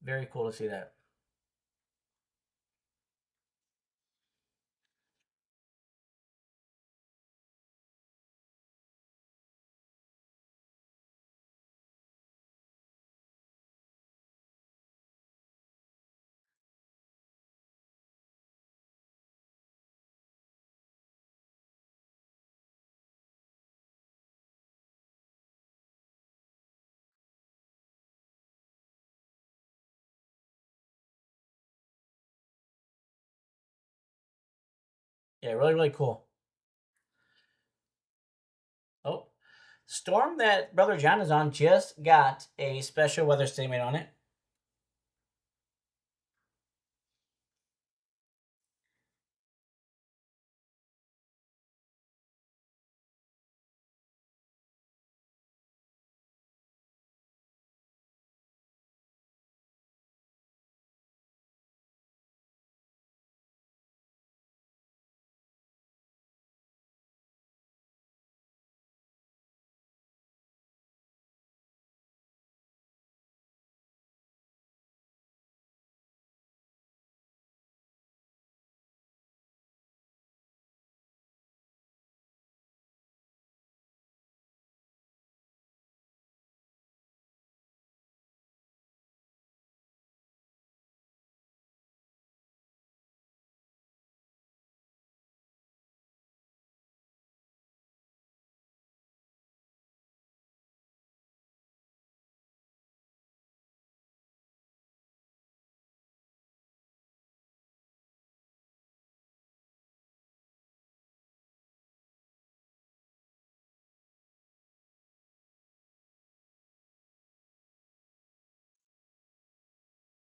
[SPEAKER 1] Very cool to see that. Yeah, really, really cool. Oh, storm that Brother John is on just got a special weather statement on it.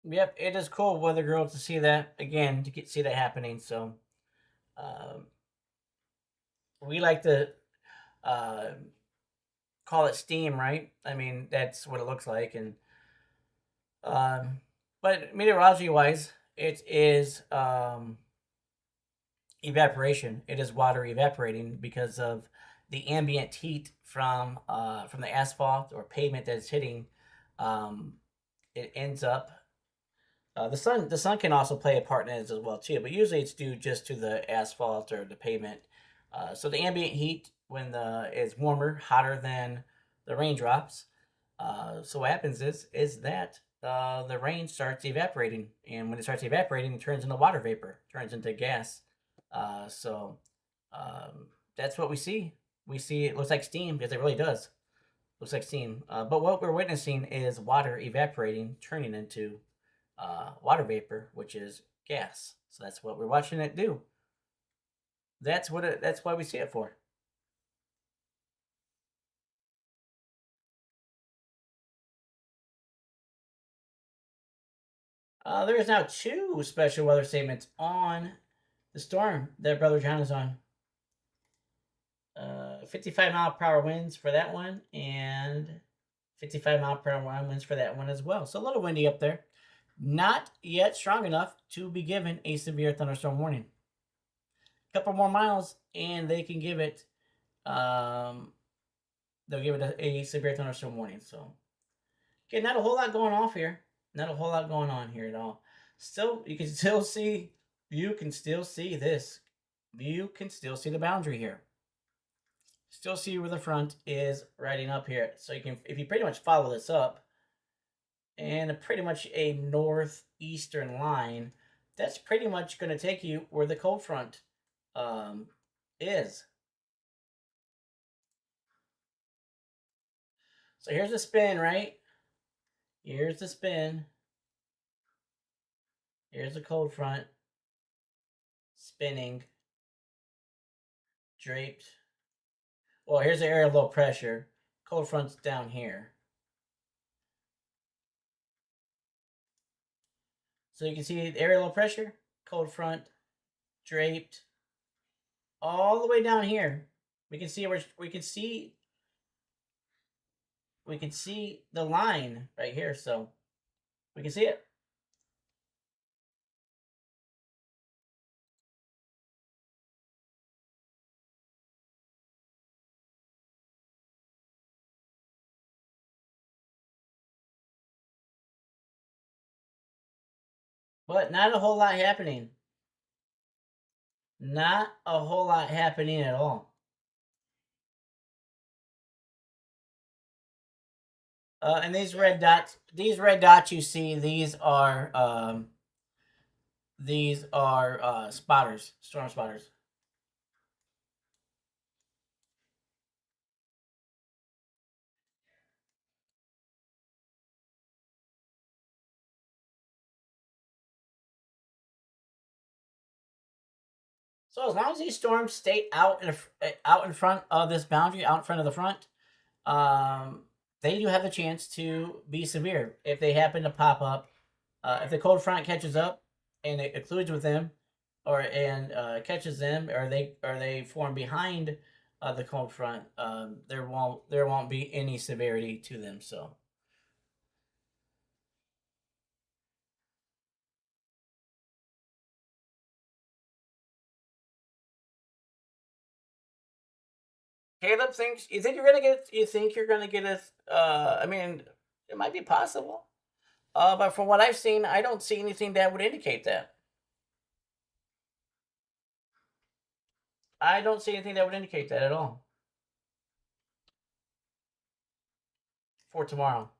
[SPEAKER 1] Yep, it is cool weather girl to see that again to see that happening. So um, we like to uh, call it steam, right? I mean that's what it looks like, and um, but meteorology wise, it is evaporation. It is water evaporating because of the ambient heat from the asphalt or pavement that it's hitting. Um, it ends up the sun can also play a part in it as well too, but usually it's due just to the asphalt or the pavement. So the ambient heat when the is warmer, hotter than the raindrops. So what happens is that the rain starts evaporating, and when it starts evaporating, it turns into water vapor, turns into gas. So that's what we see. We see it looks like steam because it really does. Looks like steam. But what we're witnessing is water evaporating, turning into water vapor, which is gas. So that's what we're watching it do. That's why we see it for. There is now two special weather statements on the storm that Brother John is on. 55-mile-per-hour winds for that one, and 55-mile-per-hour winds for that one as well. So a little windy up there. Not yet strong enough to be given a severe thunderstorm warning. A couple more miles, and they can give it. They'll give it a severe thunderstorm warning. So, okay, not a whole lot going off here. Not a whole lot going on here at all. Still, you can still see. You can still see this. You can still see the boundary here. Still see where the front is riding up here. So you can, if you pretty much follow this up, and pretty much a northeastern line, that's pretty much going to take you where the cold front is. So here's the spin, right? Here's the spin. Here's the cold front spinning, draped. Well, here's the area of low pressure. Cold front's down here. So you can see the area of low pressure, cold front, draped, all the way down here. We can see the line right here, so we can see it. But not a whole lot happening. Not a whole lot happening at all. And these red dots you see, these are spotters, storm spotters. So as long as these storms stay out in front of this boundary, out in front of the front, they do have a chance to be severe if they happen to pop up. If the cold front catches up and it colludes with them, catches them, or they form behind the cold front, there won't be any severity to them. So. Caleb thinks you think you're gonna get you think you're gonna get a I mean it might be possible. But from what I've seen, I don't see anything that would indicate that. I don't see anything that would indicate that at all for tomorrow.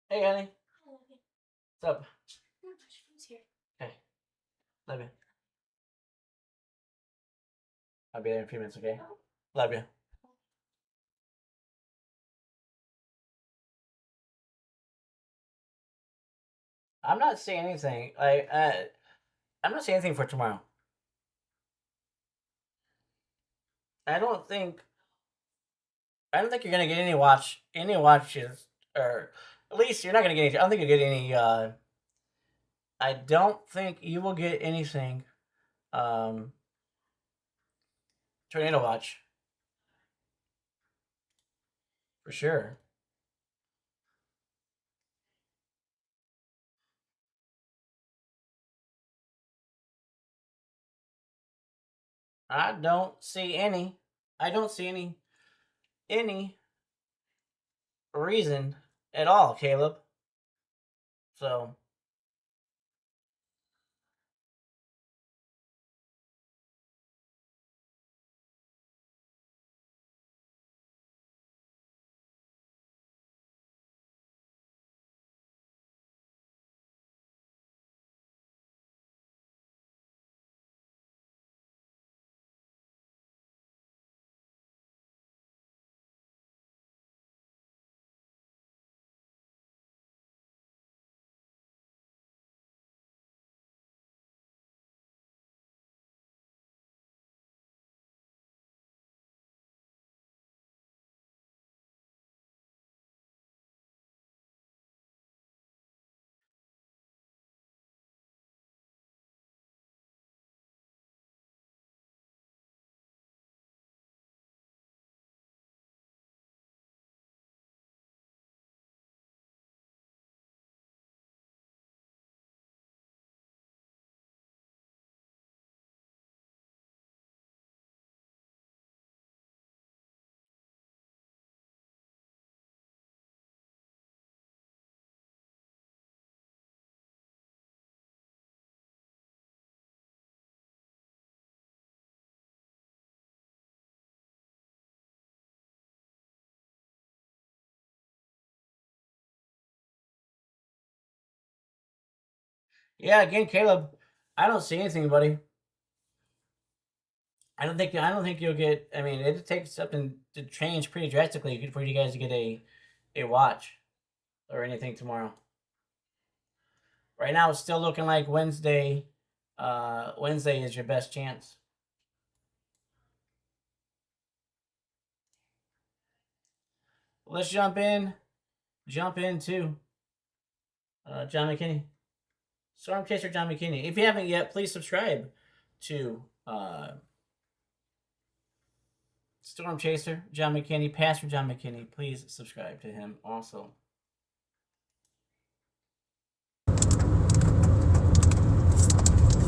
[SPEAKER 1] Hey, honey. What's up? Okay. Love you. I'll be there in a few minutes, okay? Love you. I'm not saying anything. I'm not saying anything for tomorrow. I don't think. I don't think you're gonna get any watches, or at least you're not gonna get any. I don't think you'll get any. I don't think you will get anything. Um, Tornado watch for sure. I don't see any. I don't see any reason at all, Caleb. So yeah, again, Caleb, I don't see anything, buddy. I don't think you'll get. I mean, it takes something to change pretty drastically for you guys to get a watch or anything tomorrow. Right now, it's still looking like Wednesday. Wednesday is your best chance. Let's jump into John McKinney, Storm Chaser John McKinney. If you haven't yet, please subscribe to Storm Chaser John McKinney, Pastor John McKinney. Please subscribe to him also.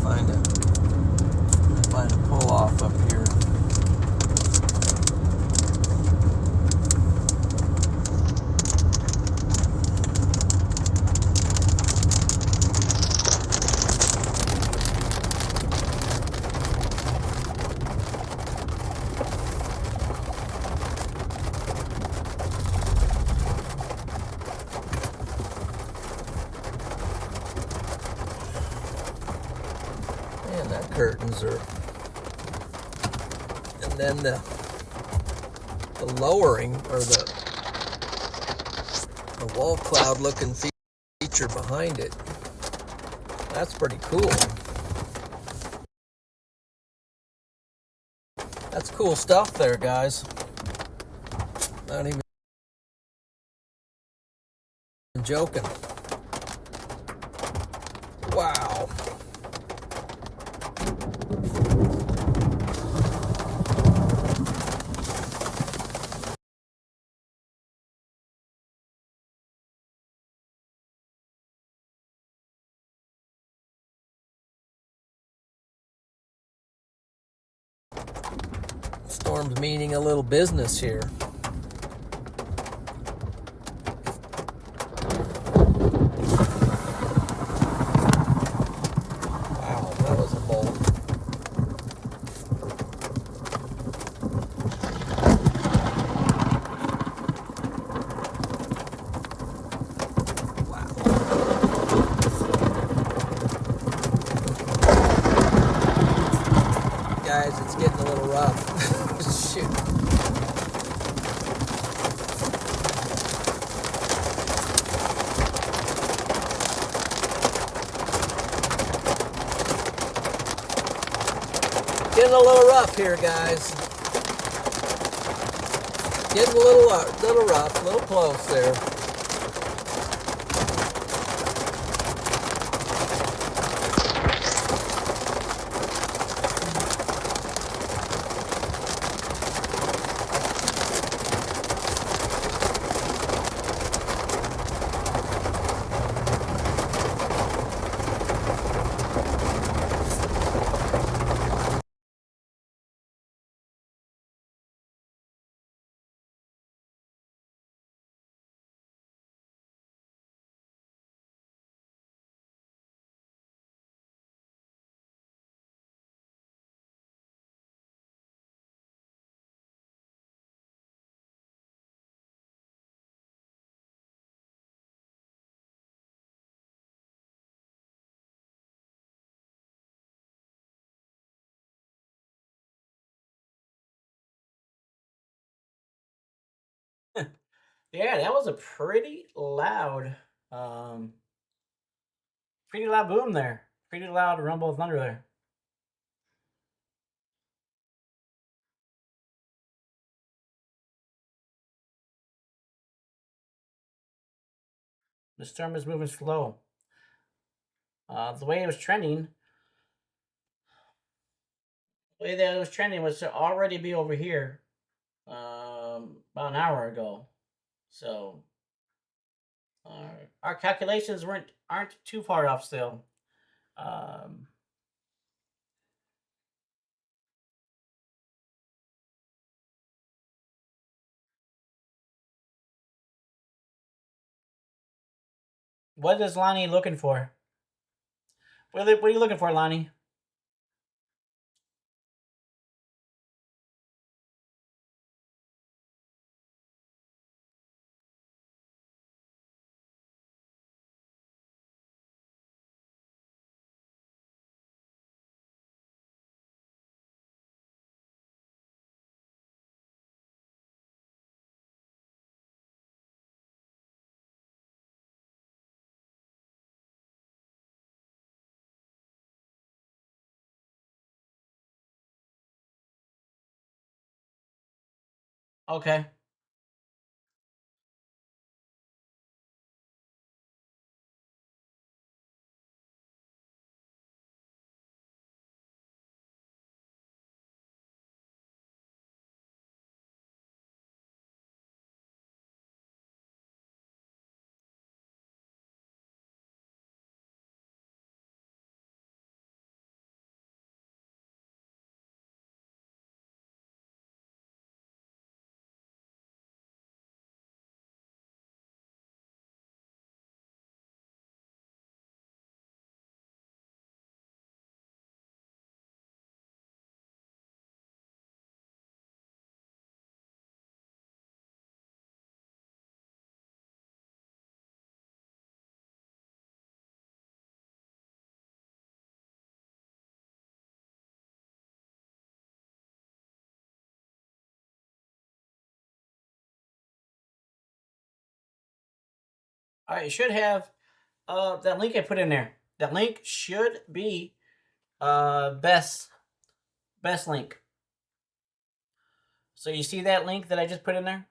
[SPEAKER 2] Find a pull off up here. And that curtains are, and then the lowering, or the wall cloud looking feature behind it. That's pretty cool. That's cool stuff there, guys. Not even joking. Wow. Storm's meaning a little business here. Wow, that was a bolt. guys. It's getting a little rough. Shoot. Getting a little rough here, guys. Getting a little rough, a little close there.
[SPEAKER 1] Yeah, that was a pretty loud boom there. Pretty loud rumble of thunder there. The storm is moving slow. The way it was trending, was to already be over here about an hour ago. So our calculations aren't too far off still. What is Lonnie looking for? What are you looking for, Lonnie? Okay. All right, you should have that link I put in there. That link should be best link. So you see that link that I just put in there?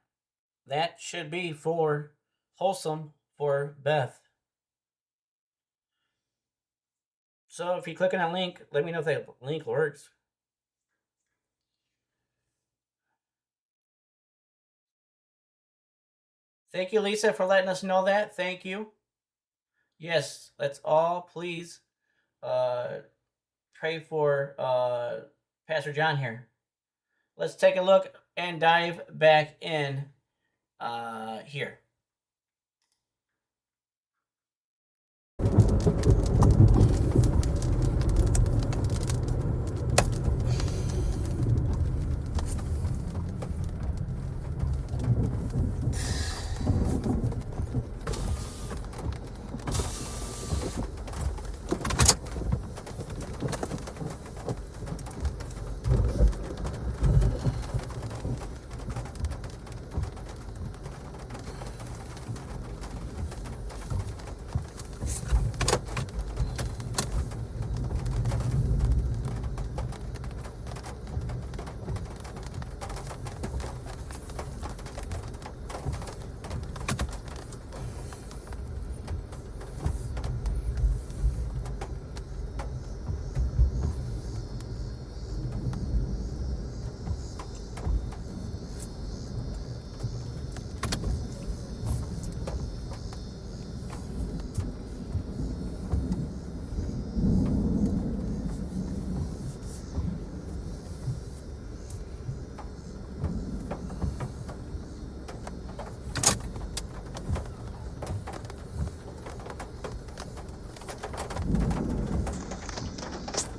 [SPEAKER 1] That should be for Wholesome for Beth. So if you click on that link, let me know if that link works. Thank you, Lisa, for letting us know that. Thank you. Yes, let's all please pray for Pastor John here. Let's take a look and dive back in here.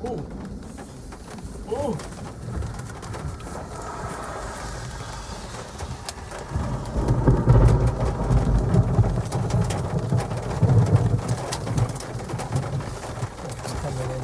[SPEAKER 1] Ooh. Ooh.
[SPEAKER 3] It's coming in.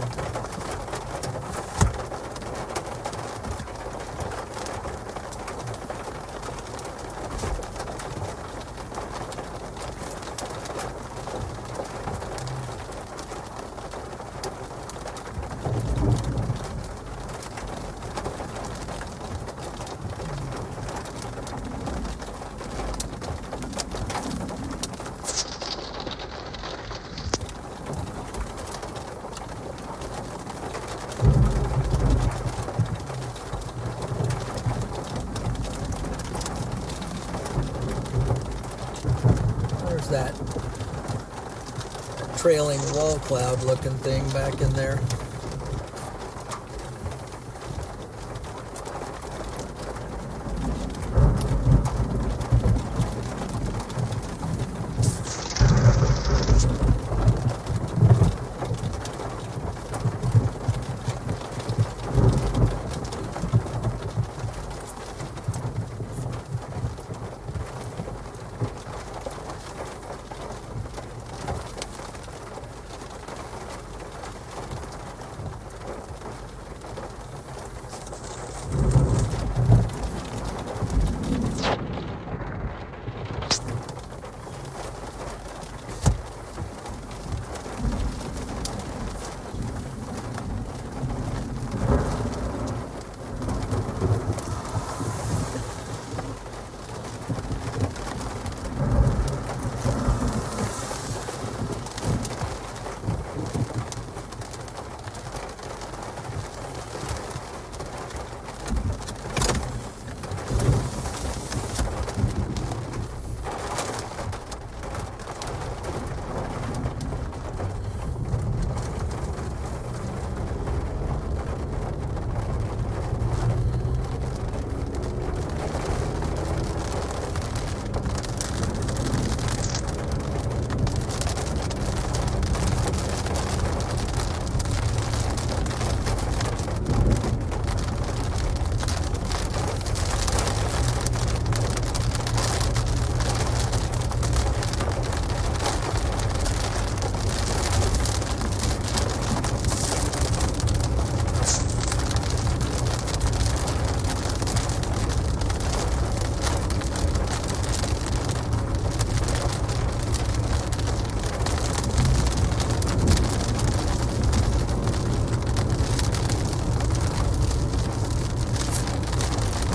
[SPEAKER 3] There's that trailing wall cloud looking thing back in there.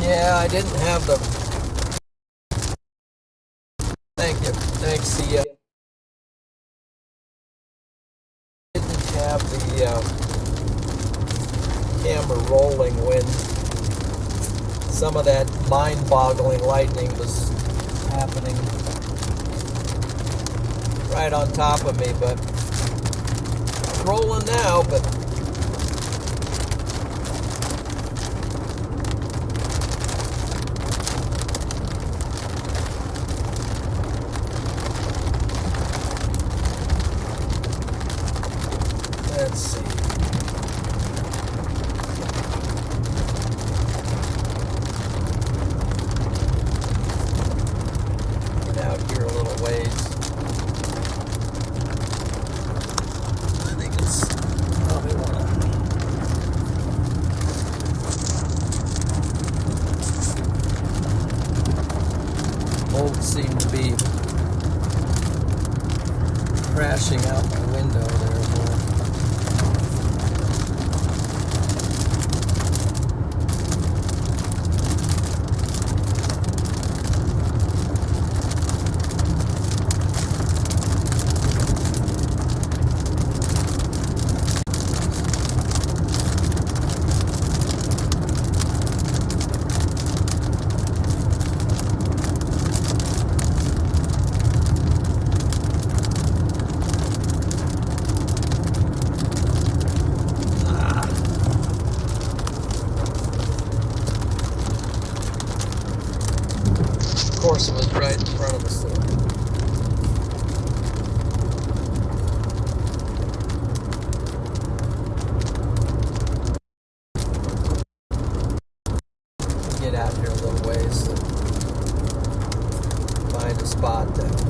[SPEAKER 3] Yeah, I didn't have the... Thank you. Thanks, Sia. Didn't have the camera rolling when some of that mind-boggling lightning was happening right on top of me, but it's rolling now, but let's see. Get out here a little ways. I think it's probably bolts seem to be crashing out my window there. Of course, it was right in front of us there.
[SPEAKER 2] out here a little ways to find a spot that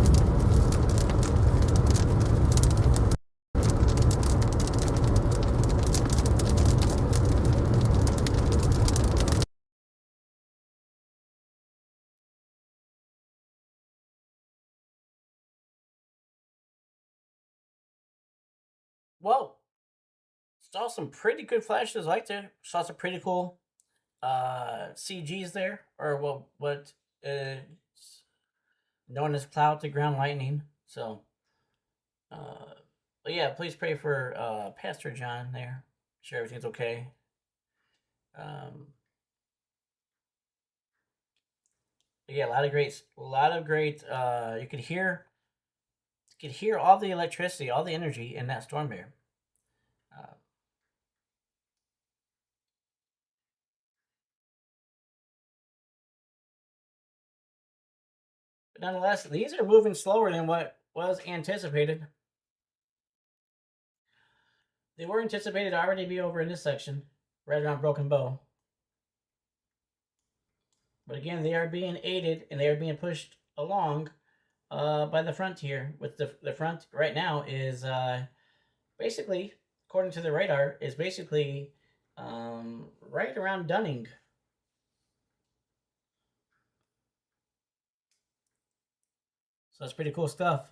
[SPEAKER 1] Whoa! Saw some pretty good flashes right there. Saw some pretty cool CGs there, or what is known as cloud to ground lightning. So, uh, but yeah, please pray for Pastor John there. Sure everything's okay. Um, but yeah, a lot of great, a lot of great. You could hear all the electricity, all the energy in that storm there. Uh, but nonetheless, these are moving slower than what was anticipated. They were anticipated to already be over in this section, right around Broken Bow. But again, they are being aided and they are being pushed along by the front here. With the front right now is basically, according to the radar, is basically right around Dunning. So that's pretty cool stuff.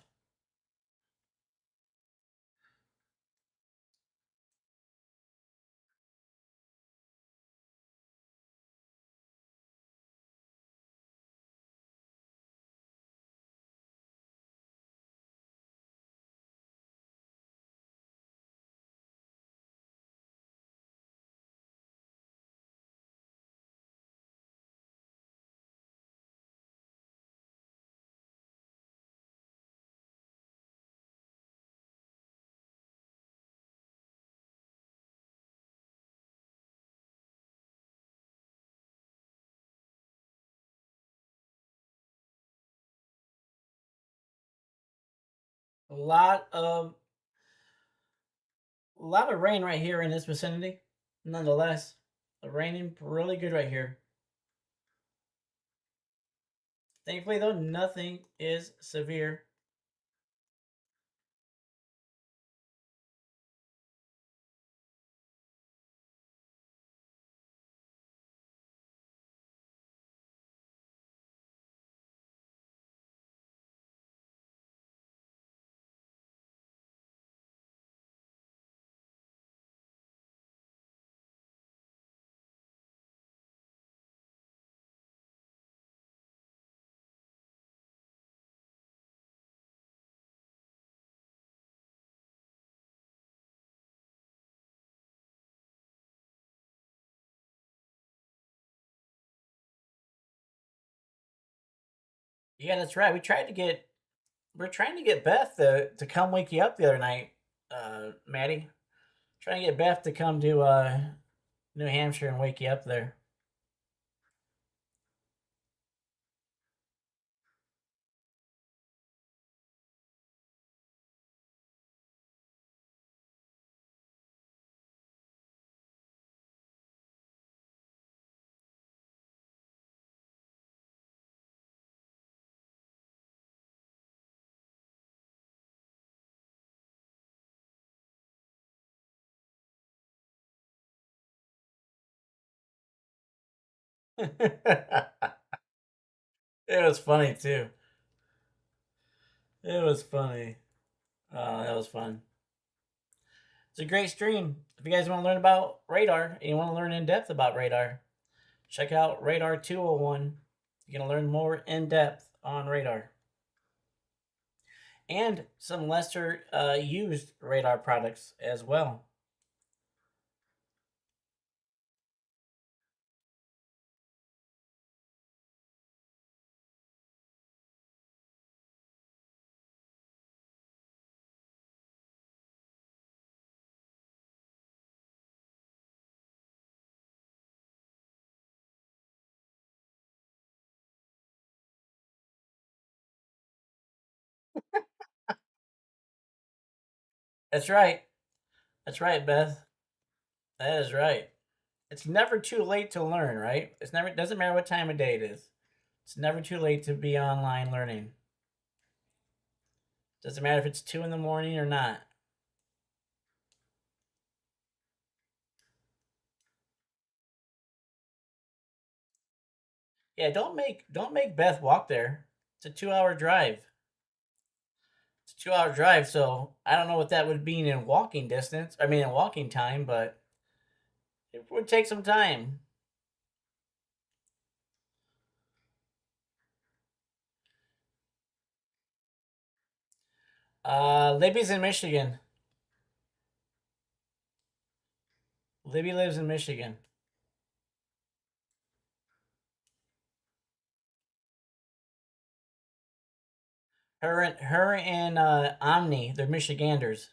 [SPEAKER 1] A lot of rain right here in this vicinity. Nonetheless, raining really good right here. Thankfully, though, nothing is severe. Yeah, that's right. We're trying to get Beth to come wake you up the other night, Maddie. Trying to get Beth to come to New Hampshire and wake you up there. It was funny too. It was funny. That was fun. It's a great stream. If you guys want to learn about radar and you want to learn in depth about radar, check out Radar 201. You're going to learn more in depth on radar and some lesser used radar products as well. That's right. That's right, Beth. That is right. It's never too late to learn, right? It's never, doesn't matter what time of day it is. It's never too late to be online learning. Doesn't matter if it's 2 in the morning or not. Yeah, don't make Beth walk there. It's a 2 hour drive. It's a 2 hour drive, so I don't know what that would mean in walking distance. I mean in walking time, but it would take some time. Libby's in Michigan. Libby lives in Michigan. Her and Omni, they're Michiganders.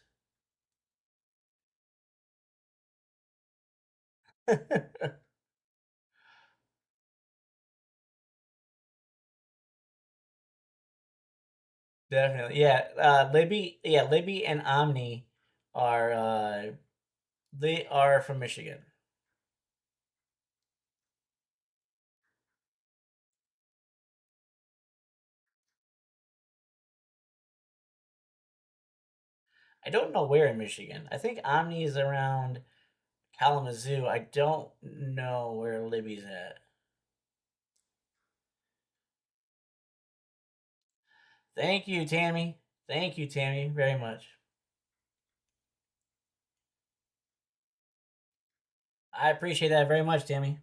[SPEAKER 1] Definitely, yeah. Libby and Omni are they are from Michigan. I don't know where in Michigan. I think Omni is around Kalamazoo. I don't know where Libby's at. Thank you, Tammy. Thank you, Tammy, very much. I appreciate that very much, Tammy.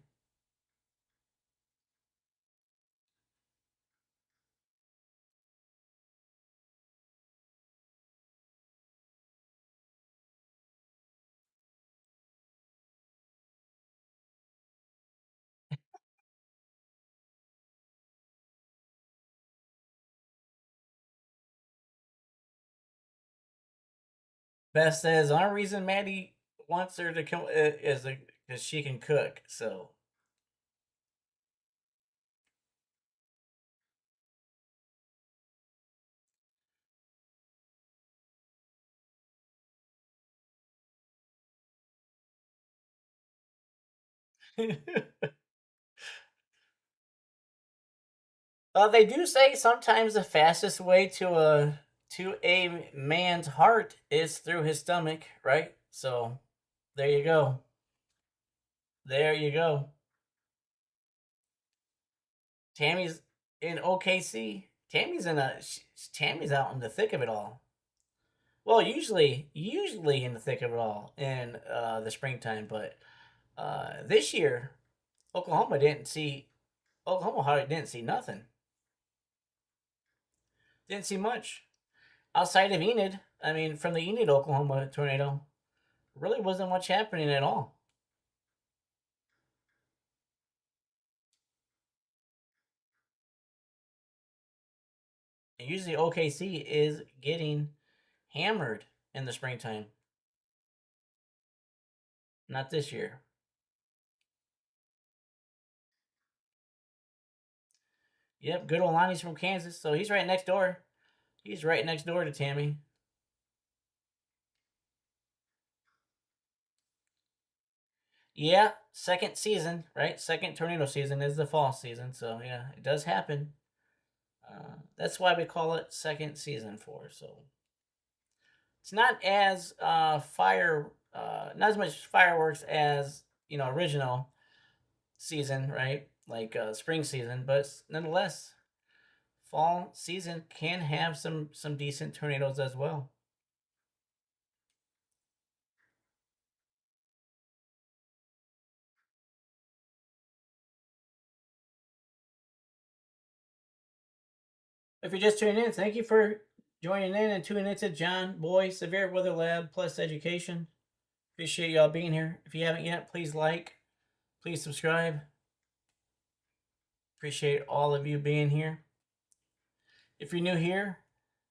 [SPEAKER 1] Beth says, the only reason Maddie wants her to come is because she can cook. So they do say sometimes the fastest way to a man's heart is through his stomach, right? So there you go. There you go. Tammy's in OKC. Tammy's out in the thick of it all. Well, usually in the thick of it all in the springtime, but this year Oklahoma didn't see Oklahoma hardly didn't see nothing. Didn't see much outside of Enid. I mean, from the Enid, Oklahoma tornado, really wasn't much happening at all. And usually OKC is getting hammered in the springtime. Not this year. Yep, good old Lonnie's from Kansas, so he's right next door. He's right next door to Tammy. Yeah, second season, right? Second tornado season is the fall season, so yeah, it does happen. That's why we call it second season for. So it's not as not as much fireworks as original season, right? Like spring season, but nonetheless, fall season can have some decent tornadoes as well. If you're just tuning in, thank you for joining in and tuning into John Boy Severe Weather Lab Plus Education. Appreciate y'all being here. If you haven't yet, please like, please subscribe. Appreciate all of you being here. If you're new here,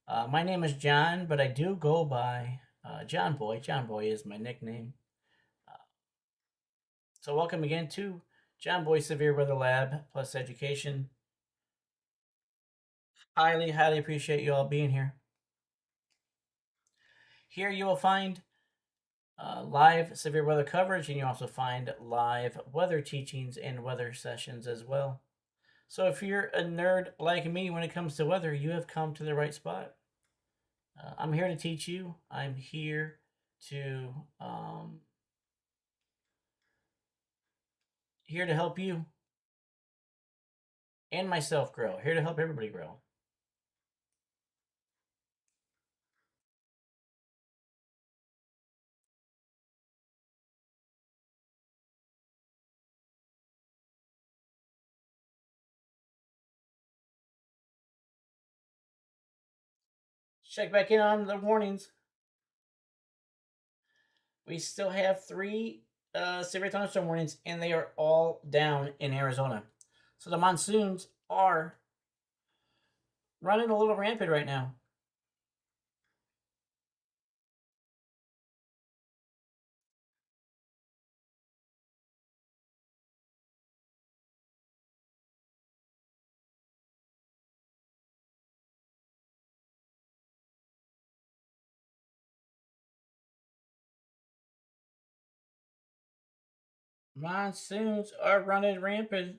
[SPEAKER 1] my name is John, but I do go by John Boy. John Boy is my nickname. So welcome again to John Boy Severe Weather Lab Plus Education. Highly appreciate you all being here. Here you will find live severe weather coverage, and you also find live weather teachings and weather sessions as well. So if you're a nerd like me when it comes to weather, you have come to the right spot. I'm here to teach you. I'm here to help you and myself grow. Here to help everybody grow. Check back in on the warnings. We still have 3 severe thunderstorm warnings, and they are all down in Arizona. So the monsoons are running a little rampant right now. Monsoons are running rampant.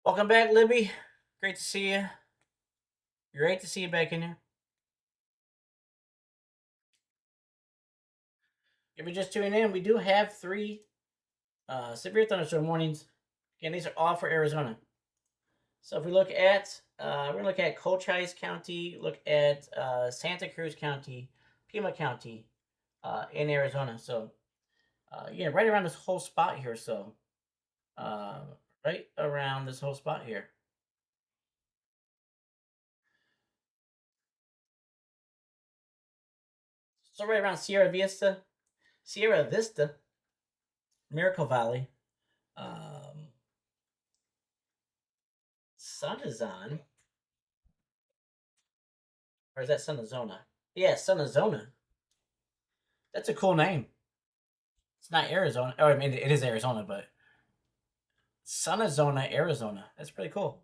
[SPEAKER 1] Welcome back, Libby. Great to see you. Great to see you back in here. If you're just tuning in, we do have 3 severe thunderstorm warnings. Again, these are all for Arizona. So if we look at, we're gonna look at Cochise County, look at Santa Cruz County, Pima County, in Arizona. So yeah, right around this whole spot here. So right around this whole spot here. So right around Sierra Vista, Miracle Valley, Sunazon, or is that Sunazona? Yeah, Sunazona. That's a cool name. It's not Arizona. Oh, I mean, it is Arizona, but Sunazona, Arizona. That's pretty cool.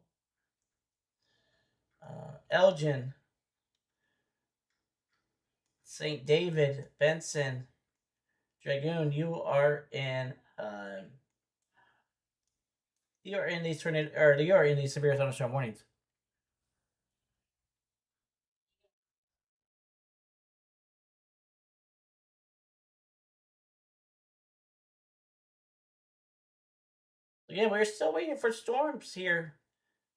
[SPEAKER 1] Elgin, St. David, Benson, Dragoon. You are in these tornado, or you are in these severe thunderstorm warnings. Yeah, we're still waiting for storms here.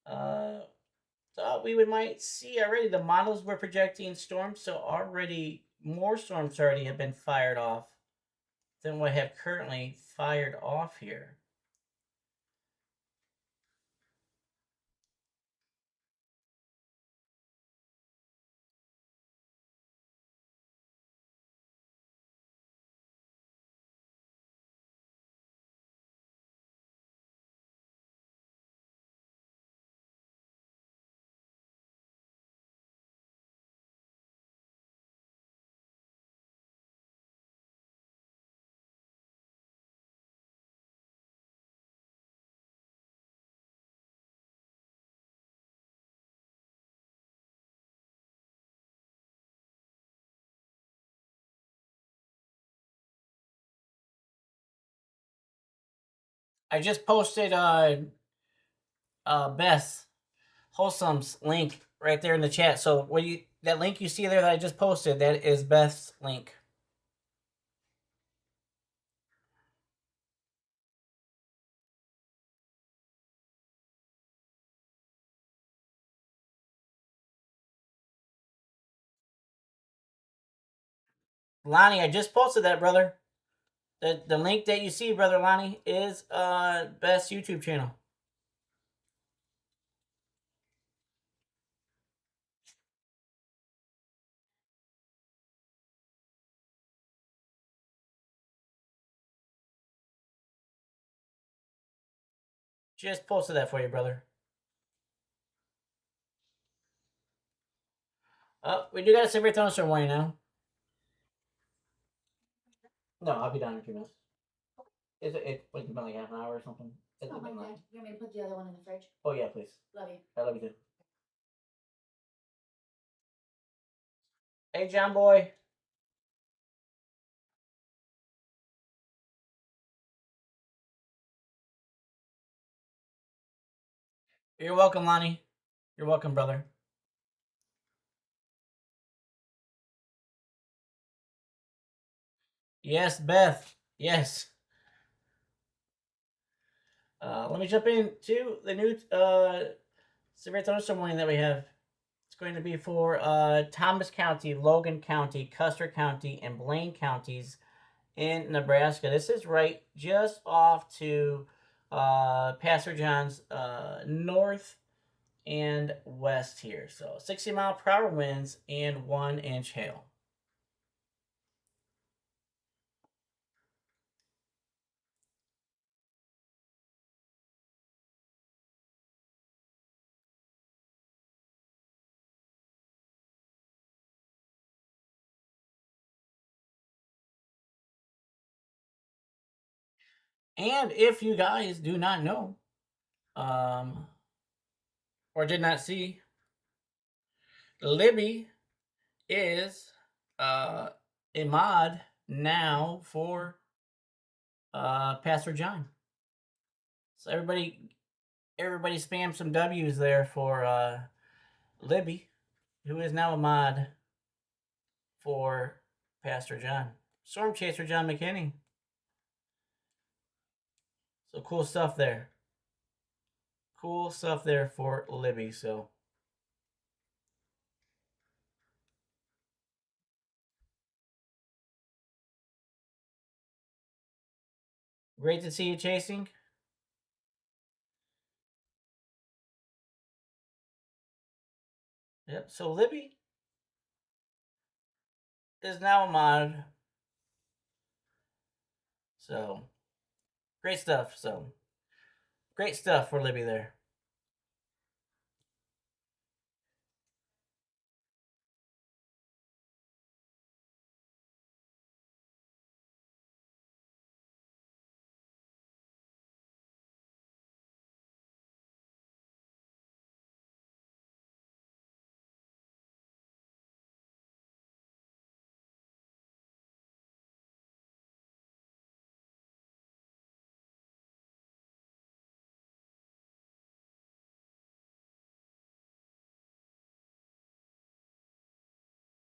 [SPEAKER 1] Thought we might see already. The models were projecting storms, so already more storms already have been fired off than what have currently fired off here. I just posted Beth Wholesome's link right there in the chat. So that link you see there that I just posted, that is Beth's link. Lonnie, I just posted that, brother. The link that you see, brother Lonnie, is Beth's YouTube channel. Just posted that for you, brother. We do got a severe thunderstorm warning now. No, I'll be down in a few minutes. It's like been like half an hour or something. It's
[SPEAKER 5] Oh my
[SPEAKER 1] been
[SPEAKER 5] god.
[SPEAKER 1] like...
[SPEAKER 5] You want me to put the other one in the fridge?
[SPEAKER 1] Oh yeah, please.
[SPEAKER 5] Love you.
[SPEAKER 1] I love you too. Hey, John boy. You're welcome, Lonnie. You're welcome, brother. Yes, Beth. Yes. Let me jump into the new severe thunderstorm warning that we have. It's going to be for Thomas County, Logan County, Custer County, and Blaine counties in Nebraska. This is right just off to Pastor John's north and west here. So 60-mile-per-hour winds and 1-inch hail. And if you guys do not know, or did not see, Libby is a mod now for Pastor John. So everybody spam some W's there for Libby, who is now a mod for Pastor John. Storm Chaser John McKinney. So cool stuff there. Cool stuff there for Libby. So great to see you chasing. Yep. So Libby is now a mod. So great stuff. So great stuff for Libby there.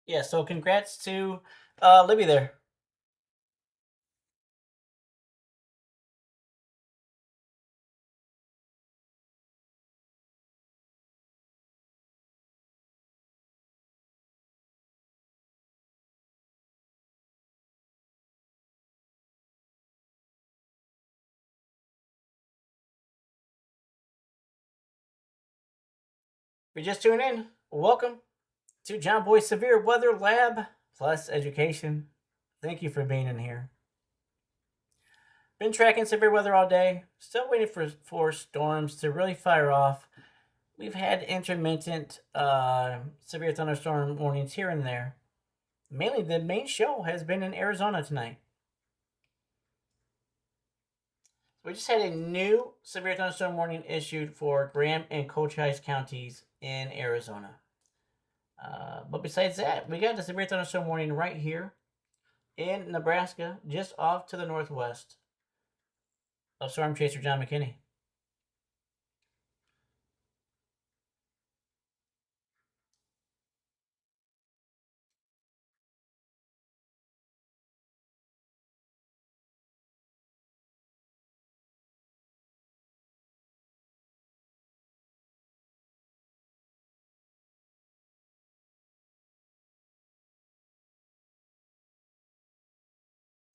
[SPEAKER 1] Yeah, so congrats to Libby there. If you're just tuning in, welcome to John Boy Severe Weather Lab Plus Education. Thank you for being in here. Been tracking severe weather all day. Still waiting for storms to really fire off. We've had intermittent severe thunderstorm warnings here and there. Mainly, the main show has been in Arizona tonight. We just had a new severe thunderstorm warning issued for Graham and Cochise counties in Arizona. But besides that, we got the severe thunderstorm warning right here in Nebraska, just off to the northwest of Storm Chaser John McKinney.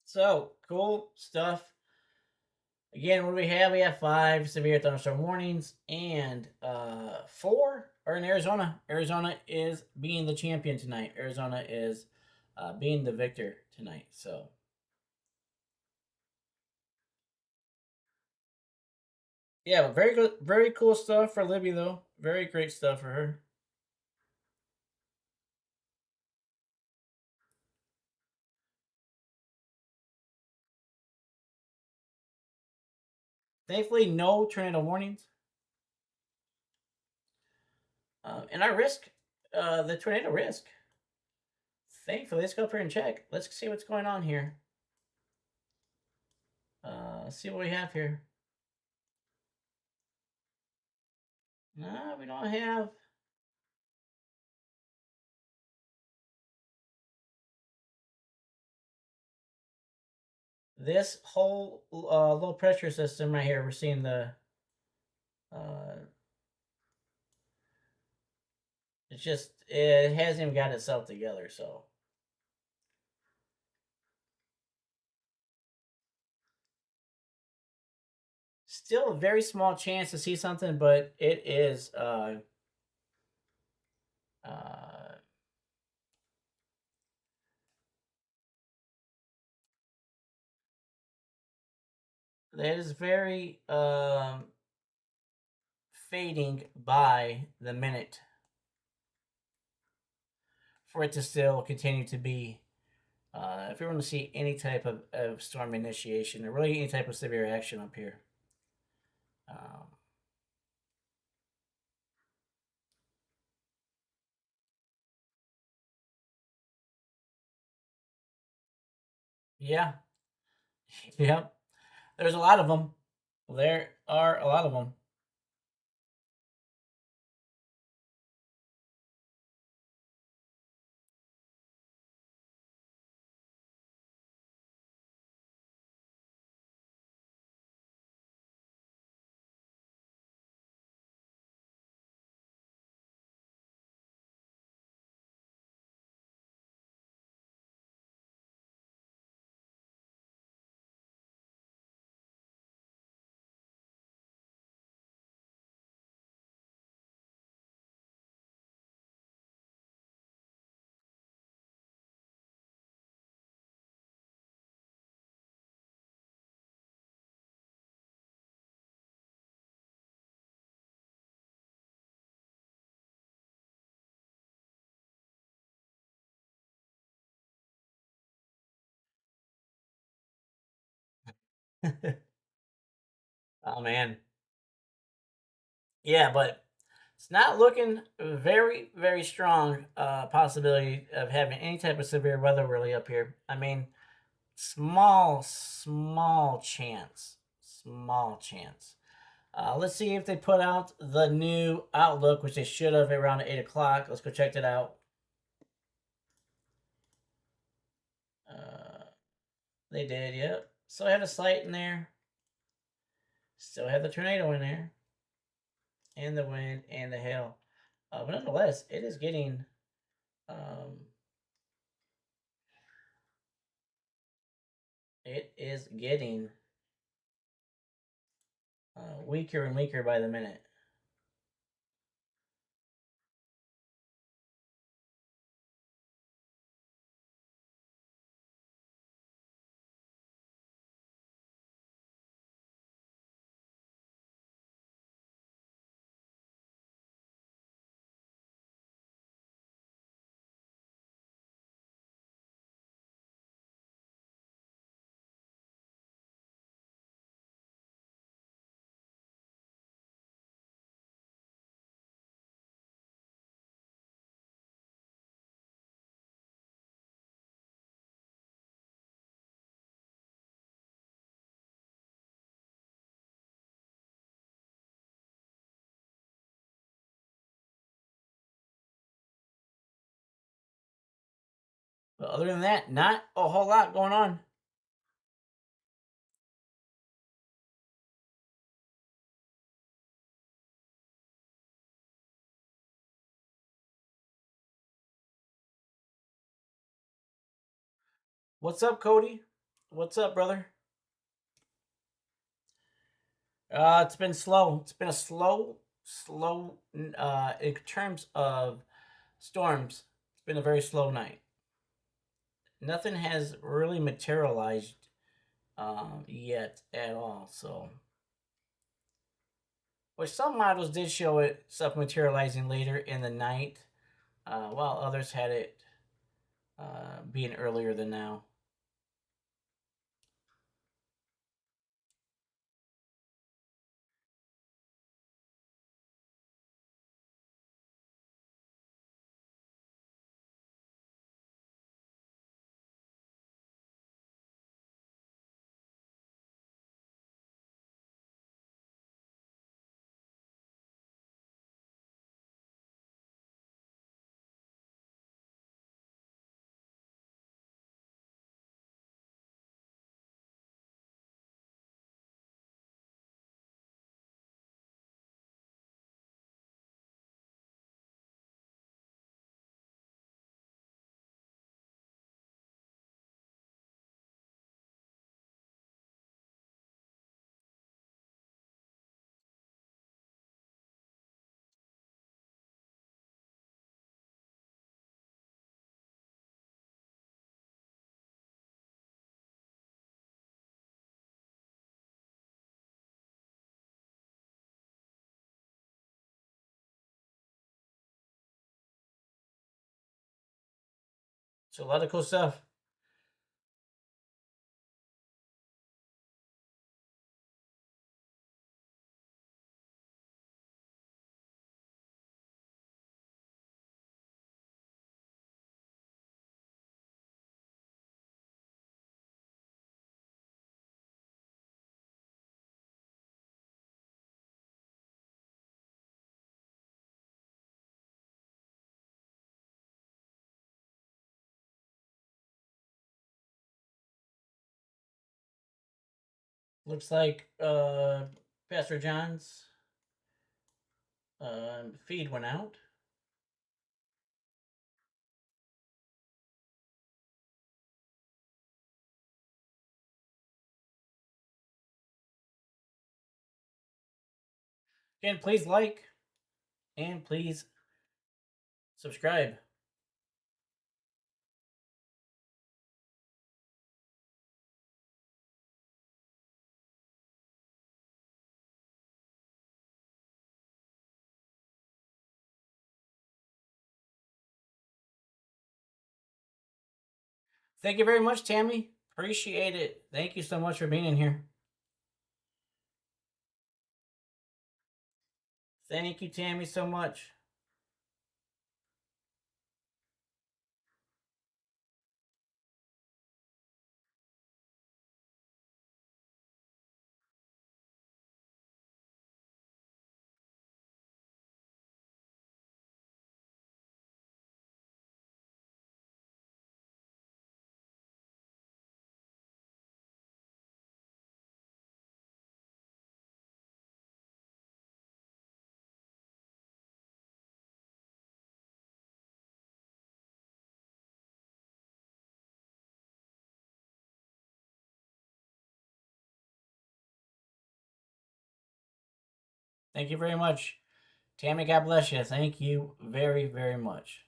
[SPEAKER 1] So, cool stuff. Again, what do we have? We have 5 severe thunderstorm warnings, and 4 are in Arizona. Arizona is being the champion tonight. Arizona is being the victor tonight. So, yeah, but very good, very cool stuff for Libby, though. Very great stuff for her. Thankfully, no tornado warnings. And our risk, the tornado risk. Thankfully, let's go up here and check. Let's see what's going on here. See what we have here. No, we don't have. This whole low pressure system right here. We're seeing the. It's just it hasn't even got itself together. So. Still a very small chance to see something, but it is that is very fading by the minute for it to still continue to be. If we want to see any type of storm initiation or really any type of severe action up here. Yeah. Yep. There's a lot of them. There are a lot of them. Oh man. Yeah, but it's not looking very, very strong possibility of having any type of severe weather really up here. I mean, small chance. Small chance. Let's see if they put out the new Outlook, which they should have around 8 o'clock. Let's go check that out. They did, yep. Still have a slight in there. Still have the tornado in there. And the wind and the hail. But nonetheless, it is getting weaker and weaker by the minute. But other than that, not a whole lot going on. What's up, Cody? What's up, brother? It's been slow. It's been a slow. In terms of storms, it's been a very slow night. Nothing has really materialized yet at all. So, which some models did show it stuff materializing later in the night, while others had it being earlier than now. So a lot of cool stuff. Looks like Pastor John's feed went out. Again, please like and please subscribe. Thank you very much, Tammy. Appreciate it. Thank you so much for being in here. Thank you, Tammy, so much. Thank you very much. Tammy, God bless you. Thank you very, very much.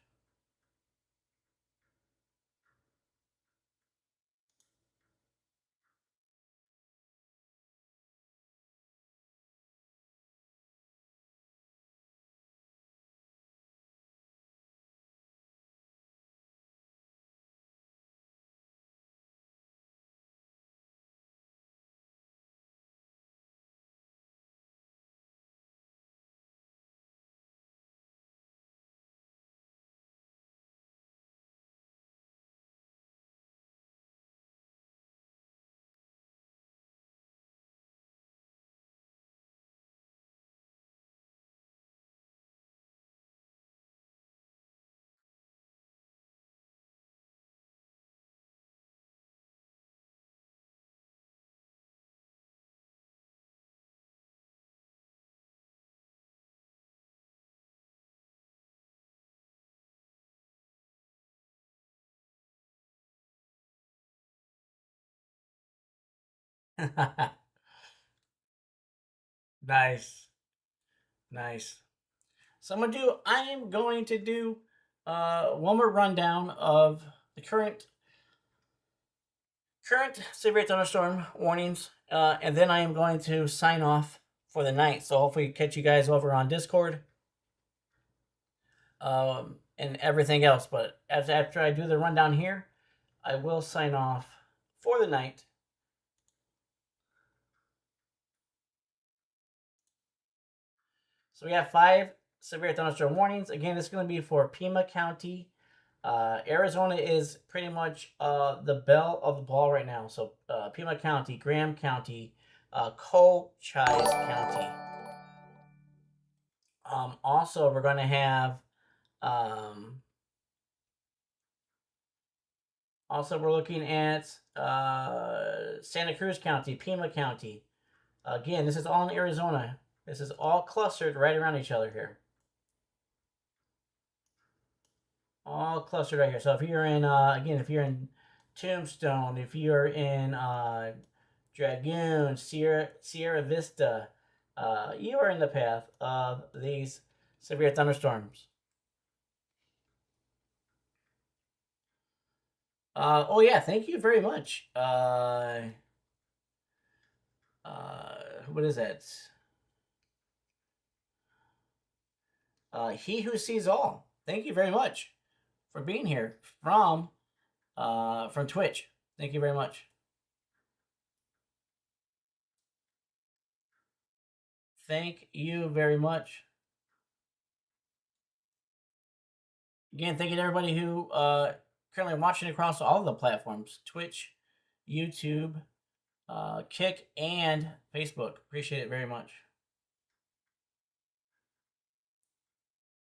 [SPEAKER 1] Nice. Nice. So I am going to do one more rundown of the current severe thunderstorm warnings, and then I am going to sign off for the night. So hopefully catch you guys over on Discord, and everything else. But after I do the rundown here, I will sign off for the night. So we have 5 severe thunderstorm warnings. Again, this is going to be for Pima County. Arizona is pretty much the belle of the ball right now. So Pima County, Graham County, Cochise County. Also, we're going to have we're looking at Santa Cruz County, Pima County. Again, this is all in Arizona. This is all clustered right around each other here. All clustered right here. So if you're in, again, if you're in Tombstone, if you're in Dragoon, Sierra Vista, you are in the path of these severe thunderstorms. Oh yeah, thank you very much. What is that? He who sees all. Thank you very much for being here from Twitch. Thank you very much. Thank you very much. Again, thank you to everybody who currently watching across all of the platforms: Twitch, YouTube, Kick, and Facebook. Appreciate it very much.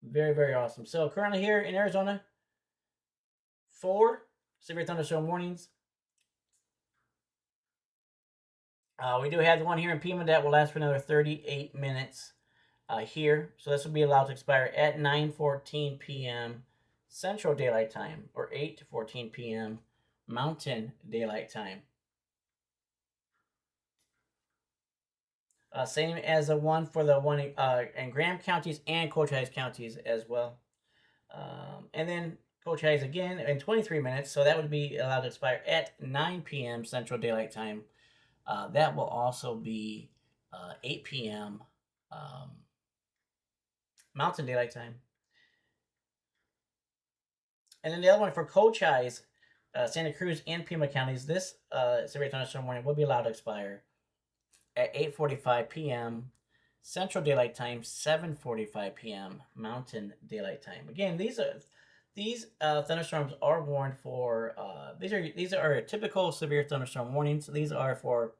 [SPEAKER 1] Very, very awesome. So currently here in Arizona, 4 severe thunderstorm warnings. We do have the one here in Pima that will last for another 38 minutes here. So this will be allowed to expire at 9:14 p.m. Central Daylight Time, or 8:14 p.m. Mountain Daylight Time. Same as the one for the one in Graham counties and Cochise counties as well. And then Cochise again in 23 minutes, so that would be allowed to expire at 9 p.m. Central Daylight Time. That will also be 8 p.m. Mountain Daylight Time. And then the other one for Cochise, Santa Cruz, and Pima counties, this severe thunderstorm warning will be allowed to expire at 8:45 p.m. Central Daylight Time, 7:45 p.m. Mountain Daylight Time. Again, these thunderstorms are warned for. These are typical severe thunderstorm warnings. These are for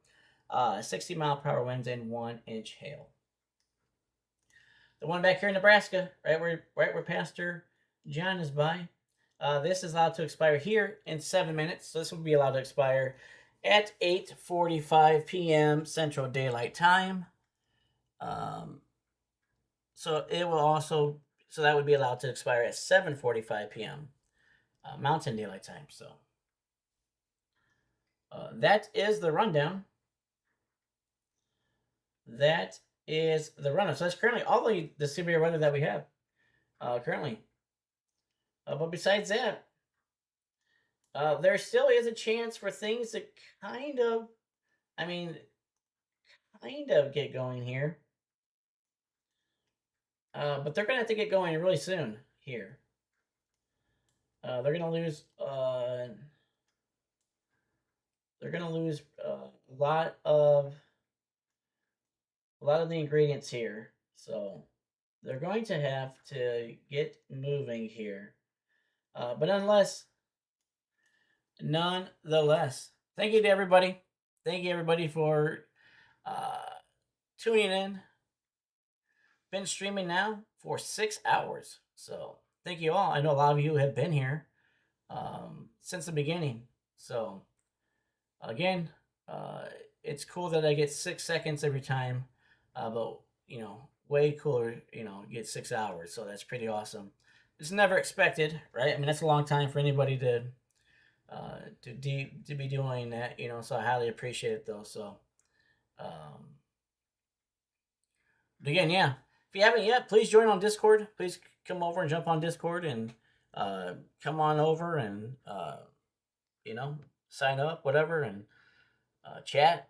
[SPEAKER 1] 60-mile-per-hour winds and 1-inch hail. The one back here in Nebraska, right where Pastor John is by. This is allowed to expire here in 7 minutes. So this will be allowed to expire at 8:45 p.m. Central Daylight Time. So it will also, so that would be allowed to expire at 7:45 p.m. Mountain Daylight Time. So that is the rundown. That is the rundown. So that's currently all the severe weather that we have currently. But besides that, there still is a chance for things to kind of get going here. But they're going to have to get going really soon here. They're going to lose a lot of the ingredients here. So they're going to have to get moving here. But nonetheless, thank you to everybody. Thank you everybody for tuning in. Been streaming now for 6 hours. So thank you all. I know a lot of you have been here since the beginning. So again, it's cool that I get 6 seconds every time. But way cooler, get 6 hours. So that's pretty awesome. It's never expected, right? I mean, that's a long time for anybody to be doing that, so I highly appreciate it though. So But again, yeah. If you haven't yet, please join on Discord. Please come over and jump on Discord and come on over and sign up, whatever, and chat,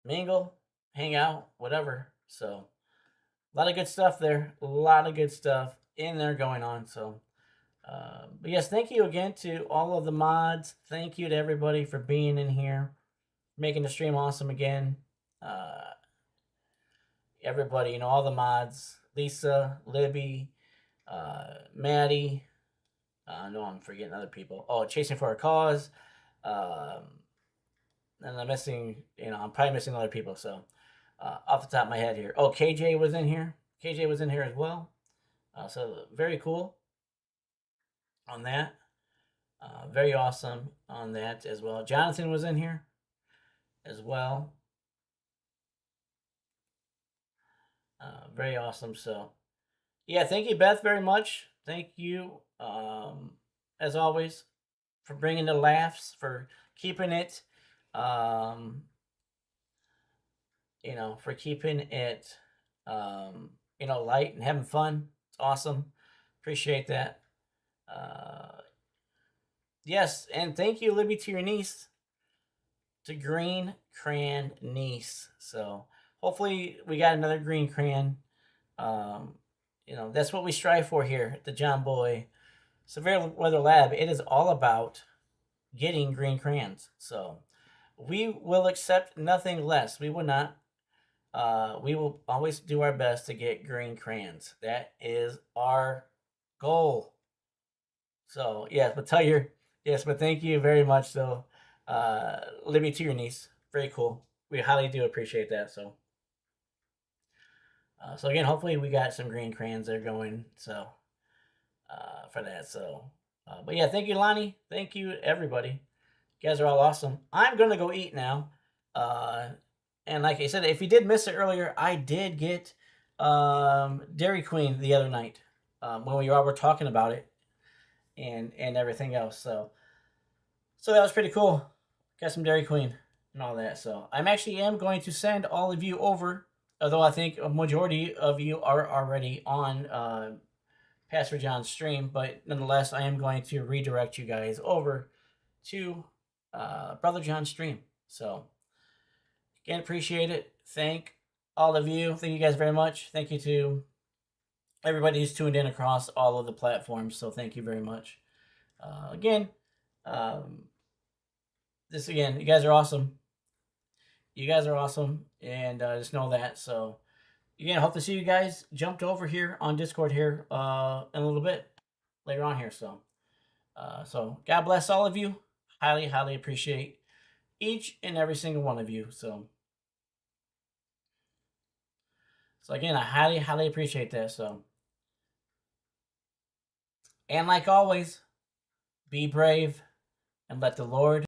[SPEAKER 1] mingle, hang out, whatever. So a lot of good stuff there. A lot of good stuff in there going on. So, but yes, thank you again to all of the mods. Thank you to everybody for being in here, making the stream awesome again. Everybody, all the mods, Lisa, Libby, Maddie. I know I'm forgetting other people. Oh, Chasing for a Cause. And I'm missing, I'm probably missing other people. So, off the top of my head here. Oh, KJ was in here. KJ was in here as well. So, very cool on that. Very awesome on that as well. Jonathan was in here as well. Very awesome. So, yeah, thank you, Beth, very much. Thank you, as always, for bringing the laughs, for keeping it, for keeping it, light and having fun. It's awesome. Appreciate that. Yes, and thank you, Libby, to your niece, to Green Crayon niece. So hopefully we got another Green Crayon. That's what we strive for here at the John Boy Severe Weather Lab. It is all about getting green crayons. So we will accept nothing less. We will not. We will always do our best to get green crayons. That is our goal. So yes, but thank you very much. So, Libby, to your niece, very cool. We highly do appreciate that. So, so again, hopefully we got some green crayons there going. So, for that. So, but yeah, thank you, Lonnie. Thank you, everybody. You guys are all awesome. I'm gonna go eat now. And like I said, if you did miss it earlier, I did get Dairy Queen the other night when we all were talking about it and everything else. So that was pretty cool. Got some Dairy Queen and all that. So I'm actually going to send all of you over, although I think a majority of you are already on Pastor John's stream, but nonetheless, I am going to redirect you guys over to Brother John's stream. So again, appreciate it. Thank all of you. Thank you guys very much. Thank you to everybody who's tuned in across all of the platforms. So thank you very much. Again, you guys are awesome. You guys are awesome, and just know that. So again, I hope to see you guys jumped over here on Discord here in a little bit later on here. So, so God bless all of you. Highly, highly appreciate each and every single one of you. So again, I highly, highly appreciate that. So, and like always, be brave and let the Lord